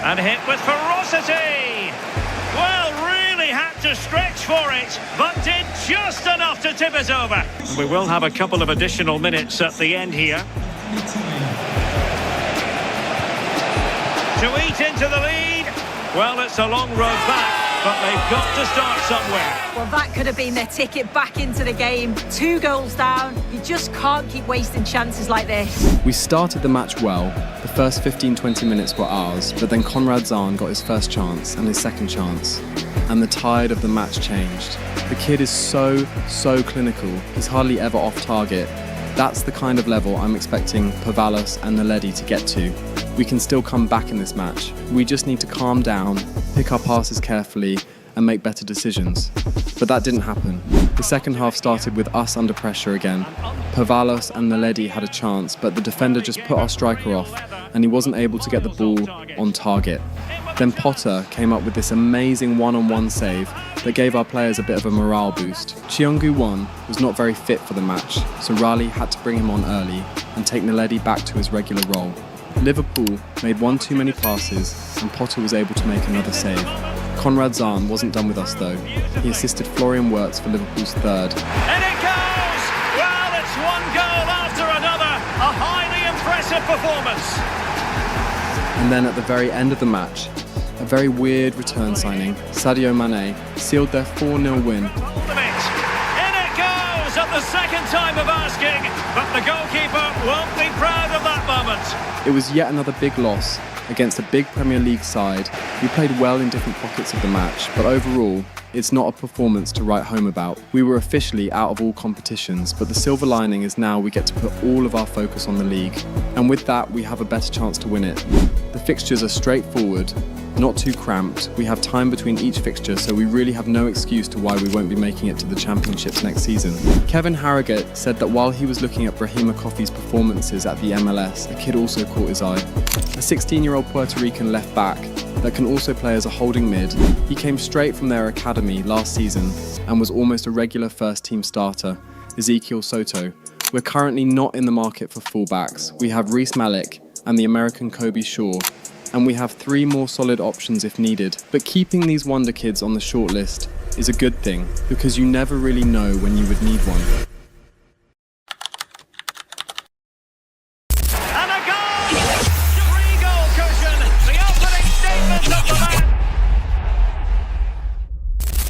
And hit with ferocity. Well, really had to stretch for it, but did just enough to tip it over. We will have a couple of additional minutes at the end here. To eat into the lead. Well, it's a long road back, but they've got to start somewhere. Well, that could have been their ticket back into the game. 2 goals down. You just can't keep wasting chances like this. We started the match well. The first 15-20 minutes were ours, but then Conrad Zahn got his first chance and his second chance. and the tide of the match changed. The kid is so clinical, he's hardly ever off target. That's the kind of level I'm expecting Pavalos and Naledi to get to. We can still come back in this match. We just need to calm down, pick our passes carefully, and make better decisions. But that didn't happen. The second half started with us under pressure again. Pavalos and Naledi had a chance, but the defender just put our striker off, and he wasn't able to get the ball on target. Then Potter came up with this amazing one-on-one save that gave our players a bit of a morale boost. Cheongu-won was not very fit for the match, so Raleigh had to bring him on early and take Naledi back to his regular role. Liverpool made one too many passes, and Potter was able to make another save. Conrad Zahn wasn't done with us though. He assisted Florian Wirtz for Liverpool's third. And it goes! Well, it's one goal after another. A highly impressive performance. And then at the very end of the match, a very weird return signing, Sadio Mane, sealed their 4-0 win. In it goes at the second time of asking, but the goalkeeper won't be proud of that moment. It was yet another big loss against a big Premier League side. We played well in different pockets of the match, but overall, it's not a performance to write home about. We were officially out of all competitions, but the silver lining is now we get to put all of our focus on the league. And with that, we have a better chance to win it. The fixtures are straightforward, not too cramped. We have time between each fixture, so we really have no excuse to why we won't be making it to the Championships next season. Kevin Harrogate said that while he was looking at Brahima Coffey's performances at the MLS, a kid also caught his eye. A 16-year-old Puerto Rican left back that can also play as a holding mid. He came straight from their academy last season and was almost a regular first-team starter, Ezekiel Soto. We're currently not in the market for fullbacks. We have Reece Malik and the American Kobe Shaw, and we have 3 more solid options if needed. But keeping these wonder kids on the shortlist is a good thing, because you never really know when you would need one. And a goal! 3-goal cushion, the opening statement of the match.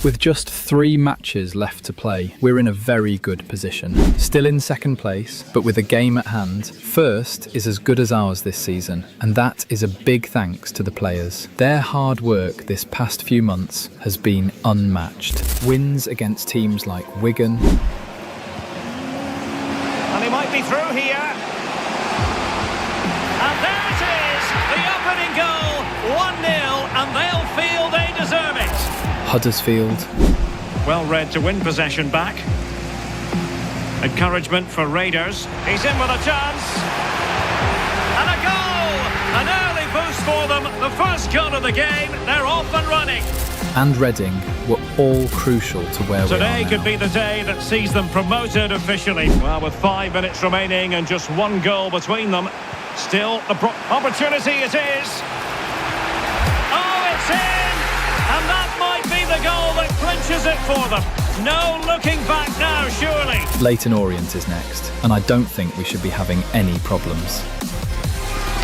With just 3 matches left to play, we're in a very good position. Still in second place, but with a game at hand, first is as good as ours this season, and that is a big thanks to the players. Their hard work this past few months has been unmatched. Wins against teams like Wigan. And he might be through here. And there it is, the opening goal, 1-0, and they'll feel they deserve it. Huddersfield. Well read to win possession back. Encouragement for Raiders. He's in with a chance. And a goal! An early boost for them. The first goal of the game. They're off and running. And Reading were all crucial to where we are Today now. could be the day that sees them promoted officially. Well, with 5 minutes remaining and just 1 goal between them. Still, the opportunity it is. Oh, it's in! And that might be the goal that clinches it for them. No looking back now, surely. Leyton Orient is next, and I don't think we should be having any problems.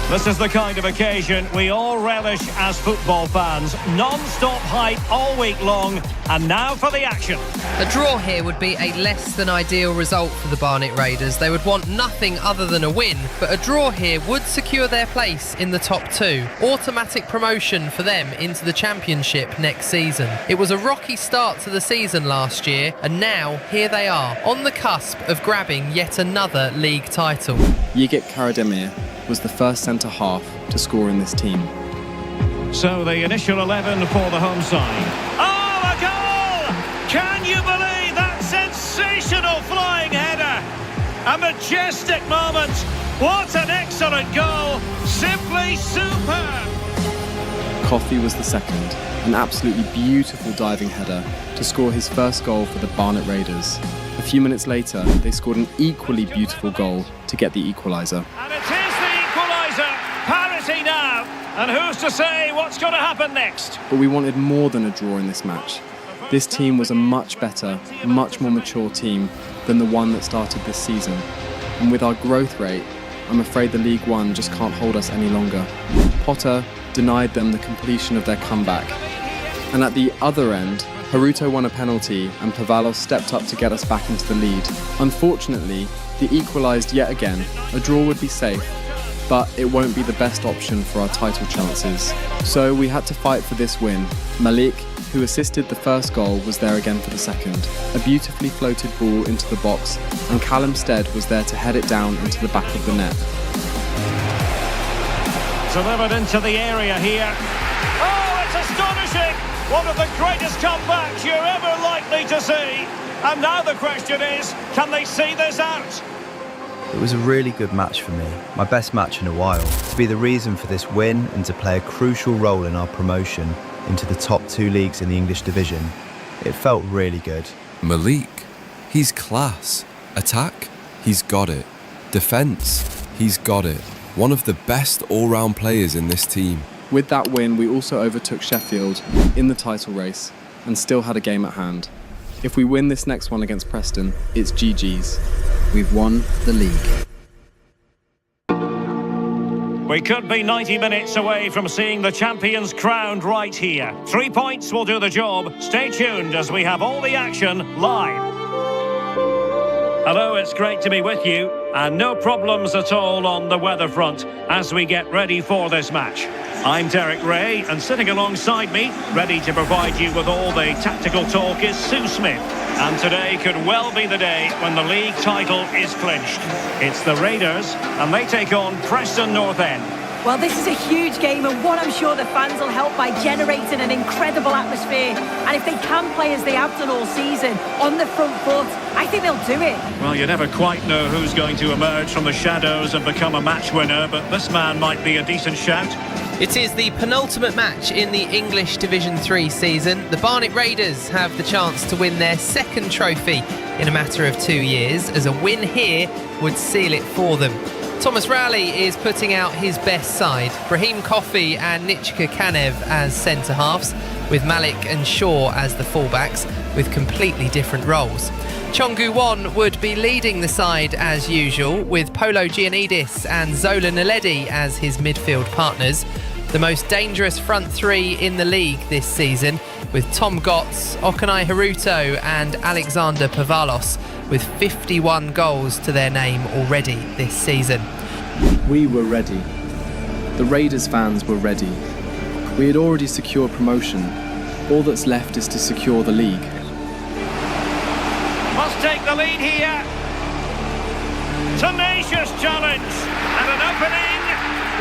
This is the kind of occasion we all relish as football fans. Non-stop hype all week long, and now for the action. A draw here would be a less than ideal result for the Barnet Raiders. They would want nothing other than a win, but a draw here would secure their place in the top 2. Automatic promotion for them into the Championship next season. It was a rocky start to the season last year, and now here they are, on the cusp of grabbing yet another league title. Yigit Karademir was the first centre-half to score in this team. So the initial 11 for the home side. Oh, a goal! Can you believe that sensational flying header? A majestic moment. What an excellent goal. Simply superb. Coffey was the second, an absolutely beautiful diving header to score his first goal for the Barnet Raiders. A few minutes later, they scored an equally beautiful goal to get the equaliser. And it is the equaliser. Parity now. And who's to say what's going to happen next? But we wanted more than a draw in this match. This team was a much better, much more mature team than the one that started this season. And with our growth rate, I'm afraid the League One just can't hold us any longer. Potter denied them the completion of their comeback. And at the other end, Haruto won a penalty and Pavalos stepped up to get us back into the lead. Unfortunately, they equalised yet again. A draw would be safe, but it won't be the best option for our title chances. So we had to fight for this win. Malik, who assisted the first goal, was there again for the second. A beautifully floated ball into the box, and Callum Stead was there to head it down into the back of the net. Delivered into the area here. Oh, it's astonishing! One of the greatest comebacks you're ever likely to see. And now the question is, can they see this out? It was a really good match for me, my best match in a while. To be the reason for this win and to play a crucial role in our promotion into the top 2 leagues in the English division, it felt really good. Malik, he's class. Attack, he's got it. Defence, he's got it. One of the best all-round players in this team. With that win, we also overtook Sheffield in the title race and still had a game at hand. If we win this next one against Preston, it's GG's. We've won the league. We could be 90 minutes away from seeing the champions crowned right here. 3 points will do the job. Stay tuned as we have all the action live. Hello, it's great to be with you, and no problems at all on the weather front as we get ready for this match. I'm Derek Ray, and sitting alongside me, ready to provide you with all the tactical talk, is Sue Smith. And today could well be the day when the league title is clinched. It's the Raiders, and they take on Preston North End. Well, this is a huge game, and one I'm sure the fans will help by generating an incredible atmosphere. And if they can play as they have done all season, on the front foot, I think they'll do it. Well, you never quite know who's going to emerge from the shadows and become a match winner, but this man might be a decent shout. It is the penultimate match in the English Division 3 season. The Barnet Raiders have the chance to win their second trophy in a matter of 2 years, as a win here would seal it for them. Thomas Rowley is putting out his best side. Brahim Kofi and Nichka Kanev as centre-halves, with Malik and Shaw as the fullbacks, with completely different roles. Chongu Won would be leading the side as usual, with Polo Giannidis and Zola Naledi as his midfield partners. The most dangerous front three in the league this season, with Tom Gotts, Okanai Haruto and Alexander Pavalos, with 51 goals to their name already this season. We were ready. The Raiders fans were ready. We had already secured promotion. All that's left is to secure the league. Must take the lead here. Tenacious challenge and an opening.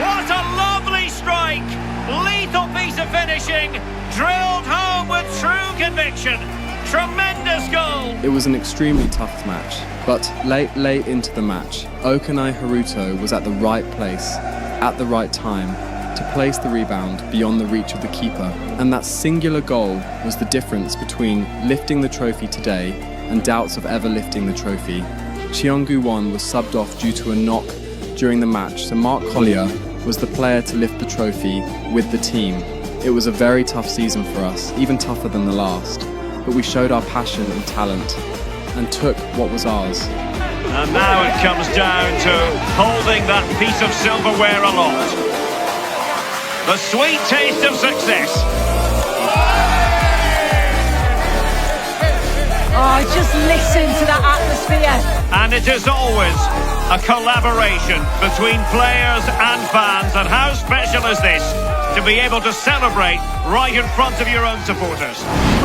What a lovely strike. Lethal piece of finishing. Drilled home with true conviction. Tremendous goal. It was an extremely tough match, but late into the match, Okanai Haruto was at the right place, at the right time, to place the rebound beyond the reach of the keeper. And that singular goal was the difference between lifting the trophy today and doubts of ever lifting the trophy. Cheongu Won was subbed off due to a knock during the match, so Mark Collier was the player to lift the trophy with the team. It was a very tough season for us, even tougher than the last. But we showed our passion and talent and took what was ours. And now it comes down to holding that piece of silverware aloft. The sweet taste of success. Oh, just listen to that atmosphere. And it is always a collaboration between players and fans. And how special is this to be able to celebrate right in front of your own supporters?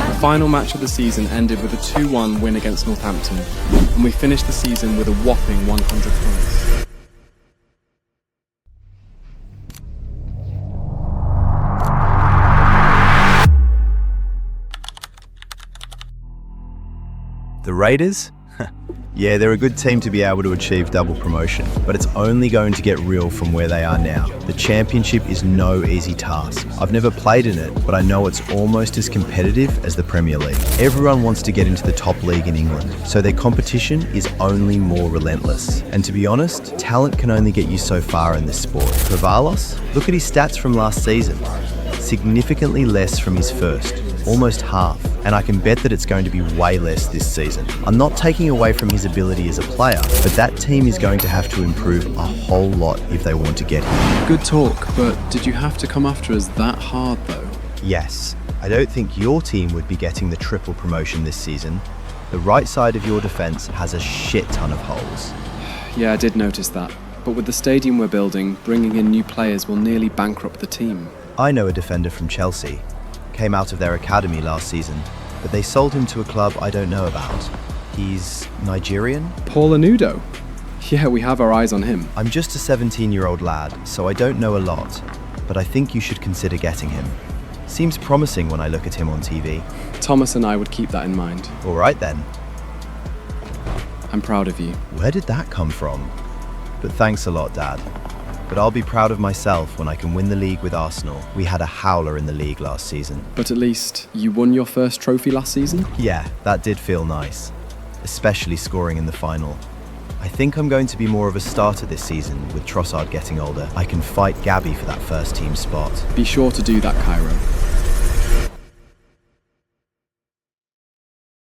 The final match of the season ended with a 2-1 win against Northampton, and we finished the season with a whopping 100 points. The Raiders? Yeah, they're a good team to be able to achieve double promotion, but it's only going to get real from where they are now. The Championship is no easy task. I've never played in it, but I know it's almost as competitive as the Premier League. Everyone wants to get into the top league in England, so their competition is only more relentless. And to be honest, talent can only get you so far in this sport. Pavalos, look at his stats from last season. Significantly less from his first, almost half, and I can bet that it's going to be way less this season. I'm not taking away from his ability as a player, but that team is going to have to improve a whole lot if they want to get here. Good talk, but did you have to come after us that hard though? Yes, I don't think your team would be getting the triple promotion this season. The right side of your defence has a shit ton of holes. Yeah, I did notice that, but with the stadium we're building, bringing in new players will nearly bankrupt the team. I know a defender from Chelsea. came out of their academy last season, but they sold him to a club I don't know about. He's Nigerian? Paul Anudo. Yeah, we have our eyes on him. I'm just a 17-year-old lad, so I don't know a lot, but I think you should consider getting him. Seems promising when I look at him on TV. Thomas and I would keep that in mind. All right then. I'm proud of you. Where did that come from? But thanks a lot, Dad. But I'll be proud of myself when I can win the league with Arsenal. We had a howler in the league last season. But at least you won your first trophy last season? Yeah, that did feel nice, especially scoring in the final. I think I'm going to be more of a starter this season with Trossard getting older. I can fight Gabby for that first team spot. Be sure to do that, Cairo.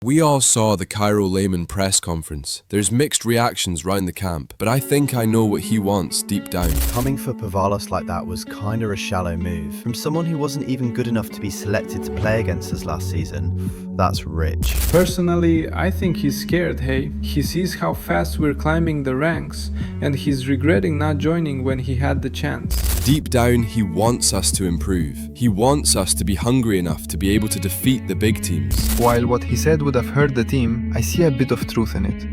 We all saw the Cairo Lehmann press conference. There's mixed reactions round the camp, but I think I know what he wants deep down. Coming for Pavalos like that was kinda a shallow move. From someone who wasn't even good enough to be selected to play against us last season. That's rich. Personally, I think he's scared, hey. He sees how fast we're climbing the ranks, and he's regretting not joining when he had the chance. Deep down, he wants us to improve. He wants us to be hungry enough to be able to defeat the big teams. While what he said would have hurt the team, I see a bit of truth in it.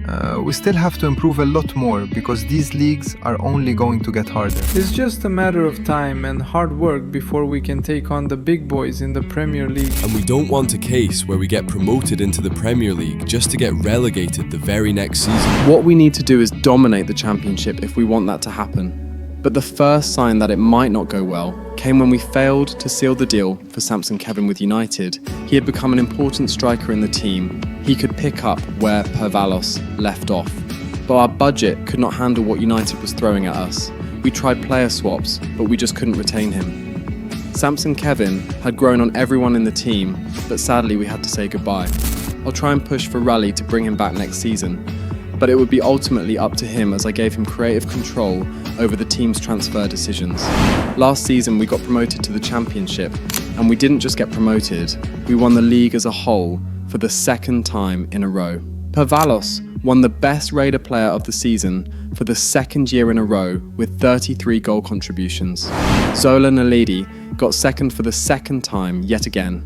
We still have to improve a lot more because these leagues are only going to get harder. It's just a matter of time and hard work before we can take on the big boys in the Premier League. And we don't want a case where we get promoted into the Premier League just to get relegated the very next season. What we need to do is dominate the Championship if we want that to happen. But the first sign that it might not go well came when we failed to seal the deal for Samson Kevin with United. He had become an important striker in the team. He could pick up where Pavalos left off. But our budget could not handle what United was throwing at us. We tried player swaps, but we just couldn't retain him. Samson Kevin had grown on everyone in the team, but sadly we had to say goodbye. I'll try and push for Raleigh to bring him back next season, but it would be ultimately up to him as I gave him creative control over the team's transfer decisions. Last season we got promoted to the Championship, and we didn't just get promoted, we won the league as a whole for the second time in a row. Pavalos won the best Raider player of the season for the second year in a row with 33 goal contributions. Zola Naledi got second for the second time yet again,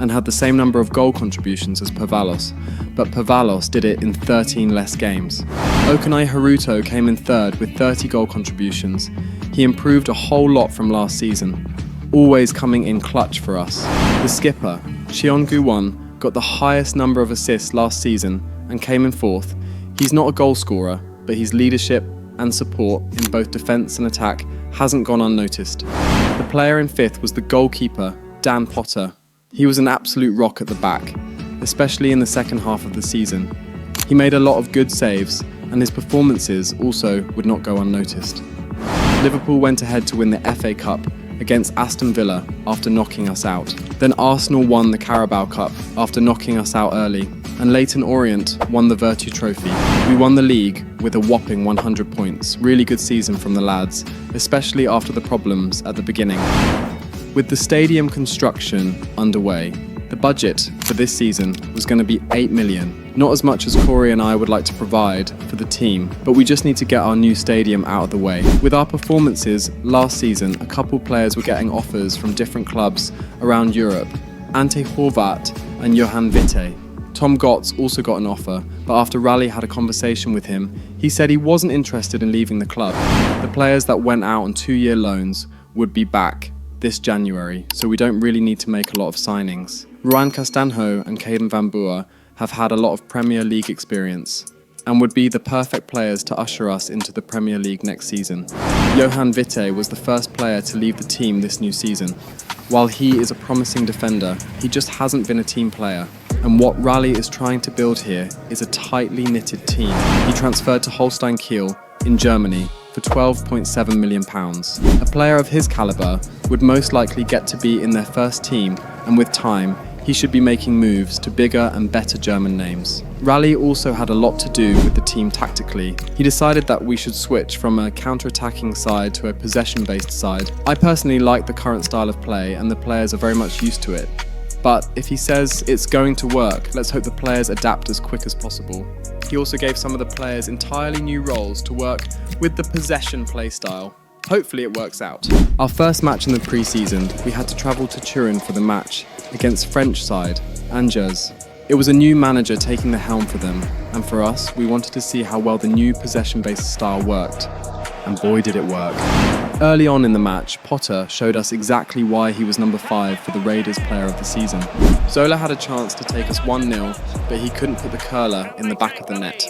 and had the same number of goal contributions as Pavalos, but Pavalos did it in 13 less games. Okanai Haruto came in third with 30 goal contributions. He improved a whole lot from last season, always coming in clutch for us. The skipper, Cheon Gu-won, got the highest number of assists last season and came in fourth. He's not a goal scorer, but his leadership and support in both defence and attack hasn't gone unnoticed. The player in fifth was the goalkeeper, Dan Potter. He was an absolute rock at the back, especially in the second half of the season. He made a lot of good saves, and his performances also would not go unnoticed. Liverpool went ahead to win the FA Cup against Aston Villa after knocking us out. Then Arsenal won the Carabao Cup after knocking us out early, and Leyton Orient won the Virtue Trophy. We won the league with a whopping 100 points. Really good season from the lads, especially after the problems at the beginning. With the stadium construction underway, the budget for this season was going to be 8 million. Not as much as Kori and I would like to provide for the team, but we just need to get our new stadium out of the way. With our performances last season, a couple players were getting offers from different clubs around Europe. Ante Horvat and Johan Witte. Tom Gotts also got an offer, but after Raleigh had a conversation with him, he said he wasn't interested in leaving the club. The players that went out on 2-year loans would be back this January, so we don't really need to make a lot of signings. Ruan Castanho and Caden Van Boer have had a lot of Premier League experience and would be the perfect players to usher us into the Premier League next season. Johan Witte was the first player to leave the team this new season. While he is a promising defender, he just hasn't been a team player. And what Raleigh is trying to build here is a tightly knitted team. He transferred to Holstein Kiel in Germany for £12.7 million. A player of his calibre would most likely get to be in their first team, and with time, he should be making moves to bigger and better German names. Raleigh also had a lot to do with the team tactically. He decided that we should switch from a counter-attacking side to a possession-based side. I personally like the current style of play, and the players are very much used to it. But if he says it's going to work, let's hope the players adapt as quick as possible. He also gave some of the players entirely new roles to work with the possession play style. Hopefully it works out. Our first match in the pre-season, we had to travel to Turin for the match. against French side, Angers. It was a new manager taking the helm for them, and for us, we wanted to see how well the new possession-based style worked. And boy did it work. Early on in the match, Potter showed us exactly why he was number 5 for the Raiders Player of the Season. Zola had a chance to take us 1-0, but he couldn't put the curler in the back of the net.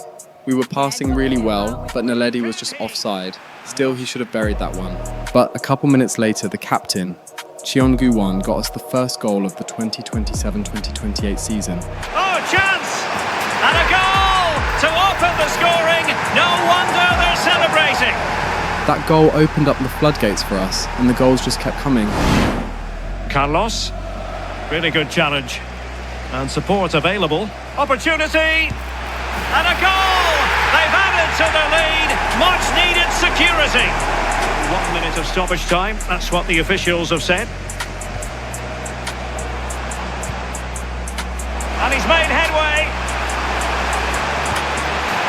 We were passing really well, but Naledi was just offside. Still, he should have buried that one. But a couple minutes later, the captain, Cheon-gu-won, got us the first goal of the 2027-2028 season. Oh, chance! And a goal to open the scoring. No wonder they're celebrating. That goal opened up the floodgates for us, and the goals just kept coming. Carlos, really good challenge. And support available. Opportunity! And a goal! They've added to the lead. Much needed security. 1 minute of stoppage time. That's what the officials have said. And he's made headway.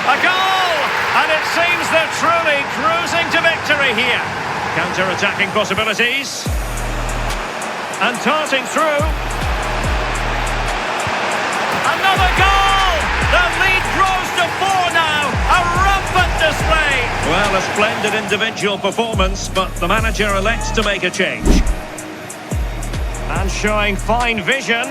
A goal! And it seems they're truly cruising to victory here. Counter-attacking possibilities. And darting through. Another goal! The lead grows to 4 now. A rampant display. Well, a splendid individual performance, but the manager elects to make a change. And showing fine vision.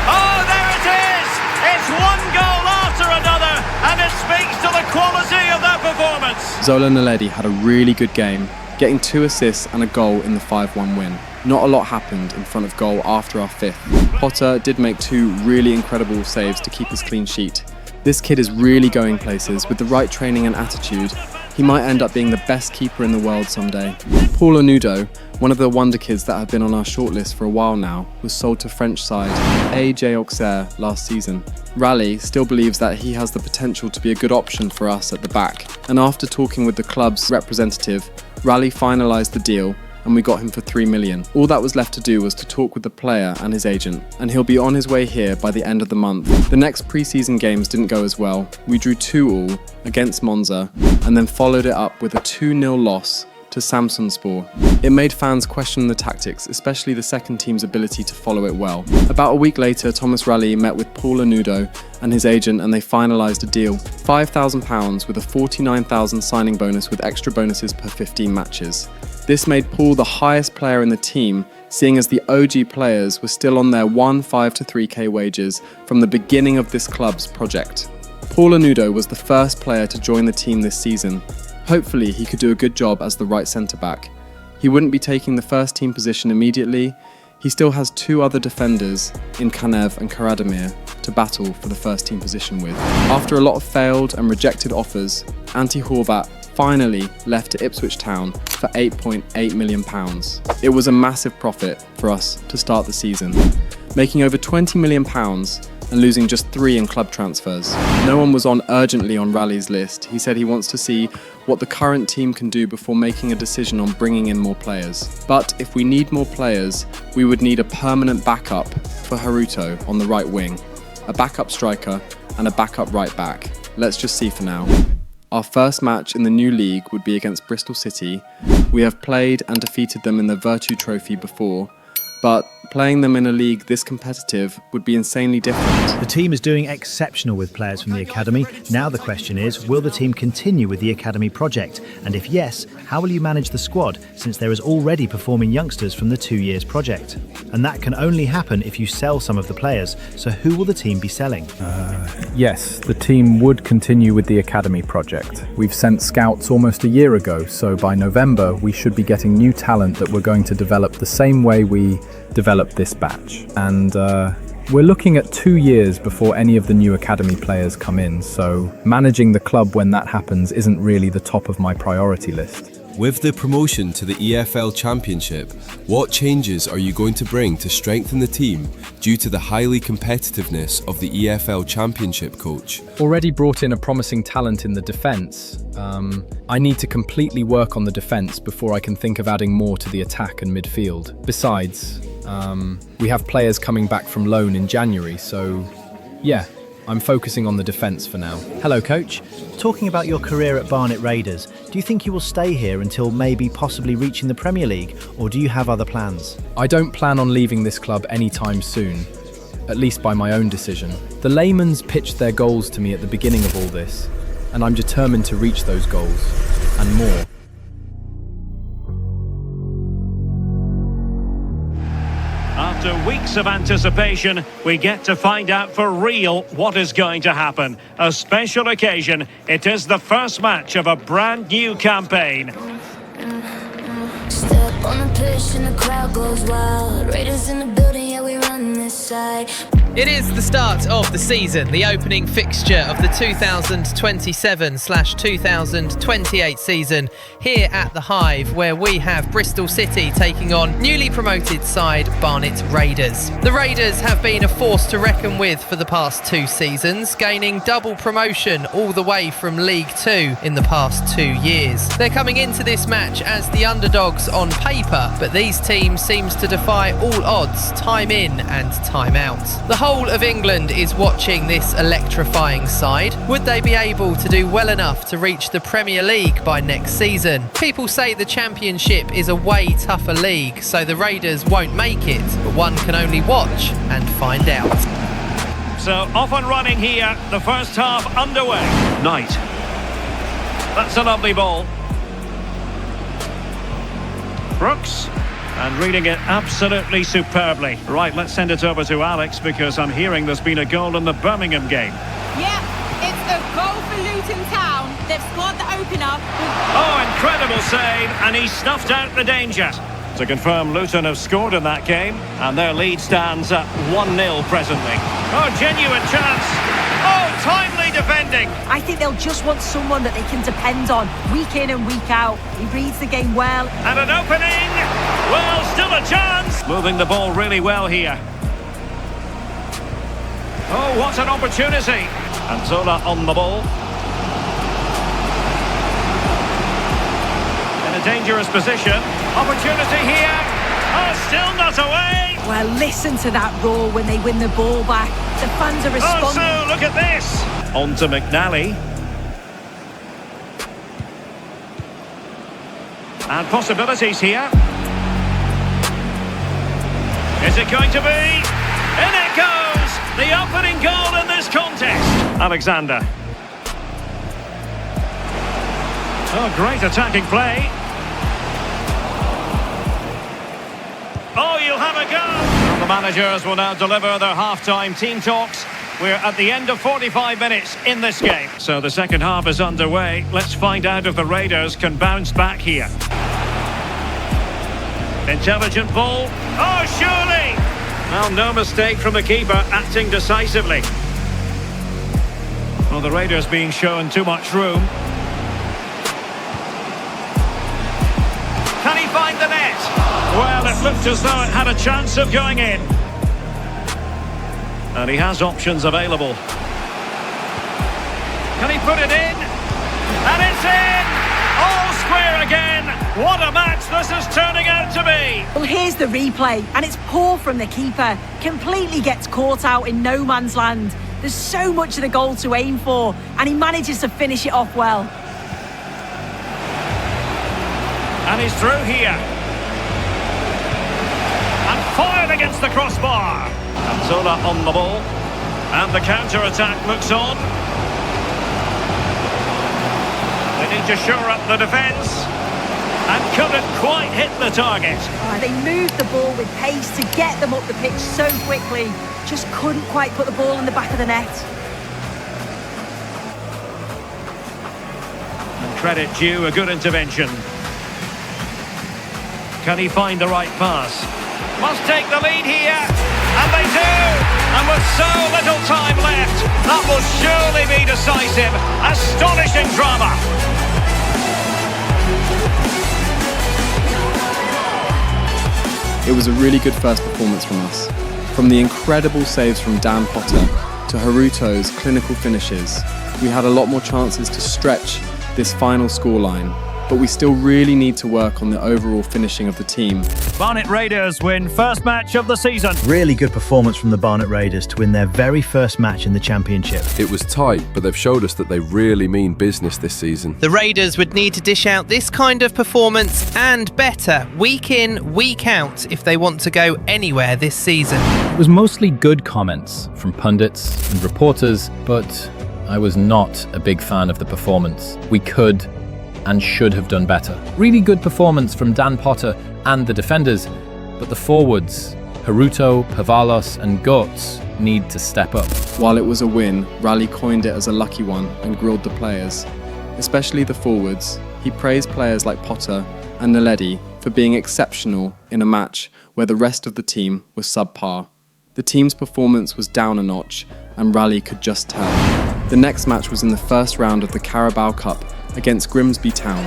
Oh, there it is! It's one goal after another, and it speaks to the quality of their performance. Zola Naledi had a really good game, getting 2 assists and a goal in the 5-1 win. Not a lot happened in front of goal after our 5th. Potter did make 2 really incredible saves to keep his clean sheet. This kid is really going places. With the right training and attitude, he might end up being the best keeper in the world someday. Paul Onudo, one of the wonder kids that have been on our shortlist for a while now, was sold to French side AJ Auxerre last season. Raleigh still believes that he has the potential to be a good option for us at the back, and after talking with the club's representative, Raleigh finalised the deal and we got him for 3 million. All that was left to do was to talk with the player and his agent, and he'll be on his way here by the end of the month. The next pre-season games didn't go as well. We drew 2-2 against Monza and then followed it up with a 2-0 loss to Samsunspor. It made fans question the tactics, especially the second team's ability to follow it well. About a week later, Thomas Raleigh met with Paul Onudo and his agent and they finalised a deal. £5,000 with a £49,000 signing bonus with extra bonuses per 15 matches. This made Paul the highest player in the team, seeing as the OG players were still on their 5 to 3k wages from the beginning of this club's project. Paul Onudo was the first player to join the team this season. Hopefully he could do a good job as the right centre-back. He wouldn't be taking the first team position immediately. He still has 2 other defenders in Kanev and Karadimir to battle for the first team position with. After a lot of failed and rejected offers, Antti Horvat finally left to Ipswich Town for £8.8 million. It was a massive profit for us to start the season, making over £20 million and losing just 3 in club transfers. No one was urgently on Raleigh's list. He said he wants to see what the current team can do before making a decision on bringing in more players. But if we need more players, we would need a permanent backup for Haruto on the right wing, a backup striker and a backup right back. Let's just see for now. Our first match in the new league would be against Bristol City. We have played and defeated them in the Virtue Trophy before, but playing them in a league this competitive would be insanely different. The team is doing exceptional with players from the academy. Now the question is, will the team continue with the academy project? And if yes, how will you manage the squad, since there is already performing youngsters from the 2 years project? And that can only happen if you sell some of the players. So who will the team be selling? Yes, the team would continue with the academy project. We've sent scouts almost a year ago, so by November we should be getting new talent that we're going to develop the same way we developed this batch. And we're looking at 2 years before any of the new academy players come in, so managing the club when that happens isn't really the top of my priority list. With the promotion to the EFL Championship, what changes are you going to bring to strengthen the team due to the highly competitiveness of the EFL Championship, coach? Already brought in a promising talent in the defence. I need to completely work on the defence before I can think of adding more to the attack and midfield. Besides, we have players coming back from loan in January, so yeah, I'm focusing on the defence for now. Hello, Coach. Talking about your career at Barnet Raiders, do you think you will stay here until maybe possibly reaching the Premier League, or do you have other plans? I don't plan on leaving this club anytime soon, at least by my own decision. The Lehmanns pitched their goals to me at the beginning of all this, and I'm determined to reach those goals, and more. After weeks of anticipation, we get to find out for real what is going to happen. A special occasion. It is the first match of a brand new campaign. Step on the pitch and the crowd goes wild. Raiders in the building, yeah, we run this side. It is the start of the season, the opening fixture of the 2027/2028 season here at the Hive, where we have Bristol City taking on newly promoted side Barnet Raiders. The Raiders have been a force to reckon with for the past 2 seasons, gaining double promotion all the way from League 2 in the past 2 years. They're coming into this match as the underdogs on paper, but these teams seems to defy all odds time in and time out. The whole of England is watching this electrifying side. Would they be able to do well enough to reach the Premier League by next season? People say the Championship is a way tougher league, so the Raiders won't make it, but one can only watch and find out. So off and running here, the first half underway. Knight. That's a lovely ball. Brooks. And reading it absolutely superbly. Right, let's send it over to Alex, because I'm hearing there's been a goal in the Birmingham game. Yep, it's a goal for Luton Town. They've scored the opener. Oh, incredible save, and he snuffed out the danger. To confirm, Luton have scored in that game, and their lead stands at 1-0 presently. Oh, genuine chance. Oh, timely defending. I think they'll just want someone that they can depend on week in and week out. He reads the game well. And an opening. Well, still a chance. Moving the ball really well here. Oh, what an opportunity. And Zola on the ball. In a dangerous position. Opportunity here. Oh, still not away. Well, listen to that roar when they win the ball back. The fans are responding. Oh, so look at this. On to McNally. And possibilities here. Is it going to be? In it goes! The opening goal in this contest. Alexander. Oh, great attacking play. Oh, you'll have a go. Well, the managers will now deliver their half-time team talks. We're at the end of 45 minutes in this game. So the second half is underway. Let's find out if the Raiders can bounce back here. Intelligent ball. Oh, surely! Well, no mistake from the keeper, acting decisively. Well, the Raiders being shown too much room. Can he find the net? Well, it looked as though it had a chance of going in. And he has options available. Can he put it in? And it's in! All square again! What a match this is turning out to be! Well, here's the replay, and it's poor from the keeper. Completely gets caught out in no man's land. There's so much of the goal to aim for, and he manages to finish it off well. And he's through here. And fired against the crossbar. And Zola on the ball. And the counter-attack looks on. They need to shore up the defence. And couldn't quite hit the target. They moved the ball with pace to get them up the pitch so quickly. Just couldn't quite put the ball in the back of the net. And credit due, a good intervention. Can he find the right pass? Must take the lead here. And they do! And with so little time left, that will surely be decisive. Astonishing drama. It was a really good first performance from us. From the incredible saves from Dan Potter to Haruto's clinical finishes, we had a lot more chances to stretch this final scoreline. but we still really need to work on the overall finishing of the team. Barnet Raiders win first match of the season. Really good performance from the Barnet Raiders to win their very first match in the Championship. It was tight, but they've showed us that they really mean business this season. The Raiders would need to dish out this kind of performance and better week in, week out if they want to go anywhere this season. It was mostly good comments from pundits and reporters, but I was not a big fan of the performance. We could and should have done better. Really good performance from Dan Potter and the defenders, but the forwards, Haruto, Pavalos and Götze, need to step up. While it was a win, Rally coined it as a lucky one and grilled the players, especially the forwards. He praised players like Potter and Naledi for being exceptional in a match where the rest of the team was subpar. The team's performance was down a notch, and Rally could just tell. The next match was in the first round of the Carabao Cup against Grimsby Town.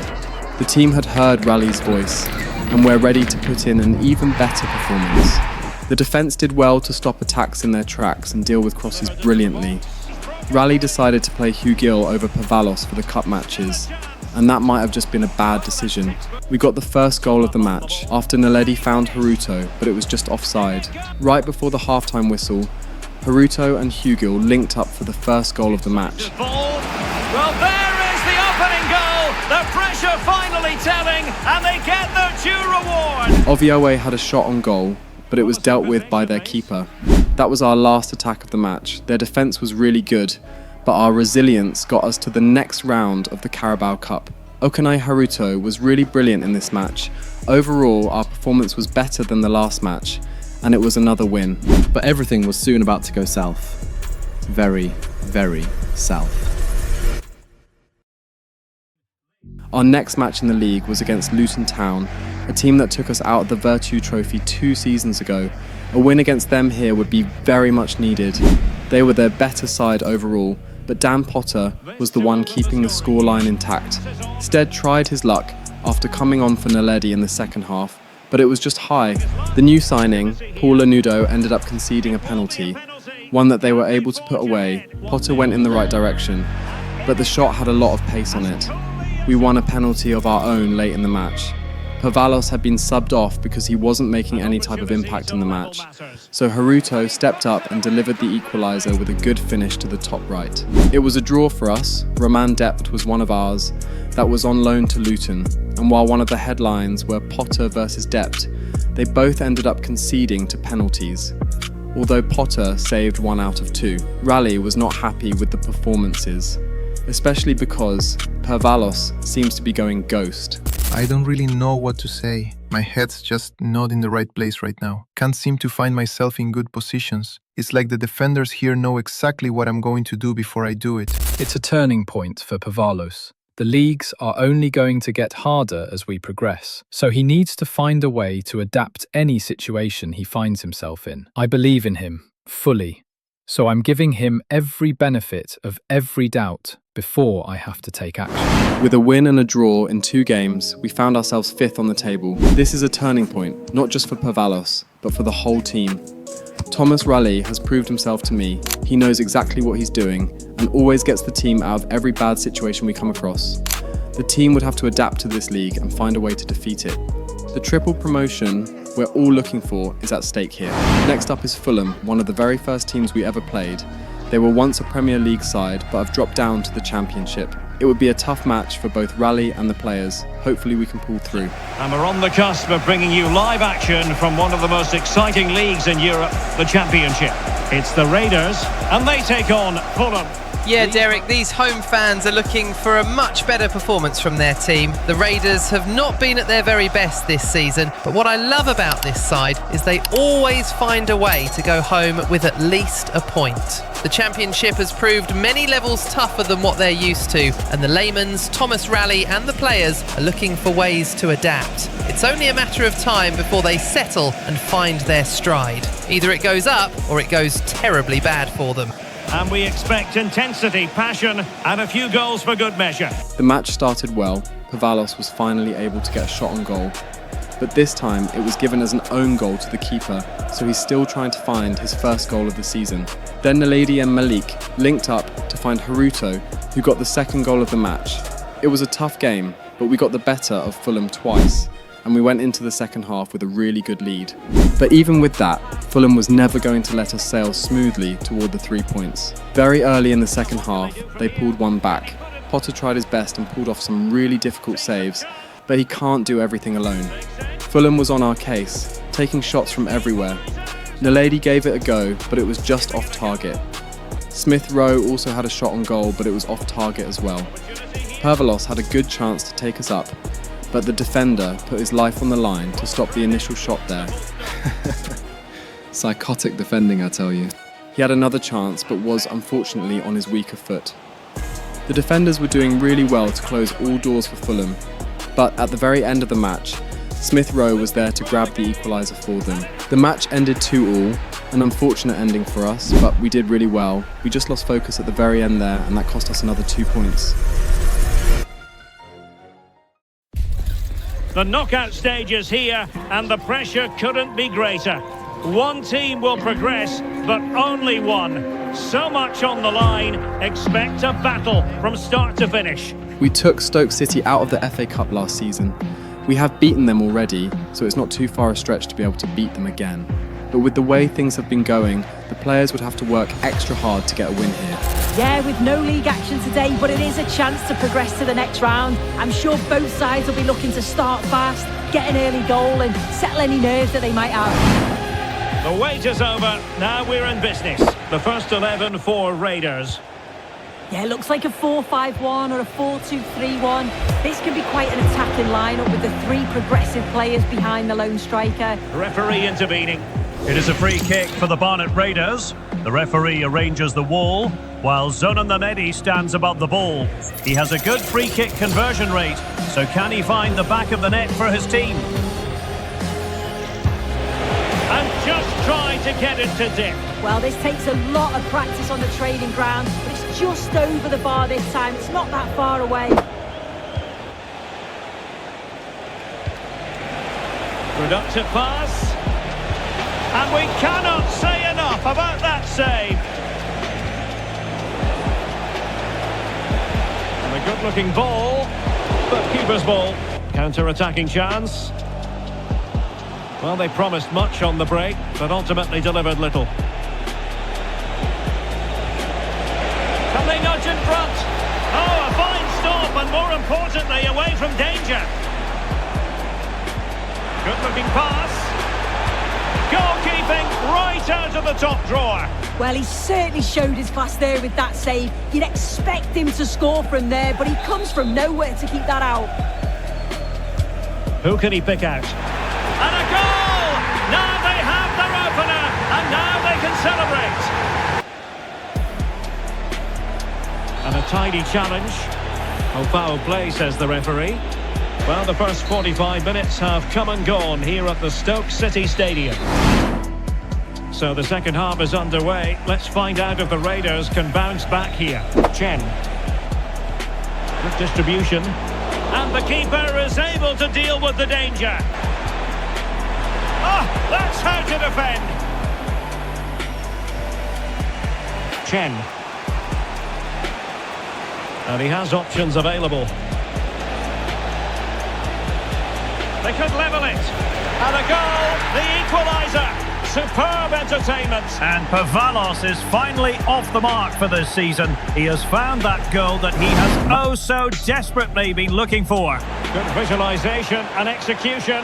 The team had heard Rally's voice, and we're ready to put in an even better performance. The defence did well to stop attacks in their tracks and deal with crosses brilliantly. Rally decided to play Hugh Gill over Pavalos for the cup matches, and that might have just been a bad decision. We got the first goal of the match after Naledi found Haruto, but it was just offside. Right before the halftime whistle, Haruto and Hugill linked up for the first goal of the match. Well, there is the opening goal. The pressure finally telling, and they get their due reward. Oviewe had a shot on goal, but it was dealt with by their keeper. That was our last attack of the match. Their defence was really good, but our resilience got us to the next round of the Carabao Cup. Okanai Haruto was really brilliant in this match. Overall, our performance was better than the last match, and it was another win. But everything was soon about to go south. Very, very south. Our next match in the league was against Luton Town, a team that took us out of the Virtue Trophy 2 seasons ago. A win against them here would be very much needed. They were their better side overall, but Dan Potter was the one keeping the scoreline intact. Stead tried his luck after coming on for Naledi in the second half, but it was just high. The new signing, Paul Lanudo, ended up conceding a penalty, one that they were able to put away. Potter went in the right direction, but the shot had a lot of pace on it. We won a penalty of our own late in the match. Pavalos had been subbed off because he wasn't making any type of impact in the match, so Haruto stepped up and delivered the equaliser with a good finish to the top right. It was a draw for us. Roman Dept was one of ours that was on loan to Luton, and while one of the headlines were Potter versus Dept, they both ended up conceding to penalties, although Potter saved 1 out of 2. Rally was not happy with the performances, especially because Pavalos seems to be going ghost. I don't really know what to say. My head's just not in the right place right now. Can't seem to find myself in good positions. It's like the defenders here know exactly what I'm going to do before I do it. It's a turning point for Pavalos. The leagues are only going to get harder as we progress, so he needs to find a way to adapt any situation he finds himself in. I believe in him, fully. So I'm giving him every benefit of every doubt before I have to take action. With a win and a draw in 2 games, we found ourselves 5th on the table. This is a turning point, not just for Pavalos, but for the whole team. Thomas Rally has proved himself to me. He knows exactly what he's doing and always gets the team out of every bad situation we come across. The team would have to adapt to this league and find a way to defeat it. The triple promotion we're all looking for is at stake here. Next up is Fulham, one of the very first teams we ever played. They were once a Premier League side, but have dropped down to the Championship. It would be a tough match for both Rally and the players. Hopefully we can pull through. And we're on the cusp of bringing you live action from one of the most exciting leagues in Europe, the Championship. It's the Raiders, and they take on Fulham. Yeah, Derek, these home fans are looking for a much better performance from their team. The Raiders have not been at their very best this season, but what I love about this side is they always find a way to go home with at least a point. The Championship has proved many levels tougher than what they're used to, and the Lehmanns, Thomas Rally and the players are looking for ways to adapt. It's only a matter of time before they settle and find their stride. Either it goes up or it goes terribly bad for them. And we expect intensity, passion, and a few goals for good measure. The match started well. Pavalos was finally able to get a shot on goal. But this time, it was given as an own goal to the keeper, so he's still trying to find his first goal of the season. Then Naledi and Malik linked up to find Haruto, who got the second goal of the match. It was a tough game, but we got the better of Fulham twice, and we went into the second half with a really good lead. But even with that, Fulham was never going to let us sail smoothly toward the 3 points. Very early in the second half, they pulled one back. Potter tried his best and pulled off some really difficult saves, but he can't do everything alone. Fulham was on our case, taking shots from everywhere. The lady gave it a go, but it was just off target. Smith Rowe also had a shot on goal, but it was off target as well. Pervalos had a good chance to take us up, but the defender put his life on the line to stop the initial shot there. Psychotic defending, I tell you. He had another chance, but was unfortunately on his weaker foot. The defenders were doing really well to close all doors for Fulham, but at the very end of the match, Smith Rowe was there to grab the equaliser for them. The match ended 2-2, an unfortunate ending for us, but we did really well. We just lost focus at the very end there, and that cost us another 2 points. The knockout stage is here, and the pressure couldn't be greater. One team will progress, but only one. So much on the line, expect a battle from start to finish. We took Stoke City out of the FA Cup last season. We have beaten them already, so it's not too far a stretch to be able to beat them again. But with the way things have been going, the players would have to work extra hard to get a win here. Yeah, with no league action today, but it is a chance to progress to the next round. I'm sure both sides will be looking to start fast, get an early goal and settle any nerves that they might have. The wait is over, now we're in business. The first 11 for Raiders. Yeah, it looks like a 4-5-1 or a 4-2-3-1. This can be quite an attacking lineup with the three progressive players behind the lone striker. Referee intervening. It is a free kick for the Barnet Raiders. The referee arranges the wall, while Zonan Namedi stands above the ball. He has a good free kick conversion rate, so can he find the back of the net for his team? And just try to get it to dip. Well, this takes a lot of practice on the training ground, but it's just over the bar this time. It's not that far away. Productive pass. And we cannot say enough about that save. And a good-looking ball, but keeper's ball. Counter-attacking chance. Well, they promised much on the break, but ultimately delivered little. Can they nudge in front? Oh, a fine stop, and more importantly, away from danger. Good-looking pass. Goalkeeping right out of the top drawer. Well, he certainly showed his class there with that save. You'd expect him to score from there, but he comes from nowhere to keep that out. Who can he pick out? And a goal! Now they have their opener, and now they can celebrate. And a tidy challenge. Oh, foul play, says the referee. Well, the first 45 minutes have come and gone here at the Stoke City Stadium. So the second half is underway. Let's find out if the Raiders can bounce back here. Chen. Good distribution. And the keeper is able to deal with the danger. Ah, that's how to defend. Chen. And he has options available. They could level it. And a goal, the equaliser. Superb entertainment. And Pervalos is finally off the mark for this season. He has found that goal that he has oh so desperately been looking for. Good visualisation and execution.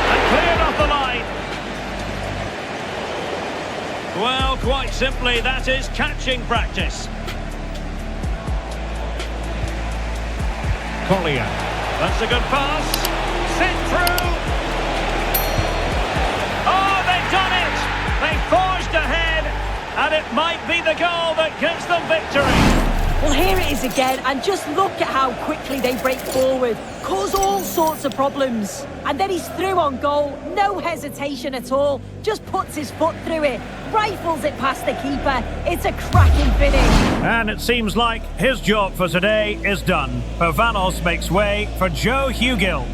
And cleared off the line. Well, quite simply, that is catching practice. Collier. That's a good pass. Sent through. Oh, they've done it. They forged ahead, and it might be the goal that gives them victory. Well, here it is again, and just look at how quickly they break forward. Cause all sorts of problems. And then he's through on goal. No hesitation at all. Just puts his foot through it. Rifles it past the keeper. It's a cracking finish. And it seems like his job for today is done. Pervalos makes way for Joe Hugill.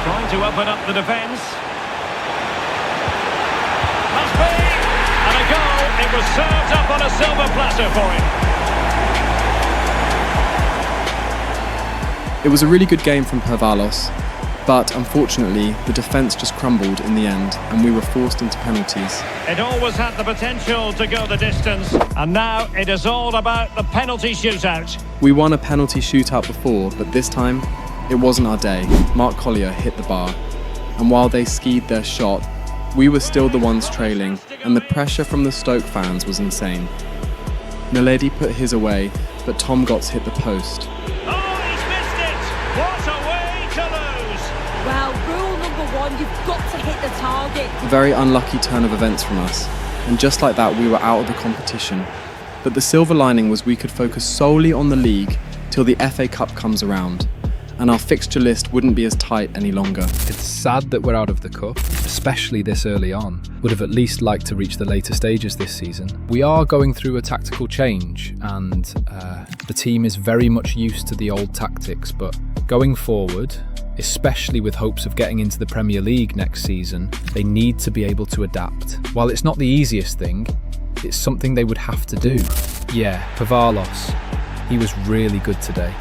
Trying to open up the defence. Must be. And a goal It was served up on a silver platter for him. It was a really good game from Pervalos, but unfortunately the defence just crumbled in the end and we were forced into penalties. It always had the potential to go the distance, and now it is all about the penalty shootout. We won a penalty shootout before, but this time it wasn't our day. Mark Collier hit the bar, and while they skied their shot, we were still the ones trailing, and the pressure from the Stoke fans was insane. Naledi put his away, but Tom Gotts hit the post. Oh, he's missed it! What a way to lose! Well, rule number one, you've got to hit the target. A very unlucky turn of events from us, and just like that we were out of the competition. But the silver lining was we could focus solely on the league till the FA Cup comes around, and our fixture list wouldn't be as tight any longer. It's sad that we're out of the cup, especially this early on. Would have at least liked to reach the later stages this season. We are going through a tactical change, and the team is very much used to the old tactics, but going forward, especially with hopes of getting into the Premier League next season, they need to be able to adapt. While it's not the easiest thing, it's something they would have to do. Yeah, Pervalos, he was really good today.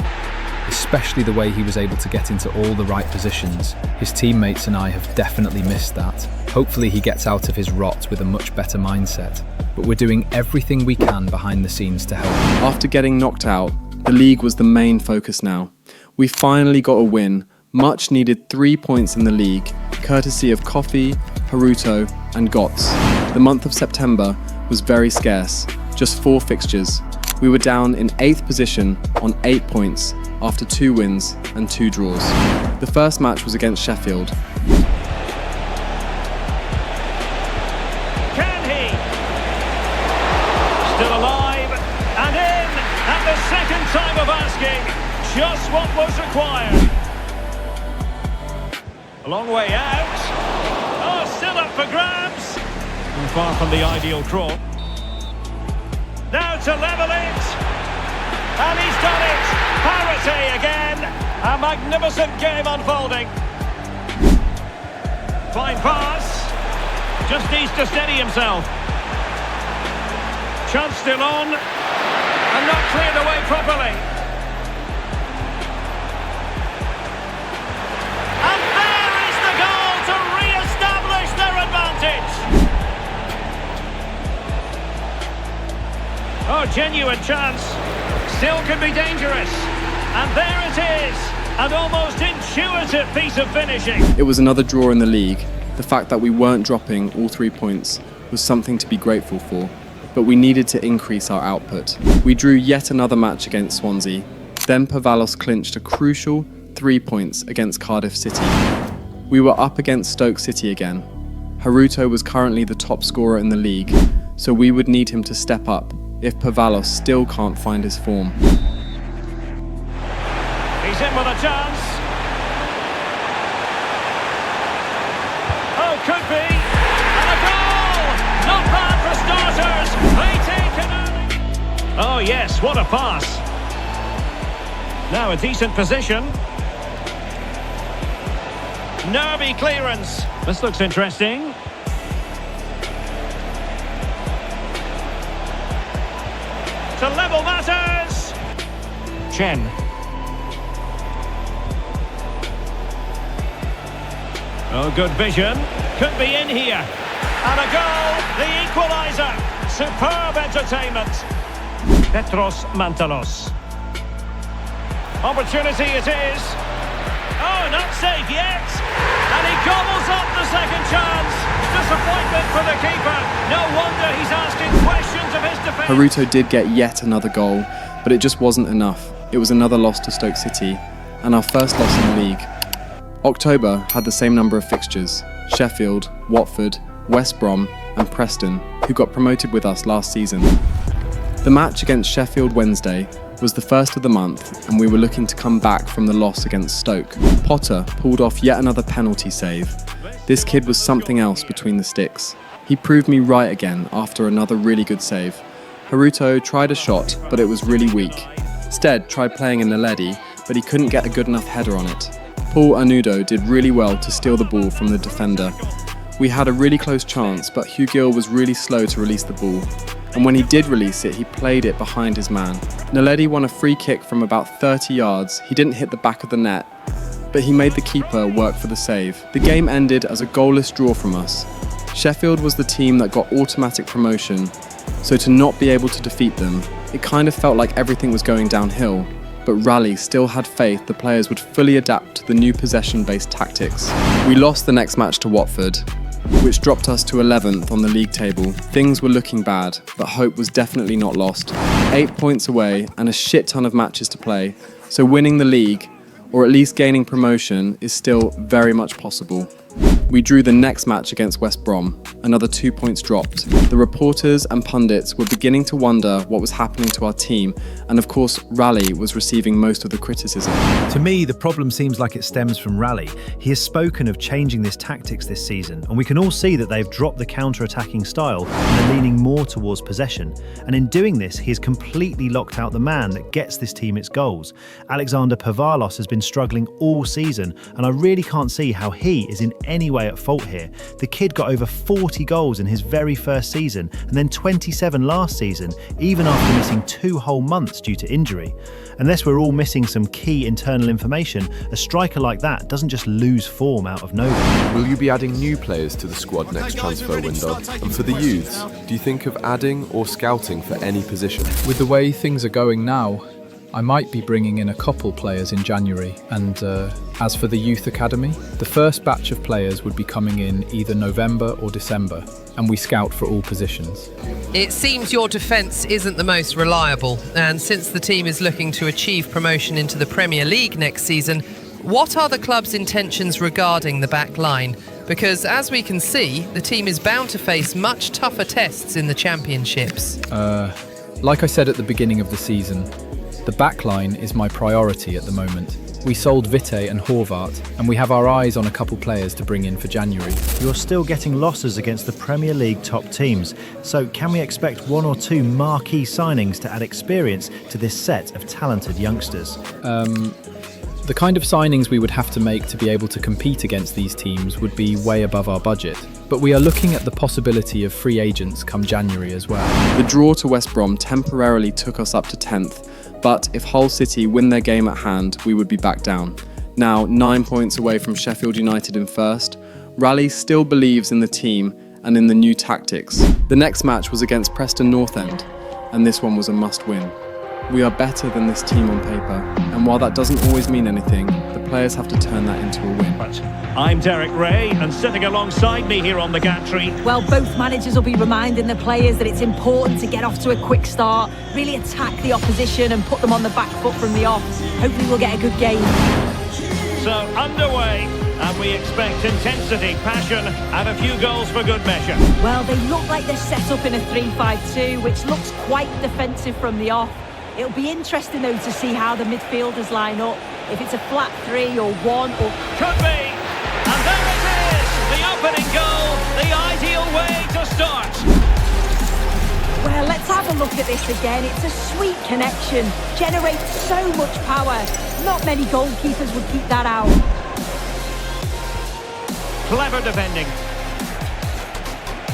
Especially the way he was able to get into all the right positions. His teammates and I have definitely missed that. Hopefully he gets out of his rot with a much better mindset. But we're doing everything we can behind the scenes to help. After getting knocked out, the league was the main focus now. We finally got a win, much needed 3 points in the league, courtesy of Coffey, Haruto and Gotts. The month of September was very scarce, just 4 fixtures. We were down in 8th position on 8 points after 2 wins and 2 draws. The first match was against Sheffield. Can he? Still alive and in at the second time of asking. Just what was required. A long way out. Oh, still up for grabs. And far from the ideal draw. Now to level it. And he's done it. Parity again. A magnificent game unfolding. Fine pass. Just needs to steady himself. Chance still on. And not cleared away properly. And there is the goal to re-establish their advantage. Oh, genuine chance. Still could be dangerous. And there it is. An almost intuitive piece of finishing. It was another draw in the league. The fact that we weren't dropping all 3 points was something to be grateful for, but we needed to increase our output. We drew yet another match against Swansea. Then Pervalos clinched a crucial 3 points against Cardiff City. We were up against Stoke City again. Haruto was currently the top scorer in the league, so we would need him to step up if Pervalos still can't find his form. He's in with a chance. Oh, could be. And a goal! Not bad for starters. They take an early. Oh, yes, what a pass. Now a decent position. Nervy clearance. This looks interesting. To level matters. Chen. Oh, good vision. Could be in here. And a goal. The equaliser. Superb entertainment. Petros Mantalos. Opportunity it is. Oh, not safe yet. And he gobbles up the second chance. Disappointment for the keeper. No wonder he's asking questions of his defence. Haruto did get yet another goal, but it just wasn't enough. It was another loss to Stoke City, and our first loss in the league. October had the same number of fixtures: Sheffield, Watford, West Brom and Preston, who got promoted with us last season. The match against Sheffield Wednesday was the first of the month, and we were looking to come back from the loss against Stoke. Potter pulled off yet another penalty save. This kid was something else between the sticks. He proved me right again after another really good save. Haruto tried a shot, but it was really weak. Stead tried playing in Naledi, but he couldn't get a good enough header on it. Paul Anudo did really well to steal the ball from the defender. We had a really close chance, but Hugh Gill was really slow to release the ball. and when he did release it, he played it behind his man. Naledi won a free kick from about 30 yards. He didn't hit the back of the net, but he made the keeper work for the save. The game ended as a goalless draw from us. Sheffield was the team that got automatic promotion, so to not be able to defeat them, it kind of felt like everything was going downhill. But Raleigh still had faith the players would fully adapt to the new possession-based tactics. We lost the next match to Watford, which dropped us to 11th on the league table. Things were looking bad, but hope was definitely not lost. 8 points away and a shit ton of matches to play, so winning the league, or at least gaining promotion, is still very much possible. We drew the next match against West Brom, another 2 points dropped. The reporters and pundits were beginning to wonder what was happening to our team, and of course Raleigh was receiving most of the criticism. To me, the problem seems like it stems from Raleigh. He has spoken of changing this tactics this season, and we can all see that they've dropped the counter-attacking style and are leaning more towards possession. And in doing this, he has completely locked out the man that gets this team its goals. Alexander Pavalos has been struggling all season, and I really can't see how he is in any way at fault here. The kid got over 40 goals in his very first season, and then 27 last season, even after missing 2 whole months due to injury. Unless we're all missing some key internal information, a striker like that doesn't just lose form out of nowhere. Will you be adding new players to the squad next transfer window? And for the youths, do you think of adding or scouting for any position? With the way things are going now, I might be bringing in a couple players in January, and as for the youth academy, the first batch of players would be coming in either November or December, and we scout for all positions. It seems your defence isn't the most reliable, and since the team is looking to achieve promotion into the Premier League next season, what are the club's intentions regarding the back line? Because as we can see, the team is bound to face much tougher tests in the championships. Like I said at the beginning of the season, the backline is my priority at the moment. We sold Vite and Horvath, and we have our eyes on a couple players to bring in for January. You're still getting losses against the Premier League top teams, so can we expect 1 or 2 marquee signings to add experience to this set of talented youngsters? The kind of signings we would have to make to be able to compete against these teams would be way above our budget. But we are looking at the possibility of free agents come January as well. The draw to West Brom temporarily took us up to 10th, but if Hull City win their game at hand, we would be back down. Now 9 points away from Sheffield United in first, Raleigh still believes in the team and in the new tactics. The next match was against Preston North End, and this one was a must-win. We are better than this team on paper, and while that doesn't always mean anything, the players have to turn that into a win. I'm Derek Ray, and sitting alongside me here on the gantry. Well, both managers will be reminding the players that it's important to get off to a quick start, really attack the opposition and put them on the back foot from the off. Hopefully we'll get a good game. So underway, and we expect intensity, passion, and a few goals for good measure. Well, they look like they're set up in a 3-5-2, which looks quite defensive from the off. It'll be interesting, though, to see how the midfielders line up. If it's a flat 3 or 1 or... Could be! And there it is! The opening goal, the ideal way to start. Well, let's have a look at this again. It's a sweet connection. Generates so much power. Not many goalkeepers would keep that out. Clever defending.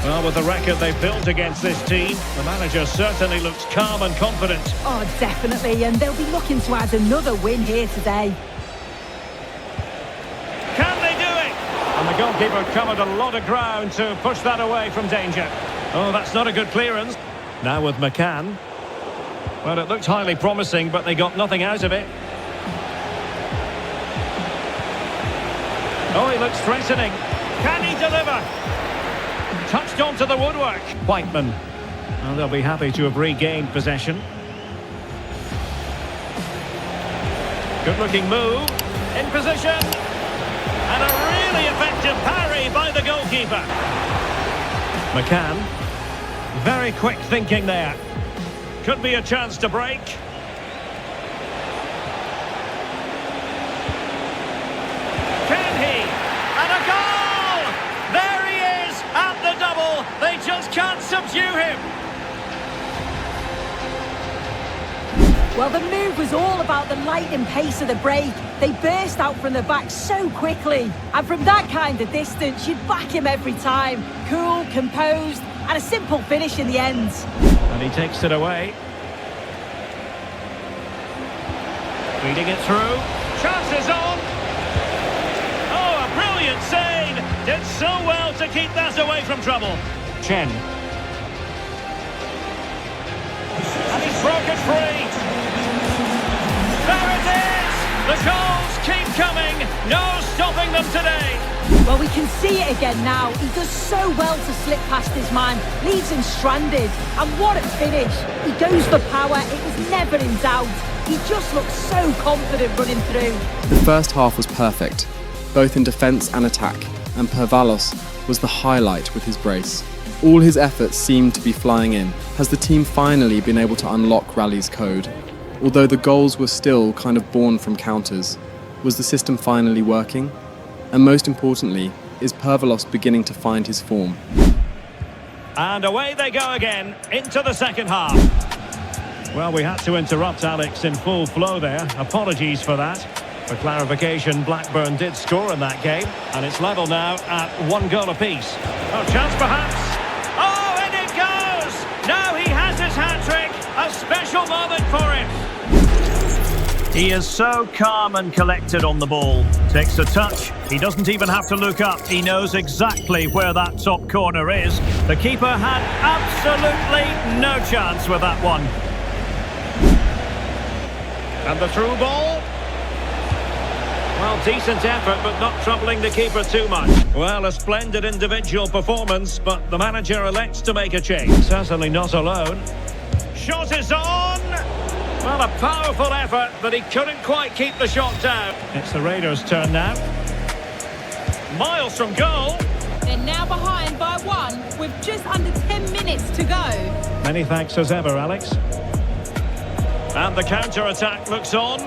Well, with the record they've built against this team, the manager certainly looks calm and confident. Oh, definitely, and they'll be looking to add another win here today. Can they do it? And the goalkeeper covered a lot of ground to push that away from danger. Oh, that's not a good clearance. Now with McCann. Well, it looked highly promising, but they got nothing out of it. Oh, he looks threatening. Can he deliver? Touched onto the woodwork. Whiteman. Well, they'll be happy to have regained possession. Good looking move. In position. And a really effective parry by the goalkeeper. McCann. Very quick thinking there. Could be a chance to break. Can he? And a goal! There he is at the double. They just can't subdue him. Well, the move was all about the lightning pace of the break. They burst out from the back so quickly. And from that kind of distance, you'd back him every time. Cool, composed, and a simple finish in the end. And he takes it away. Feeding it through. Chances on. Oh, a brilliant save. Did so well to keep that away from trouble. Chen. And he's broken free. There it is. The goals keep coming. No stopping them today. Well, we can see it again now. He does so well to slip past his man, leaves him stranded. And what a finish. He goes for power. It was never in doubt. He just looks so confident running through. The first half was perfect, both in defence and attack, and Pervalos was the highlight with his brace. All his efforts seemed to be flying in. Has the team finally been able to unlock Rally's code? Although the goals were still kind of born from counters, was the system finally working? And most importantly, is Pervalos beginning to find his form? And away they go again, into the second half. Well, we had to interrupt Alex in full flow there. Apologies for that. For clarification, Blackburn did score in that game, and it's level now at 1 goal apiece. Oh, chance perhaps. Oh, and it goes! Now he has his hat-trick. A special moment for him. He is so calm and collected on the ball. Takes a touch. He doesn't even have to look up. He knows exactly where that top corner is. The keeper had absolutely no chance with that one. And the through ball. Well, decent effort, but not troubling the keeper too much. Well, a splendid individual performance, but the manager elects to make a change. Certainly not alone. Shot is on! Well, a powerful effort, but he couldn't quite keep the shot down. It's the Raiders' turn now. Miles from goal. They're now behind by 1 with just under 10 minutes to go. Many thanks as ever, Alex. And the counter-attack looks on.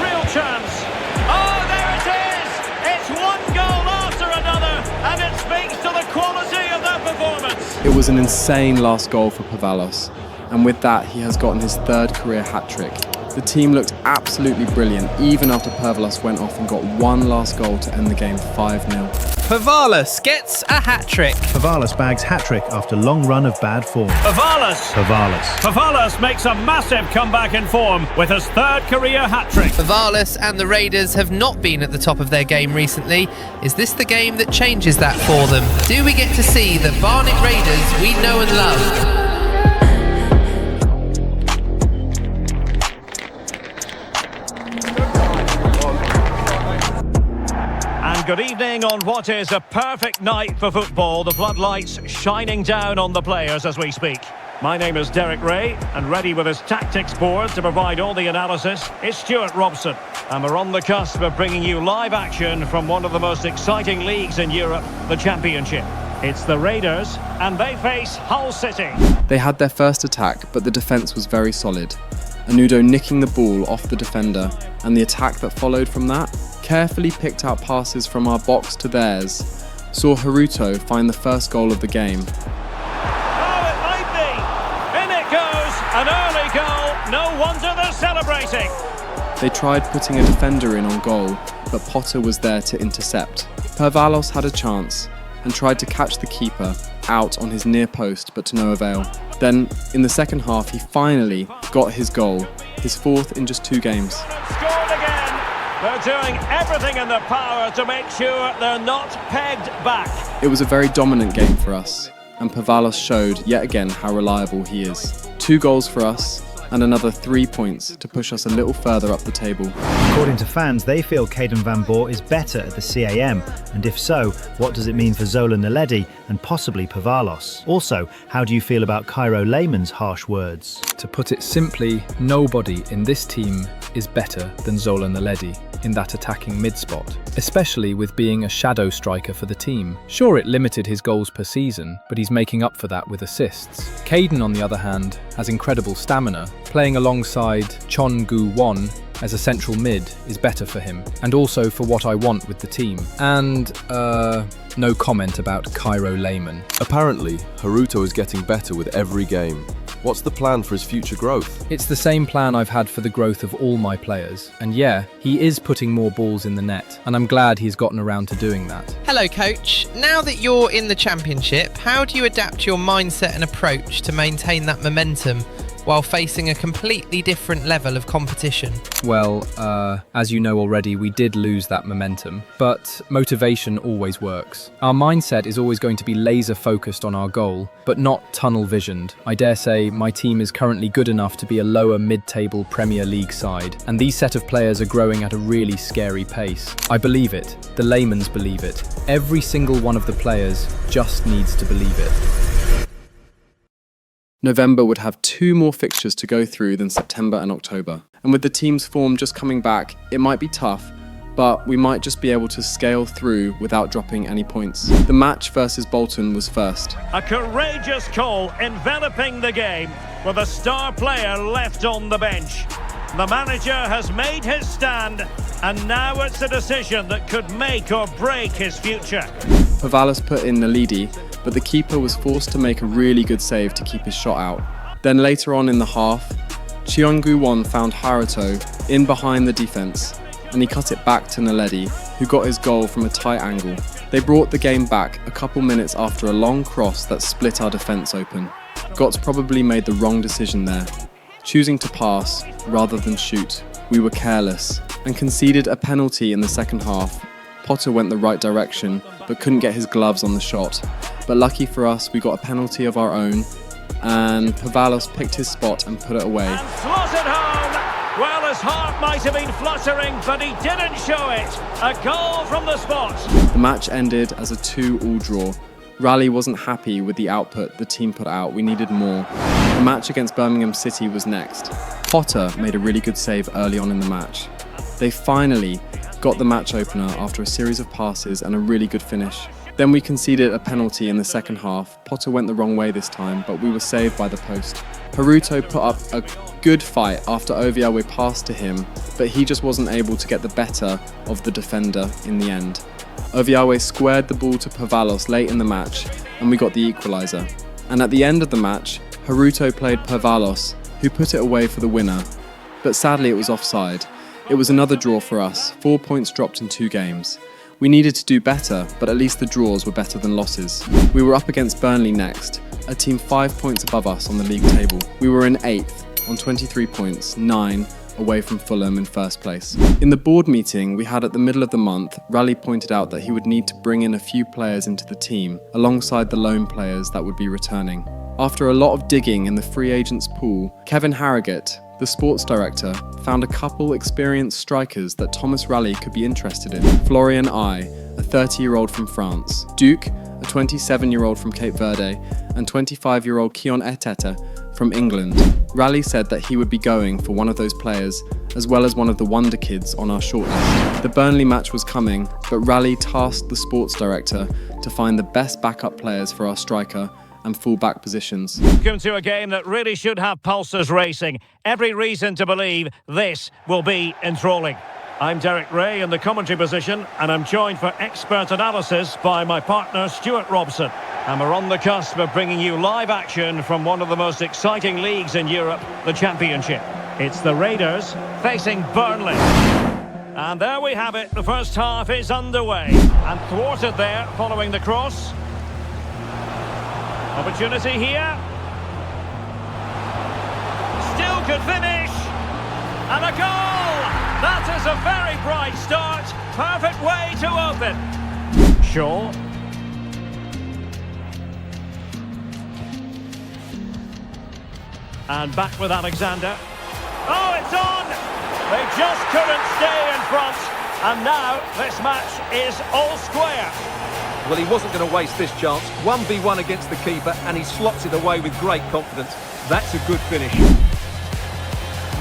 Real chance. Oh, there it is! It's 1 goal after another, and it speaks to the quality of their performance. It was an insane last goal for Pervalos, and with that he has gotten his 3rd career hat-trick. The team looked absolutely brilliant, even after Pervalos went off and got one last goal to end the game 5-0. Pervalos gets a hat-trick. Pervalos bags hat-trick after long run of bad form. Pervalos makes a massive comeback in form with his 3rd career hat-trick. Pervalos and the Raiders have not been at the top of their game recently. Is this the game that changes that for them? Do we get to see the Barnet Raiders we know and love? Good evening on what is a perfect night for football. The floodlights shining down on the players as we speak. My name is Derek Ray, and ready with his tactics board to provide all the analysis is Stuart Robson. And we're on the cusp of bringing you live action from one of the most exciting leagues in Europe, the Championship. It's the Raiders, and they face Hull City. They had their first attack, but the defence was very solid. Anudo nicking the ball off the defender, and the attack that followed from that carefully picked out passes from our box to theirs, saw Haruto find the first goal of the game. Oh, it might be! In it goes! An early goal! No wonder they're celebrating! They tried putting a defender in on goal, but Potter was there to intercept. Pervalos had a chance and tried to catch the keeper out on his near post, but to no avail. Then, in the second half, he finally got his goal, his 4th in just 2 games. Scored again! They're doing everything in their power to make sure they're not pegged back. It was a very dominant game for us, and Pervalos showed yet again how reliable he is. 2 goals for us, and another 3 points to push us a little further up the table. According to fans, they feel Caden Van Boer is better at the CAM, and if so, what does it mean for Zola Naledi and possibly Pervalos? Also, how do you feel about Cairo Lehmann's harsh words? To put it simply, nobody in this team is better than Zola Naledi in that attacking mid-spot, especially with being a shadow striker for the team. Sure, it limited his goals per season, but he's making up for that with assists. Caden, on the other hand, has incredible stamina. Playing alongside Chon Gu-won as a central mid is better for him, and also for what I want with the team. And, no comment about Cairo Lehmann. Apparently, Haruto is getting better with every game. What's the plan for his future growth? It's the same plan I've had for the growth of all my players. And yeah, he is putting more balls in the net, and I'm glad he's gotten around to doing that. Hello, coach. Now that you're in the Championship, how do you adapt your mindset and approach to maintain that momentum while facing a completely different level of competition? Well, as you know already, we did lose that momentum, but motivation always works. Our mindset is always going to be laser focused on our goal, but not tunnel visioned. I dare say my team is currently good enough to be a lower mid-table Premier League side, and these set of players are growing at a really scary pace. I believe it. The Lehmanns believe it. Every single one of the players just needs to believe it. November would have 2 more fixtures to go through than September and October. And with the team's form just coming back, it might be tough, but we might just be able to scale through without dropping any points. The match versus Bolton was first. A courageous call enveloping the game with a star player left on the bench. The manager has made his stand, and now it's a decision that could make or break his future. Pavalos put in Nalidi, but the keeper was forced to make a really good save to keep his shot out. Then later on in the half, Cheongu-won found Haruto in behind the defence, and he cut it back to Naledi, who got his goal from a tight angle. They brought the game back a couple minutes after a long cross that split our defence open. Götze probably made the wrong decision there, choosing to pass rather than shoot. We were careless and conceded a penalty in the second half. Potter went the right direction, but couldn't get his gloves on the shot. But lucky for us, we got a penalty of our own, and Pavalos picked his spot and put it away. And slotted home! Well, his heart might have been fluttering, but he didn't show it. A goal from the spot. The match ended as a 2-2 draw. Raleigh wasn't happy with the output the team put out, we needed more. The match against Birmingham City was next. Potter made a really good save early on in the match. They finally got the match opener after a series of passes and a really good finish. Then we conceded a penalty in the second half. Potter went the wrong way this time, but we were saved by the post. Haruto put up a good fight after Oviawe passed to him, but he just wasn't able to get the better of the defender in the end. Oviawe squared the ball to Pavalos late in the match, and we got the equaliser. And at the end of the match, Haruto played Pavalos, who put it away for the winner. But sadly it was offside. It was another draw for us, 4 points dropped in 2 games. We needed to do better, but at least the draws were better than losses. We were up against Burnley next, a team 5 points above us on the league table. We were in 8th, on 23 points, 9 away from Fulham in first place. In the board meeting we had at the middle of the month, Raleigh pointed out that he would need to bring in a few players into the team, alongside the loan players that would be returning. After a lot of digging in the free agents pool, Kevin Harrogate, the sports director, found a couple experienced strikers that Thomas Raleigh could be interested in. Florian I, a 30-year-old from France, Duke, a 27-year-old from Cape Verde, and 25-year-old Keon Etete from England. Raleigh said that he would be going for one of those players, as well as one of the wonder kids on our shortlist. The Burnley match was coming, but Raleigh tasked the sports director to find the best backup players for our striker and full-back positions. Welcome to a game that really should have pulses racing. Every reason to believe this will be enthralling. I'm Derek Ray in the commentary position, and I'm joined for expert analysis by my partner Stuart Robson. And we're on the cusp of bringing you live action from one of the most exciting leagues in Europe, the Championship. It's the Raiders facing Burnley. And there we have it, the first half is underway. And thwarted there following the cross. Opportunity here. Still could finish. And a goal! That is a very bright start. Perfect way to open. Shaw. And back with Alexander. Oh, it's on! They just couldn't stay in front. And now this match is all square. Well, he wasn't going to waste this chance. 1v1 against the keeper, and he slots it away with great confidence. That's a good finish.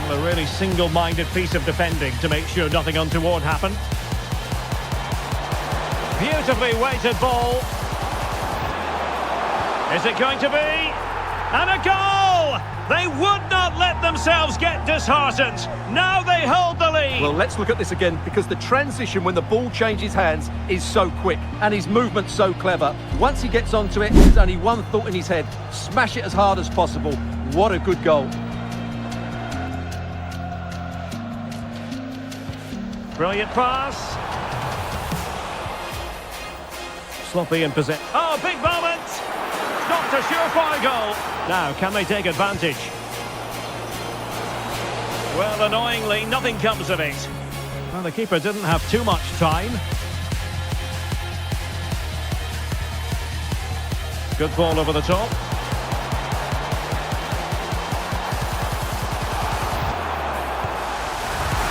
Well, a really single-minded piece of defending to make sure nothing untoward happened. Beautifully weighted ball. Is it going to be? And a goal! They would not let themselves get disheartened. Now they hold the lead. Well, let's look at this again, because the transition when the ball changes hands is so quick and his movement's so clever. Once he gets onto it, there's only one thought in his head: smash it as hard as possible. What a good goal. Brilliant pass. Sloppy in possession. Oh, big moment! Not a surefire goal. Now, can they take advantage? Well, annoyingly, nothing comes of it. Well, the keeper didn't have too much time. Good ball over the top.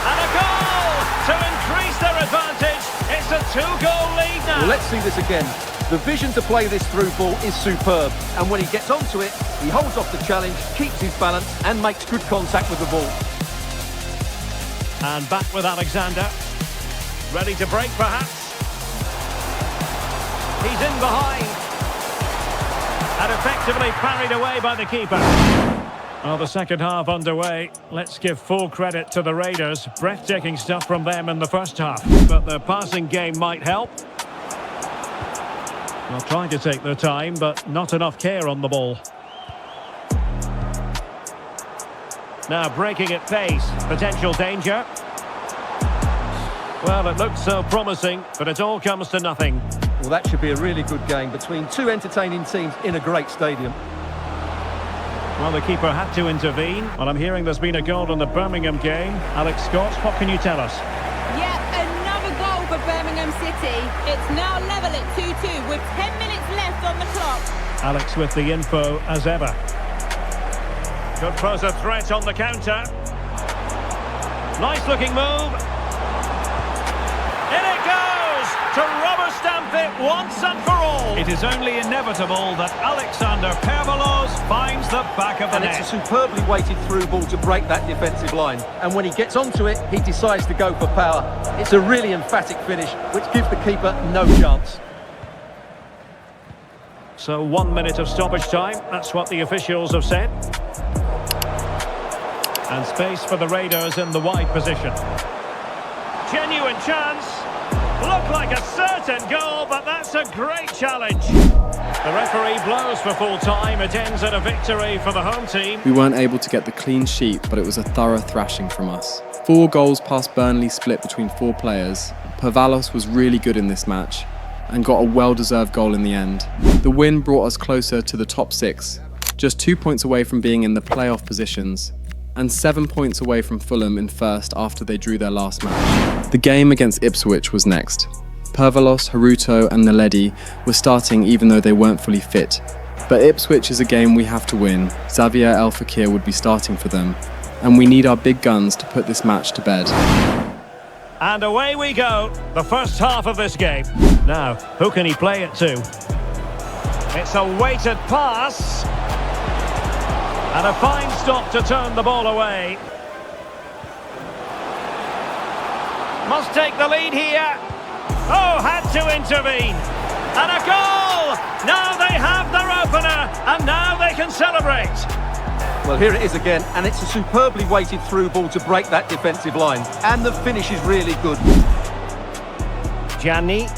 And a goal to increase their advantage. It's a 2-goal lead now. Well, let's see this again. The vision to play this through ball is superb, and when he gets onto it, he holds off the challenge, keeps his balance, and makes good contact with the ball. And back with Alexander. Ready to break, perhaps. He's in behind. And effectively parried away by the keeper. Well, the second half underway. Let's give full credit to the Raiders. Breathtaking stuff from them in the first half. But the passing game might help. Well, trying to take their time, but not enough care on the ball. Now breaking at pace. Potential danger. Well, it looked so promising, but it all comes to nothing. Well, that should be a really good game between two entertaining teams in a great stadium. Well, the keeper had to intervene. Well, I'm hearing there's been a goal in the Birmingham game. Alex Scott, what can you tell us? Yep, another goal for Birmingham City. It's now level at 2-2 with 10 minutes left on the clock. Alex with the info as ever. Could pose a threat on the counter. Nice looking move. In it goes to rubber stamp it once and for all. It is only inevitable that Alexander Pervalos finds the back of the net. And it's a superbly weighted through ball to break that defensive line. And when he gets onto it, he decides to go for power. It's a really emphatic finish, which gives the keeper no chance. So 1 minute of stoppage time. That's what the officials have said. And space for the Raiders in the wide position. Genuine chance. Looked like a certain goal, but that's a great challenge. The referee blows for full time. It ends in a victory for the home team. We weren't able to get the clean sheet, but it was a thorough thrashing from us. 4 goals past Burnley split between 4 players. Pervalos was really good in this match and got a well-deserved goal in the end. The win brought us closer to the top 6, just 2 points away from being in the playoff positions, and 7 points away from Fulham in first after they drew their last match. The game against Ipswich was next. Pervalos, Haruto and Naledi were starting even though they weren't fully fit. But Ipswich is a game we have to win. Xavier El Fakir would be starting for them, and we need our big guns to put this match to bed. And away we go, the first half of this game. Now, who can he play it to? It's a weighted pass. And a fine stop to turn the ball away. Must take the lead here. Oh, had to intervene. And a goal! Now they have their opener, and now they can celebrate. Well, here it is again, and it's a superbly weighted through ball to break that defensive line. And the finish is really good. Gianni.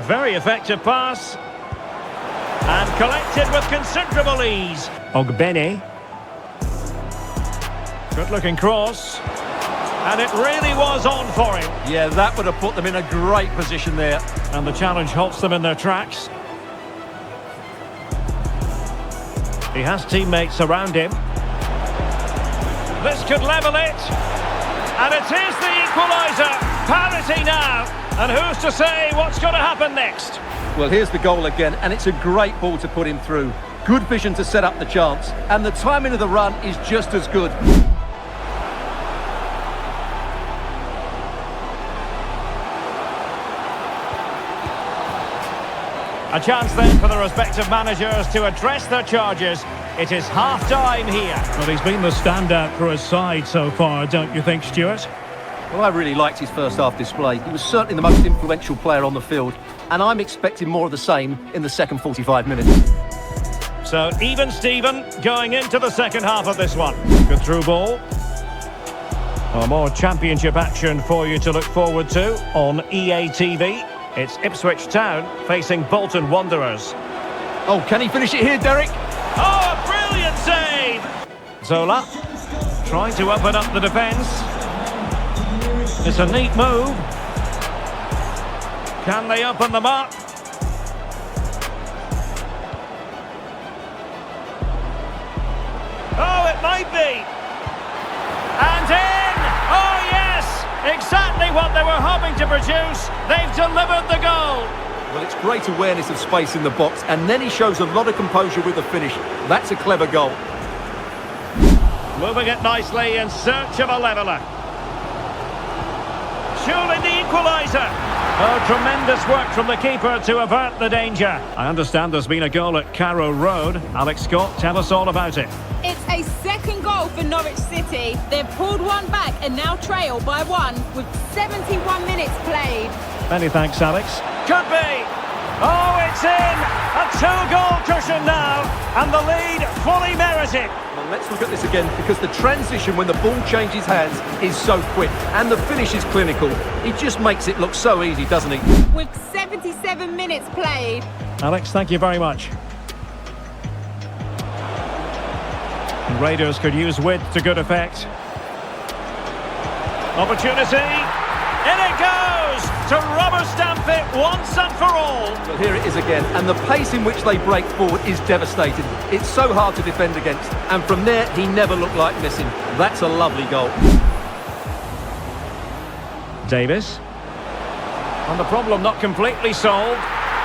Very effective pass. And collected with considerable ease. Ogbene. Good looking cross. And it really was on for him. Yeah, that would have put them in a great position there. And the challenge halts them in their tracks. He has teammates around him. This could level it. And it is the equaliser. Parity now. And who's to say what's going to happen next? Well, here's the goal again, and it's a great ball to put him through. Good vision to set up the chance, and the timing of the run is just as good. A chance then for the respective managers to address their charges. It is half-time here. Well, he's been the standout for his side so far, don't you think, Stuart? Well, I really liked his first half display. He was certainly the most influential player on the field, and I'm expecting more of the same in the second 45 minutes. So, even Steven going into the second half of this one. Good through ball. Well, more championship action for you to look forward to on EA TV. It's Ipswich Town facing Bolton Wanderers. Oh, can he finish it here, Derek? Oh, a brilliant Zola trying to open up the defence. It's a neat move. Can they open them up? Oh, it might be. And in! Oh, yes! Exactly what they were hoping to produce. They've delivered the goal. Well, it's great awareness of space in the box, and then he shows a lot of composure with the finish. That's a clever goal. Moving it nicely in search of a leveller. Surely the equaliser. Oh, tremendous work from the keeper to avert the danger. I understand there's been a goal at Carrow Road. Alex Scott, tell us all about it. It's a second goal for Norwich City. They've pulled one back and now trail by one with 71 minutes played. Many thanks, Alex. Could be. Oh, it's in. A two-goal cushion now. And the lead fully merited. Well, let's look at this again, because the transition when the ball changes hands is so quick. And the finish is clinical. He just makes it look so easy, doesn't he? With 77 minutes played. Alex, thank you very much. The Raiders could use width to good effect. Opportunity. In it goes to rubber stamp it once and for all. Well, here it is again, and the pace in which they break forward is devastating. It's so hard to defend against, and from there he never looked like missing. That's a lovely goal. Davis. And the problem not completely solved.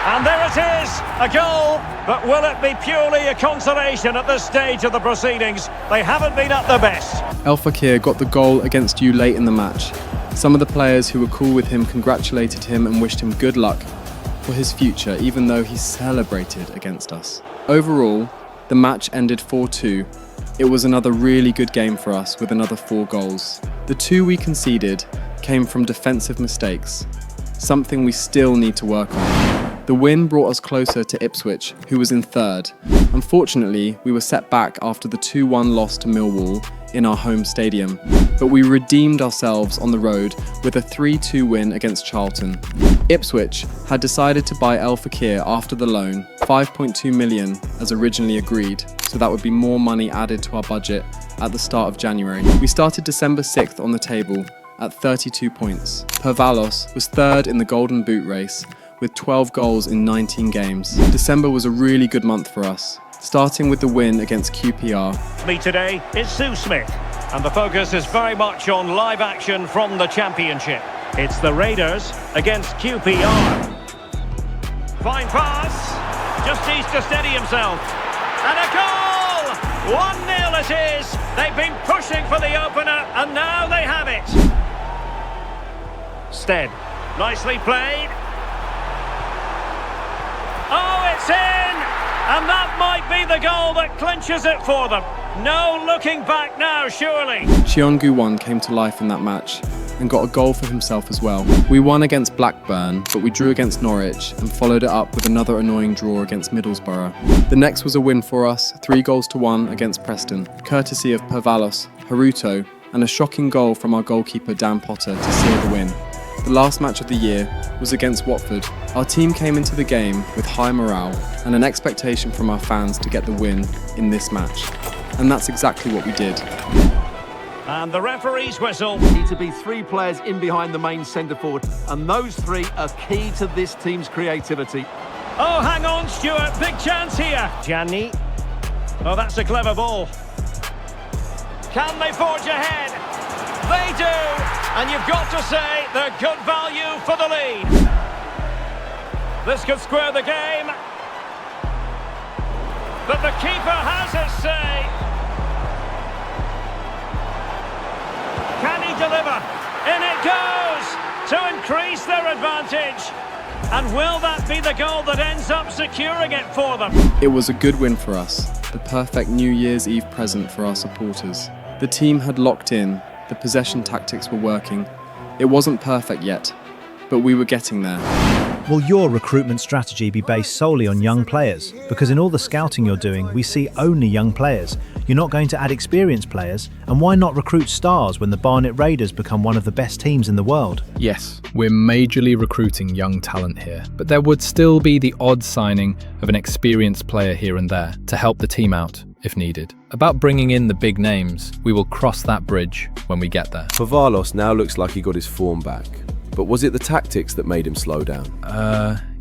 And there it is, a goal. But will it be purely a consolation at this stage of the proceedings? They haven't been at their best. El Fakir got the goal against you late in the match. Some of the players who were cool with him congratulated him and wished him good luck for his future, even though he celebrated against us. Overall, the match ended 4-2. It was another really good game for us with another 4 goals. The 2 we conceded came from defensive mistakes, something we still need to work on. The win brought us closer to Ipswich, who was in 3rd. Unfortunately, we were set back after the 2-1 loss to Millwall in our home stadium, but we redeemed ourselves on the road with a 3-2 win against Charlton. Ipswich had decided to buy El Fakir after the loan, 5.2 million as originally agreed, so that would be more money added to our budget at the start of January. We started December 6th on the table at 32 points. Pervalos was 3rd in the Golden Boot race with 12 goals in 19 games. December was a really good month for us, starting with the win against QPR. Me today is Sue Smith, and the focus is very much on live action from the Championship. It's the Raiders against QPR. Fine pass, just needs to steady himself. And a goal! 1-0 it is. They've been pushing for the opener, and now they have it. Stead, nicely played. Oh, it's in! And that might be the goal that clinches it for them. No looking back now, surely. Cheongu-won came to life in that match and got a goal for himself as well. We won against Blackburn, but we drew against Norwich and followed it up with another annoying draw against Middlesbrough. The next was a win for us, 3-1 against Preston, courtesy of Pervalos, Haruto, and a shocking goal from our goalkeeper Dan Potter to seal the win. The last match of the year was against Watford. Our team came into the game with high morale and an expectation from our fans to get the win in this match. And that's exactly what we did. And the referee's whistle. Need to be 3 players in behind the main centre forward, and those 3 are key to this team's creativity. Oh, hang on, Stuart. Big chance here. Gianni. Oh, that's a clever ball. Can they forge ahead? They do. And you've got to say they're good value for the lead. This could square the game. But the keeper has his say. Can he deliver? In it goes to increase their advantage. And will that be the goal that ends up securing it for them? It was a good win for us, the perfect New Year's Eve present for our supporters. The team had locked in, the possession tactics were working. It wasn't perfect yet, but we were getting there. Will your recruitment strategy be based solely on young players? Because in all the scouting you're doing, we see only young players. You're not going to add experienced players, and why not recruit stars when the Barnet Raiders become one of the best teams in the world? Yes, we're majorly recruiting young talent here, but there would still be the odd signing of an experienced player here and there to help the team out. if needed. About bringing in the big names, we will cross that bridge when we get there. Pavalos now looks like he got his form back. But was it the tactics that made him slow down?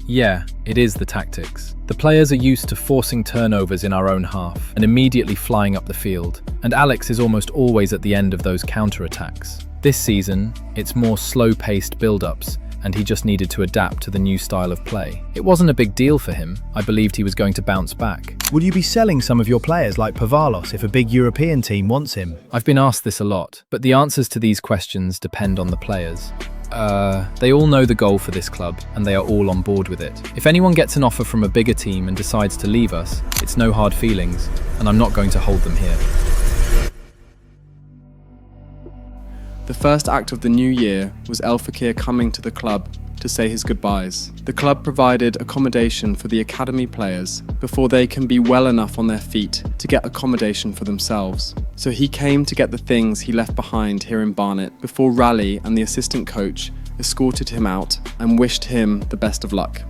Yeah, it is the tactics. The players are used to forcing turnovers in our own half and immediately flying up the field, and Alex is almost always at the end of those counter-attacks. This season, it's more slow-paced build-ups, and he just needed to adapt to the new style of play. It wasn't a big deal for him. I believed he was going to bounce back. Would you be selling some of your players like Pavalos if a big European team wants him? I've been asked this a lot, but the answers to these questions depend on the players. They all know the goal for this club, and they are all on board with it. If anyone gets an offer from a bigger team and decides to leave us, it's no hard feelings, and I'm not going to hold them here. The first act of the new year was El Fakir coming to the club to say his goodbyes. The club provided accommodation for the academy players before they can be well enough on their feet to get accommodation for themselves. So he came to get the things he left behind here in Barnet before Raleigh and the assistant coach escorted him out and wished him the best of luck.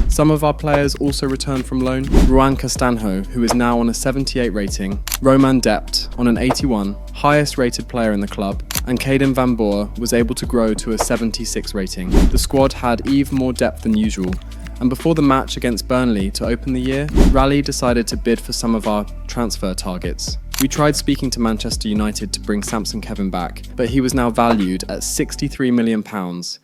Some of our players also returned from loan. Ruan Castanho, who is now on a 78 rating, Roman Dept on an 81, highest rated player in the club, and Caden Van Boer was able to grow to a 76 rating. The squad had even more depth than usual, and before the match against Burnley to open the year, Raleigh decided to bid for some of our transfer targets. We tried speaking to Manchester United to bring Samson Kevin back, but he was now valued at £63 million,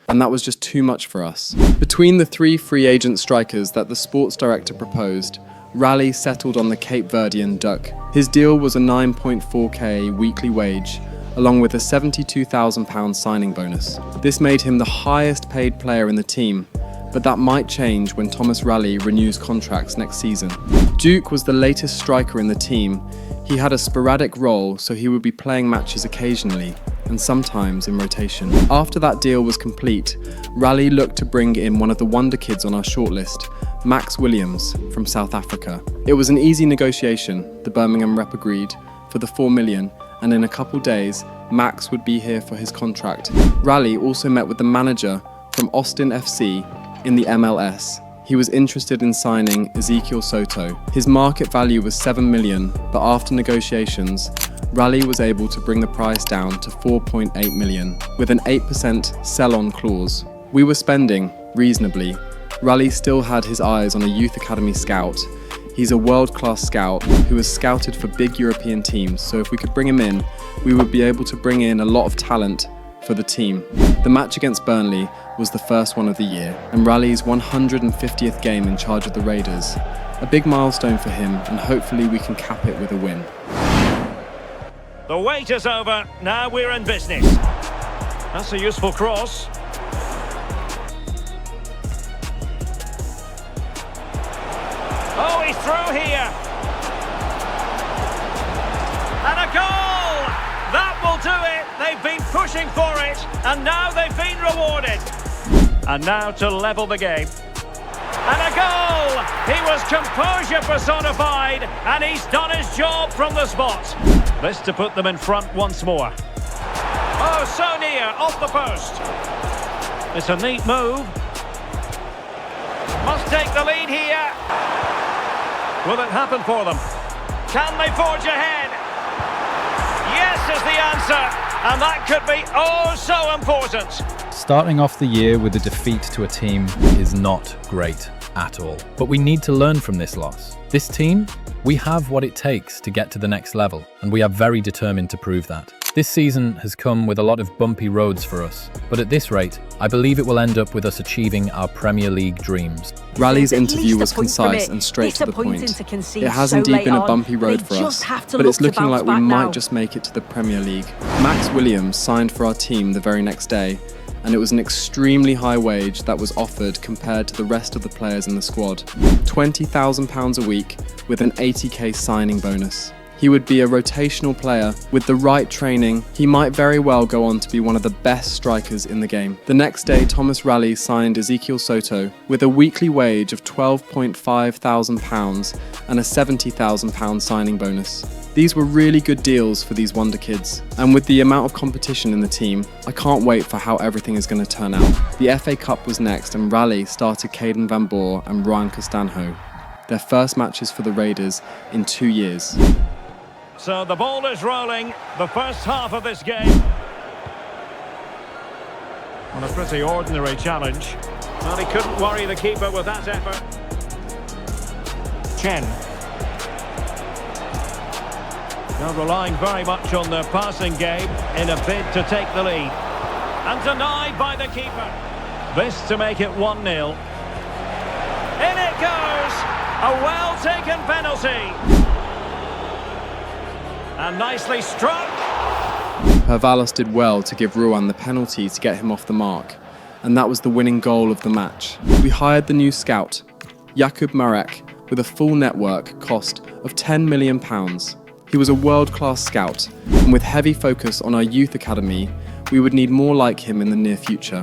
and that was just too much for us. Between the 3 free agent strikers that the sports director proposed, Raleigh settled on the Cape Verdean Duck. His deal was a 9.4k weekly wage, along with a £72,000 signing bonus. This made him the highest paid player in the team, but that might change when Thomas Raleigh renews contracts next season. Duke was the latest striker in the team. He had a sporadic role, so he would be playing matches occasionally, and sometimes in rotation. After that deal was complete, Raleigh looked to bring in one of the wonder kids on our shortlist, Max Williams from South Africa. It was an easy negotiation, the Birmingham rep agreed, for the $4 million, and in a couple days, Max would be here for his contract. Raleigh also met with the manager from Austin FC in the MLS. He was interested in signing Ezekiel Soto. His market value was $7 million, but after negotiations, Raleigh was able to bring the price down to $4.8 million, with an 8% sell-on clause. We were spending reasonably. Raleigh still had his eyes on a youth academy scout. He's a world-class scout who has scouted for big European teams, so if we could bring him in, we would be able to bring in a lot of talent for the team. The match against Burnley was the first one of the year, and Raleigh's 150th game in charge of the Raiders. A big milestone for him, and hopefully we can cap it with a win. The wait is over, now we're in business. That's a useful cross. Oh, he's through here. And a goal! That will do it. They've been pushing for it, and now they've been rewarded. And now to level the game. And a goal! He was composure personified, and he's done his job from the spot. This to put them in front once more. Oh, so near, off the post. It's a neat move. Must take the lead here. Will it happen for them? Can they forge ahead? Yes is the answer, and that could be oh so important. Starting off the year with a defeat to a team is not great at all. But we need to learn from this loss. This team, we have what it takes to get to the next level, and we are very determined to prove that. This season has come with a lot of bumpy roads for us, but at this rate, I believe it will end up with us achieving our Premier League dreams. Raleigh's interview was concise and straight to the point. It has indeed been a bumpy road for us, but it's looking like we might just make it to the Premier League. Max Williams signed for our team the very next day, and it was an extremely high wage that was offered compared to the rest of the players in the squad. £20,000 a week with an 80k signing bonus. He would be a rotational player. With the right training, he might very well go on to be one of the best strikers in the game. The next day, Thomas Raleigh signed Ezekiel Soto with a weekly wage of £12.5 thousand and a £70,000 signing bonus. These were really good deals for these wonder kids, and with the amount of competition in the team, I can't wait for how everything is going to turn out. The FA Cup was next, and Raleigh started Caden Van Boer and Ruan Castanho, their first matches for the Raiders in 2 years. So the ball is rolling, the first half of this game. On a pretty ordinary challenge. Well, he couldn't worry the keeper with that effort. Chen. Now relying very much on their passing game in a bid to take the lead. And denied by the keeper. This to make it 1-0. In it goes! A well-taken penalty. And nicely struck. Hervalos did well to give Ruan the penalty to get him off the mark, and that was the winning goal of the match. We hired the new scout, Jakub Marek, with a full network cost of £10 million. He was a world-class scout, and with heavy focus on our youth academy, we would need more like him in the near future.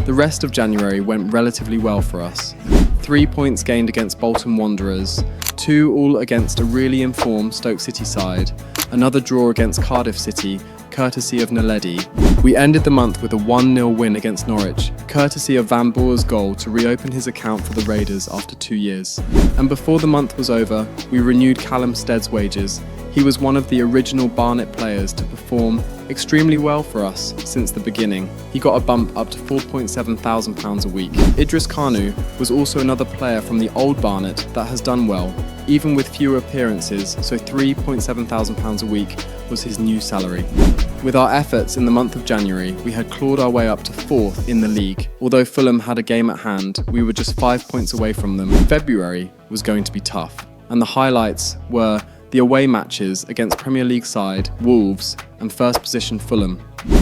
The rest of January went relatively well for us. 3 points gained against Bolton Wanderers, 2 all against a really informed Stoke City side, another draw against Cardiff City, courtesy of Naledi. We ended the month with a 1-0 win against Norwich, courtesy of Van Boer's goal to reopen his account for the Raiders after 2 years. And before the month was over, we renewed Callum Stead's wages. He was one of the original Barnet players to perform extremely well for us since the beginning. He got a bump up to £4,700 a week. Idris Kanu was also another player from the old Barnet that has done well, even with fewer appearances, so £3,700 a week was his new salary. With our efforts in the month of January, we had clawed our way up to 4th in the league. Although Fulham had a game at hand, we were just 5 points away from them. February was going to be tough, and the highlights were the away matches against Premier League side Wolves and first position Fulham.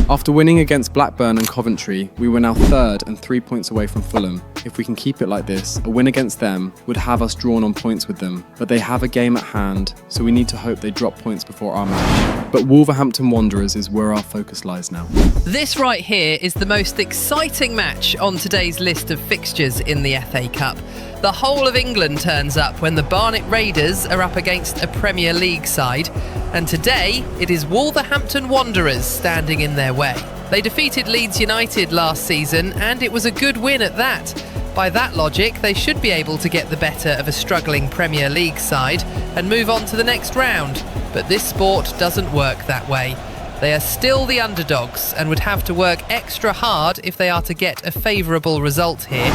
After winning against Blackburn and Coventry, we were now 3rd and 3 points away from Fulham. If we can keep it like this, a win against them would have us drawn on points with them, but they have a game at hand, so we need to hope they drop points before our match. But Wolverhampton Wanderers is where our focus lies now. This right here is the most exciting match on today's list of fixtures in the FA Cup. The whole of England turns up when the Barnet Raiders are up against a Premier League side, and today it is Wolverhampton Wanderers standing in their way. They defeated Leeds United last season, and it was a good win at that. By that logic, they should be able to get the better of a struggling Premier League side and move on to the next round. But this sport doesn't work that way. They are still the underdogs and would have to work extra hard if they are to get a favourable result here.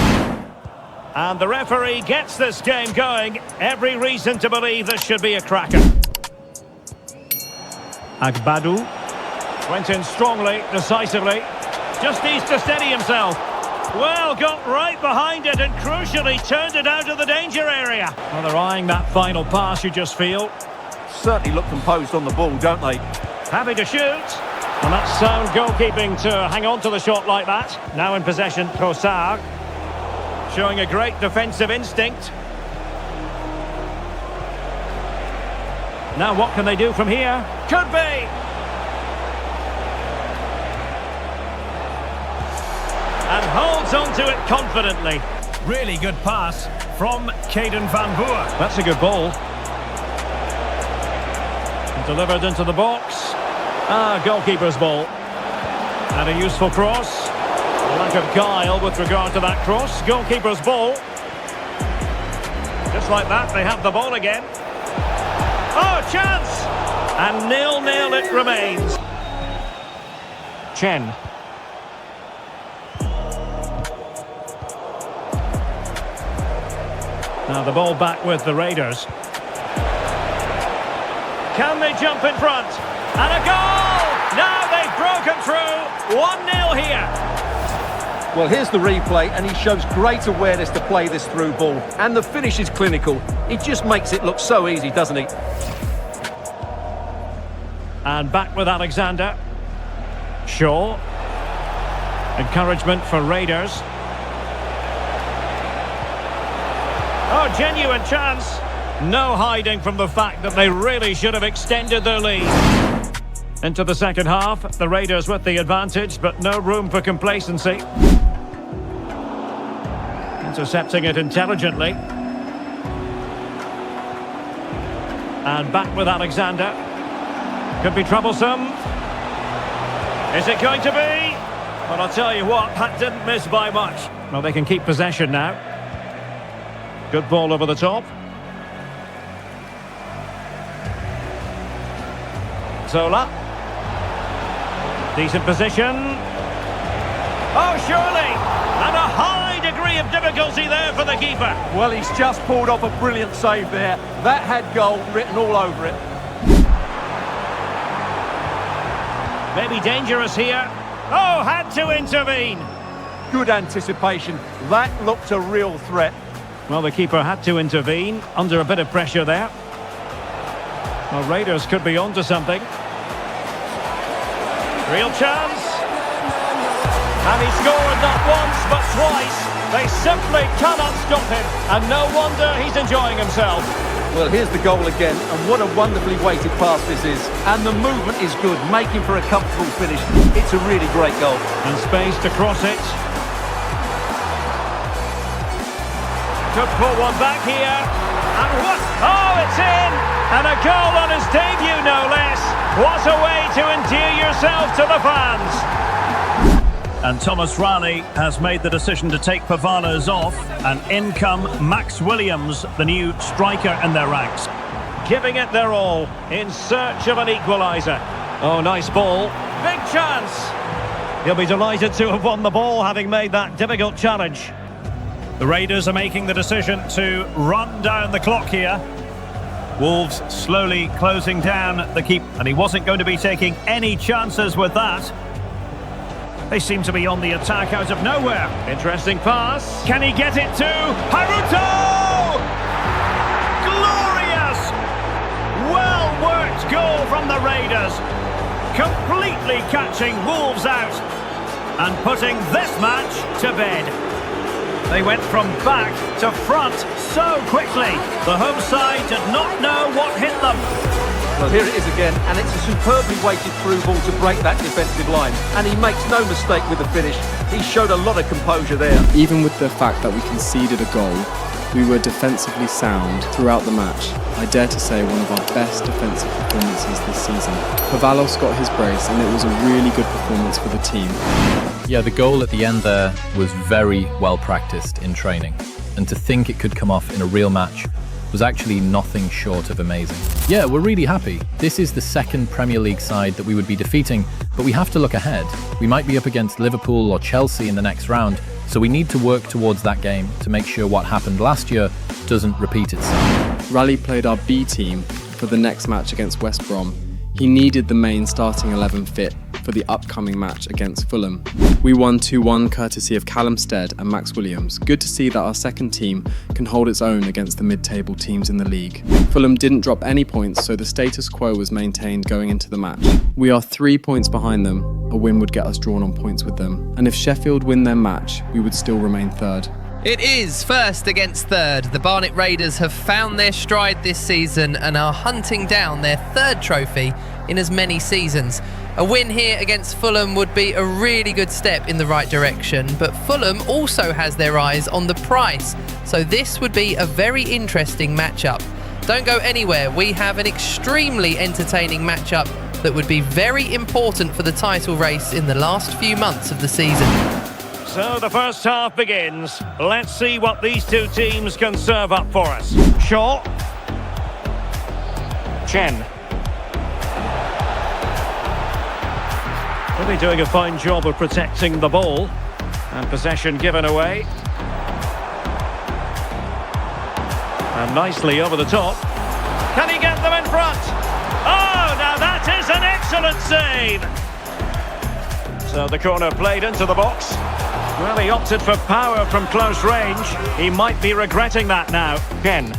And the referee gets this game going. Every reason to believe this should be a cracker. Agbadu went in strongly, decisively. Just needs to steady himself. Well, got right behind it and crucially turned it out of the danger area. Well, they're eyeing that final pass, you just feel. Certainly look composed on the ball, don't they? Happy to shoot. And that's sound goalkeeping to hang on to the shot like that. Now in possession, Trossard. Showing a great defensive instinct. Now what can they do from here? Could be! And holds on to it confidently. Really good pass from Caden Van Boer. That's a good ball. Delivered into the box. Goalkeeper's ball. And a useful cross. A lack of guile with regard to that cross. Goalkeeper's ball. Just like that, they have the ball again. Oh, chance! And 0-0 it remains. Chen. Now the ball back with the Raiders. Can they jump in front? And a goal! Now they've broken through. 1-0 here. Well, here's the replay, and he shows great awareness to play this through ball. And the finish is clinical. He just makes it look so easy, doesn't he? And back with Alexander. Shaw. Encouragement for Raiders. Oh, genuine chance. No hiding from the fact that they really should have extended their lead. Into the second half, the Raiders with the advantage, but no room for complacency. Intercepting it intelligently. And back with Alexander. Could be troublesome. Is it going to be? Well, I'll tell you what, that didn't miss by much. Well, they can keep possession now. Good ball over the top. Zola. Decent position. Oh, surely! And a high degree of difficulty there for the keeper. Well, he's just pulled off a brilliant save there. That had goal written all over it. Maybe dangerous here. Oh, had to intervene. Good anticipation. That looked a real threat. Well, the keeper had to intervene under a bit of pressure there. Well, Raiders could be onto something. Real chance. And he scored not once but twice. They simply cannot stop him. And no wonder he's enjoying himself. Well, here's the goal again, and what a wonderfully weighted pass this is. And the movement is good, making for a comfortable finish. It's a really great goal. And space to cross it. Could pull one back here. And what? Oh, it's in! And a goal on his debut, no less. What a way to endear yourself to the fans. And Thomas Raleigh has made the decision to take Pavalos off, and in come Max Williams, the new striker in their ranks. Giving it their all, in search of an equaliser. Oh, nice ball. Big chance. He'll be delighted to have won the ball, having made that difficult challenge. The Raiders are making the decision to run down the clock here. Wolves slowly closing down the keep, and he wasn't going to be taking any chances with that. They seem to be on the attack out of nowhere. Interesting pass. Can he get it to Haruto? Glorious! Well-worked goal from the Raiders. Completely catching Wolves out and putting this match to bed. They went from back to front so quickly. The home side did not know what hit them. Well, here it is again, and it's a superbly weighted through ball to break that defensive line. And he makes no mistake with the finish. He showed a lot of composure there. Even with the fact that we conceded a goal, we were defensively sound throughout the match. I dare to say one of our best defensive performances this season. Pavalos got his brace, and it was a really good performance for the team. Yeah, the goal at the end there was very well practiced in training. And to think it could come off in a real match was actually nothing short of amazing. Yeah, we're really happy. This is the second Premier League side that we would be defeating, but we have to look ahead. We might be up against Liverpool or Chelsea in the next round, so we need to work towards that game to make sure what happened last year doesn't repeat itself. Raleigh played our B team for the next match against West Brom. He needed the main starting 11 fit for the upcoming match against Fulham. We won 2-1 courtesy of Callum Stead and Max Williams. Good to see that our second team can hold its own against the mid-table teams in the league. Fulham didn't drop any points, so the status quo was maintained going into the match. We are 3 points behind them. A win would get us drawn on points with them. And if Sheffield win their match, we would still remain third. It is first against third. The Barnet Raiders have found their stride this season and are hunting down their third trophy in as many seasons. A win here against Fulham would be a really good step in the right direction, but Fulham also has their eyes on the prize, so this would be a very interesting matchup. Don't go anywhere, we have an extremely entertaining matchup that would be very important for the title race in the last few months of the season. So the first half begins. Let's see what these two teams can serve up for us. Shaw. Chen. Really doing a fine job of protecting the ball. And possession given away. And nicely over the top. Can he get them in front? Oh, now that is an excellent save. So the corner played into the box. Well, he opted for power from close range. He might be regretting that now. Ken.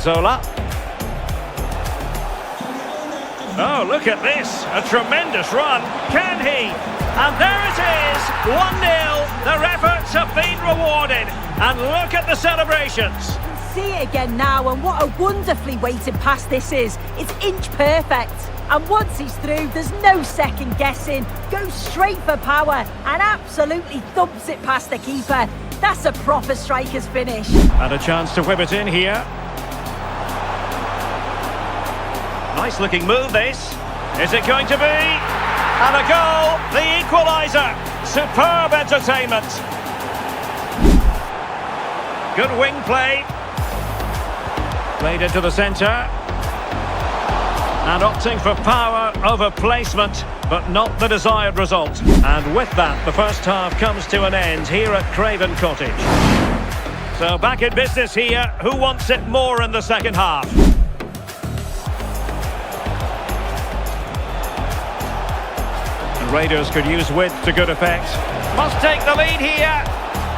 Zola. Oh, look at this. A tremendous run. Can he? And there it is. 1-0. Their efforts have been rewarded. And look at the celebrations. See it again now, and what a wonderfully weighted pass this is. It's inch perfect. And once he's through, there's no second guessing. Goes straight for power and absolutely thumps it past the keeper. That's a proper striker's finish. And a chance to whip it in here. Nice looking move this. Is it going to be? And a goal, the equaliser. Superb entertainment. Good wing play. Played into the centre. And opting for power over placement, but not the desired result. And with that, the first half comes to an end here at Craven Cottage. So back in business here. Who wants it more in the second half? The Raiders could use width to good effect. Must take the lead here.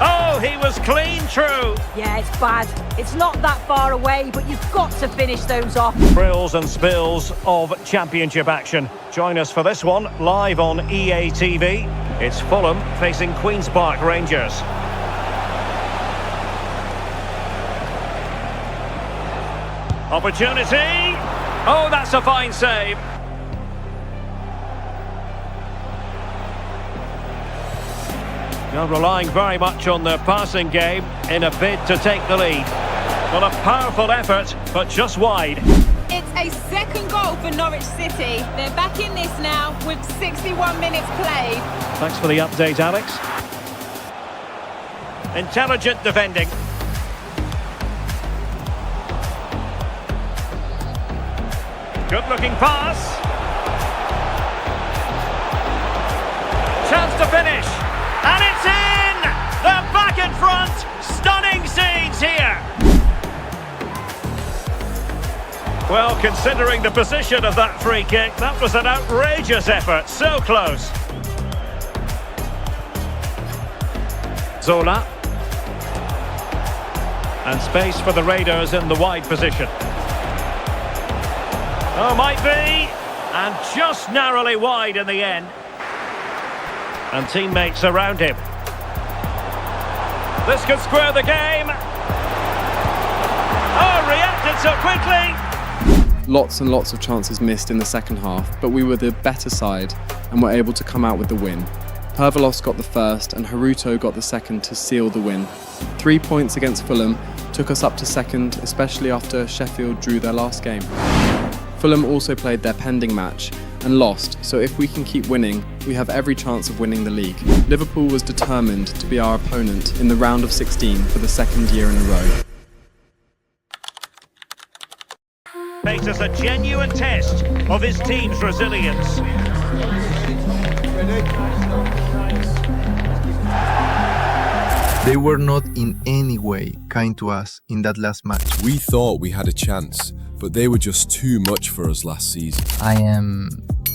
Oh, he was clean through. Yeah, it's bad. It's not that far away, but you've got to finish those off. Frills and spills of championship action. Join us for this one, live on EA TV. It's Fulham facing Queen's Park Rangers. Opportunity. Oh, that's a fine save. They're relying very much on their passing game in a bid to take the lead. Well, a powerful effort, but just wide. It's a second goal for Norwich City. They're back in this now with 61 minutes played. Thanks for the update, Alex. Intelligent defending. Good-looking pass. Chance to finish. And it's in! They're back in front! Stunning scenes here! Well, considering the position of that free kick, that was an outrageous effort. So close. Zola. And space for the Raiders in the wide position. Oh, might be! And just narrowly wide in the end. And teammates around him. This could square the game. Oh, reacted so quickly. Lots and lots of chances missed in the second half, but we were the better side and were able to come out with the win. Pervalos got the first and Haruto got the second to seal the win. 3 points against Fulham took us up to second, especially after Sheffield drew their last game. Fulham also played their pending match and lost, so if we can keep winning, we have every chance of winning the league. Liverpool was determined to be our opponent in the round of 16 for the second year in a row. Faces a genuine test of his team's resilience. They were not in any way kind to us in that last match. We thought we had a chance, but they were just too much for us last season. I am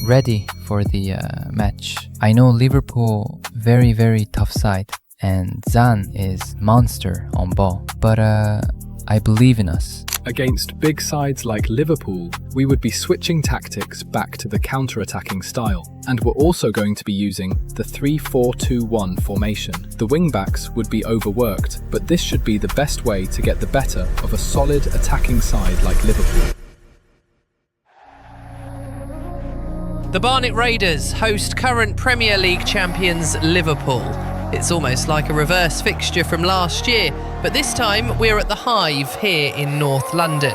ready for the match. I know Liverpool very, very tough side, and Zan is monster on ball, but I believe in us. Against big sides like Liverpool, we would be switching tactics back to the counter-attacking style, and we're also going to be using the 3-4-2-1 formation. The wing-backs would be overworked, but this should be the best way to get the better of a solid attacking side like Liverpool. The Barnet Raiders host current Premier League champions Liverpool. It's almost like a reverse fixture from last year, but this time we're at the Hive here in North London.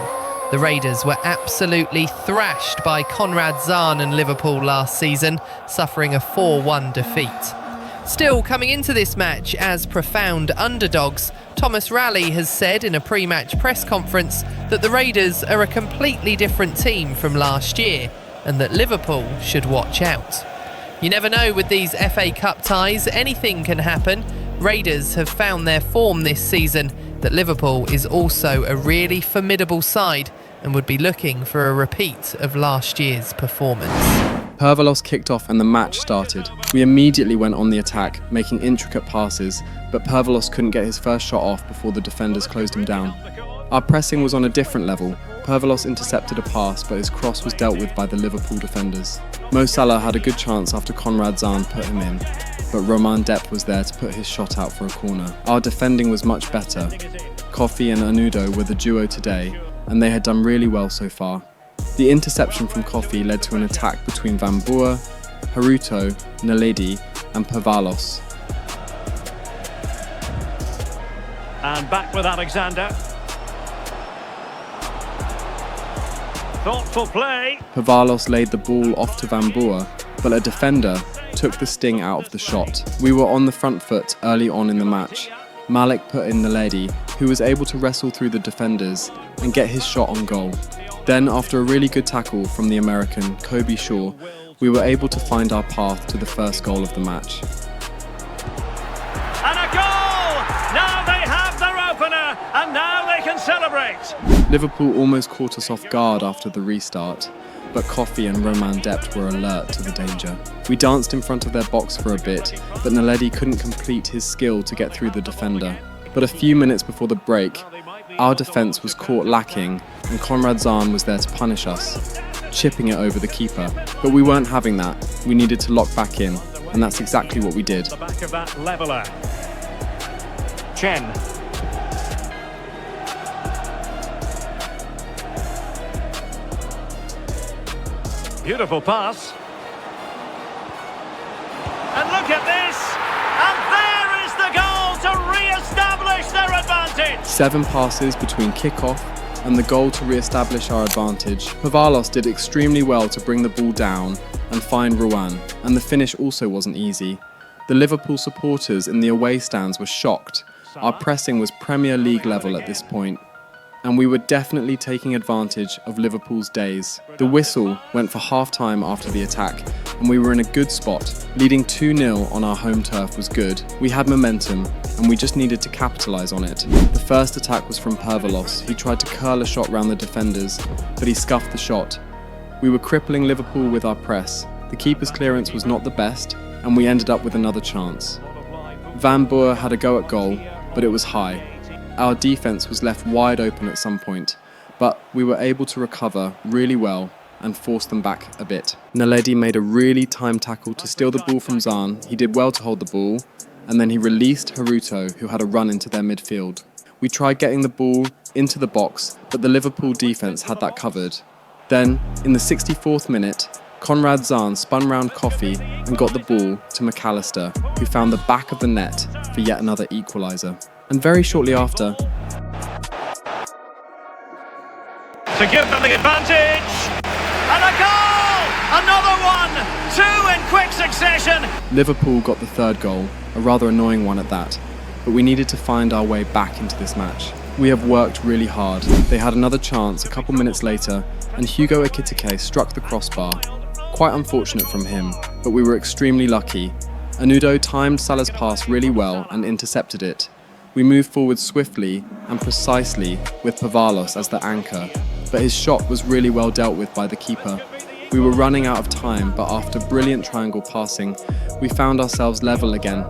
The Raiders were absolutely thrashed by Conrad Zahn and Liverpool last season, suffering a 4-1 defeat. Still, coming into this match as profound underdogs, Thomas Raleigh has said in a pre-match press conference that the Raiders are a completely different team from last year, and that Liverpool should watch out. You never know with these FA Cup ties, anything can happen. Raiders have found their form this season, that Liverpool is also a really formidable side and would be looking for a repeat of last year's performance. Pervalos kicked off and the match started. We immediately went on the attack, making intricate passes, but Pervalos couldn't get his first shot off before the defenders closed him down. Our pressing was on a different level. Pervalos intercepted a pass, but his cross was dealt with by the Liverpool defenders. Mo Salah had a good chance after Conrad Zahn put him in, but Roman Depp was there to put his shot out for a corner. Our defending was much better. Kofi and Anudo were the duo today, and they had done really well so far. The interception from Kofi led to an attack between Van Boer, Haruto, Naledi and Pervalos. And back with Alexander. Thoughtful play. Pervalos laid the ball off to Van Boer, but a defender took the sting out of the shot. We were on the front foot early on in the match. Malik put in Naledi, who was able to wrestle through the defenders and get his shot on goal. Then, after a really good tackle from the American, Kobe Shaw, we were able to find our path to the first goal of the match. And a goal! Now they have their opener, and now they can celebrate. Liverpool almost caught us off guard after the restart, but Kofi and Roman Dept were alert to the danger. We danced in front of their box for a bit, but Naledi couldn't complete his skill to get through the defender. But a few minutes before the break, our defence was caught lacking, and Conrad Zahn was there to punish us, chipping it over the keeper. But we weren't having that. We needed to lock back in, and that's exactly what we did. The back of that leveller. Chen. Beautiful pass. And look at this! And there is the goal to re-establish their advantage! 7 passes between kick-off and the goal to re-establish our advantage. Pavalos did extremely well to bring the ball down and find Rouen, and the finish also wasn't easy. The Liverpool supporters in the away stands were shocked. Our pressing was Premier League level at this point, and we were definitely taking advantage of Liverpool's days. The whistle went for half-time after the attack, and we were in a good spot. Leading 2-0 on our home turf was good. We had momentum, and we just needed to capitalise on it. The first attack was from Pervalos. He tried to curl a shot round the defenders, but he scuffed the shot. We were crippling Liverpool with our press. The keeper's clearance was not the best, and we ended up with another chance. Van Boer had a go at goal, but it was high. Our defence was left wide open at some point, but we were able to recover really well and force them back a bit. Naledi made a really timed tackle to steal the ball from Zahn. He did well to hold the ball, and then he released Haruto, who had a run into their midfield. We tried getting the ball into the box, but the Liverpool defence had that covered. Then, in the 64th minute, Conrad Zahn spun round Kofi and got the ball to McAllister, who found the back of the net for yet another equaliser. And very shortly after, To give them the advantage! And a goal! Another one! 2 in quick succession! Liverpool got the third goal, a rather annoying one at that, but we needed to find our way back into this match. We have worked really hard. They had another chance a couple minutes later, and Hugo Ekitike struck the crossbar. Quite unfortunate from him, but we were extremely lucky. Anudo timed Salah's pass really well and intercepted it. We moved forward swiftly and precisely with Pavalos as the anchor, but his shot was really well dealt with by the keeper. We were running out of time, but after brilliant triangle passing, we found ourselves level again,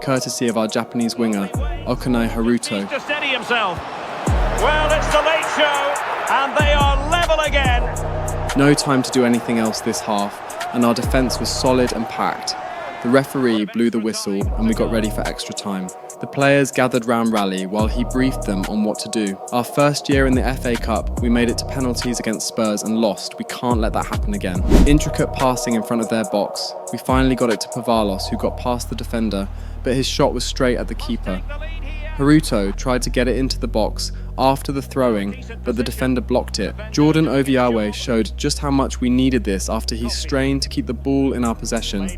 courtesy of our Japanese winger, Okanai Haruto. To steady himself. Well, it's the late show, and they are level again. No time to do anything else this half, and our defence was solid and packed. The referee blew the whistle, and we got ready for extra time. The players gathered round Raleigh while he briefed them on what to do. Our first year in the FA Cup, we made it to penalties against Spurs and lost. We can't let that happen again. Intricate passing in front of their box. We finally got it to Pavalos, who got past the defender, but his shot was straight at the keeper. Haruto tried to get it into the box after the throwing, but the defender blocked it. Jordan Oviawe showed just how much we needed this after he strained to keep the ball in our possession.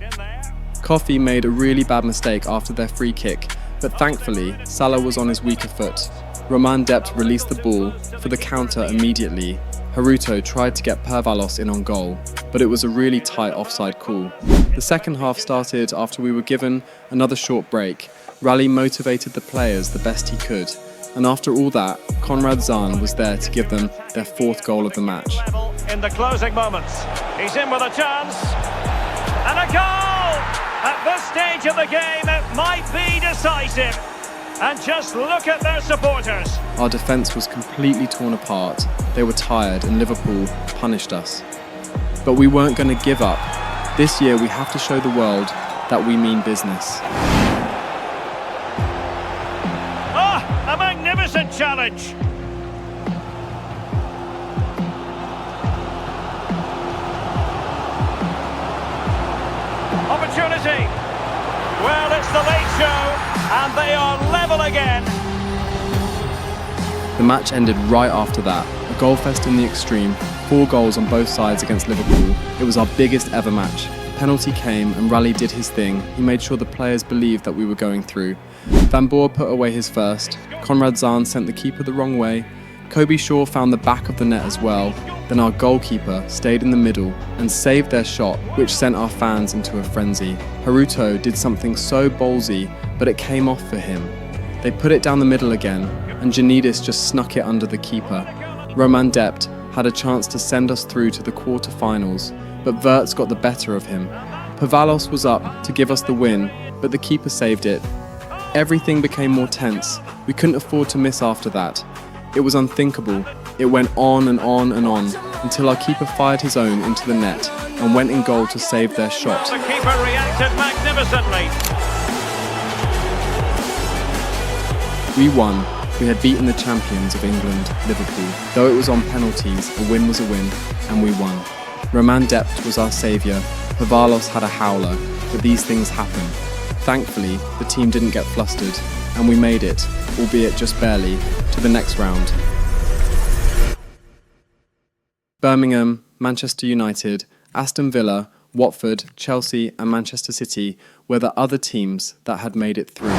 Kofi made a really bad mistake after their free kick, but thankfully, Salah was on his weaker foot. Roman Dept released the ball for the counter immediately. Haruto tried to get Pervalos in on goal, but it was a really tight offside call. The second half started after we were given another short break. Raleigh motivated the players the best he could, and after all that, Conrad Zahn was there to give them their 4th goal of the match. In the closing moments, he's in with a chance, and a goal! At this stage of the game, it might be decisive. And just look at their supporters. Our defence was completely torn apart. They were tired and Liverpool punished us. But we weren't going to give up. This year we have to show the world that we mean business. Ah, a magnificent challenge. Opportunity. Well, it's the late show, and they are level again. The match ended right after that. A goal fest in the extreme, 4 goals on both sides against Liverpool. It was our biggest ever match. The penalty came and Raleigh did his thing. He made sure the players believed that we were going through. Van Boer put away his first. Conrad Zahn sent the keeper the wrong way. Kobe Shaw found the back of the net as well. Then our goalkeeper stayed in the middle and saved their shot, which sent our fans into a frenzy. Haruto did something so ballsy, but it came off for him. They put it down the middle again, and Janidis just snuck it under the keeper. Roman Dept had a chance to send us through to the quarter-finals, but Wirtz got the better of him. Pavalos was up to give us the win, but the keeper saved it. Everything became more tense. We couldn't afford to miss after that. It was unthinkable. It went on and on and on until our keeper fired his own into the net and went in goal to save their shot. The keeper reacted magnificently. We won. We had beaten the champions of England, Liverpool. Though it was on penalties, a win was a win, and we won. Roman Dept was our saviour. Pavalos had a howler, but these things happen. Thankfully, the team didn't get flustered, and we made it, albeit just barely, to the next round. Birmingham, Manchester United, Aston Villa, Watford, Chelsea and Manchester City were the other teams that had made it through.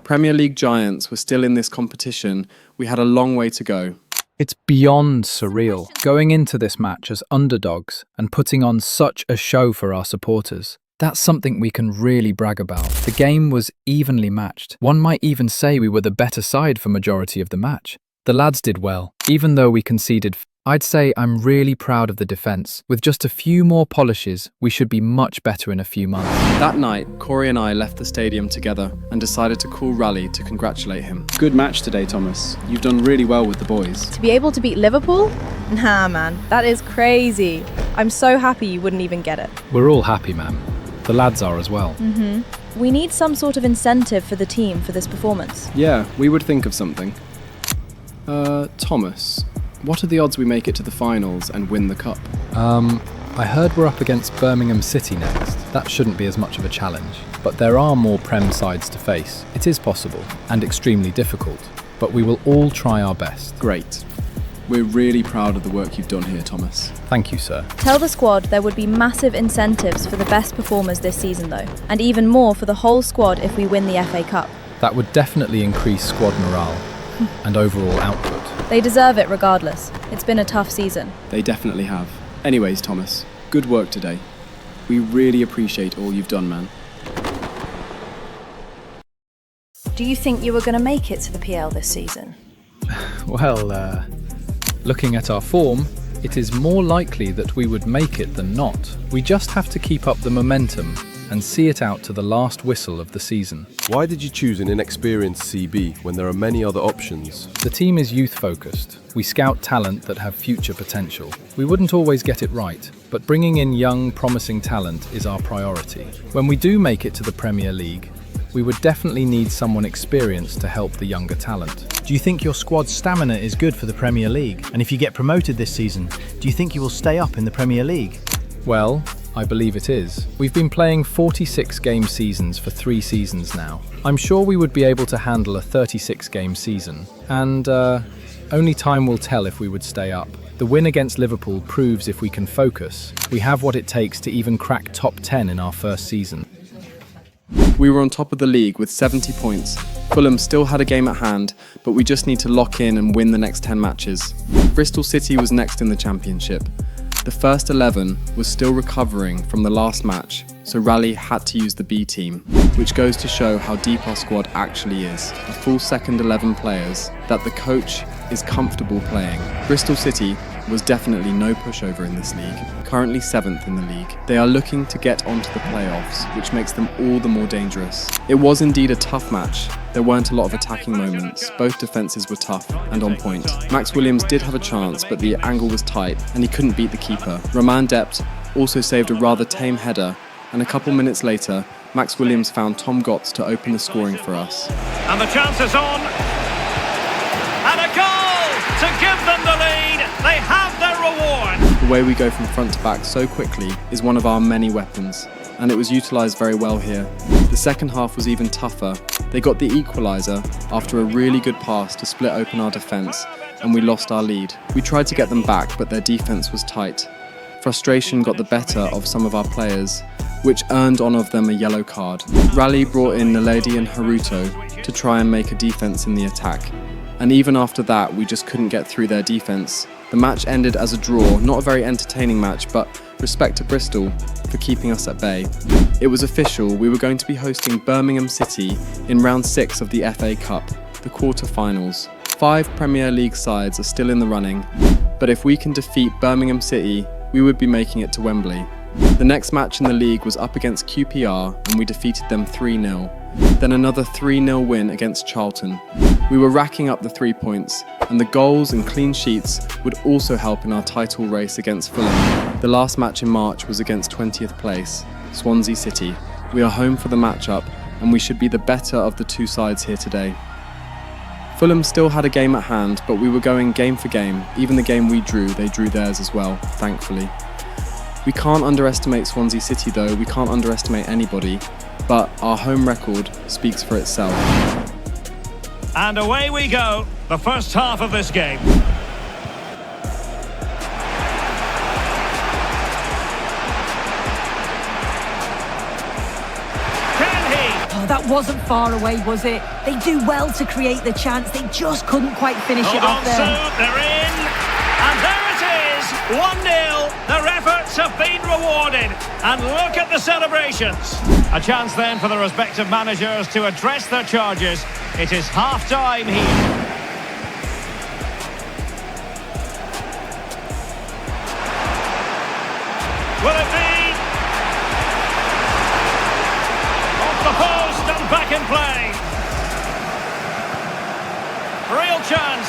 Premier League giants were still in this competition. We had a long way to go. It's beyond surreal, going into this match as underdogs and putting on such a show for our supporters. That's something we can really brag about. The game was evenly matched. One might even say we were the better side for majority of the match. The lads did well, even though we conceded. I'd say I'm really proud of the defence. With just a few more polishes, we should be much better in a few months. That night, Kori and I left the stadium together and decided to call Raleigh to congratulate him. Good match today, Thomas. You've done really well with the boys. To be able to beat Liverpool? Nah, man, that is crazy. I'm so happy you wouldn't even get it. We're all happy, man. The lads are as well. We need some sort of incentive for the team for this performance. Yeah, we would think of something. Thomas, what are the odds we make it to the finals and win the cup? I heard we're up against Birmingham City next. That shouldn't be as much of a challenge. But there are more Prem sides to face. It is possible, and extremely difficult. But we will all try our best. Great. We're really proud of the work you've done here, Thomas. Thank you, sir. Tell the squad there would be massive incentives for the best performers this season though, and even more for the whole squad if we win the FA Cup. That would definitely increase squad morale and overall output. They deserve it regardless. It's been a tough season. They definitely have. Anyways, Thomas, good work today. We really appreciate all you've done, man. Do you think you were going to make it to the PL this season? Well, looking at our form, it is more likely that we would make it than not. We just have to keep up the momentum and see it out to the last whistle of the season. Why did you choose an inexperienced CB when there are many other options? The team is youth-focused. We scout talent that have future potential. We wouldn't always get it right, but bringing in young, promising talent is our priority. When we do make it to the Premier League, we would definitely need someone experienced to help the younger talent. Do you think your squad's stamina is good for the Premier League? And if you get promoted this season, do you think you will stay up in the Premier League? Well, I believe it is. We've been playing 46-game seasons for 3 seasons now. I'm sure we would be able to handle a 36-game season. And only time will tell if we would stay up. The win against Liverpool proves if we can focus, we have what it takes to even crack top 10 in our first season. We were on top of the league with 70 points. Fulham still had a game at hand, but we just need to lock in and win the next 10 matches. Bristol City was next in the championship. The first 11 was still recovering from the last match, so Raleigh had to use the B team, which goes to show how deep our squad actually is. A full second 11 players that the coach is comfortable playing. Bristol City was definitely no pushover in this league, currently 7th in the league. They are looking to get onto the playoffs, which makes them all the more dangerous. It was indeed a tough match. There weren't a lot of attacking moments. Both defences were tough and on point. Max Williams did have a chance, but the angle was tight and he couldn't beat the keeper. Roman Dept also saved a rather tame header, and a couple minutes later, Max Williams found Tom Gotts to open the scoring for us. And the chance is on. And a goal to give them the lead. They have their reward. The way we go from front to back so quickly is one of our many weapons, and it was utilised very well here. The second half was even tougher. They got the equaliser after a really good pass to split open our defence, and we lost our lead. We tried to get them back, but their defence was tight. Frustration got the better of some of our players, which earned one of them a yellow card. Raleigh brought in Naledi and Haruto to try and make a defence in the attack. and even after that, we just couldn't get through their defence. The match ended as a draw, not a very entertaining match, but respect to Bristol for keeping us at bay. It was official, we were going to be hosting Birmingham City in round 6 of the FA Cup, the quarter-finals. 5 Premier League sides are still in the running, but if we can defeat Birmingham City, we would be making it to Wembley. The next match in the league was up against QPR and we defeated them 3-0. Then another 3-0 win against Charlton. We were racking up the 3 points, and the goals and clean sheets would also help in our title race against Fulham. The last match in March was against 20th place, Swansea City. We are home for the matchup, and we should be the better of the 2 sides here today. Fulham still had a game at hand, but we were going game for game. Even the game we drew, they drew theirs as well, thankfully. We can't underestimate Swansea City though, we can't underestimate anybody, but our home record speaks for itself. And away we go, the first half of this game. That wasn't far away, was it? They do well to create the chance. They just couldn't quite finish it off there. They're in. And there it is. 1-0. Their efforts have been rewarded. And look at the celebrations. A chance then for the respective managers to address their charges. It is half-time here. Will it be? Back in play. Real chance.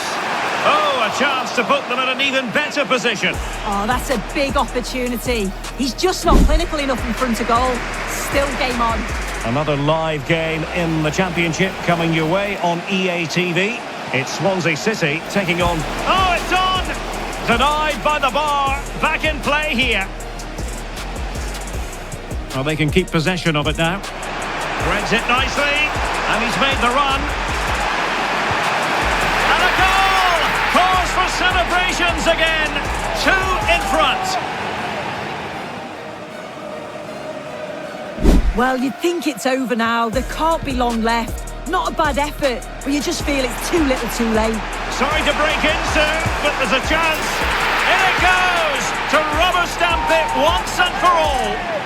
Oh, a chance to put them in an even better position. Oh, that's a big opportunity. He's just not clinical enough in front of goal. Still game on. Another live game in the Championship coming your way on EA TV. It's Swansea City taking on... Oh, it's on! Denied by the bar. Back in play here. Well, they can keep possession of it now. Threads it nicely, and he's made the run. And a goal! Cause for celebrations again. 2 in front. Well, you'd think it's over now. There can't be long left. Not a bad effort, but you just feel it's too little too late. Sorry to break in, sir, but there's a chance. In it goes to rubber stamp it once and for all.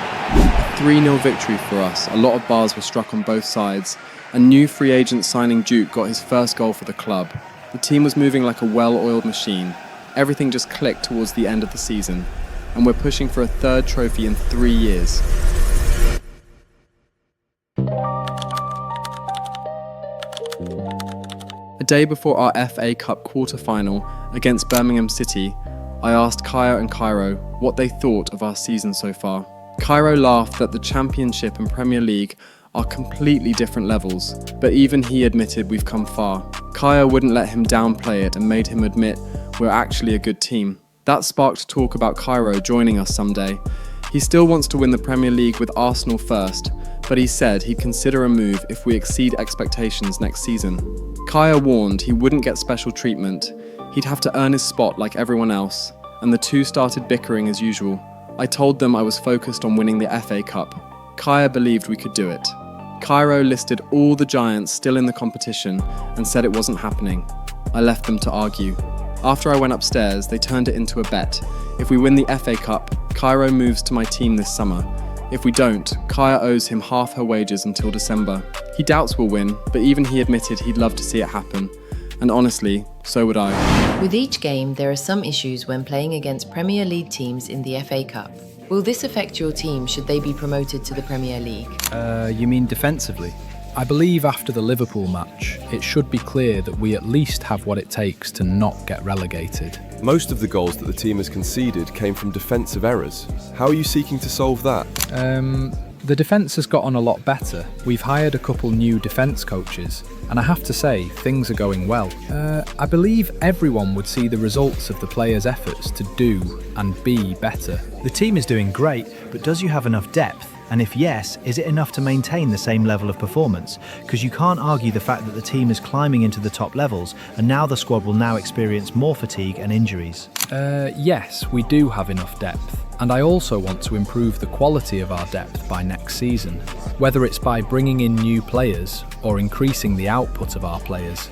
3-0 victory for us. A lot of bars were struck on both sides, and new free agent signing Duke got his first goal for the club. The team was moving like a well-oiled machine. Everything just clicked towards the end of the season, and we're pushing for a 3rd trophy in 3 years. A day before our FA Cup quarter-final against Birmingham City, I asked Kaya and Cairo what they thought of our season so far. Cairo laughed that the Championship and Premier League are completely different levels, but even he admitted we've come far. Kaya wouldn't let him downplay it and made him admit we're actually a good team. That sparked talk about Cairo joining us someday. He still wants to win the Premier League with Arsenal first, but he said he'd consider a move if we exceed expectations next season. Kaya warned he wouldn't get special treatment. He'd have to earn his spot like everyone else, and the two started bickering as usual. I told them I was focused on winning the FA Cup. Kaya believed we could do it. Cairo listed all the giants still in the competition and said it wasn't happening. I left them to argue. After I went upstairs, they turned it into a bet. If we win the FA Cup, Cairo moves to my team this summer. If we don't, Kaya owes him half her wages until December. He doubts we'll win, but even he admitted he'd love to see it happen. And honestly, so would I. With each game, there are some issues when playing against Premier League teams in the FA Cup. Will this affect your team should they be promoted to the Premier League? You mean defensively? I believe after the Liverpool match, it should be clear that we at least have what it takes to not get relegated. Most of the goals that the team has conceded came from defensive errors. How are you seeking to solve that? The defence has got on a lot better. We've hired a couple new defence coaches, and I have to say, things are going well. I believe everyone would see the results of the players' efforts to do and be better. The team is doing great, but does you have enough depth? And if yes, is it enough to maintain the same level of performance? Because you can't argue the fact that the team is climbing into the top levels, and now the squad will now experience more fatigue and injuries. Yes, we do have enough depth. And I also want to improve the quality of our depth by next season, whether it's by bringing in new players or increasing the output of our players.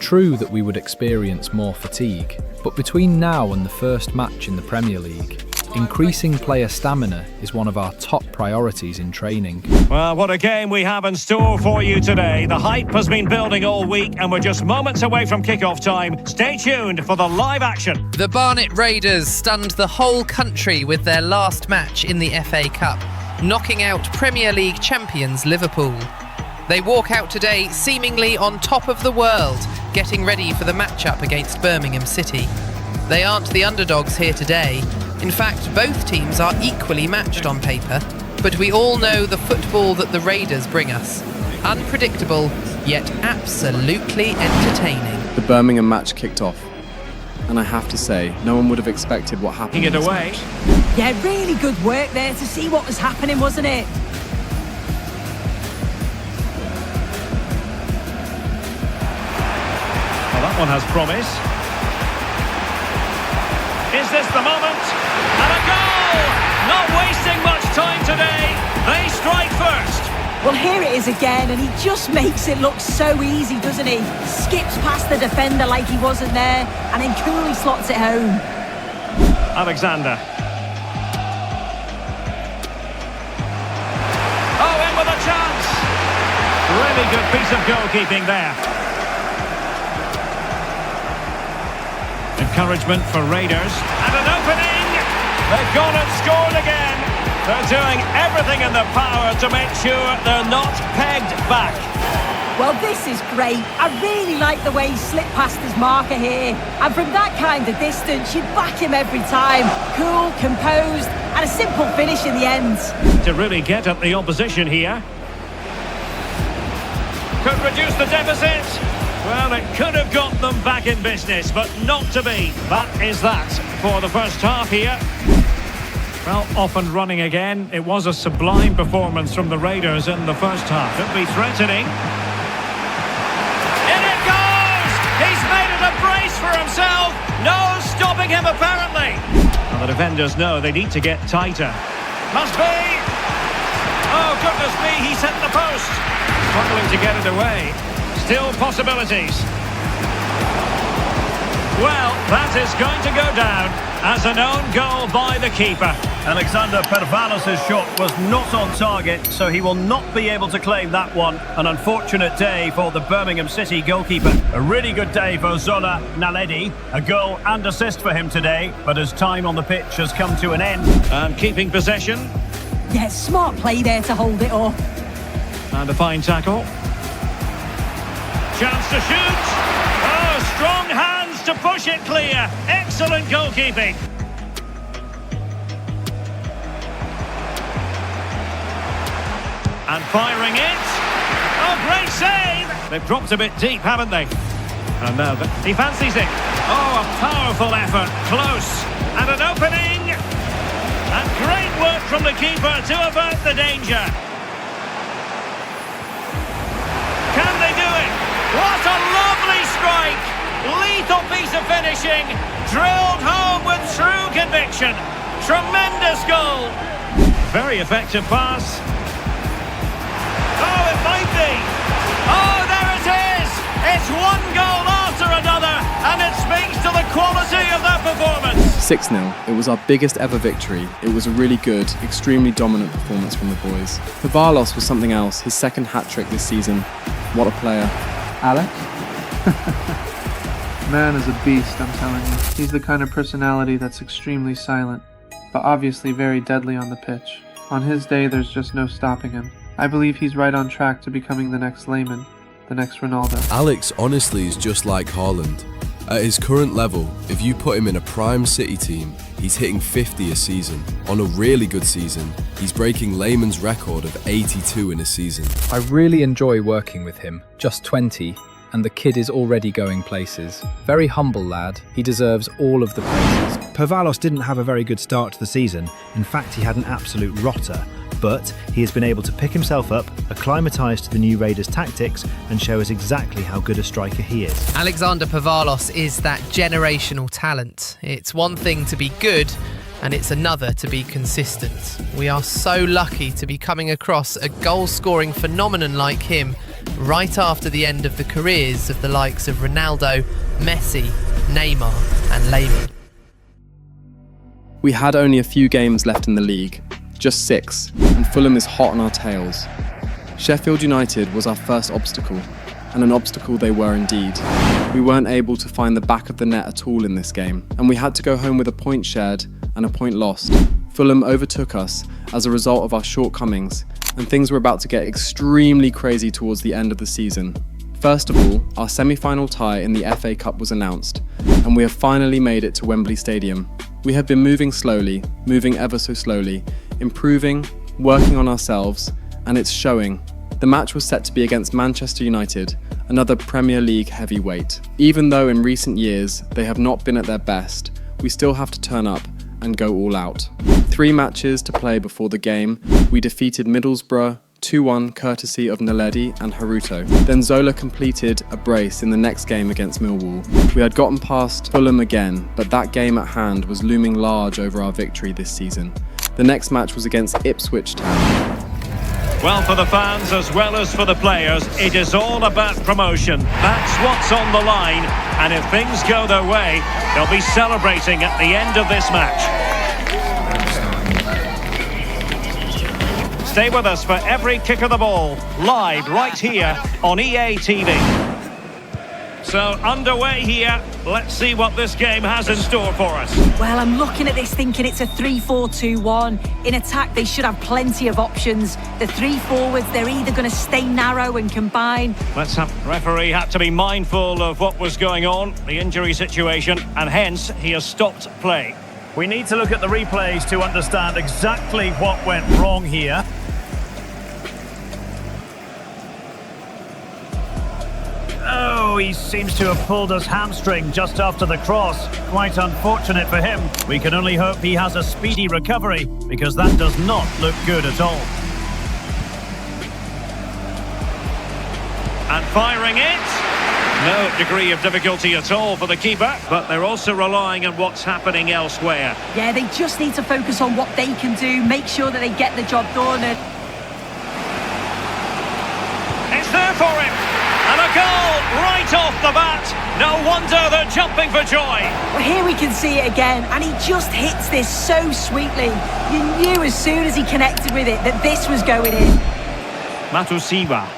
True that we would experience more fatigue, but between now and the first match in the Premier League, increasing player stamina is one of our top priorities in training. Well, what a game we have in store for you today. The hype has been building all week and we're just moments away from kick-off time. Stay tuned for the live action. The Barnet Raiders stunned the whole country with their last match in the FA Cup, knocking out Premier League champions Liverpool. They walk out today seemingly on top of the world, getting ready for the matchup against Birmingham City. They aren't the underdogs here today. In fact, both teams are equally matched on paper, but we all know the football that the Raiders bring us. Unpredictable, yet absolutely entertaining. The Birmingham match kicked off, and I have to say, no one would have expected what happened. It away. Yeah, really good work there to see what was happening, wasn't it? Well, that one has promise. Is this the moment? And a goal! Not wasting much time today. They strike first. Well, here it is again, and he just makes it look so easy, doesn't he? Skips past the defender like he wasn't there, and then coolly slots it home. Alexander. Oh, in with a chance. Really good piece of goalkeeping there. Encouragement for Raiders. And an opening! They've gone and scored again. They're doing everything in their power to make sure they're not pegged back. Well, this is great. I really like the way he slipped past his marker here. And from that kind of distance, you'd back him every time. Cool, composed, and a simple finish in the end. To really get at the opposition here. Could reduce the deficit. Well, it could have got them back in business, but not to be. That is that for the first half here. Well, off and running again. It was a sublime performance from the Raiders in the first half. Could be threatening. In it goes! He's made it a brace for himself. No stopping him, apparently. Well, the defenders know they need to get tighter. Must be! Oh, goodness me, he's hit the post. Struggling to get it away. Still possibilities. Well, that is going to go down as an own goal by the keeper. Alexander Pervalos' shot was not on target, so he will not be able to claim that one. An unfortunate day for the Birmingham City goalkeeper. A really good day for Zola Naledi. A goal and assist for him today, but his time on the pitch has come to an end. And keeping possession. Yeah, smart play there to hold it up. And a fine tackle. Chance to shoot. Oh, strong hands to push it clear. Excellent goalkeeping. And firing it. Oh, great save. They've dropped a bit deep, haven't they? And now he fancies it. Oh, a powerful effort. Close. And an opening. And great work from the keeper to avert the danger. Can they do it? What a lovely strike! Lethal piece of finishing, drilled home with true conviction. Tremendous goal. Very effective pass. Oh, it might be. Oh, there it is. It's one goal after another, and it speaks to the quality of that performance. 6-0. It was our biggest ever victory. It was a really good, extremely dominant performance from the boys. Pervalos was something else, his second hat-trick this season. What a player. Alex? Man is a beast, I'm telling you. He's the kind of personality that's extremely silent, but obviously very deadly on the pitch. On his day, there's just no stopping him. I believe he's right on track to becoming the next Lehmann, the next Ronaldo. Alex honestly is just like Haaland. At his current level, if you put him in a prime City team, he's hitting 50 a season. On a really good season, he's breaking Lehmann's record of 82 in a season. I really enjoy working with him. Just 20, and the kid is already going places. Very humble lad. He deserves all of the praises. Pervalos didn't have a very good start to the season. In fact, he had an absolute rotter. But he has been able to pick himself up, acclimatise to the new Raiders' tactics, and show us exactly how good a striker he is. Alexander Pervalos is that generational talent. It's one thing to be good, and it's another to be consistent. We are so lucky to be coming across a goal-scoring phenomenon like him, right after the end of the careers of the likes of Ronaldo, Messi, Neymar and Lehmann. We had only a few games left in the league, just 6, and Fulham is hot on our tails. Sheffield United was our first obstacle, and an obstacle they were indeed. We weren't able to find the back of the net at all in this game, and we had to go home with a point shared and a point lost. Fulham overtook us as a result of our shortcomings, and things were about to get extremely crazy towards the end of the season. First of all, our semi-final tie in the FA Cup was announced, and we have finally made it to Wembley Stadium. We have been moving slowly, moving ever so slowly, improving, working on ourselves, and it's showing. The match was set to be against Manchester United, another Premier League heavyweight. Even though in recent years they have not been at their best, we still have to turn up and go all out. 3 matches to play before the game, we defeated Middlesbrough 2-1 courtesy of Naledi and Haruto. Then Zola completed a brace in the next game against Millwall. We had gotten past Fulham again, but that game at hand was looming large over our victory this season. The next match was against Ipswich Town. Well, for the fans as well as for the players, it is all about promotion. That's what's on the line, and if things go their way, they'll be celebrating at the end of this match. Stay with us for every kick of the ball, live right here on EA TV. So, underway here. Let's see what this game has in store for us. Well, I'm looking at this thinking it's a 3-4-2-1. In attack, they should have plenty of options. The 3 forwards, they're either going to stay narrow and combine. Referee had to be mindful of what was going on, the injury situation, and hence he has stopped play. We need to look at the replays to understand exactly what went wrong here. Oh, he seems to have pulled his hamstring just after the cross. Quite unfortunate for him. We can only hope he has a speedy recovery, because that does not look good at all. And firing it. No degree of difficulty at all for the keeper, but they're also relying on what's happening elsewhere. Yeah, they just need to focus on what they can do, make sure that they get the job done. It's there for him. And a goal right off the bat. No wonder they're jumping for joy. Well, here we can see it again, and he just hits this so sweetly. You knew as soon as he connected with it that this was going in. Matusiwa.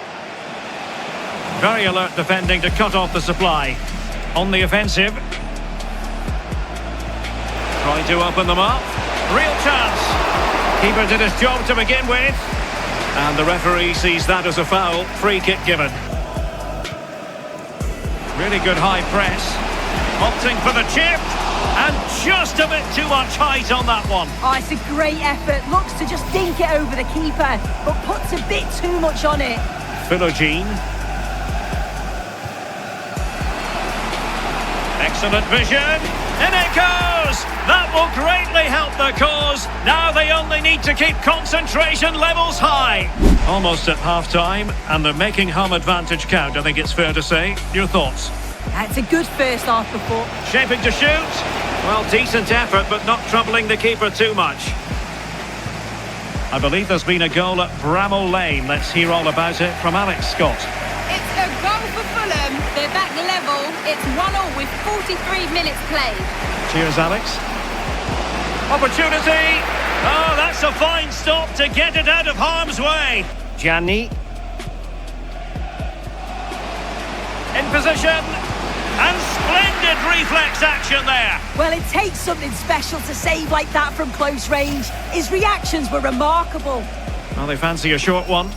Very alert defending to cut off the supply. On the offensive. Trying to open them up. Real chance. Keeper did his job to begin with. And the referee sees that as a foul. Free kick given. Really good high press. Opting for the chip. And just a bit too much height on that one. Oh, it's a great effort. Looks to just dink it over the keeper, but puts a bit too much on it. Philogene. Excellent vision. In it goes. That will greatly help the cause. Now they only need to keep concentration levels high. Almost at half-time, and they're making home advantage count, I think it's fair to say. Your thoughts? It's a good first half before. Shaping to shoot. Well, decent effort, but not troubling the keeper too much. I believe there's been a goal at Bramall Lane. Let's hear all about it from Alex Scott. It's a goal for Fulham. They're back level. It's 1-1 with 43 minutes played. Cheers, Alex. Opportunity. Oh, that's a fine stop to get it out of harm's way. Gianni. In position. And splendid reflex action there. Well, it takes something special to save like that from close range. His reactions were remarkable. Well, they fancy a short one.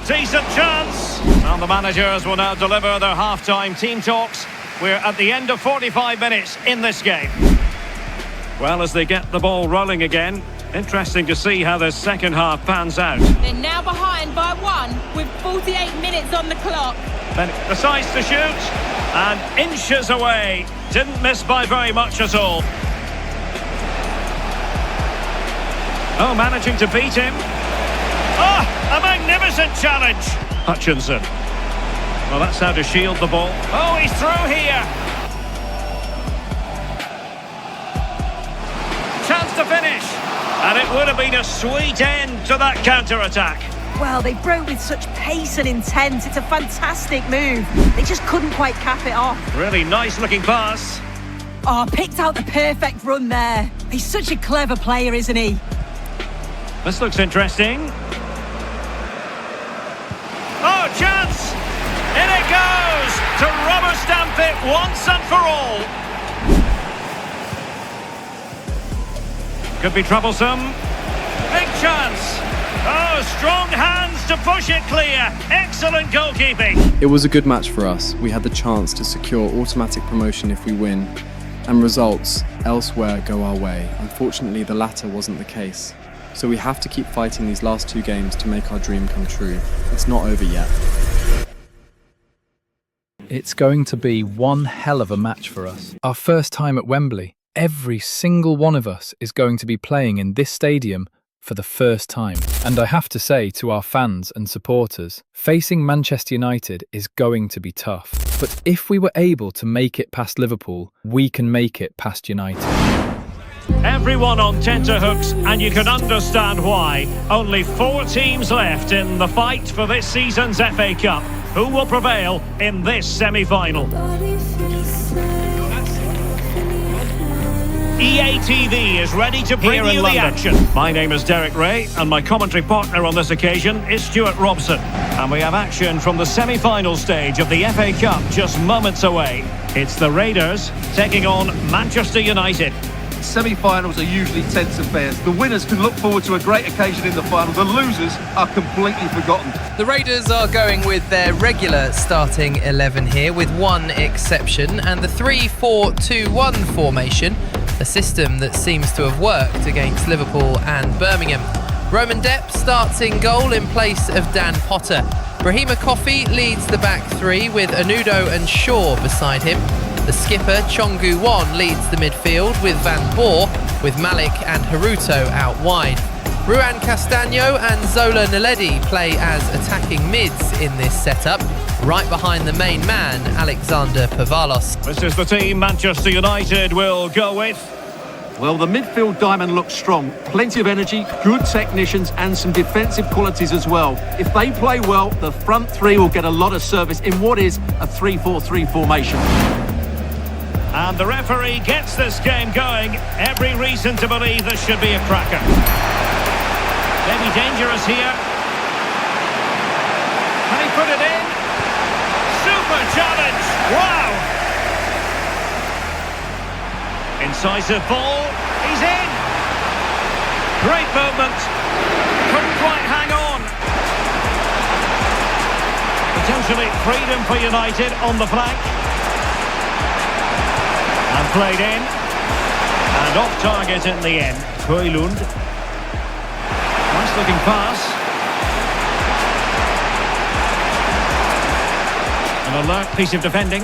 Decent chance. And the managers will now deliver their half-time team talks. We're at the end of 45 minutes in this game. Well, as they get the ball rolling again, interesting to see how this second half pans out. They're now behind by 1 with 48 minutes on the clock. Then decides to shoot, and inches away. Didn't miss by very much at all. Oh, managing to beat him. Oh, a magnificent challenge. Hutchinson. Well, that's how to shield the ball. Oh, he's through here. Chance to finish. And it would have been a sweet end to that counter-attack. well. They broke with such pace and intent. It's a fantastic move. They just couldn't quite cap it off. Really nice looking pass. Oh, picked out the perfect run there. He's such a clever player, isn't he? This looks interesting. Oh, chance! In it goes to rubber stamp it once and for all. Could be troublesome. Big chance. Oh, strong hands to push it clear. Excellent goalkeeping. It was a good match for us. We had the chance to secure automatic promotion if we win, and results elsewhere go our way. Unfortunately, the latter wasn't the case. So we have to keep fighting these last 2 games to make our dream come true. It's not over yet. It's going to be one hell of a match for us. Our first time at Wembley. Every single one of us is going to be playing in this stadium for the first time. And I have to say to our fans and supporters, facing Manchester United is going to be tough. But if we were able to make it past Liverpool, we can make it past United. Everyone on tenterhooks, and you can understand why. Only 4 teams left in the fight for this season's FA Cup. Who will prevail in this semi-final? EA TV is ready to bring you the action. My name is Derek Ray, and my commentary partner on this occasion is Stuart Robson. And we have action from the semi-final stage of the FA Cup just moments away. It's the Raiders taking on Manchester United. Semi-finals are usually tense affairs. The winners can look forward to a great occasion in the final. The losers are completely forgotten. The Raiders are going with their regular starting 11 here, with one exception, and the 3-4-2-1 formation, a system that seems to have worked against Liverpool and Birmingham. Roman Depp starts in goal in place of Dan Potter. Brahima Kofi leads the back 3 with Anudo and Shaw beside him. The skipper, Chongu Won, leads the midfield with Van Boer, with Malik and Haruto out wide. Ruan Castagno and Zola Naledi play as attacking mids in this setup, right behind the main man, Alexander Pavalos. This is the team Manchester United will go with. Well, the midfield diamond looks strong. Plenty of energy, good technicians and some defensive qualities as well. If they play well, the front 3 will get a lot of service in what is a 3-4-3 formation. And the referee gets this game going. Every reason to believe this should be a cracker. Maybe dangerous here. Can he put it in? Super challenge! Wow! Incisive ball. He's in! Great movement. Couldn't quite hang on. Potentially freedom for United on the flank. And played in. And off target in the end. Højlund. Nice looking pass. An alert piece of defending.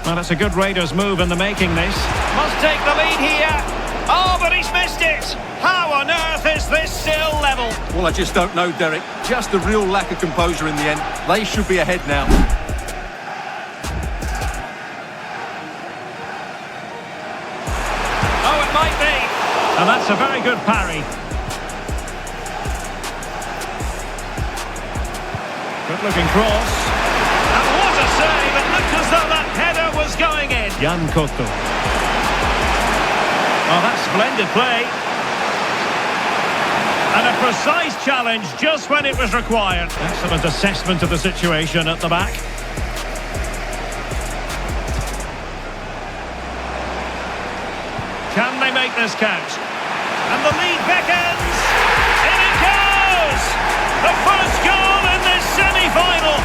Well, that's a good Raiders move in the making this. Must take the lead here. Oh, but he's missed it. How on earth is this still level? Well, I just don't know, Derek. Just a real lack of composure in the end. They should be ahead now. And that's a very good parry. Good looking cross. And what a save! It looked as though that header was going in. Jan Koto. Oh, that's splendid play. And a precise challenge just when it was required. Excellent assessment of the situation at the back. Can they make this count? And the lead beckons! In it goes! The first goal in this semi-final!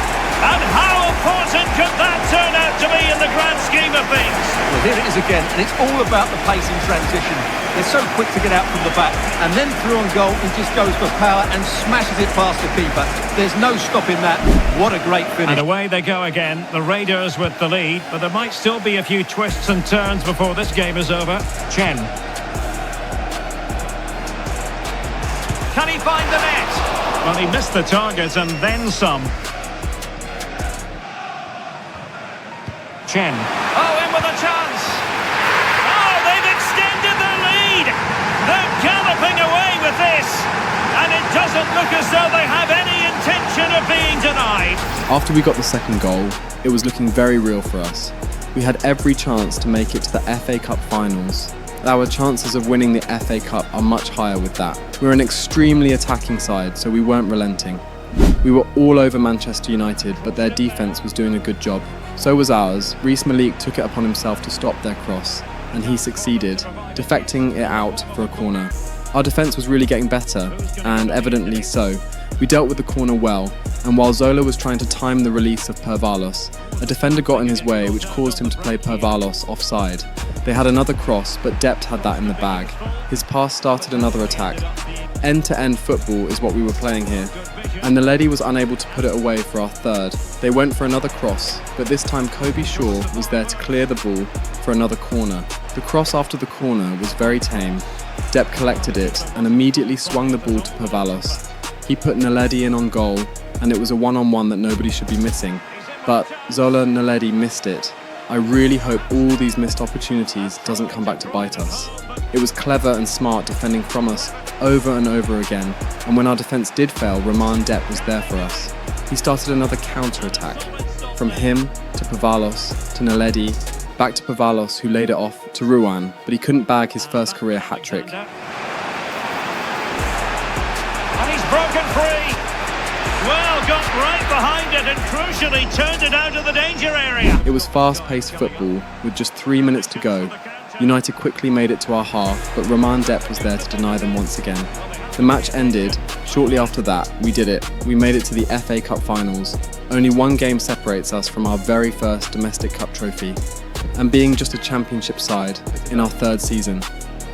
And how important could that turn out to be in the grand scheme of things? Well, here it is again, and it's all about the pace in transition. They're so quick to get out from the back, and then through on goal, he just goes for power and smashes it past the keeper. There's no stopping that. What a great finish. And away they go again, the Raiders with the lead, but there might still be a few twists and turns before this game is over. Chen. Can he find the net? Well, he missed the target and then some. Chen. Oh, in with a chance. Oh, they've extended the lead. They're galloping away with this. And and it doesn't look as though they have any intention of being denied. After we got the second goal, it was looking very real for us. We had every chance to make it to the FA Cup finals. Our chances of winning the FA Cup are much higher with that. We're an extremely attacking side, so we weren't relenting. We were all over Manchester United, but their defence was doing a good job. So was ours. Reece Malik took it upon himself to stop their cross, and he succeeded, deflecting it out for a corner. Our defence was really getting better, and evidently so. We dealt with the corner well, and while Zola was trying to time the release of Pervalos, a defender got in his way which caused him to play Pervalos offside. They had another cross, but Dept had that in the bag. His pass started another attack. End-to-end football is what we were playing here, and Naledi was unable to put it away for our third. They went for another cross, but this time Kobe Shaw was there to clear the ball for another corner. The cross after the corner was very tame. Dept collected it and immediately swung the ball to Pervalos. He put Naledi in on goal, and it was a one-on-one that nobody should be missing. But Zola Naledi missed it. I really hope all these missed opportunities doesn't come back to bite us. It was clever and smart defending from us over and over again, and when our defence did fail, Roman Dept was there for us. He started another counter-attack. From him to Pervalos to Naledi, back to Pervalos who laid it off to Ruan, but he couldn't bag his first career hat-trick. And he's broken free. Well, got right behind it and crucially turned it out of the danger area. It was fast-paced football with just 3 minutes to go. United quickly made it to our half, but Roman Dept was there to deny them once again. The match ended. Shortly after that, we did it. We made it to the FA Cup finals. Only one game separates us from our very first domestic cup trophy. And being just a championship side in our third season,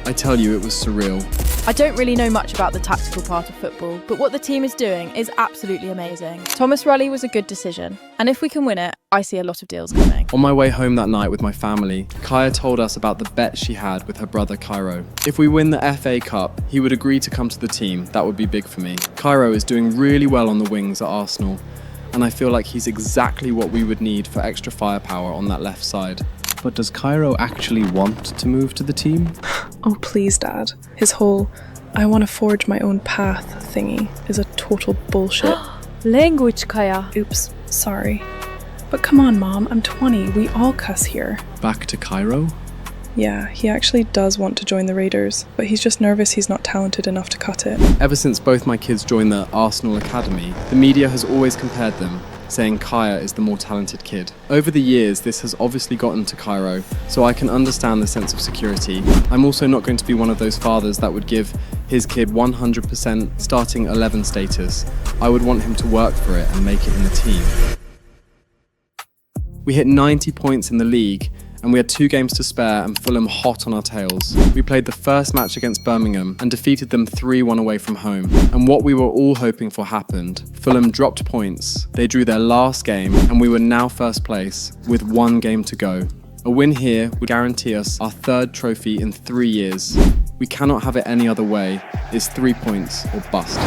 I tell you, it was surreal. I don't really know much about the tactical part of football, but what the team is doing is absolutely amazing. Thomas Rully was a good decision, and if we can win it, I see a lot of deals coming. On my way home that night with my family, Kaya told us about the bet she had with her brother Cairo. If we win the FA Cup, he would agree to come to the team. That would be big for me. Cairo is doing really well on the wings at Arsenal, and I feel like he's exactly what we would need for extra firepower on that left side. But does Cairo actually want to move to the team? Oh please, Dad. His whole "I want to forge my own path" thingy is a total bullshit. Language, Kaya. Oops, sorry. But come on, Mom, I'm 20. We all cuss here. Back to Cairo? Yeah, he actually does want to join the Raiders, but he's just nervous he's not talented enough to cut it. Ever since both my kids joined the Arsenal Academy, the media has always compared them, saying Kaya is the more talented kid. Over the years, this has obviously gotten to Cairo, so I can understand the sense of security. I'm also not going to be one of those fathers that would give his kid 100% starting 11 status. I would want him to work for it and make it in the team. We hit 90 points in the league, and we had 2 games to spare and Fulham hot on our tails. We played the first match against Birmingham and defeated them 3-1 away from home. And what we were all hoping for happened. Fulham dropped points, they drew their last game, and we were now first place with 1 game to go. A win here would guarantee us our 3rd trophy in 3 years. We cannot have it any other way. It's 3 points or bust.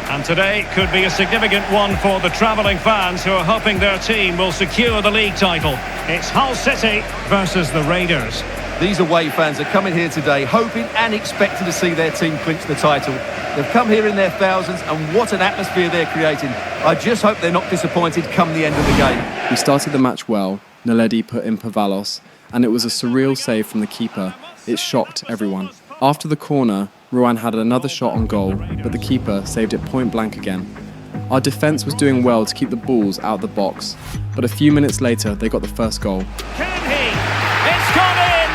And today could be a significant one for the travelling fans who are hoping their team will secure the league title. It's Hull City versus the Raiders. These away fans are coming here today hoping and expecting to see their team clinch the title. They've come here in their thousands, and what an atmosphere they're creating. I just hope they're not disappointed come the end of the game. We started the match well. Naledi put in Pervalos, and it was a surreal save from the keeper. It shocked everyone. After the corner, Ruan had another shot on goal, but the keeper saved it point blank again. Our defence was doing well to keep the balls out the box, but a few minutes later they got the first goal. Can he? It's gone in!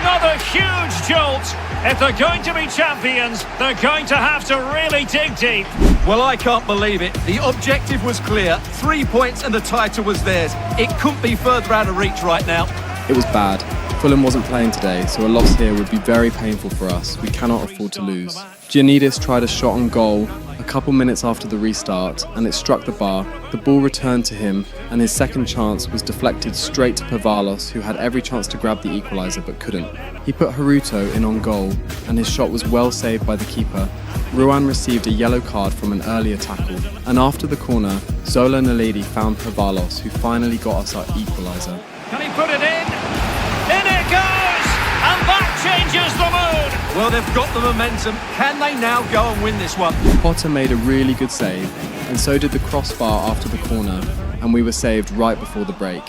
Another huge jolt! If they're going to be champions, they're going to have to really dig deep. Well, I can't believe it. The objective was clear. 3 points and the title was theirs. It couldn't be further out of reach right now. It was bad. Fulham wasn't playing today, so a loss here would be very painful for us. We cannot afford to lose. Giannidis tried a shot on goal a couple minutes after the restart, and it struck the bar. The ball returned to him, and his second chance was deflected straight to Pervalos, who had every chance to grab the equaliser but couldn't. He put Haruto in on goal, and his shot was well saved by the keeper. Ruan received a yellow card from an earlier tackle, and after the corner, Zola Naledi found Pervalos, who finally got us our equaliser. Can he put it in? In it goes! And that changes the mood! Well, they've got the momentum. Can they now go and win this one? Potter made a really good save, and so did the crossbar after the corner, and we were saved right before the break.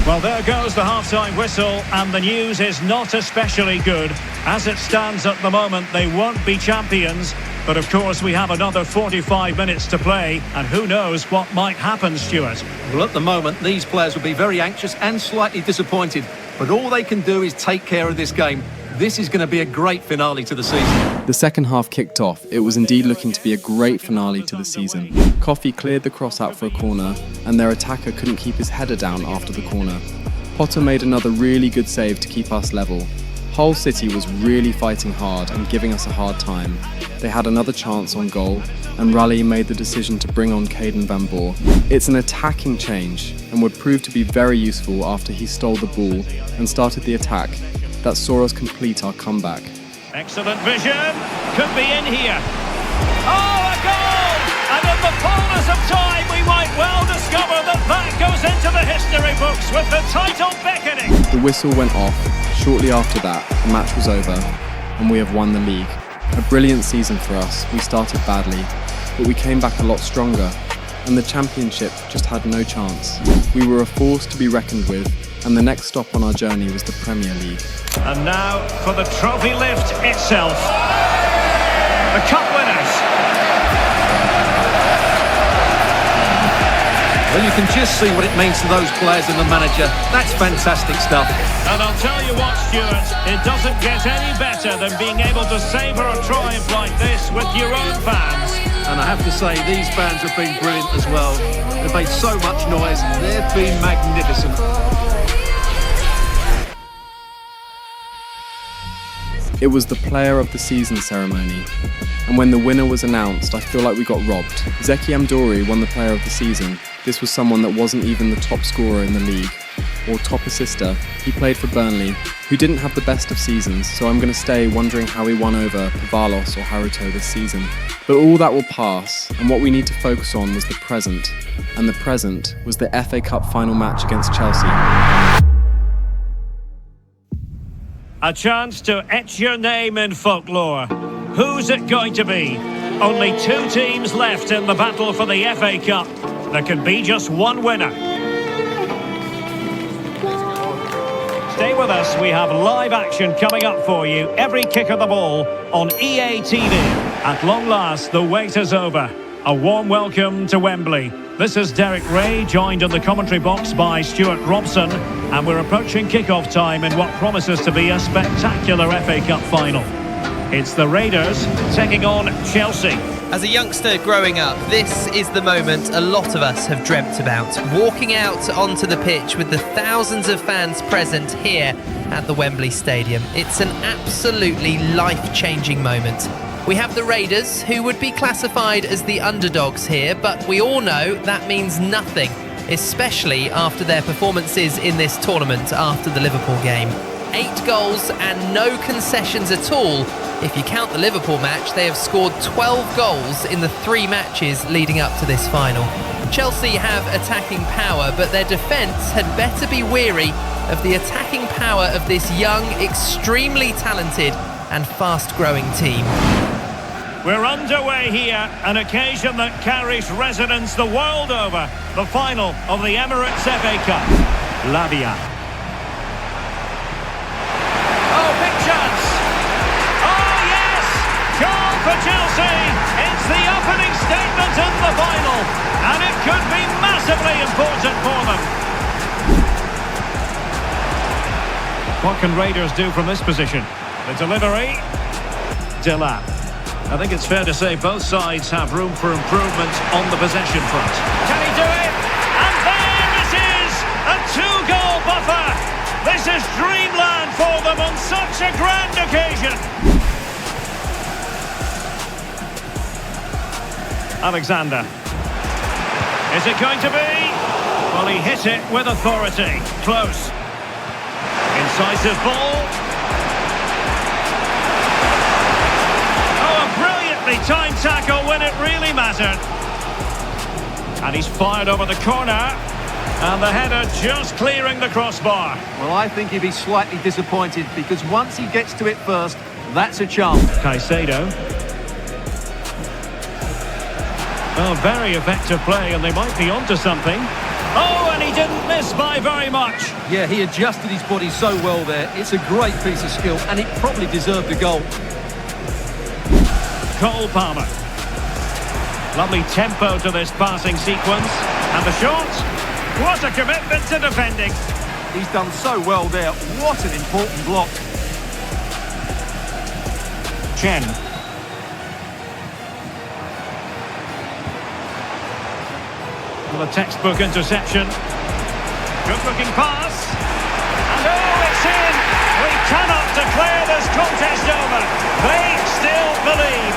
Well, there goes the half-time whistle, and the news is not especially good. As it stands at the moment, they won't be champions. But of course, we have another 45 minutes to play, and who knows what might happen, Stuart. Well, at the moment, these players will be very anxious and slightly disappointed. But all they can do is take care of this game. This is going to be a great finale to the season. The second half kicked off. It was indeed looking to be a great finale to the season. Coffey cleared the cross out for a corner, and their attacker couldn't keep his header down after the corner. Potter made another really good save to keep us level. Hull City was really fighting hard and giving us a hard time. They had another chance on goal, and Raleigh made the decision to bring on Caden Van Boer. It's an attacking change, and would prove to be very useful after he stole the ball and started the attack that saw us complete our comeback. Excellent vision. Could be in here. Oh, a goal! And in the fullness of time, we might well discover that that goes into the history books with the title beckoning. The whistle went off. Shortly after that, the match was over, and we have won the league. A brilliant season for us. We started badly, but we came back a lot stronger, and the championship just had no chance. We were a force to be reckoned with, and the next stop on our journey was the Premier League. And now for the trophy lift itself. The cup winners. Well, you can just see what it means to those players and the manager. That's fantastic stuff. And I'll tell you what, Stuart, it doesn't get any better than being able to savour a triumph like this with your own fans. And I have to say, these fans have been brilliant as well. They've made so much noise. They've been magnificent. It was the Player of the Season ceremony, and when the winner was announced, I feel like we got robbed. Zeki Amdouri won the Player of the Season. This was someone that wasn't even the top scorer in the league, or top assister. He played for Burnley, who didn't have the best of seasons, so I'm going to stay wondering how he won over Pavalos or Haruto this season. But all that will pass, and what we need to focus on was the present, and the present was the FA Cup final match against Chelsea. A chance to etch your name in folklore. Who's it going to be? Only two teams left in the battle for the FA Cup. There can be just one winner. Stay with us, we have live action coming up for you. Every kick of the ball on EA TV. At long last, the wait is over. A warm welcome to Wembley. This is Derek Ray, joined in the commentary box by Stuart Robson, and we're approaching kick-off time in what promises to be a spectacular FA Cup final. It's the Raiders taking on Chelsea. As a youngster growing up, this is the moment a lot of us have dreamt about. Walking out onto the pitch with the thousands of fans present here at the Wembley Stadium. It's an absolutely life-changing moment. We have the Raiders, who would be classified as the underdogs here, but we all know that means nothing, especially after their performances in this tournament after the Liverpool game. 8 goals and no concessions at all. If you count the Liverpool match, they have scored 12 goals in the 3 matches leading up to this final. Chelsea have attacking power, but their defence had better be weary of the attacking power of this young, extremely talented and fast-growing team. We're underway here, an occasion that carries resonance the world over. The final of the Emirates FA Cup. Lavia. Oh, big chance! Oh, yes! Goal for Chelsea! It's the opening statement in the final, and it could be massively important for them. What can Raiders do from this position? The delivery. Delap. I think it's fair to say both sides have room for improvement on the possession front. Can he do it? And there it is! A 2-goal buffer! This is dreamland for them on such a grand occasion! Alexander. Is it going to be? Well, he hit it with authority. Close. Incisive ball. Time tackle when it really mattered. And he's fired over the corner, and the header just clearing the crossbar. Well, I think he'd be slightly disappointed, because once he gets to it first, That's a chance. Caicedo. Oh, very effective play, and they might be onto something. Oh, and he didn't miss by very much. Yeah, he adjusted his body so well there. It's a great piece of skill, and it probably deserved a goal. Cole Palmer. Lovely tempo to this passing sequence. And the shot. What a commitment to defending. He's done so well there. What an important block. Chen. Well, a textbook interception. Good-looking pass. And oh, it's in! We cannot declare this contest over. They still believe.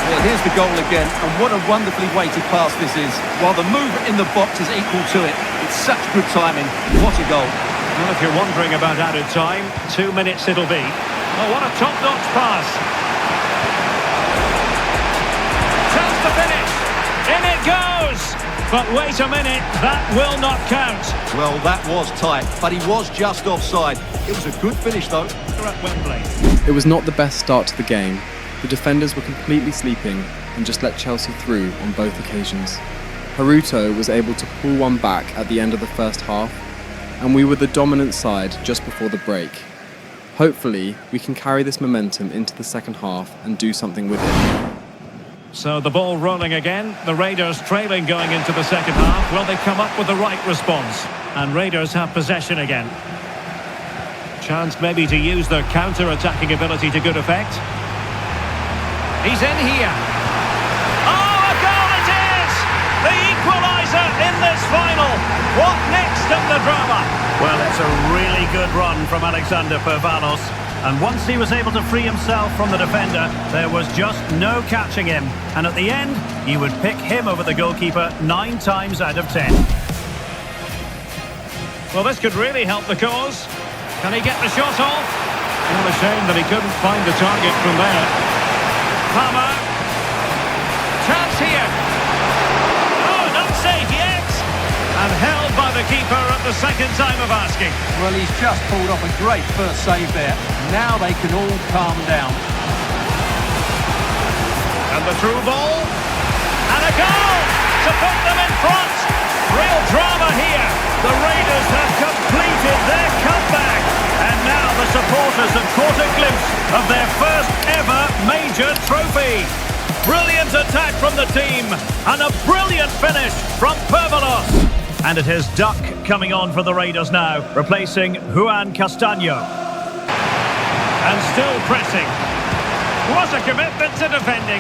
Well, here's the goal again, and what a wonderfully weighted pass this is. While the movement in the box is equal to it. It's such good timing. What a goal. Well, if you're wondering about added time, 2 minutes it'll be. Oh, what a top-notch pass. Chance to finish. In it goes. But wait a minute, that will not count. Well, that was tight, but he was just offside. It was a good finish, though. They're at Wembley. It was not the best start to the game. The defenders were completely sleeping and just let Chelsea through on both occasions. Haruto was able to pull one back at the end of the first half, and we were the dominant side just before the break. Hopefully, we can carry this momentum into the second half and do something with it. So the ball rolling again. The Raiders trailing going into the second half. Will they come up with the right response? And Raiders have possession again. Chance maybe to use their counter-attacking ability to good effect. He's in here. Oh, a goal it is! The equaliser in this final. What next in the drama? Well, it's a really good run from Alexander Pervalos. And once he was able to free himself from the defender, there was just no catching him. And at the end, you would pick him over the goalkeeper 9 times out of 10. Well, this could really help the cause. Can he get the shot off? Well, a shame that he couldn't find the target from there. Palmer. Chance here. Oh, not safe yet. And held by the keeper at the second time of asking. Well, he's just pulled off a great first save there. Now they can all calm down. And the through ball. And a goal to put them in front. Real drama here. The Raiders have completed their comeback. And now the supporters have caught a glimpse of their first ever major trophy. Brilliant attack from the team. And a brilliant finish from Pervalos. And it is Duck coming on for the Raiders now, replacing Juan Castaño. And still pressing. What a commitment to defending.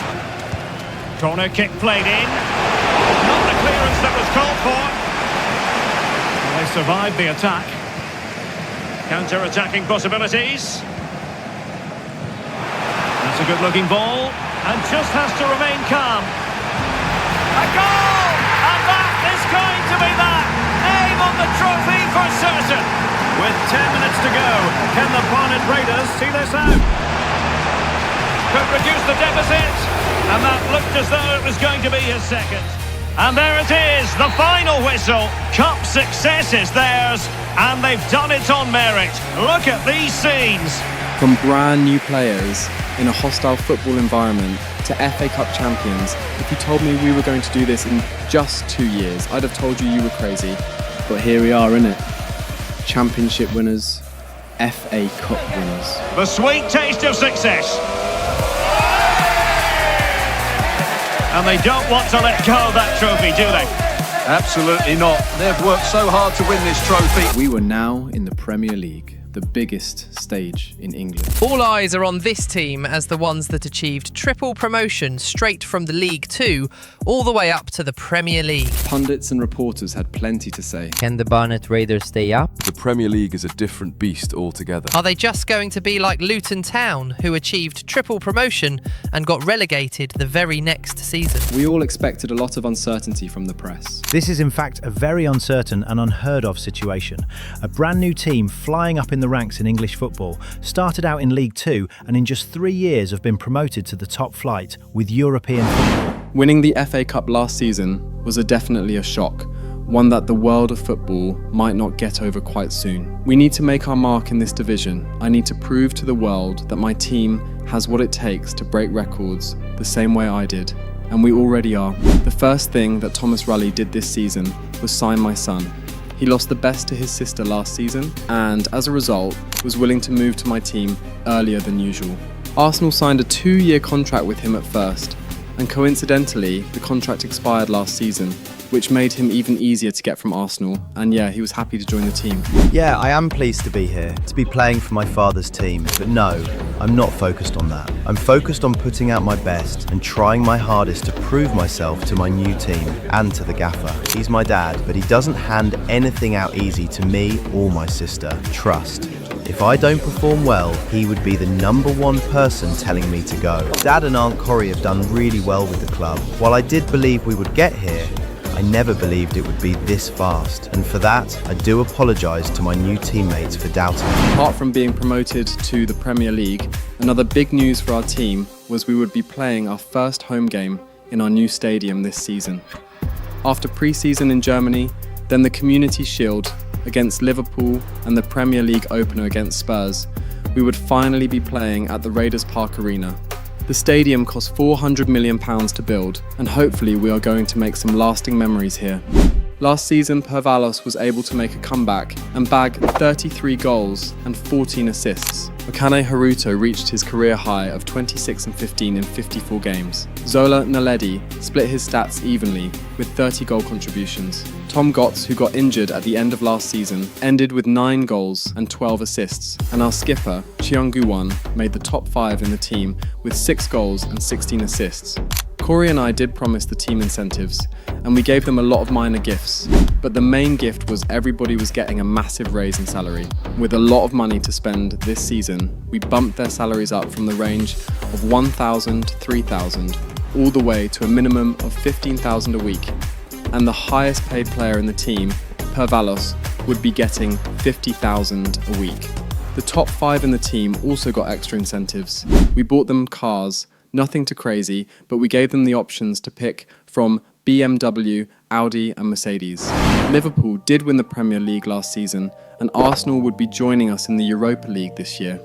Corner kick played in. Not the clearance that was called for. Well, they survived the attack. Counter-attacking possibilities. That's a good-looking ball. And just has to remain calm. A goal! And that is going to be that! Aim on the trophy for certain! With 10 minutes to go, can the Barnet Raiders see this out? Could reduce the deficit, and that looked as though it was going to be his second. And there it is, the final whistle. Cup success is theirs, and they've done it on merit. Look at these scenes. From brand new players in a hostile football environment to FA Cup champions, if you told me we were going to do this in just 2 years, I'd have told you were crazy. But here we are, innit? Championship winners, FA Cup winners. The sweet taste of success. And they don't want to let go of that trophy, do they? Absolutely not. They've worked so hard to win this trophy. We were now in the Premier League, the biggest stage in England. All eyes are on this team as the ones that achieved triple promotion straight from the League 2 all the way up to the Premier League. Pundits and reporters had plenty to say. Can the Barnet Raiders stay up? The Premier League is a different beast altogether. Are they just going to be like Luton Town, who achieved triple promotion and got relegated the very next season? We all expected a lot of uncertainty from the press. This is in fact a very uncertain and unheard of situation. A brand new team flying up in the ranks in English football started out in League 2 and in just 3 years have been promoted to the top flight with European football. Winning the FA Cup last season was definitely a shock, one that the world of football might not get over quite soon. We need to make our mark in this division. I need to prove to the world that my team has what it takes to break records the same way I did, and we already are. The first thing that Thomas Raleigh did this season was sign my son. He lost the best to his sister last season, and as a result, was willing to move to my team earlier than usual. Arsenal signed a 2-year contract with him at first, and coincidentally, the contract expired last season, which made him even easier to get from Arsenal, and yeah, he was happy to join the team. Yeah, I am pleased to be here, to be playing for my father's team, but no, I'm not focused on that. I'm focused on putting out my best and trying my hardest to prove myself to my new team and to the gaffer. He's my dad, but he doesn't hand anything out easy to me or my sister. Trust. If I don't perform well, he would be the #1 person telling me to go. Dad and Aunt Kori have done really well with the club. While I did believe we would get here, I never believed it would be this fast, and for that, I do apologise to my new teammates for doubting me. Apart from being promoted to the Premier League, another big news for our team was we would be playing our first home game in our new stadium this season. After pre-season in Germany, then the Community Shield against Liverpool and the Premier League opener against Spurs, we would finally be playing at the Raiders Park Arena. The stadium cost £400 million to build, and hopefully we are going to make some lasting memories here. Last season, Pervalos was able to make a comeback and bag 33 goals and 14 assists. Okane Haruto reached his career high of 26 and 15 in 54 games. Zola Naledi split his stats evenly with 30 goal contributions. Tom Gotts, who got injured at the end of last season, ended with 9 goals and 12 assists, and our skipper, Cheong Gu-won, made the top 5 in the team with 6 goals and 16 assists. Kori and I did promise the team incentives, and we gave them a lot of minor gifts, but the main gift was everybody was getting a massive raise in salary. With a lot of money to spend this season, we bumped their salaries up from the range of $1,000 to $3,000, all the way to a minimum of $15,000 a week, and the highest paid player in the team, Pervalos, would be getting $50,000 a week. The top 5 in the team also got extra incentives. We bought them cars, nothing too crazy, but we gave them the options to pick from BMW, Audi and Mercedes. Liverpool did win the Premier League last season, and Arsenal would be joining us in the Europa League this year.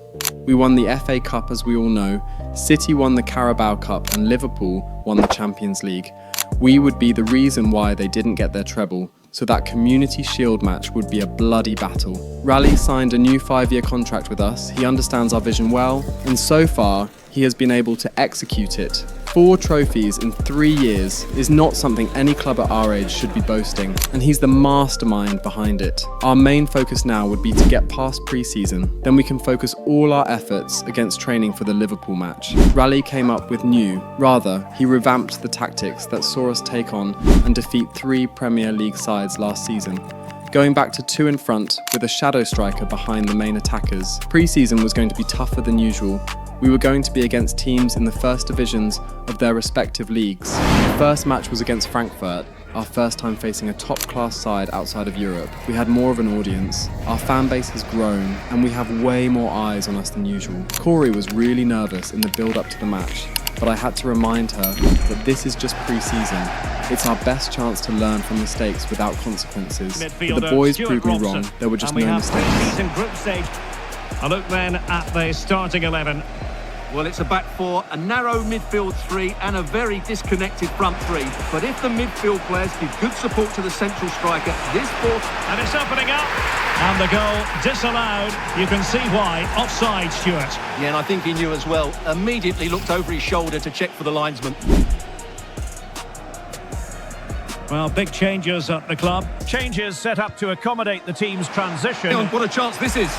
We won the FA Cup, as we all know, City won the Carabao Cup and Liverpool won the Champions League. We would be the reason why they didn't get their treble, so that Community Shield match would be a bloody battle. Raleigh signed a new 5-year contract with us. He understands our vision well, and so far, he has been able to execute it. 4 trophies in 3 years is not something any club at our age should be boasting, and he's the mastermind behind it. Our main focus now would be to get past pre-season, then we can focus all our efforts against training for the Liverpool match. Raleigh came up with he revamped the tactics that saw us take on and defeat 3 Premier League sides last season, going back to 2 in front with a shadow striker behind the main attackers. Pre-season was going to be tougher than usual. We were going to be against teams in the first divisions of their respective leagues. The first match was against Frankfurt, our first time facing a top-class side outside of Europe. We had more of an audience, our fan base has grown, and we have way more eyes on us than usual. Kori was really nervous in the build-up to the match, but I had to remind her that this is just pre-season. It's our best chance to learn from mistakes without consequences. But the boys proved me wrong, there were just no mistakes. Pre-season group stage. A look then at the starting 11. Well, it's a back 4, a narrow midfield 3 and a very disconnected front 3. But if the midfield players give good support to the central striker, this fourth... And it's opening up. And the goal disallowed. You can see why. Offside, Stuart. Yeah, and I think he knew as well. Immediately looked over his shoulder to check for the linesman. Well, big changes at the club. Changes set up to accommodate the team's transition. What a chance this is.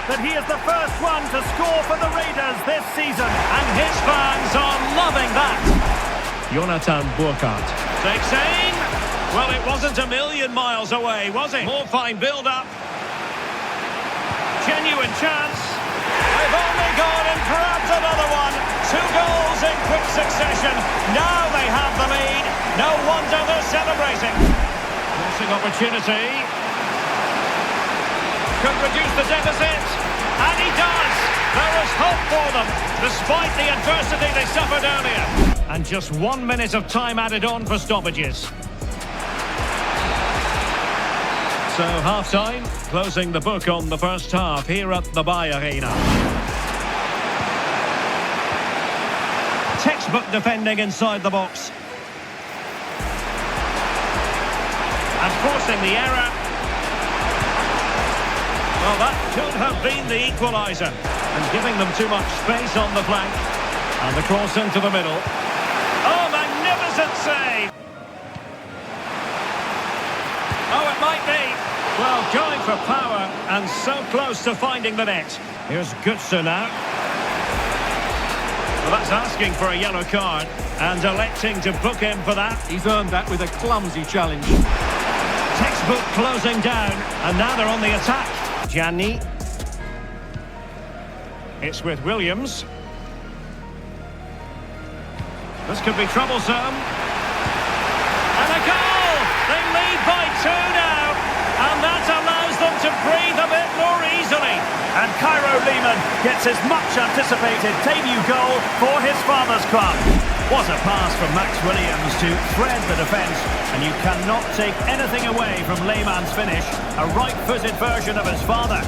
That he is the first one to score for the Raiders this season, and his fans are loving that. Jonathan Burkhardt takes aim. Well, it wasn't a million miles away, was it? More fine build-up. Genuine chance. They've only gone and grabbed another one. 2 goals in quick succession. Now they have the lead. No wonder they're celebrating. Crossing opportunity. Could reduce the deficit, and he does. There is hope for them, despite the adversity they suffered earlier. And just 1 minute of time added on for stoppages. So half-time, closing the book on the first half here at the Bay Arena. Textbook defending inside the box. And forcing the error. Well, that could have been the equaliser. And giving them too much space on the flank. And the cross into the middle. Oh, magnificent save! Oh, it might be. Well, going for power and so close to finding the net. Here's Götze now. Well, that's asking for a yellow card and electing to book him for that. He's earned that with a clumsy challenge. Textbook closing down, and now they're on the attack. Gianni. It's with Williams. This could be troublesome. And a goal! They lead by 2 now, and that allows them to breathe a bit more easily. And Lehmann gets his much anticipated debut goal for his father's club. What a pass from Max Williams to thread the defence, and you cannot take anything away from Lehmann's finish. A right-footed version of his father.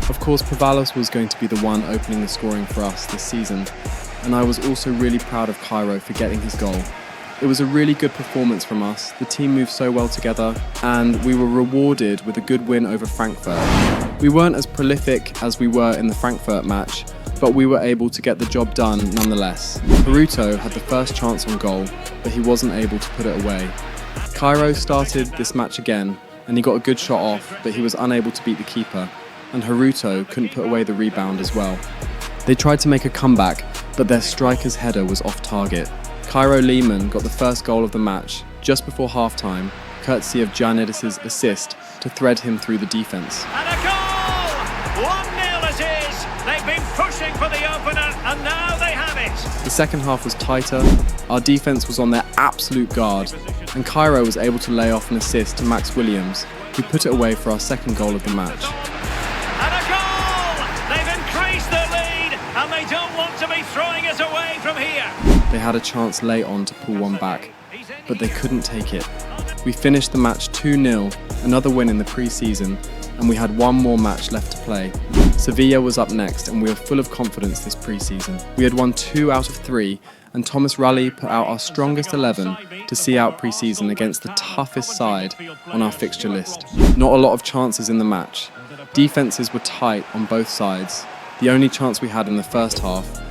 Of course, Pavalos was going to be the one opening the scoring for us this season, and I was also really proud of Kori for getting his goal. It was a really good performance from us, the team moved so well together, and we were rewarded with a good win over Frankfurt. We weren't as prolific as we were in the Frankfurt match, but we were able to get the job done nonetheless. Haruto had the first chance on goal, but he wasn't able to put it away. Kori started this match again, and he got a good shot off, but he was unable to beat the keeper, and Haruto couldn't put away the rebound as well. They tried to make a comeback, but their striker's header was off target. Lehmann got the first goal of the match just before half-time, courtesy of Giannidis' assist to thread him through the defence. And a goal! 1-0 it is! They've been pushing for the opener, and now they have it! The second half was tighter, our defence was on their absolute guard, and Kori was able to lay off an assist to Max Williams, who put it away for our second goal of the match. And a goal! They've increased their lead, and they don't want to be throwing it away from here. They had a chance late on to pull one back, but they couldn't take it. We finished the match 2-0, another win in the pre-season, and we had one more match left to play. Sevilla was up next, and we were full of confidence this pre-season. We had won 2 out of 3, and Thomas Rally put out our strongest 11 to see out pre-season against the toughest side on our fixture list. Not a lot of chances in the match. Defences were tight on both sides. The only chance we had in the first half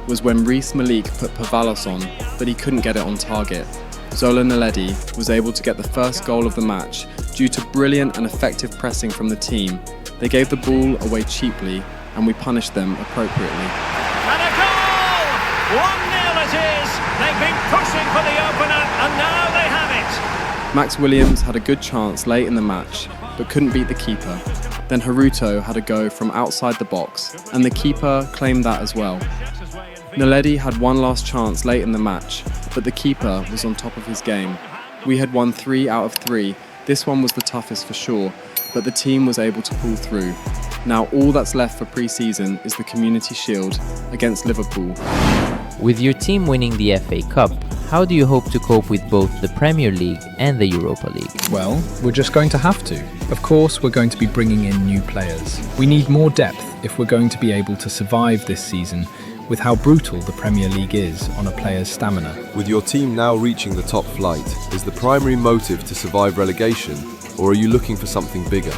was when Reece Malik put Pavalos on, but he couldn't get it on target. Zola Naledi was able to get the first goal of the match due to brilliant and effective pressing from the team. They gave the ball away cheaply, and we punished them appropriately. And a goal! 1-0 it is! They've been pushing for the opener, and now they have it! Max Williams had a good chance late in the match, but couldn't beat the keeper. Then Haruto had a go from outside the box, and the keeper claimed that as well. Naledi had one last chance late in the match, but the keeper was on top of his game. We had won 3 out of 3. This one was the toughest for sure, but the team was able to pull through. Now all that's left for pre-season is the Community Shield against Liverpool. With your team winning the FA Cup, how do you hope to cope with both the Premier League and the Europa League? Well, we're just going to have to. Of course, we're going to be bringing in new players. We need more depth if we're going to be able to survive this season with how brutal the Premier League is on a player's stamina. With your team now reaching the top flight, is the primary motive to survive relegation, or are you looking for something bigger?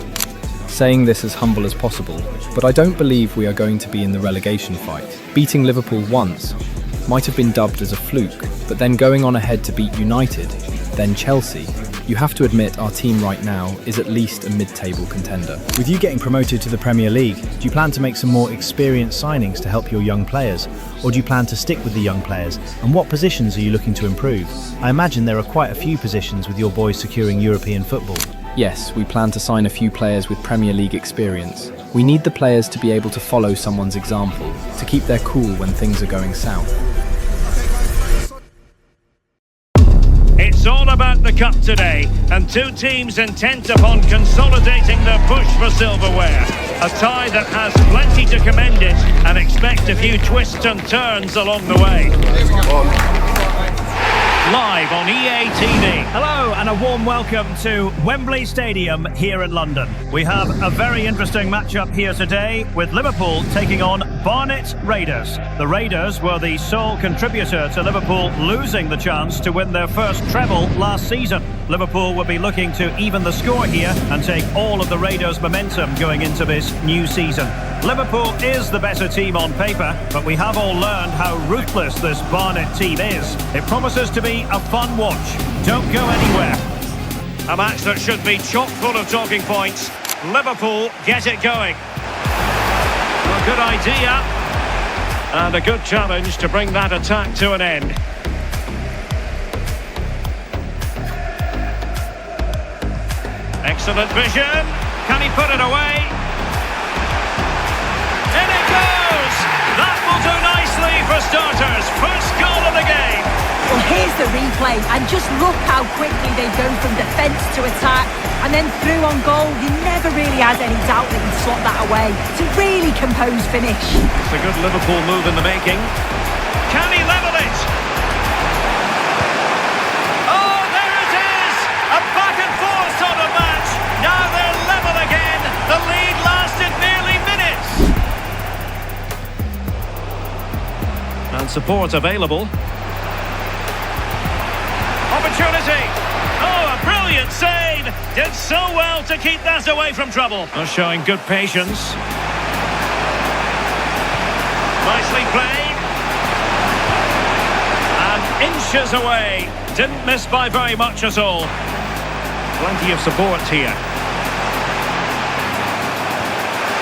Saying this as humble as possible, but I don't believe we are going to be in the relegation fight. Beating Liverpool once might have been dubbed as a fluke, but then going on ahead to beat United, then Chelsea, you have to admit our team right now is at least a mid-table contender. With you getting promoted to the Premier League, do you plan to make some more experienced signings to help your young players? Or do you plan to stick with the young players? And what positions are you looking to improve? I imagine there are quite a few positions with your boys securing European football. Yes, we plan to sign a few players with Premier League experience. We need the players to be able to follow someone's example, to keep their cool when things are going south. It's all about the cup today, and 2 teams intent upon consolidating their push for silverware. A tie that has plenty to commend it, and expect a few twists and turns along the way. live on EA TV. Hello and a warm welcome to Wembley Stadium here in London. We have a very interesting matchup here today with Liverpool taking on Barnet Raiders. The Raiders were the sole contributor to Liverpool losing the chance to win their first treble last season. Liverpool will be looking to even the score here and take all of the Raiders' momentum going into this new season. Liverpool is the better team on paper, but we have all learned how ruthless this Barnet team is. It promises to be a fun watch. Don't go anywhere. A match that should be chock full of talking points. Liverpool get it going. A good idea and a good challenge to bring that attack to an end. Excellent vision. Can he put it away? In it goes! That will do nicely for starters. First goal of the game. Well, here's the replay, and just look how quickly they go from defence to attack, and then through on goal. You never really had any doubt that he'd slot that away. It's a really composed finish. It's a good Liverpool move in the making. Can he level it? Oh, there it is! A back and forth sort of match. Now they're level again. The lead lasted nearly minutes. And support available. Opportunity. Oh, a brilliant save. Did so well to keep that away from trouble. Showing good patience. Nicely played. And inches away. Didn't miss by very much at all. Plenty of support here.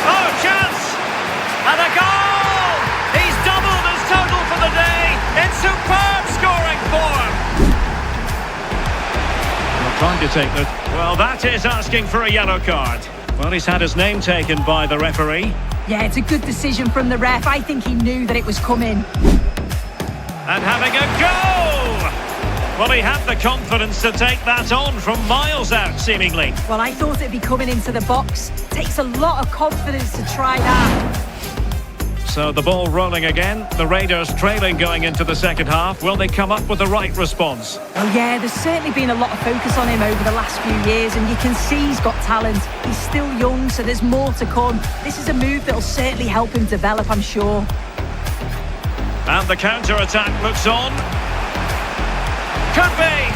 Oh, chance! And a goal! He's doubled his total for the day in superb scoring form. Trying to take the... Well, that is asking for a yellow card. Well, he's had his name taken by the referee. Yeah, it's a good decision from the ref. I think he knew that it was coming. And having a go! Well, he had the confidence to take that on from miles out, seemingly. Well, I thought it'd be coming into the box. Takes a lot of confidence to try that. So the ball rolling again. The Raiders trailing going into the second half. Will they come up with the right response? Oh yeah, there's certainly been a lot of focus on him over the last few years, and you can see he's got talent. He's still young, so there's more to come. This is a move that'll certainly help him develop, I'm sure. And the counter-attack looks on. Could be!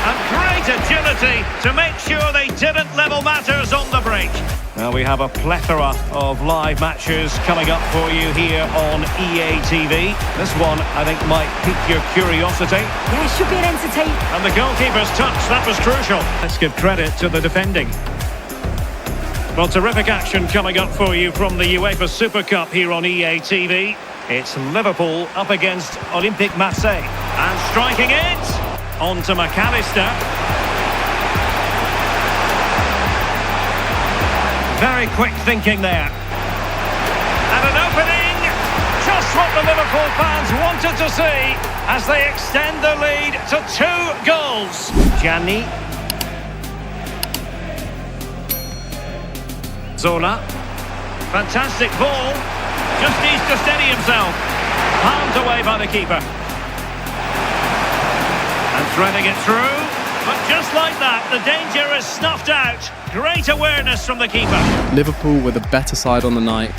And great agility to make sure they didn't level matters on the break. Well, we have a plethora of live matches coming up for you here on EA TV. This one, I think, might pique your curiosity. Yeah, it should be an entertaining. And the goalkeeper's touch, that was crucial. Let's give credit to the defending. Well, terrific action coming up for you from the UEFA Super Cup here on EA TV. It's Liverpool up against Olympique Marseille. And striking it, on to McAllister. Very quick thinking there. And an opening, just what the Liverpool fans wanted to see as they extend the lead to 2 goals. Gianni. Zola. Fantastic ball. Just needs to steady himself. Palmed away by the keeper. And threading it through. But just like that, the danger is snuffed out. Great awareness from the keeper. Liverpool were the better side on the night.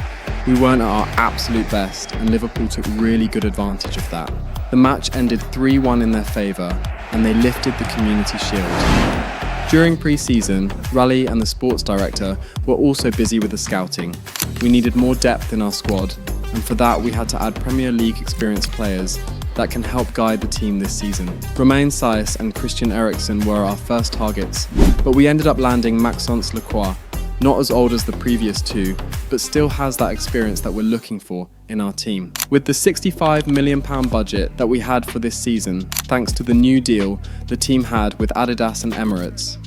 We weren't at our absolute best, and Liverpool took really good advantage of that. The match ended 3-1 in their favour, and they lifted the Community Shield. During pre-season, Raleigh and the sports director were also busy with the scouting. We needed more depth in our squad, and for that we had to add Premier League experienced players that can help guide the team this season. Romain Saïs and Christian Eriksen were our first targets, but we ended up landing Maxence Lacroix, not as old as the previous 2, but still has that experience that we're looking for in our team. With the £65 million budget that we had for this season, thanks to the new deal the team had with Adidas and Emirates,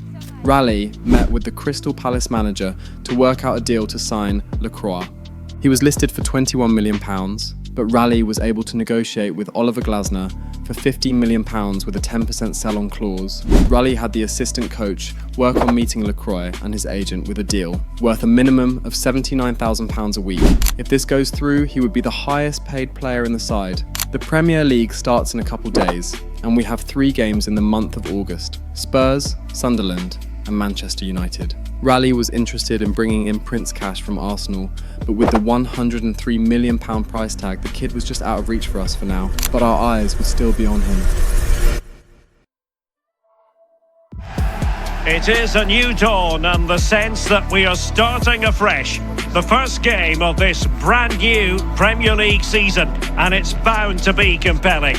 Raleigh met with the Crystal Palace manager to work out a deal to sign Lacroix. He was listed for £21 million, but Raleigh was able to negotiate with Oliver Glasner for £15 million with a 10% sell-on clause. Raleigh had the assistant coach work on meeting LaCroix and his agent with a deal worth a minimum of £79,000 a week. If this goes through, he would be the highest paid player in the side. The Premier League starts in a couple days, and we have 3 games in the month of August: Spurs, Sunderland, and Manchester United. Raleigh was interested in bringing in Prince Cash from Arsenal, but with the £103 million price tag, the kid was just out of reach for us for now, but our eyes would still be on him. It is a new dawn and the sense that we are starting afresh. The first game of this brand new Premier League season, and it's bound to be compelling.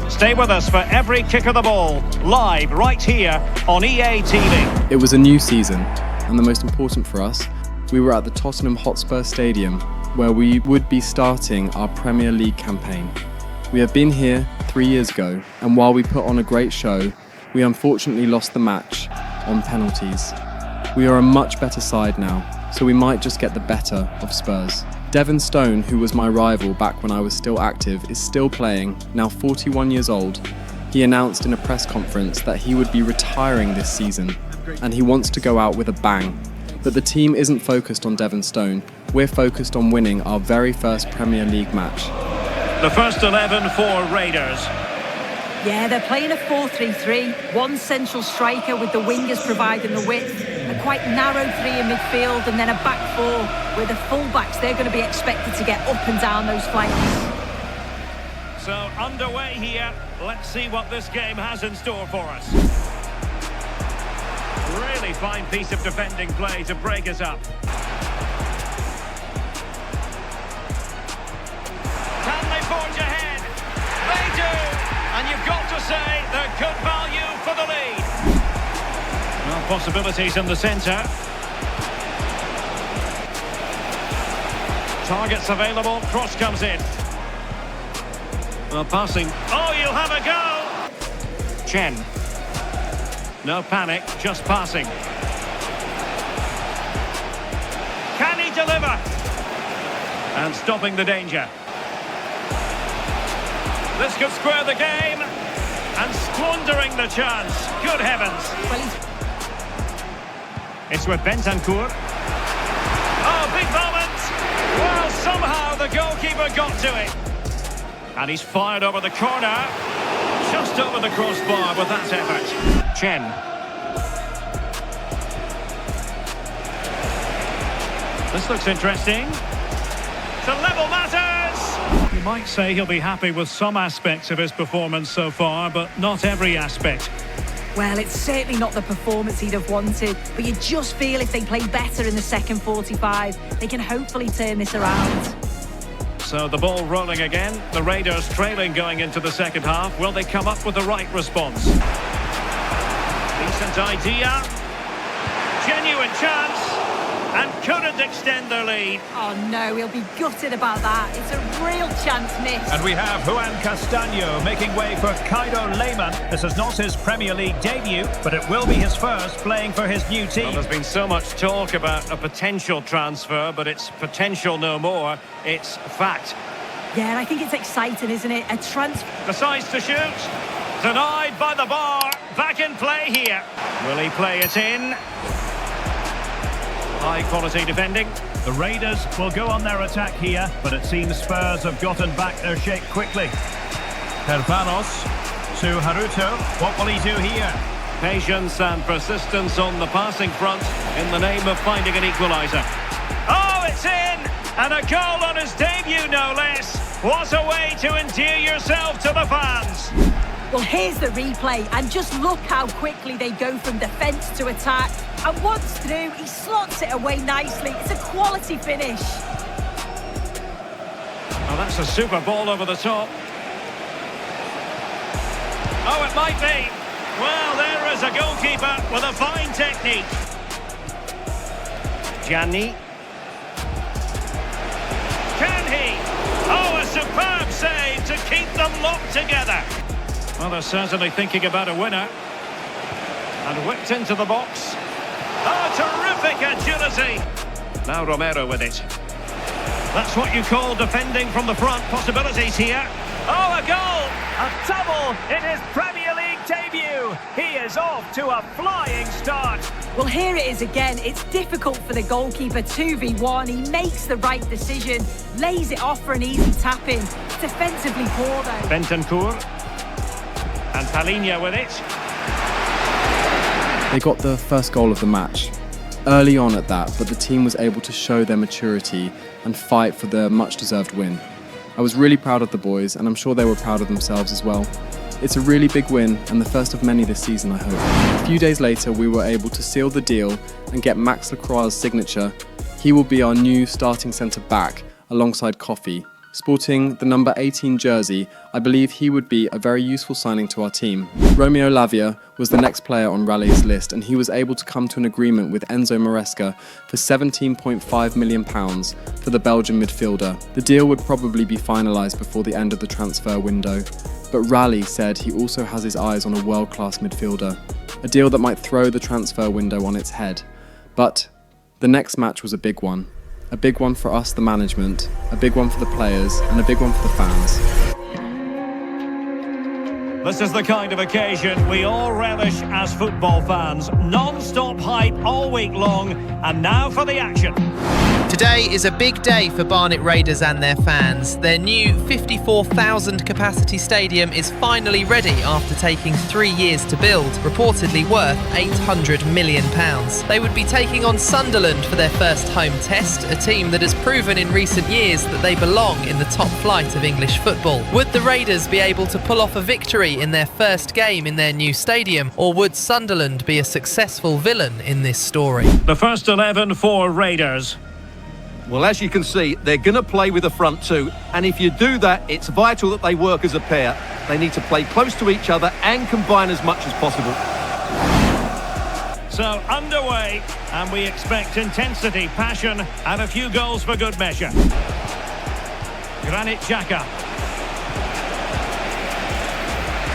Stay with us for every kick of the ball, live right here on EA TV. It was a new season, and the most important for us, we were at the Tottenham Hotspur Stadium, where we would be starting our Premier League campaign. We have been here 3 years ago, and while we put on a great show, we unfortunately lost the match on penalties. We are a much better side now, so we might just get the better of Spurs. Devon Stone, who was my rival back when I was still active, is still playing, now 41 years old. He announced in a press conference that he would be retiring this season, and he wants to go out with a bang. But the team isn't focused on Devon Stone, we're focused on winning our very first Premier League match. The first 11 for Raiders. Yeah, they're playing a 4-3-3. One central striker with the wingers providing the width. A quite narrow 3 in midfield, and then a back 4 where the full-backs, they're going to be expected to get up and down those flanks. So underway here. Let's see what this game has in store for us. Really fine piece of defending play to break us up. Can they forge ahead? They do! And you've got to say they're good value for the lead. Well, possibilities in the centre. Targets available, cross comes in. Well, passing. Oh, you'll have a go! Chen. No panic, just passing. Can he deliver? And stopping the danger. This could square the game. And squandering the chance. Good heavens. It's with Bentancur. Oh, big moment. Well, somehow the goalkeeper got to it. And he's fired over the corner. Just over the crossbar with that effort. Chen. This looks interesting. To level matters. You might say he'll be happy with some aspects of his performance so far, but not every aspect. Well, it's certainly not the performance he'd have wanted, but you just feel if they play better in the second 45, they can hopefully turn this around. So the ball rolling again. The Raiders trailing going into the second half. Will they come up with the right response? Decent idea. Genuine chance. And couldn't extend their lead. Oh no, he'll be gutted about that. It's a real chance missed. And we have Juan Castaño making way for Lehmann. This is not his Premier League debut, but it will be his first playing for his new team. Well, there's been so much talk about a potential transfer, but it's potential no more. It's fact. Yeah, I think it's exciting, isn't it? A transfer. Decides to shoot. Denied by the bar. Back in play here. Will he play it in? High quality defending. The Raiders will go on their attack here, but it seems Spurs have gotten back their shape quickly. Hervanos to Haruto. What will he do here? Patience and persistence on the passing front in the name of finding an equaliser. Oh, it's in! And a goal on his debut, no less. What a way to endear yourself to the fans. Well, here's the replay, and just look how quickly they go from defence to attack. And once through, he slots it away nicely. It's a quality finish. Oh, that's a super ball over the top. Oh, it might be. Well, there is a goalkeeper with a fine technique. Gianni. Can he? Oh, a superb save to keep them locked together. Well, they're certainly thinking about a winner. And whipped into the box. Oh, terrific agility. Now Romero with it. That's what you call defending from the front. Possibilities here. Oh, a goal! A double in his Premier League debut. He is off to a flying start. Well, here it is again. It's difficult for the goalkeeper, 2v1. He makes the right decision, lays it off for an easy tap-in. Defensively poor, though. Bentancur. And Palinha with it. They got the first goal of the match. Early on at that, but the team was able to show their maturity and fight for the much-deserved win. I was really proud of the boys, and I'm sure they were proud of themselves as well. It's a really big win, and the first of many this season, I hope. A few days later, we were able to seal the deal and get Max Lacroix's signature. He will be our new starting centre-back, alongside Coffey. Sporting the number 18 jersey, I believe he would be a very useful signing to our team. Romeo Lavia was the next player on Raleig's list, and he was able to come to an agreement with Enzo Maresca for £17.5 million for the Belgian midfielder. The deal would probably be finalised before the end of the transfer window, but Raleigh said he also has his eyes on a world-class midfielder, a deal that might throw the transfer window on its head. But the next match was a big one. A big one for us, the management, a big one for the players, and a big one for the fans. This is the kind of occasion we all relish as football fans. Non-stop hype all week long, and now for the action. Today is a big day for Barnet Raiders and their fans. Their new 54,000 capacity stadium is finally ready after taking 3 years to build, reportedly worth £800 million. They would be taking on Sunderland for their first home test, a team that has proven in recent years that they belong in the top flight of English football. Would the Raiders be able to pull off a victory in their first game in their new stadium, or would Sunderland be a successful villain in this story? The first 11 for Raiders. Well, as you can see, they're going to play with a front two, and if you do that, it's vital that they work as a pair. They need to play close to each other and combine as much as possible. So, underway, and we expect intensity, passion, and a few goals for good measure. Granit Xhaka.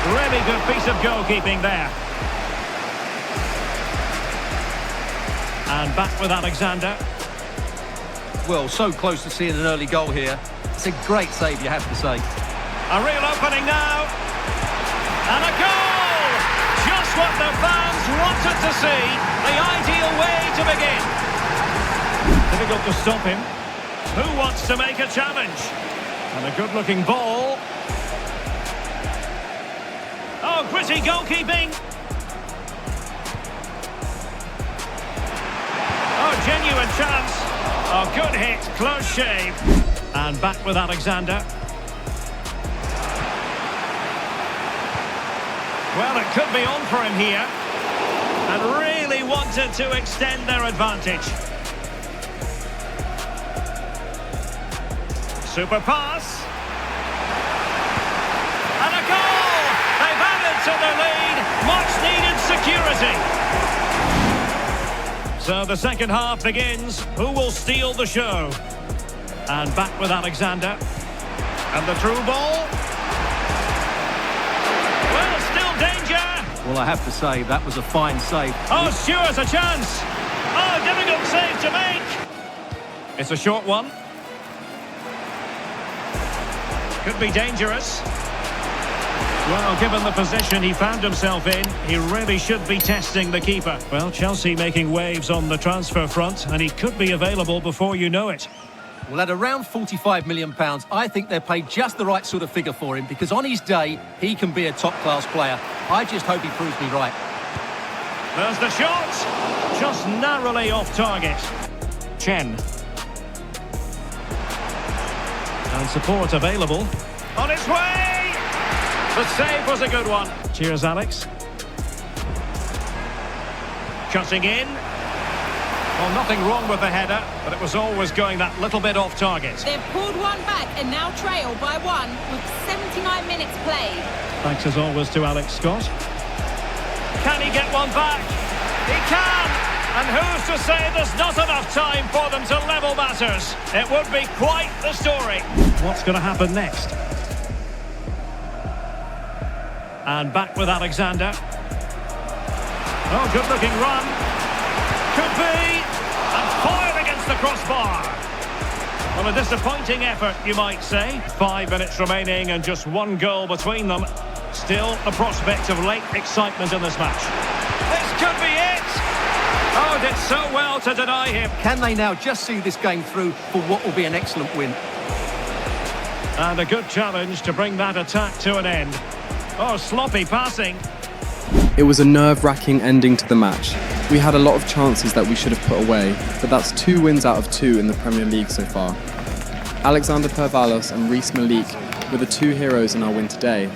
Really good piece of goalkeeping there. And back with Alexander. Well, so close to seeing an early goal here. It's a great save, you have to say. A real opening now. And a goal! Just what the fans wanted to see. The ideal way to begin. Difficult to stop him. Who wants to make a challenge? And a good-looking ball. Oh, gritty goalkeeping. Oh, genuine chance. Oh, good hit, close shave. And back with Alexander. Well, it could be on for him here. And really wanted to extend their advantage. Super pass. And a goal! They've added to the lead. Much needed security. So the second half begins. Who will steal the show? And back with Alexander. And the through ball. Well, still danger. Well, I have to say, that was a fine save. Oh, Stewart's a chance. Oh, difficult save to make. It's a short one. Could be dangerous. Well, given the position he found himself in, he really should be testing the keeper. Well, Chelsea making waves on the transfer front, and he could be available before you know it. Well, at around £45 million, I think they're paid just the right sort of figure for him, because on his day, he can be a top-class player. I just hope he proves me right. There's the shot! Just narrowly off target. Chen. And support available. On its way! The save was a good one. Cheers, Alex. Cutting in. Well, nothing wrong with the header, but it was always going that little bit off target. They've pulled one back and now trail by one with 79 minutes played. Thanks as always to Alex Scott. Can he get one back? He can! And who's to say there's not enough time for them to level matters? It would be quite the story. What's going to happen next? And back with Alexander. Oh, good-looking run. Could be. And fired against the crossbar. Well, a disappointing effort, you might say. 5 minutes remaining and just one goal between them. Still a prospect of late excitement in this match. This could be it! Oh, did so well to deny him. Can they now just see this game through for what will be an excellent win? And a good challenge to bring that attack to an end. Oh, sloppy passing. It was a nerve-wracking ending to the match. We had a lot of chances that we should have put away, but that's 2 wins out of 2 in the Premier League so far. Alexander Pervalos and Reece Malik were the 2 heroes in our win today.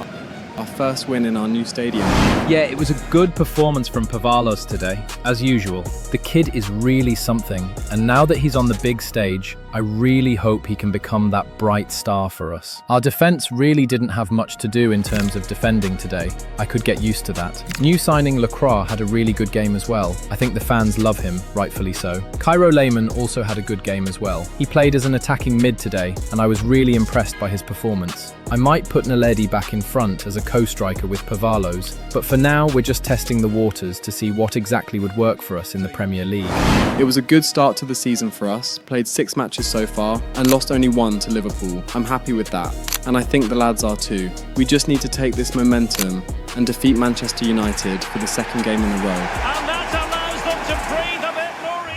Our first win in our new stadium. Yeah, it was a good performance from Pervalos today, as usual. The kid is really something, and now that he's on the big stage, I really hope he can become that bright star for us. Our defence really didn't have much to do in terms of defending today. I could get used to that. New signing Lacroix had a really good game as well. I think the fans love him, rightfully so. Cairo Lehmann also had a good game as well. He played as an attacking mid today, and I was really impressed by his performance. I might put Naledi back in front as a co-striker with Pervalos, but for now we're just testing the waters to see what exactly would work for us in the Premier League. It was a good start to the season for us, played 6 matches so far and lost only 1 to Liverpool. I'm happy with that, and I think the lads are too. We just need to take this momentum and defeat Manchester United for the 2nd game in a row. And that allows them to breathe a bit more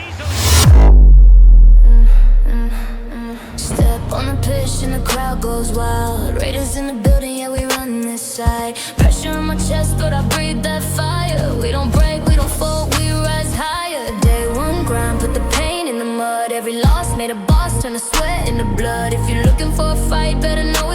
easily. Step on the pitch and the crowd goes wild. Raiders in the building, yeah, we run this side. Pressure on my chest, but I breathe that fire. We don't break, we don't fall, we rise higher. Day 1 grind, put the pain in the mud. Every loss made a boss, turn the sweat into blood. If you're looking for a fight, better know